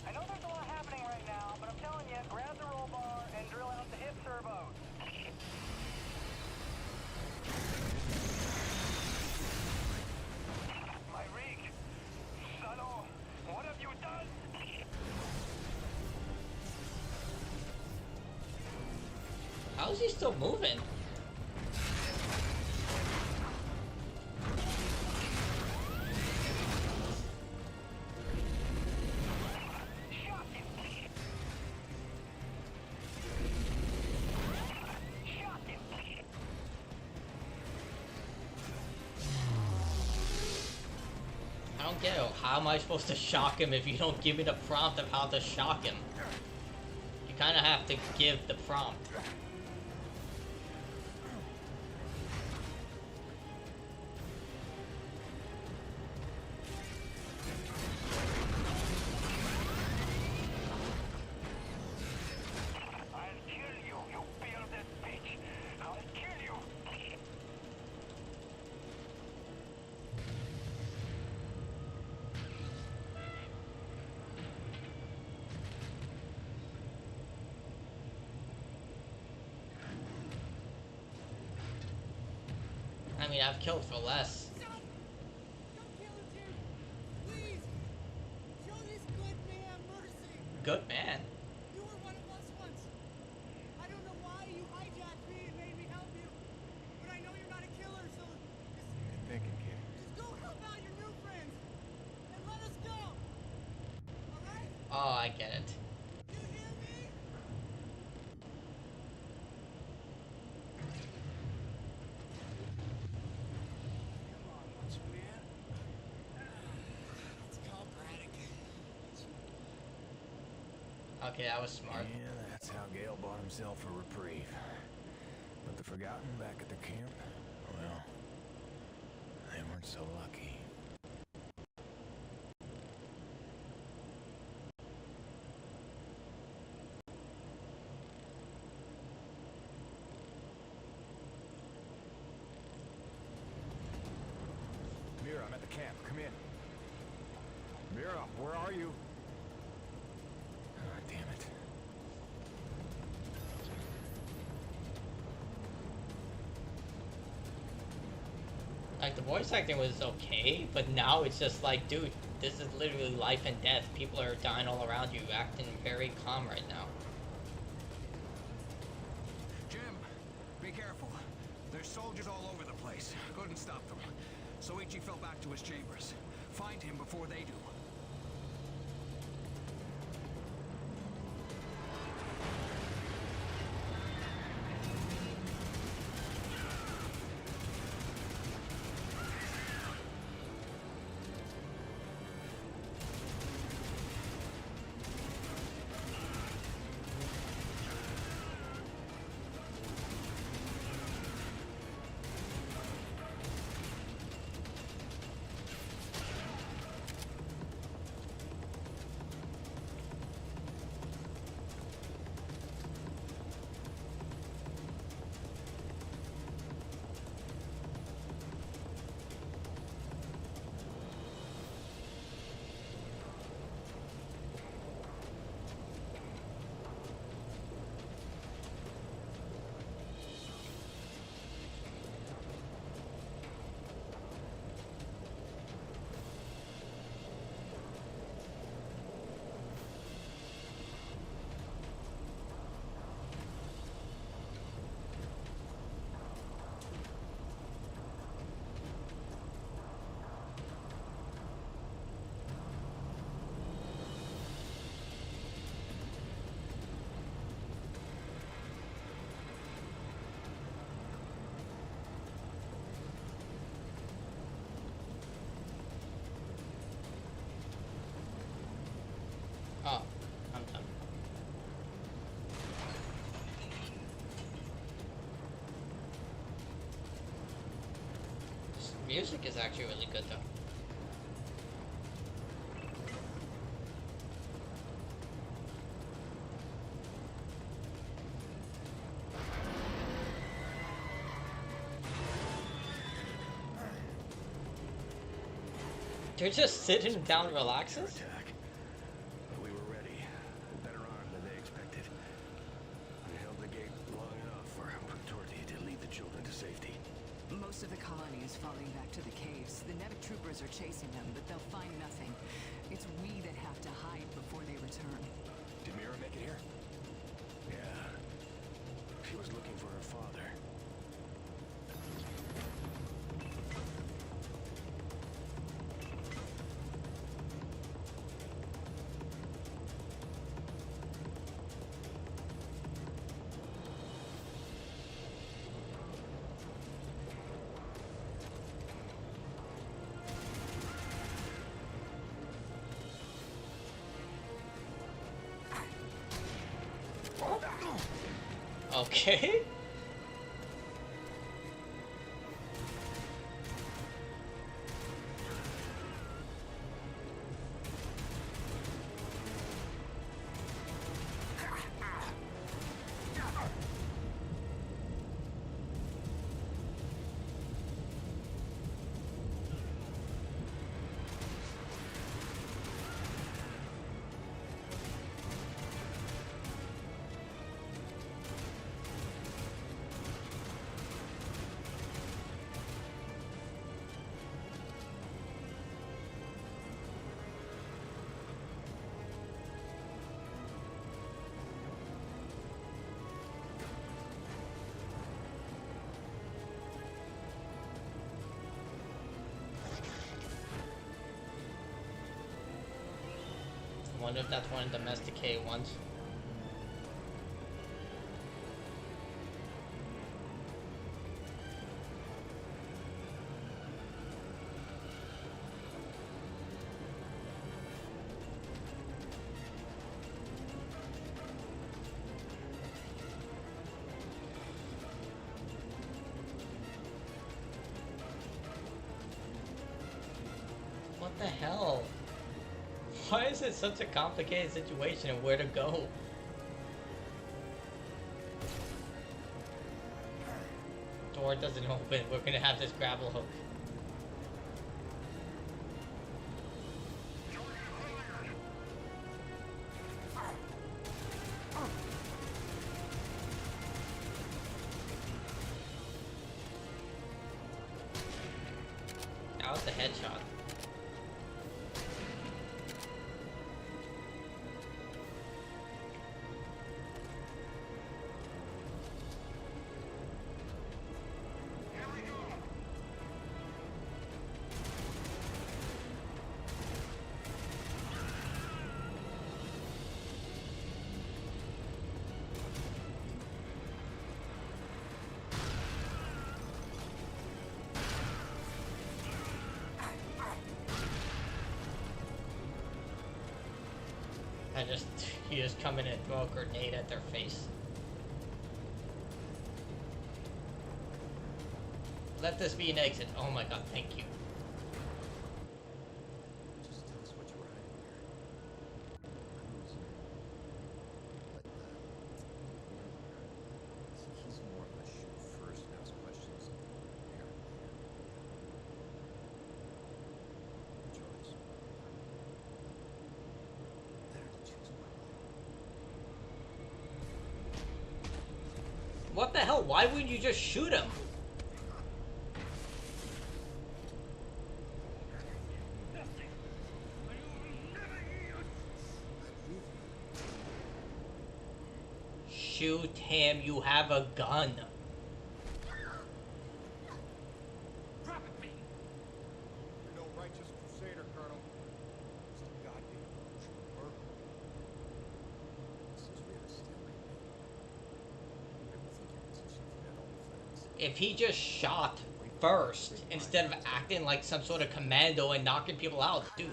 I know there's a lot happening right now, but I'm telling you, grab the roll bar and drill out the hip servos. My rig. Salo, what have you done? How is he still moving? don't get it. How am I supposed to shock him if you don't give me the prompt of how to shock him? You kind of have to give the prompt. I mean, I've killed for less. Good man. You were one of us once. I don't know why you hijacked me and made me help you, but I know you're not a killer, so Good thinking, kid. just go help out your new friends and let us go. All right? Oh, I get it. You hear me? Come on, macho man. Let's call Braddock. Okay, that was smart. Yeah, that's how Gale bought himself a reprieve. But the Forgotten back at the camp, well, they weren't so lucky. Mira, I'm at the camp. Come in. Mira, where are you? Oh, damn it. Like, the voice acting was okay, but now it's just like, dude, this is literally life and death. People are dying all around you, acting very calm right now. Jim, be careful. There's soldiers all over the place. Couldn't stop them. Soichi fell back to his chambers. Find him before they do. Oh, I'm done. This music is actually really good though. They're just sitting down relaxing? We were ready. Better armed than they expected. We held the gate long enough for Torti to lead the children to safety. Most of the colony is falling back to the caves. The Nevic troopers are chasing them, but they'll find nothing. It's we that have to hide before they return. Did Mira make it here? Yeah. She was looking for her father. Okay. I wonder if that's one of the domesticated ones. What the hell? Why is it such a complicated situation and where to go? Door doesn't open. We're gonna have this grapple hook. That was a headshot. You just come in and throw a grenade at their face. Let this be an exit. Oh my god, thank you. Just tell us what you were hiding here. He's more of a shoot first and ask questions later. Choice. Better to choose one. What the hell? Why wouldn't you just shoot him? Shoot him, you have a gun. Drop it, me! You're no righteous crusader, Colonel. It's the goddamn trooper. This is realistic. Everything your position for that old friends. If he just shot first instead of acting like some sort of commando and knocking people out, dude.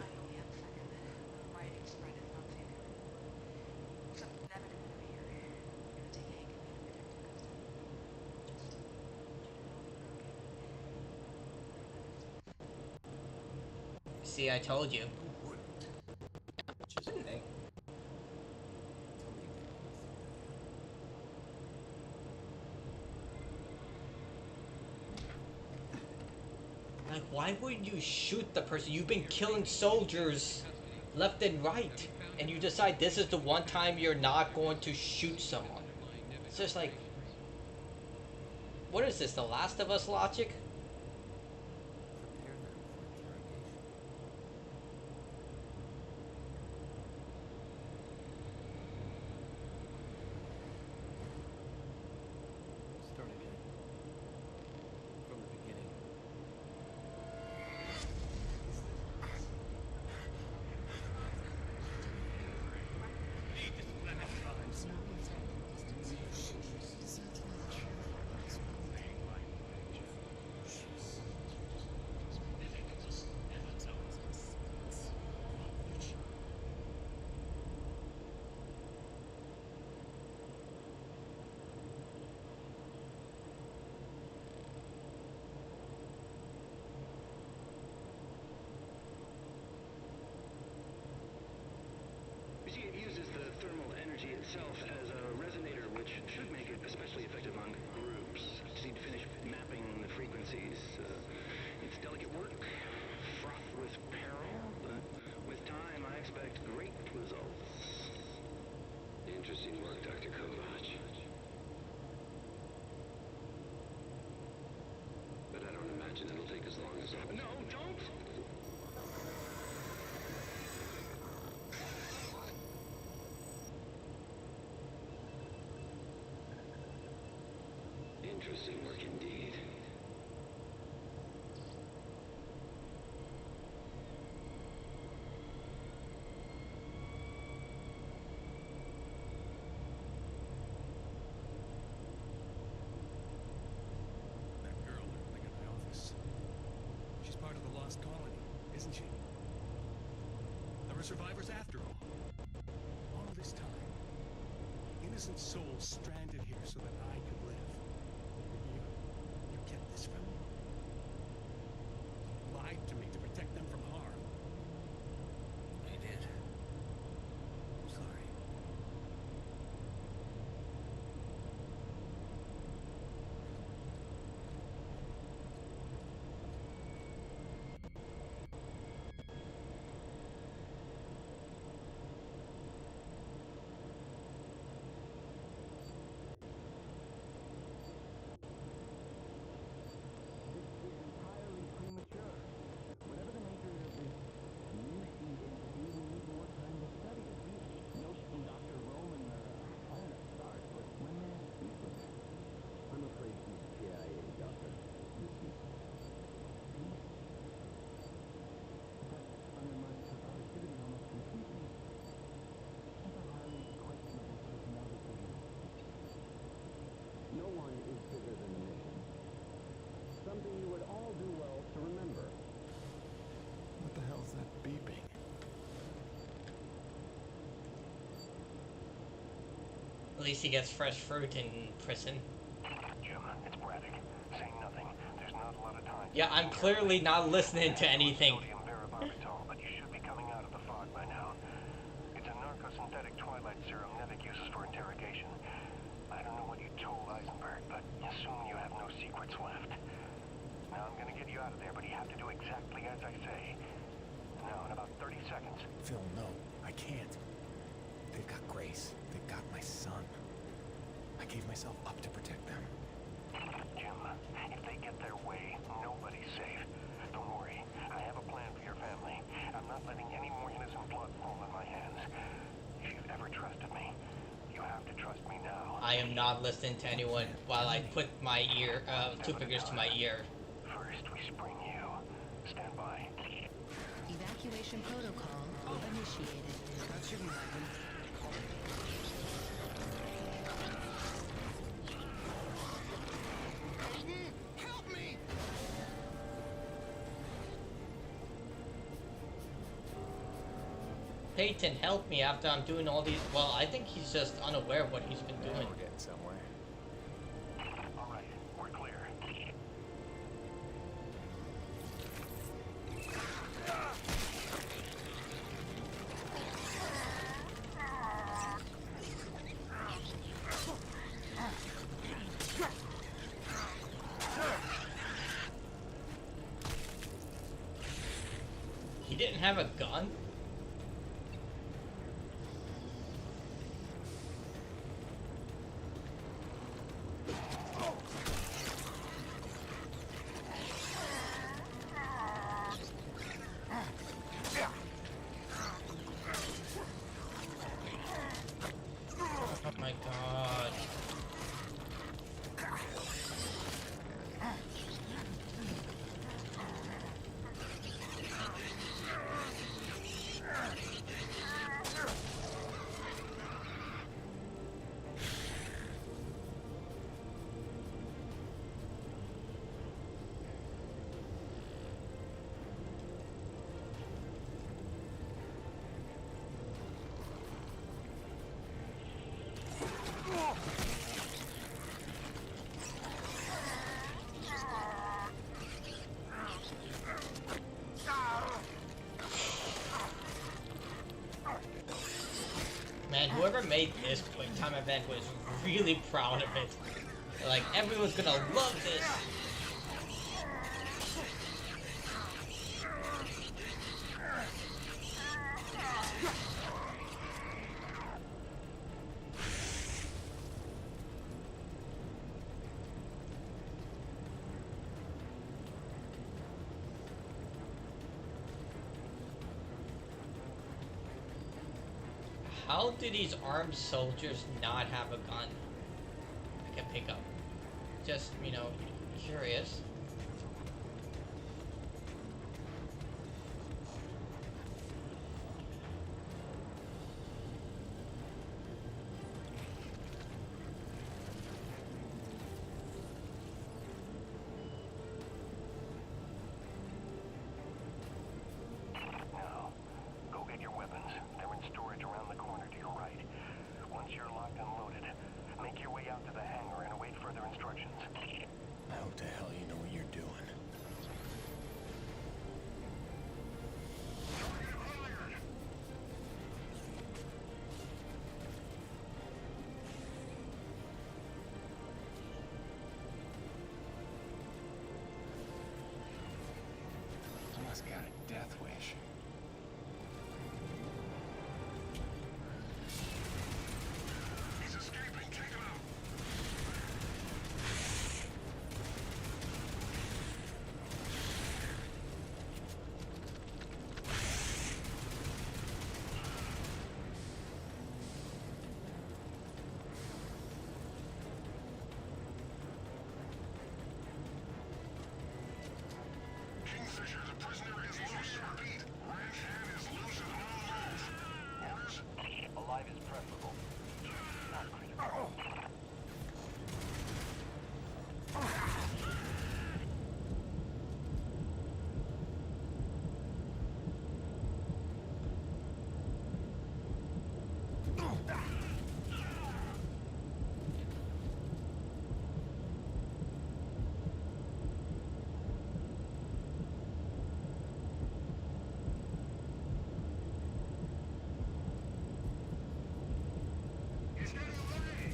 See, I told you. Shouldn't they? Like, why wouldn't you shoot the person? You've been killing soldiers left and right, and you decide this is the one time you're not going to shoot someone. It's just like, what is this, The Last of Us logic? Start again. From the beginning. No, don't! Interesting work indeed. That girl living in my office. She's part of the lost colony, isn't she? There were survivors after all. All this time. Innocent souls stranded here so that I could live. You kept this from me. You lied to me to protect them from harm. I did. I'm sorry. Entirely premature. Whatever the nature of this new seed entity, we need more time to study it. Notes from Dr. Roman are far enough start, but when they're secret, I'm afraid she's CIA, Doctor. This is peace. That undermines her productivity almost completely. She's a highly questionable personality. No one is bigger than the mission. Something you would all do well to remember. What the hell's that beeping? At least he gets fresh fruit in prison. Jim, it's Braddock. Say nothing. There's not a lot of time. Yeah, I'm clearly not listening to anything. Sodium barbital, but you should be coming out of the fog by now. It's a narcosynthetic twilight serum Nevik uses for interrogation. I don't know what you told Eisenberg, but assume you have no secrets left. Now I'm gonna get you out of there, but you have to do exactly as I say. Now, in about 30 seconds. Phil, no, I can't. They've got Grace. They've got my son. I gave myself up to protect them. Jim, if they get their way, nobody's safe. Don't worry, I have a plan for your family. I'm not letting any more innocent blood fall in my hands. If you've ever trusted me, you have to trust me now. I am not listening to anyone while I put my ear, 2 fingers to my ear. First, we spring you. Stand by. Evacuation protocol initiated. That shouldn't happen. Help me! Peyton, help me after I'm doing all these. Well, I think he's just unaware of what he's been doing. We're getting somewhere. All right, we're clear. He didn't have a gun? Oh my god. Man, whoever made this quick time event was really proud of it. Like, everyone's gonna love this. How do these armed soldiers not have a gun I can pick up? Just, you know, curious. Now, go get your weapons. They're in storage around the corner to your right. Once you're locked and loaded, make your way out to the hangar and await further instructions. I hope to hell you know what you're doing. Someone's got a death wish. He's escaping. Take him out. Kingfisher, the prisoner is loose. Repeat, Ranch Hand is loose and on the move. Orders? Alive is preferable. Not critical. He's getting away.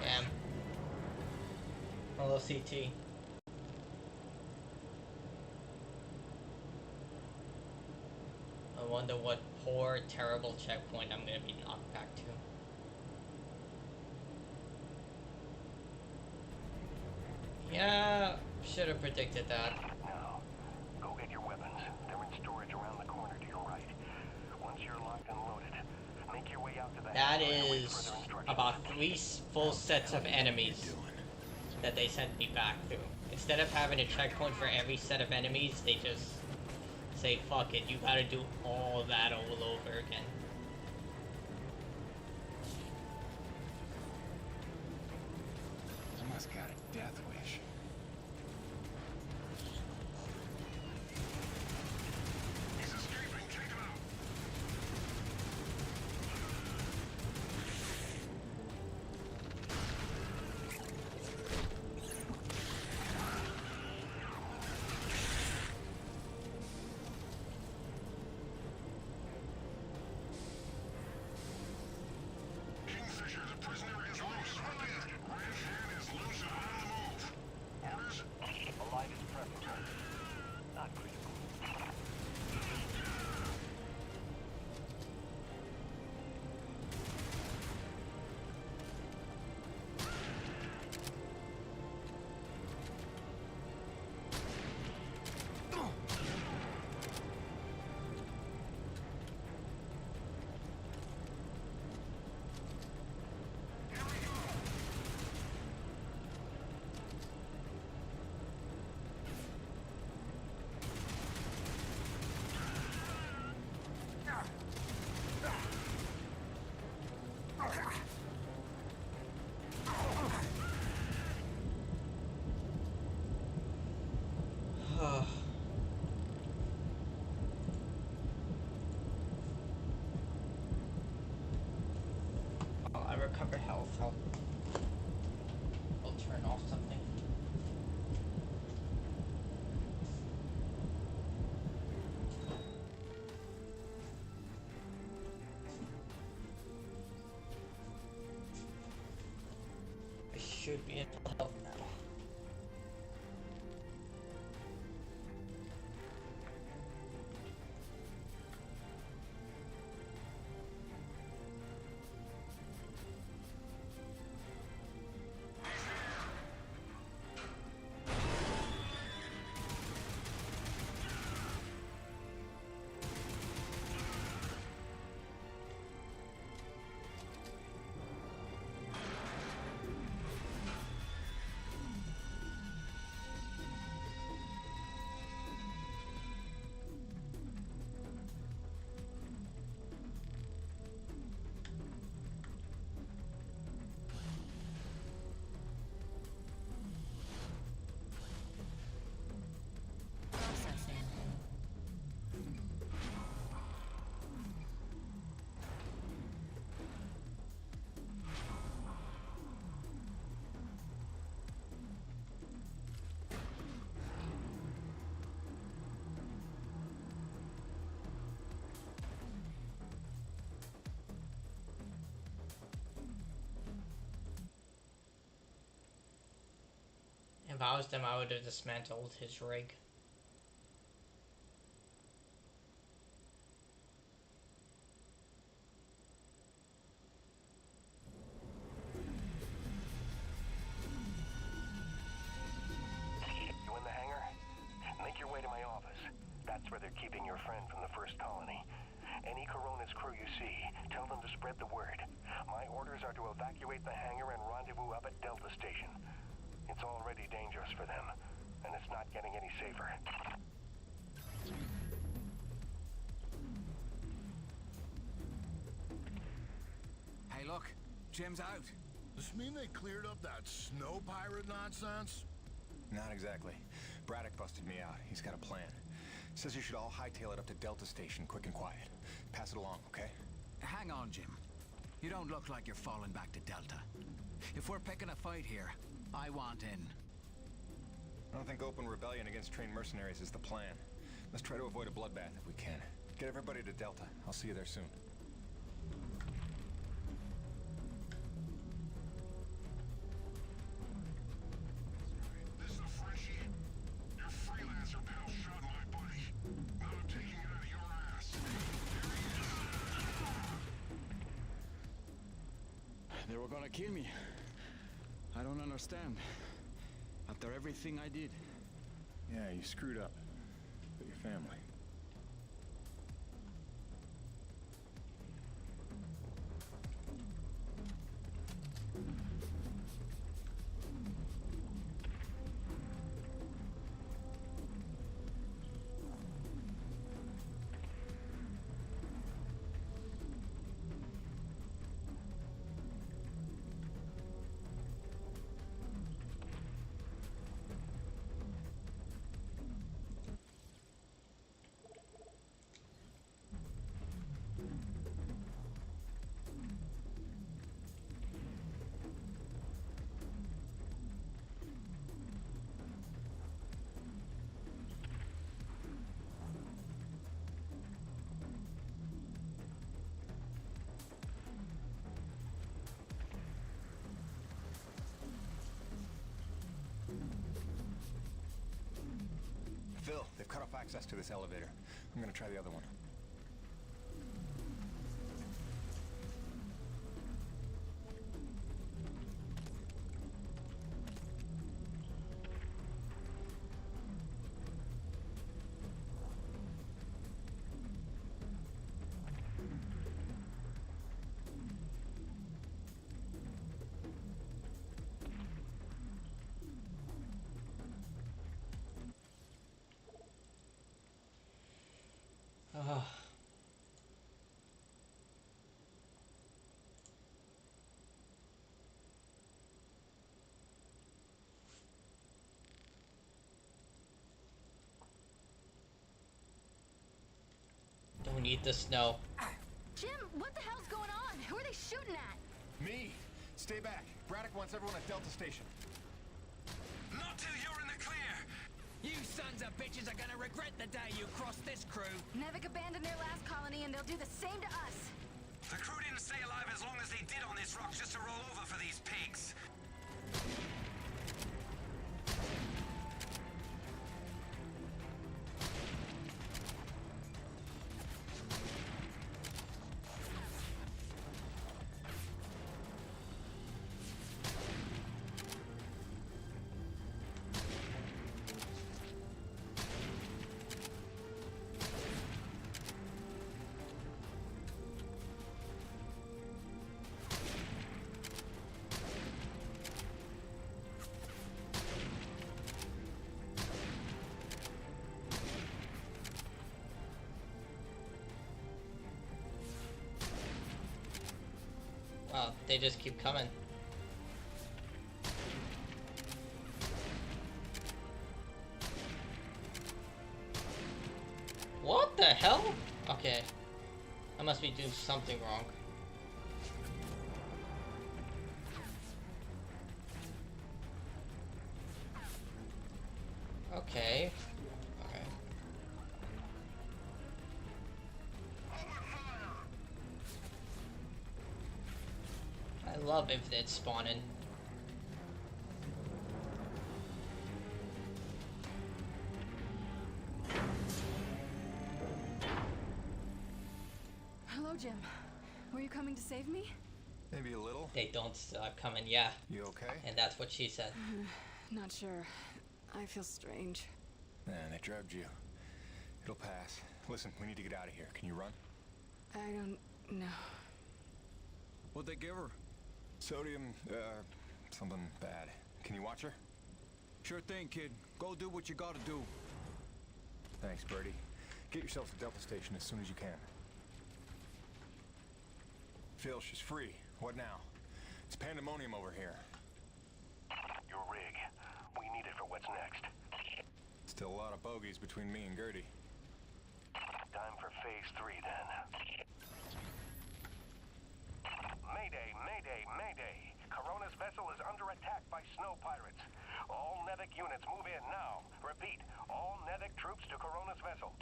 Damn. Hello, CT. I wonder what poor, terrible checkpoint I'm gonna be knocked back to. Yeah, should have predicted that. Now, go get your weapons. They're in storage around the corner to your right. Once you're locked and loaded, make your way out to the That hangar and await is further instructions. about 3 full sets of enemies that they sent me back to. Instead of having a checkpoint for every set of enemies, they just say, fuck it, you gotta do all that all over again. Someone's got a death wish. He's escaping. Take him out. Kingfisher, the prisoner is loose. Repeat, Ranch Hand is loose and on the move. should be able to help now. If I was them, I would have dismantled his rig. You in the hangar? Make your way to my office. That's where they're keeping your friend from the first colony. Any Coronis crew you see, tell them to spread the word. My orders are to evacuate the hangar and rendezvous up at Delta Station. It's already dangerous for them, and it's not getting any safer. Hey, look. Jim's out. Does this mean they cleared up that snow pirate nonsense? Not exactly. Braddock busted me out. He's got a plan. Says you should all hightail it up to Delta Station, quick and quiet. Pass it along, okay? Hang on, Jim. You don't look like you're falling back to Delta. If we're picking a fight here, I want in. I don't think open rebellion against trained mercenaries is the plan. Let's try to avoid a bloodbath if we can. Get everybody to Delta. I'll see you there soon. This is a freshie. Your freelancer pal shot my buddy. Now I'm taking it out of your ass. They were gonna kill me. I don't understand. After everything I did. Yeah, you screwed up. But your family. Phil, they've cut off access to this elevator. I'm gonna try the other one. Don't eat the snow. Jim, what the hell's going on? Who are they shooting at? Me! Stay back. Braddock wants everyone at Delta Station. Not till you're in the clear! You sons of bitches are gonna regret the day you crossed this crew. Nevik abandoned their last colony and they'll do the same to us. The crew didn't stay alive as long as they did on this rock just to roll over for these pigs. Wow, they just keep coming. What the hell? Okay. I must be doing something wrong. Okay. Okay. I love if it's spawning. Hello, Jim. Were you coming to save me? Maybe a little. They don't stop coming, yeah. You okay? And that's what she said. Not sure. I feel strange. Man, they drugged you. It'll pass. Listen, we need to get out of here. Can you run? I don't know. What'd they give her? Sodium, something bad. Can you watch her? Sure thing, kid. Go do what you gotta do. Thanks, Birdie. Get yourself to Delta Station as soon as you can. Phil, she's free. What now? It's pandemonium over here. Your rig. We need it for what's next. Still a lot of bogeys between me and Gertie. Time for phase 3 then. Mayday, mayday, mayday. Corona's vessel is under attack by snow pirates. All Nevic units move in now. Repeat, all Nevic troops to Corona's vessel.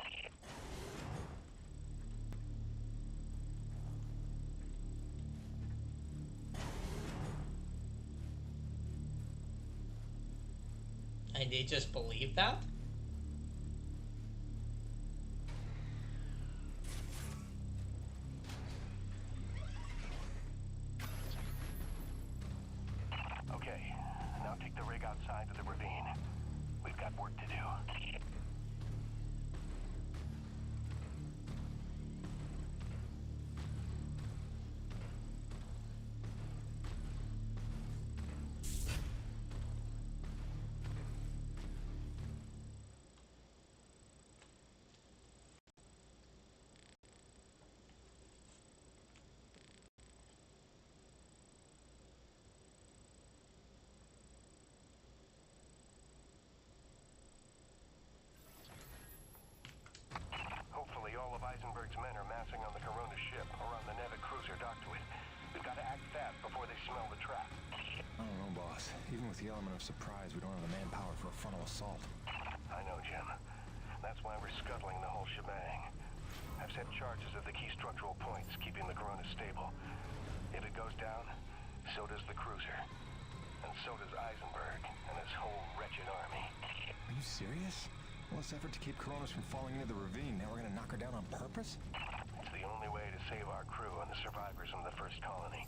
And they just believe that? Okay, now take the rig outside to the ravine. We've got work to do. Hopefully all of Eisenberg's men are massing on the Corona ship or on the Nevic cruiser docked to it. We've got to act fast before they smell the trap. I don't know, boss. Even with the element of surprise, we don't have the manpower for a frontal assault. I know, Jim. That's why we're scuttling the whole shebang. I've set charges at the key structural points, keeping the Corona stable. If it goes down, so does the cruiser. And so does Eisenberg and his whole wretched army. Are you serious? All this effort to keep Coronas from falling into the ravine, now we're gonna knock her down on purpose? It's the only way to save our crew and the survivors from the first colony.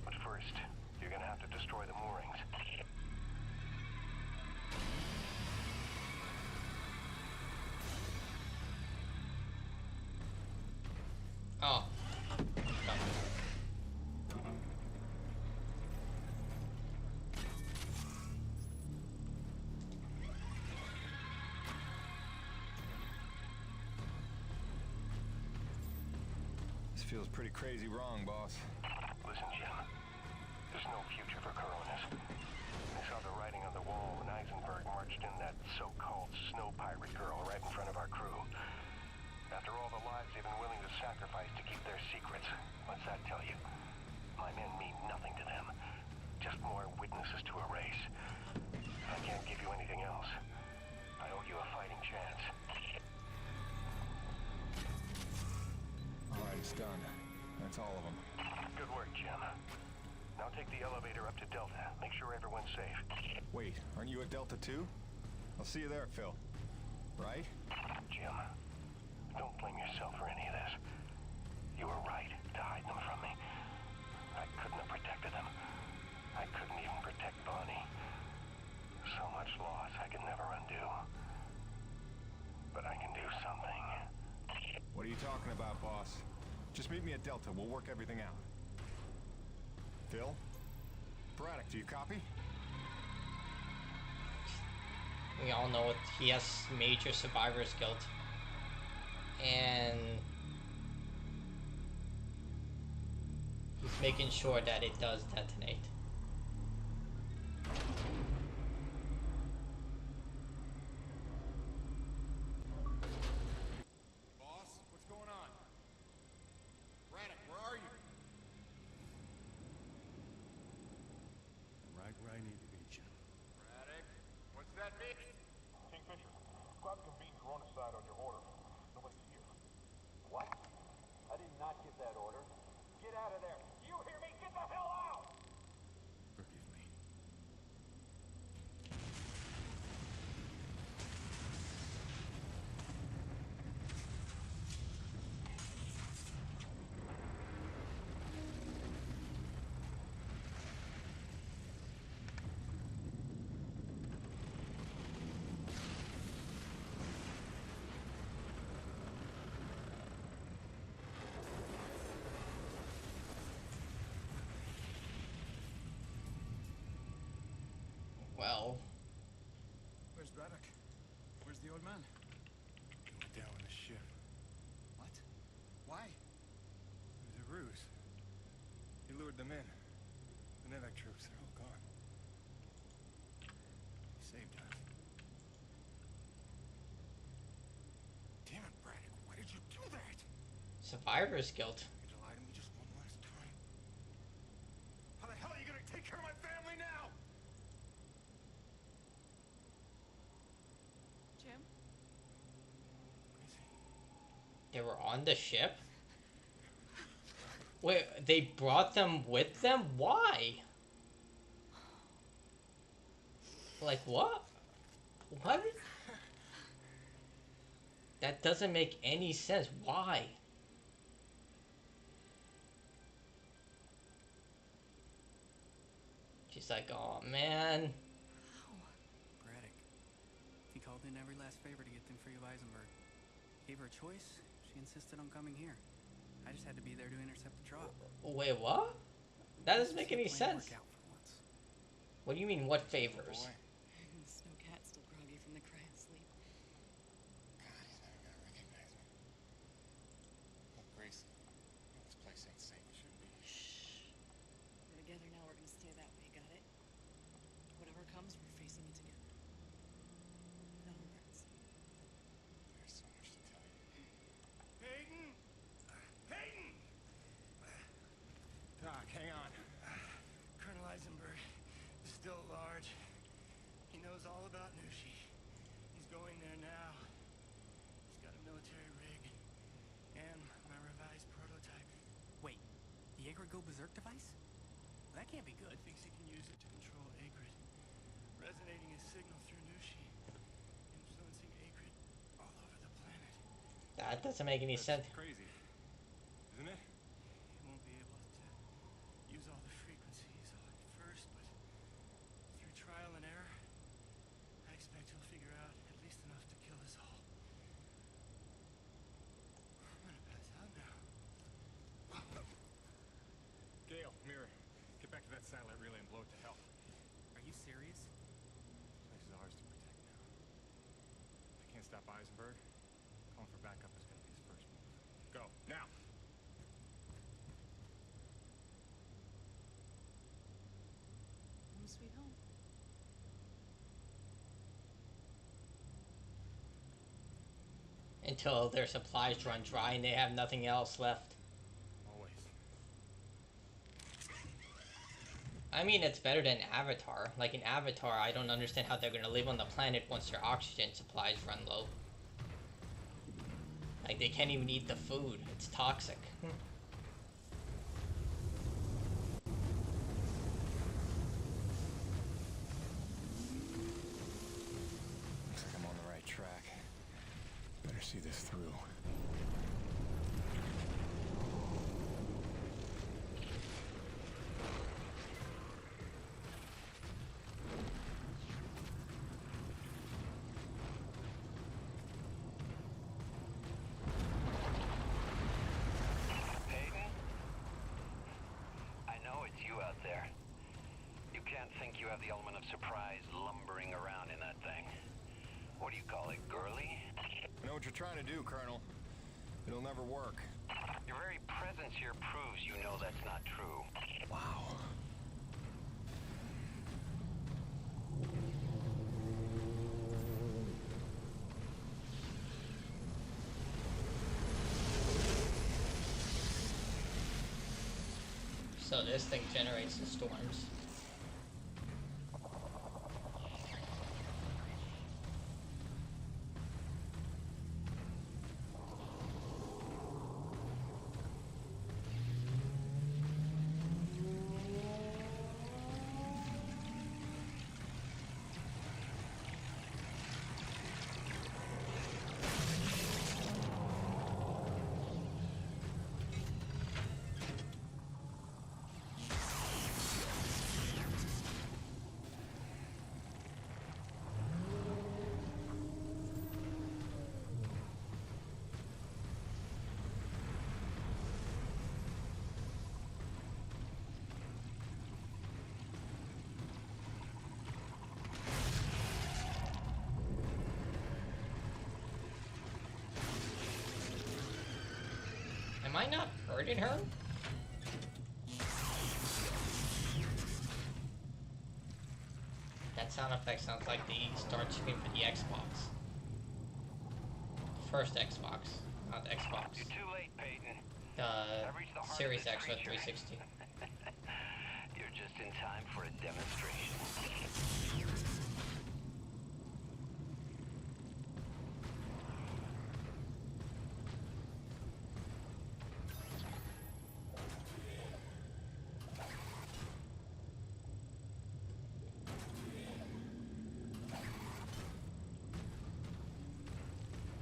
But first, you're gonna have to destroy the moorings. Oh. This feels pretty crazy wrong, boss. Listen, Jim. There's no future for Coronas. I saw the writing on the wall when Eisenberg marched in that so-called snow pirate girl right in front of our crew. After all the lives they've been willing to sacrifice to keep their secrets, what's that tell you? My men mean nothing to them. Just more witnesses to erase. I can't give you anything else. I owe you a fighting chance. All right, it's done. That's all of them. Good work, Jim. Now take the elevator up to Delta. Make sure everyone's safe. Wait, aren't you at Delta too? I'll see you there, Phil. Right? Jim, don't blame yourself for any of this. You were right to hide them from me. I couldn't have protected them. I couldn't even protect Bonnie. So much loss I could never undo. But I can do something. What are you talking about, boss? Just meet me at Delta. We'll work everything out. Phil? Braddock, do you copy? We all know he has major survivor's guilt. And he's making sure that it does detonate. Boss, what's going on? Braddock, where are you? Right where I need to be, Jim. Braddock, what's that mean? Kingfisher, squad convene Corona side on your order. Nobody's here. What? I did not give that order. Get out of there. Do you hear me? Get the hell out! Forgive me. Well, Where's Braddock? Where's the old man? He went down with the ship. What? Why? It was a ruse. He lured them in. The Nevek troops, they're all gone. He saved us. Damn it, Braddock. Why did you do that? survivor's guilt. You to lie to me just one last time. How the hell are you gonna take care of my family now? Jim? They were on the ship? Wait, they brought them with them? Why? Like, what? What? That doesn't make any sense. Why? She's like, oh man. Braddock. He called in every last favor to get them free of Eisenberg. Gave her a choice. She insisted on coming here. I just had to be there to intercept the drop. Wait, what? That doesn't make any sense. What do you mean, what favors? Snowcat's still groggy from the cryo sleep. God, he's never gonna recognize me. Look, Grace, this place ain't safe. It shouldn't be. Shh. We're together now. We're gonna stay that way. Got it? Whatever comes, we're facing it together. No words. There's so much to tell you. Hayden! Hayden! Doc, hang on. Colonel Eisenberg is still at large. He knows all about Nushi. He's going there now. He's got a military rig and my revised prototype. Wait, the Egret go berserk device? That can't be good. Thinks he can use it to control Egret, resonating his signal through Nushi, influencing Egret all over the planet. That doesn't make any sense. Crazy, isn't it? He won't be able to use all the frequencies at first, but through trial and error, I expect he'll figure out at least enough to kill us all. I'm gonna pass out now. Gale, Mirror, get back to that satellite relay and blow it to hell. Are you serious? This place is ours to protect now. I can't stop Eisenberg. Calling for backup is gonna be his first move. Go, now! Home sweet home. Until their supplies run dry and they have nothing else left. Always. I mean, it's better than Avatar. Like in Avatar, I don't understand how they're gonna live on the planet once their oxygen supplies run low. Like, they can't even eat the food. It's toxic. see this through. Peyton? I know it's you out there. You can't think you have the element of surprise lumbering around in that thing. What do you call it, girly? I know what you're trying to do, Colonel. It'll never work. Your very presence here proves you know that's not true. Wow. So this thing generates the storms. Am I not hurting her? That sound effect sounds like the start screen for the Xbox. The first Xbox, not the Xbox. You're too late, Peyton. The Series X or 360. You're just in time for a demonstration.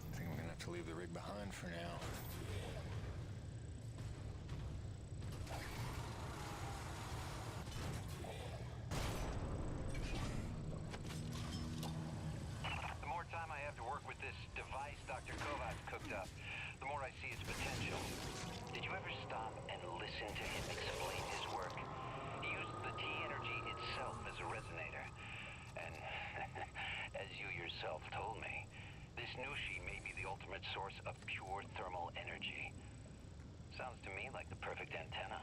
I think we're gonna have to leave the rig behind for now. The more time I have to work with this device Dr. Kovacs cooked up, the more I see its potential. Did you ever stop and listen to him explain his work? He used the T-energy itself as a resonator. And as you yourself told me, this Nushi may be the ultimate source of pure thermal energy. Sounds to me like the perfect antenna.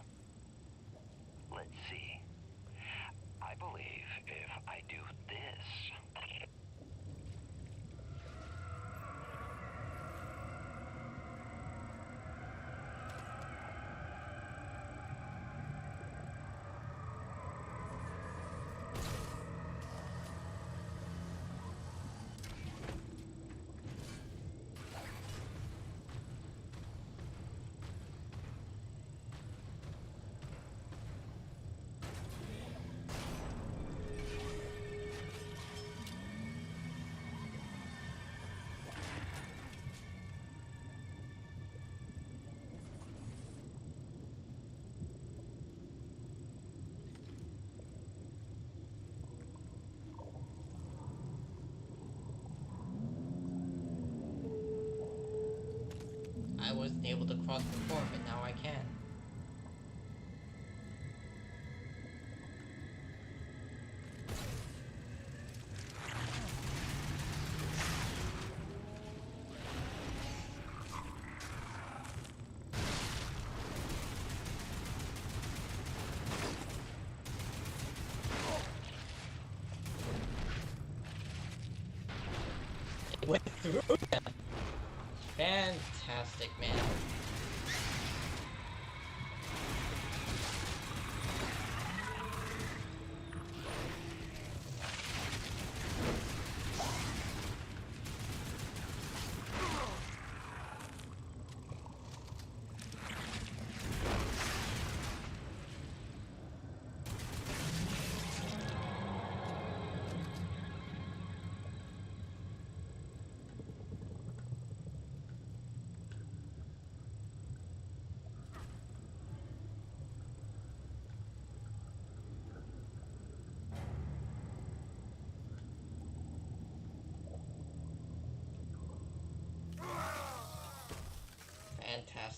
Let's see. I believe if I do this... I wasn't able to cross before, but now I can. It went through them. Fantastic, man.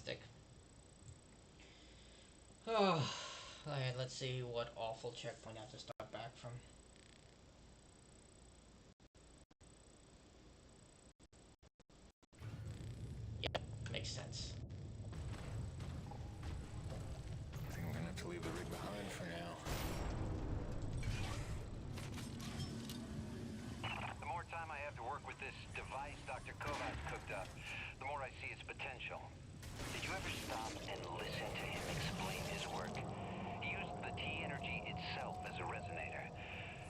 fantastic. Oh, alright, let's see what awful checkpoint I have to start back from. Yep, makes sense. I think I'm gonna have to leave the rig behind for now. The more time I have to work with this device Dr. Kovats cooked up, the more I see its potential. Did you ever stop and listen to him explain his work? He used the T-energy itself as a resonator.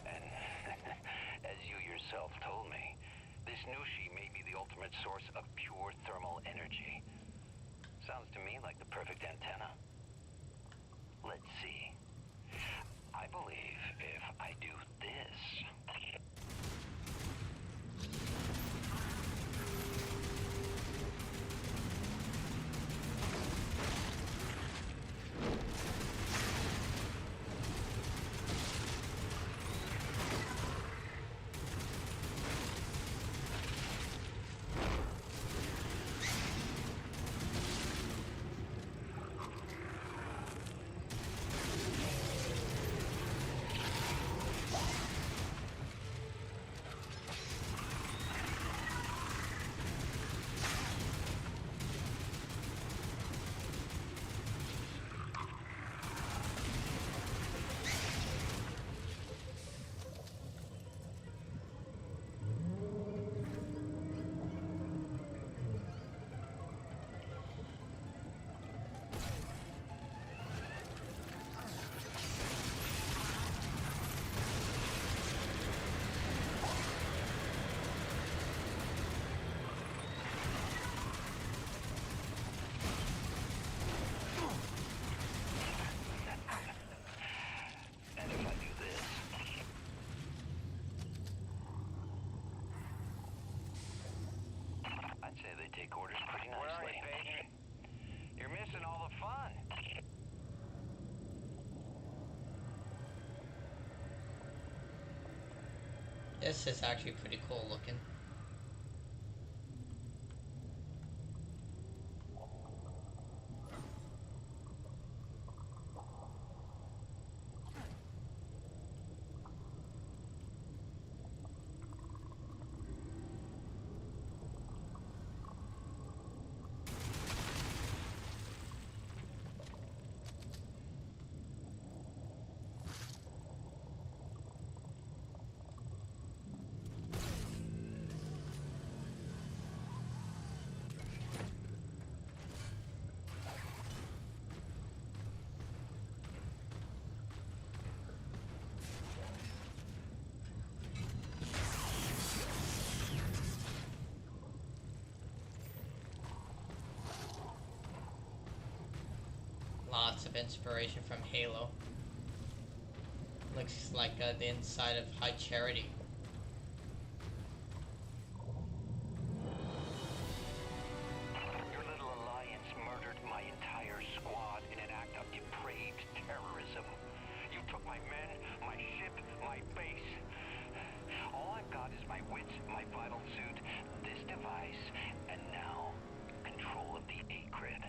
And as you yourself told me, this Nushi may be the ultimate source of pure thermal energy. Sounds to me like the perfect antenna. Let's see. I believe if I do this... I'd say they take orders pretty nicely. Where are you, Peyton? You're missing all the fun. This is actually pretty cool looking. Lots of inspiration from Halo. Looks like the inside of High Charity. Your little alliance murdered my entire squad in an act of depraved terrorism. You took my men, my ship, my base. All I've got is my wits, my vital suit, this device, and now control of the A-Grid.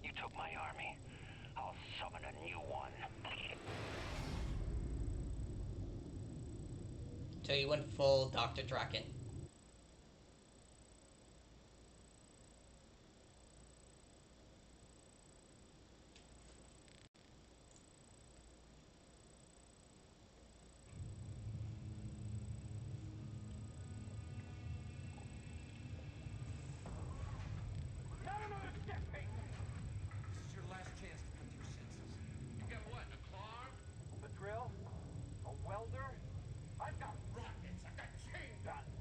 You took my army. I'll summon a new one. So you went full Dr. Draken. Not another step, Peyton! This is your last chance to come to your senses. You got what, a claw? The drill? A welder? I've got rockets, I've got chain guns!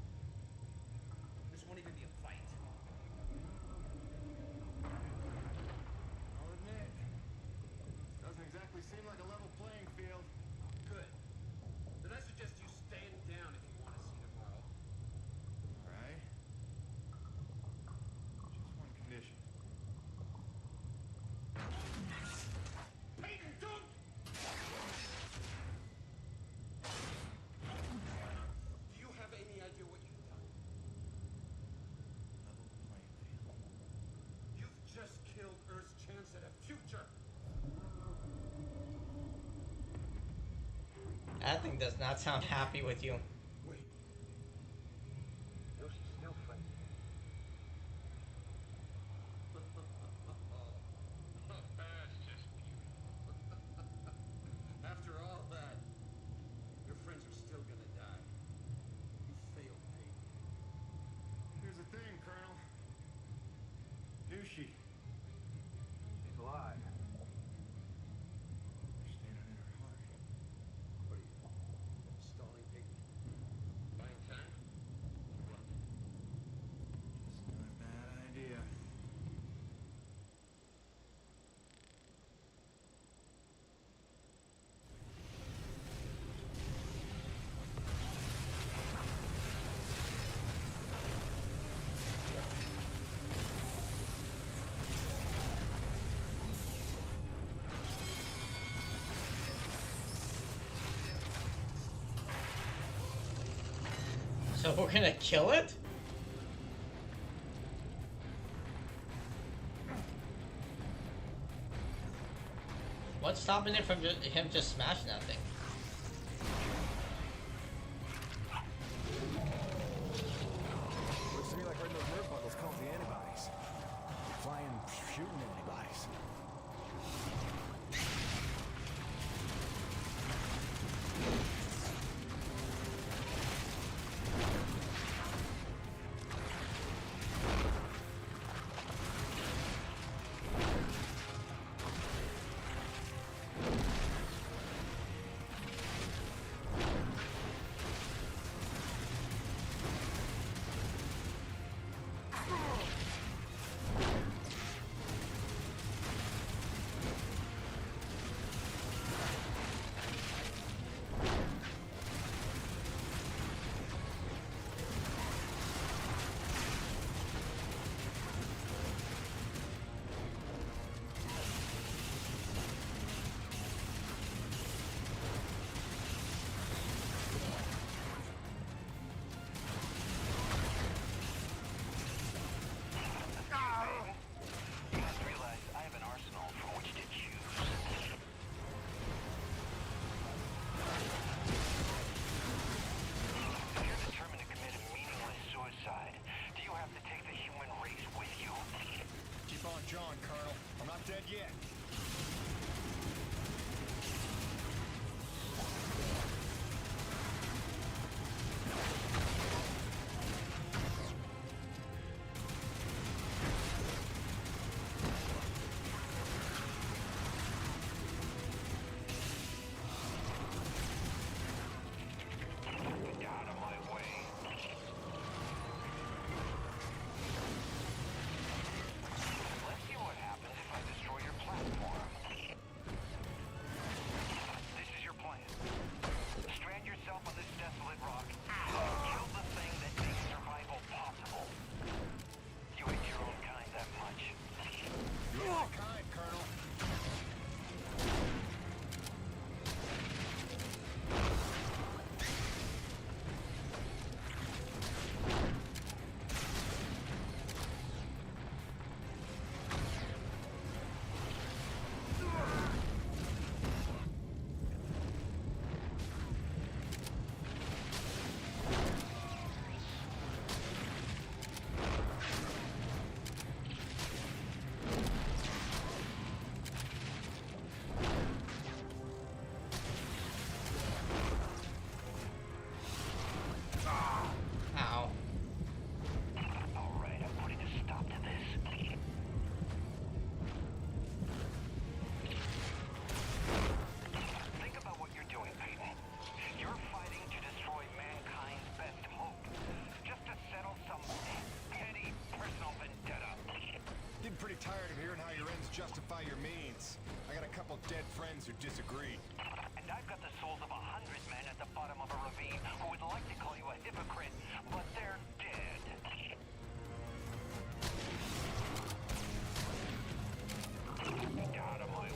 That thing does not sound happy with you. Wait. Yoshi's still friends. That's just beautiful. After all that, your friends are still gonna die. You failed, Peyton. Here's the thing, Colonel. Yushi. She's alive. You're standing in her heart. What are you, stalling Peyton? Buying time? What? Just not a bad idea. So we're gonna kill it? What's stopping it from him just smashing that thing? Looks to me like right in those nerve bundles comes the antibodies. Flying, shooting antibodies. John, Colonel. I'm not dead yet. Justify your means. I got a couple dead friends who disagree. And I've got the souls of 100 men at the bottom of a ravine who would like to call you a hypocrite, but they're dead. Get out of my way.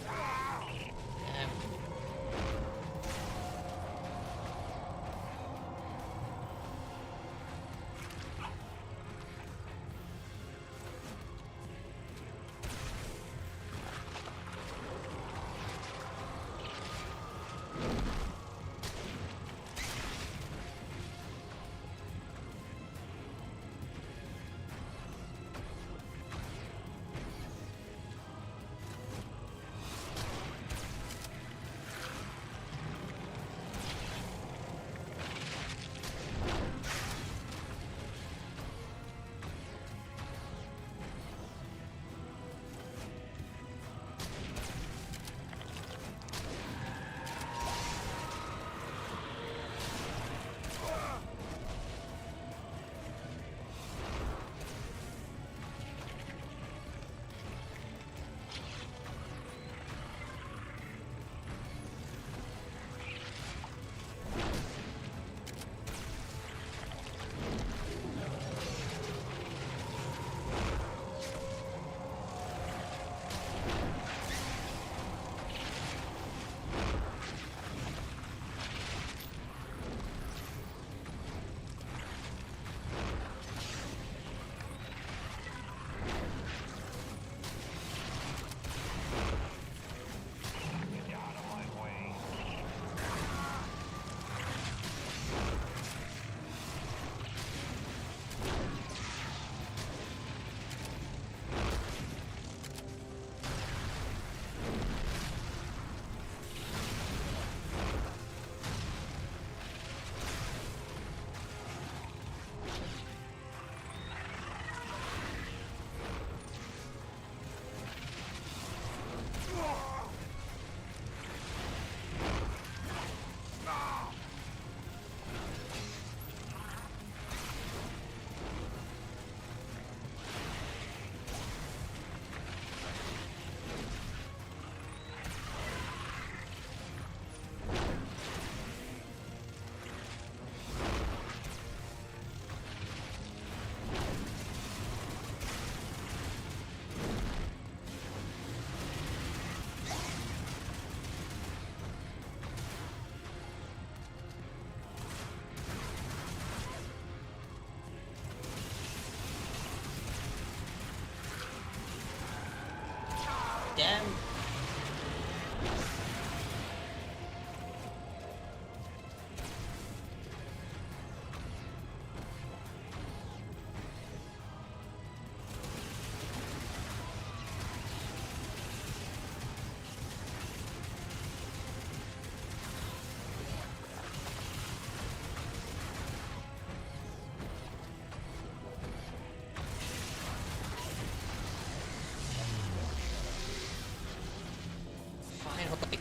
Finally.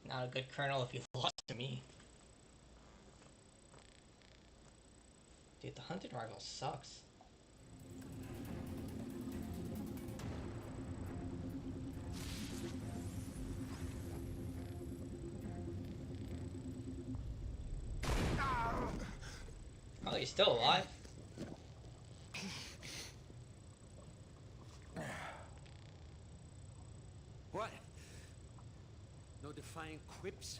Not a good colonel if you lost to me. Dude, the hunted rifle sucks. Oh, he's still alive? What? No defiant quips?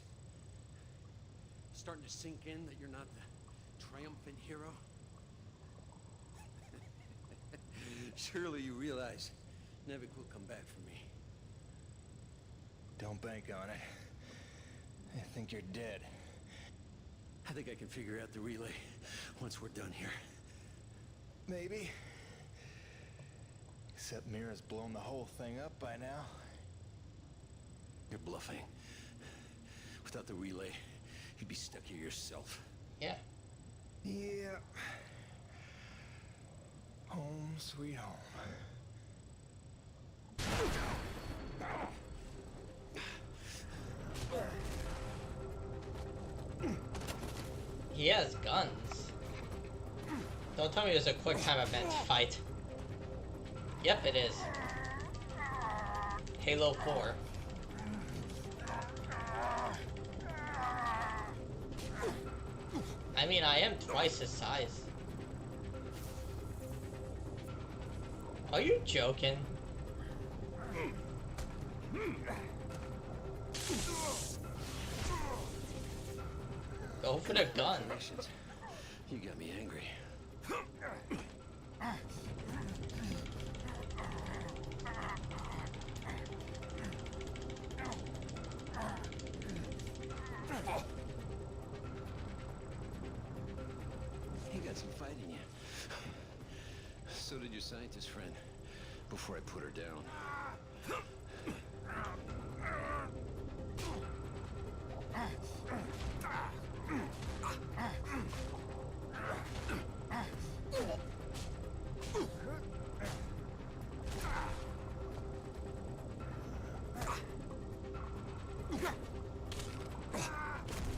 Starting to sink in that you're not the triumphant hero? Surely you realize Nevik will come back for me. Don't bank on it. I think you're dead. I think I can figure out the relay once we're done here. Maybe. Except Mira's blown the whole thing up by now. You're bluffing. Without the relay, you'd be stuck here yourself. Yeah. Yeah. Home sweet home. He has guns. Don't tell me there's a quick time event fight. Yep, it is. Halo 4. I mean, I am twice his size. Are you joking? Go for the gun. You got me angry. You got some fight in you. So did your scientist friend, before I put her down.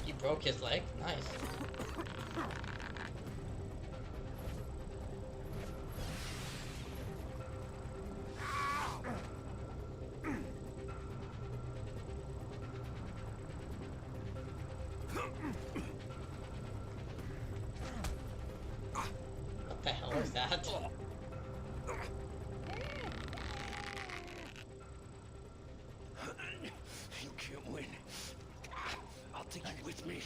You broke his leg? Nice. What the hell is that? You can't win. I'll take you with me.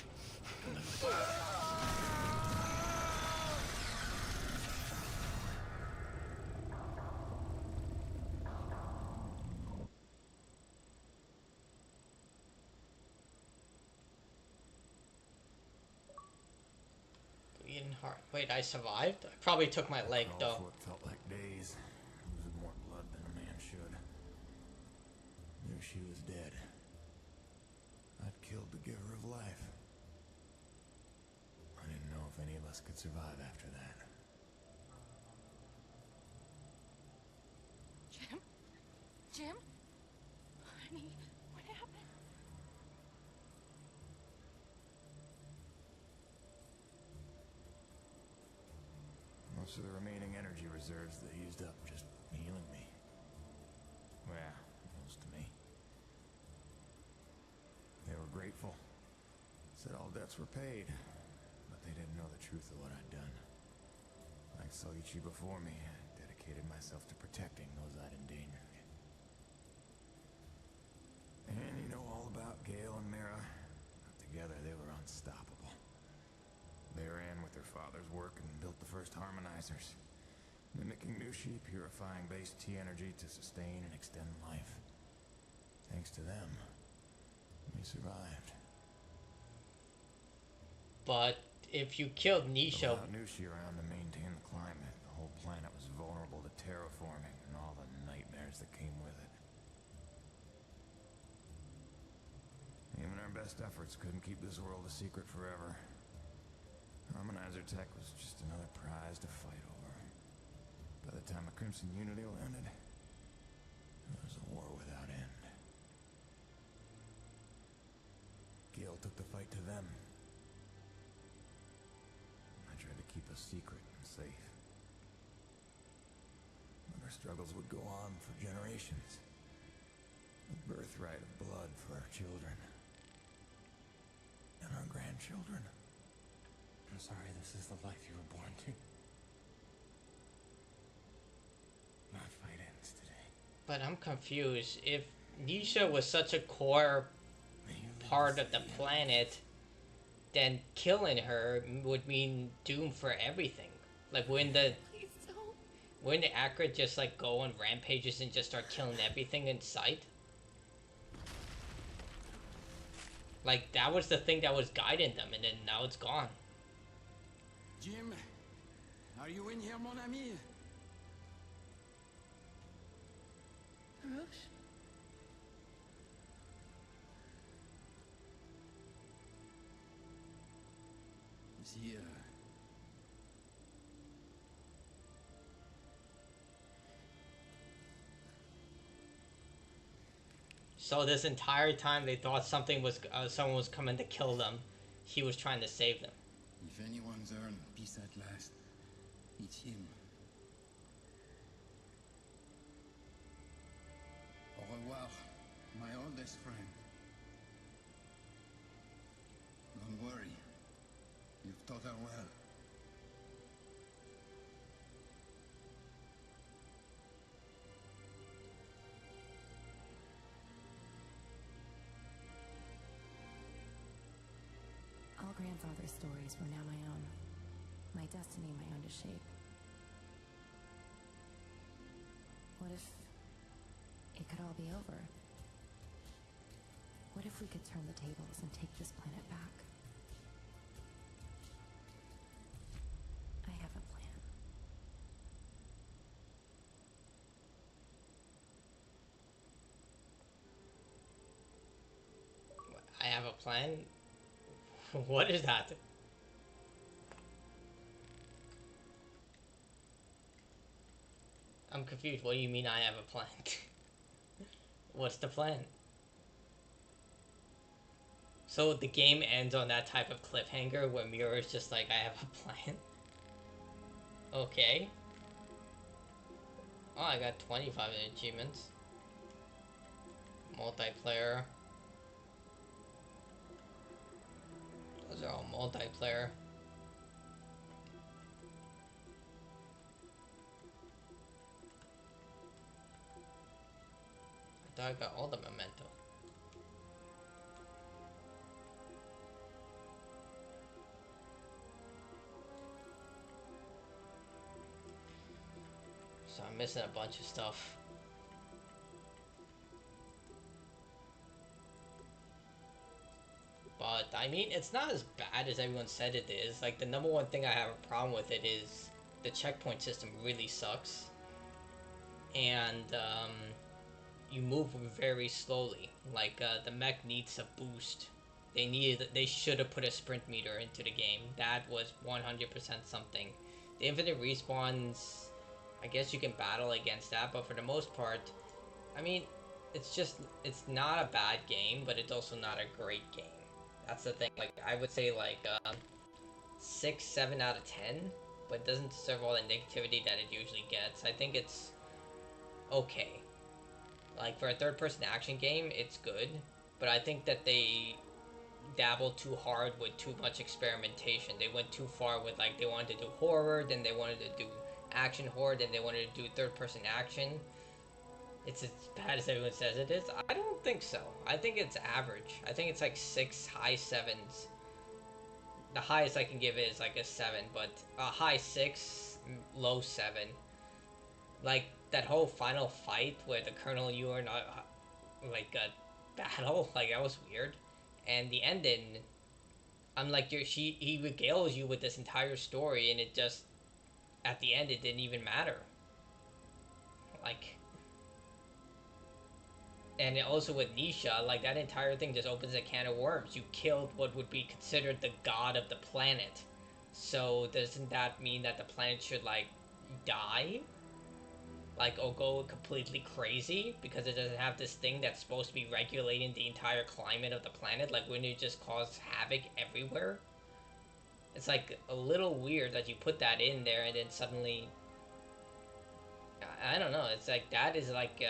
Wait, I survived? I probably took my leg though. What felt like days, losing more blood than a man should. Knew she was dead. I'd killed the giver of life. I didn't know if any of us could survive after that. Jim? Jim? Honey, what happened? Most of the remaining energy reserves they used up just healing me. Well, most of me. They were grateful. Said all debts were paid. But they didn't know the truth of what I'd done. Like Soichi before me, I dedicated myself to protecting those I'd endangered. And you know all about Gale and Mira. Together they were unstoppable. They ran with their father's work and built the first harmonizers. Mimicking new sheep, purifying base T energy to sustain and extend life. Thanks to them, we survived. But if you killed Nisha... Without Nushi around to maintain the climate, the whole planet was vulnerable to terraforming and all the nightmares that came with it. Even our best efforts couldn't keep this world a secret forever. Harmonizer tech was just another prize to fight over. By the time the Crimson Unity landed, it was a war without end. Gale took the fight to them. I tried to keep us secret and safe. But our struggles would go on for generations. The birthright of blood for our children. And our grandchildren. I'm sorry, this is the life you were born to. My fight ends today. But I'm confused. If Nisha was such a core part of the planet, then killing her would mean doom for everything. Like, wouldn't the Akrit just, like, go on rampages and just start killing everything in sight? Like, that was the thing that was guiding them, and then now it's gone. Jim, are you in here, mon ami? Rouge? The, So this entire time they thought something was, someone was coming to kill them. He was trying to save them. If anyone's earned peace at last, it's him. Au revoir, my oldest friend. Don't worry. You've taught her well. All grandfather's stories were now my own. My destiny, my own to shape. What if it could all be over? What if we could turn the tables and take this planet back? I have a plan. I have a plan? What is that? I'm confused. What do you mean I have a plan? What's the plan? So the game ends on that type of cliffhanger where Mira is just like, I have a plan? Okay. Oh, I got 25 achievements. Multiplayer. Those are all multiplayer. I thought I got all the memento. So I'm missing a bunch of stuff. But, I mean, it's not as bad as everyone said it is. Like, the number one thing I have a problem with it is the checkpoint system really sucks. And, you move very slowly. Like, the mech needs a boost. They should have put a sprint meter into the game. That was 100% something. The infinite respawns, I guess you can battle against that, but for the most part, I mean, it's not a bad game, but it's also not a great game. That's the thing. Like, I would say, like, 6, 7 out of 10, but it doesn't deserve all the negativity that it usually gets. I think it's okay. Like, for a third-person action game, it's good, but I think that they dabbled too hard with too much experimentation. They went too far with, like, they wanted to do horror, then they wanted to do action horror, then they wanted to do third-person action. It's as bad as everyone says it is. I don't think so. I think it's average. I think it's like 6 high 7s. The highest I can give it is like a 7, but a high 6, low 7. Like that whole final fight where the Colonel you are not like a battle, like that was weird. And the ending, I'm like he regales you with this entire story, and it just at the end it didn't even matter. Like, and also with Nisha, like that entire thing just opens a can of worms. You killed what would be considered the god of the planet, so doesn't that mean that the planet should like die? Like, or go completely crazy because it doesn't have this thing that's supposed to be regulating the entire climate of the planet? Like, wouldn't it just cause havoc everywhere? It's like a little weird that you put that in there and then suddenly, I don't know. It's like that is like,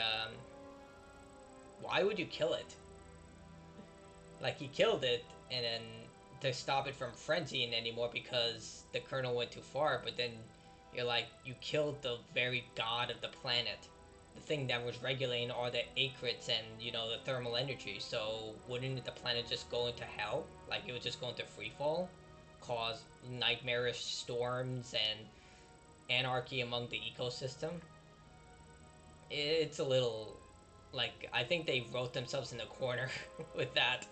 why would you kill it? Like he killed it and then to stop it from frenzying anymore because the Colonel went too far. But then you're like, you killed the very god of the planet, the thing that was regulating all the acrits and the thermal energy. So wouldn't the planet just go into hell? Like it would just go into free fall, cause nightmarish storms and anarchy among the ecosystem. It's a little like I think they wrote themselves in the corner with that.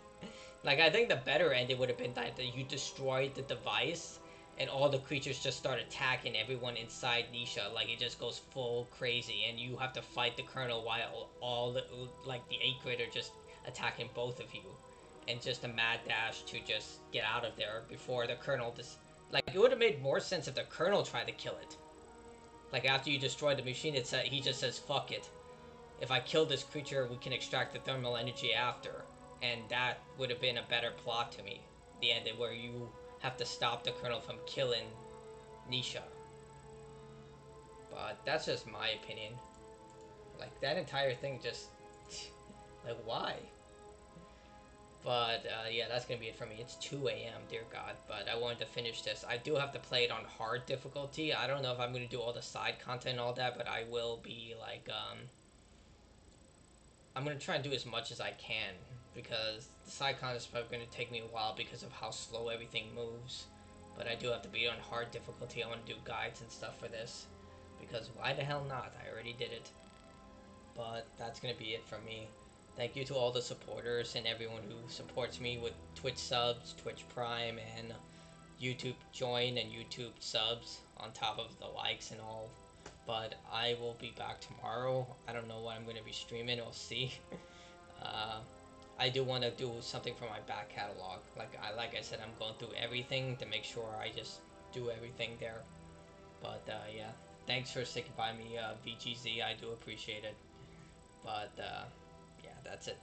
Like I think the better ending would have been that you destroyed the device and all the creatures just start attacking everyone inside Nisha. Like it just goes full crazy and you have to fight the Colonel while all the like the 8 are just attacking both of you. And just a mad dash to just get out of there before the Colonel just like it would have made more sense if the Colonel tried to kill it. Like after you destroy the machine, he just says fuck it. If I kill this creature, we can extract the thermal energy after. And that would have been a better plot to me. The ending where you have to stop the Colonel from killing Nisha. But that's just my opinion. Like, that entire thing just... like, why? But, yeah, that's gonna be it for me. It's 2 a.m., dear God. But I wanted to finish this. I do have to play it on hard difficulty. I don't know if I'm gonna do all the side content and all that, but I will be, like, I'm going to try and do as much as I can, because the side content is probably going to take me a while because of how slow everything moves. But I do have to be on hard difficulty. I want to do guides and stuff for this, because why the hell not? I already did it. But that's going to be it from me. Thank you to all the supporters and everyone who supports me with Twitch subs, Twitch Prime, and YouTube join and YouTube subs on top of the likes and all. But I will be back tomorrow. I don't know what I'm going to be streaming. We'll see. I do want to do something for my back catalog. Like I said, I'm going through everything to make sure I just do everything there. But yeah, thanks for sticking by me, VGZ. I do appreciate it. But yeah, that's it.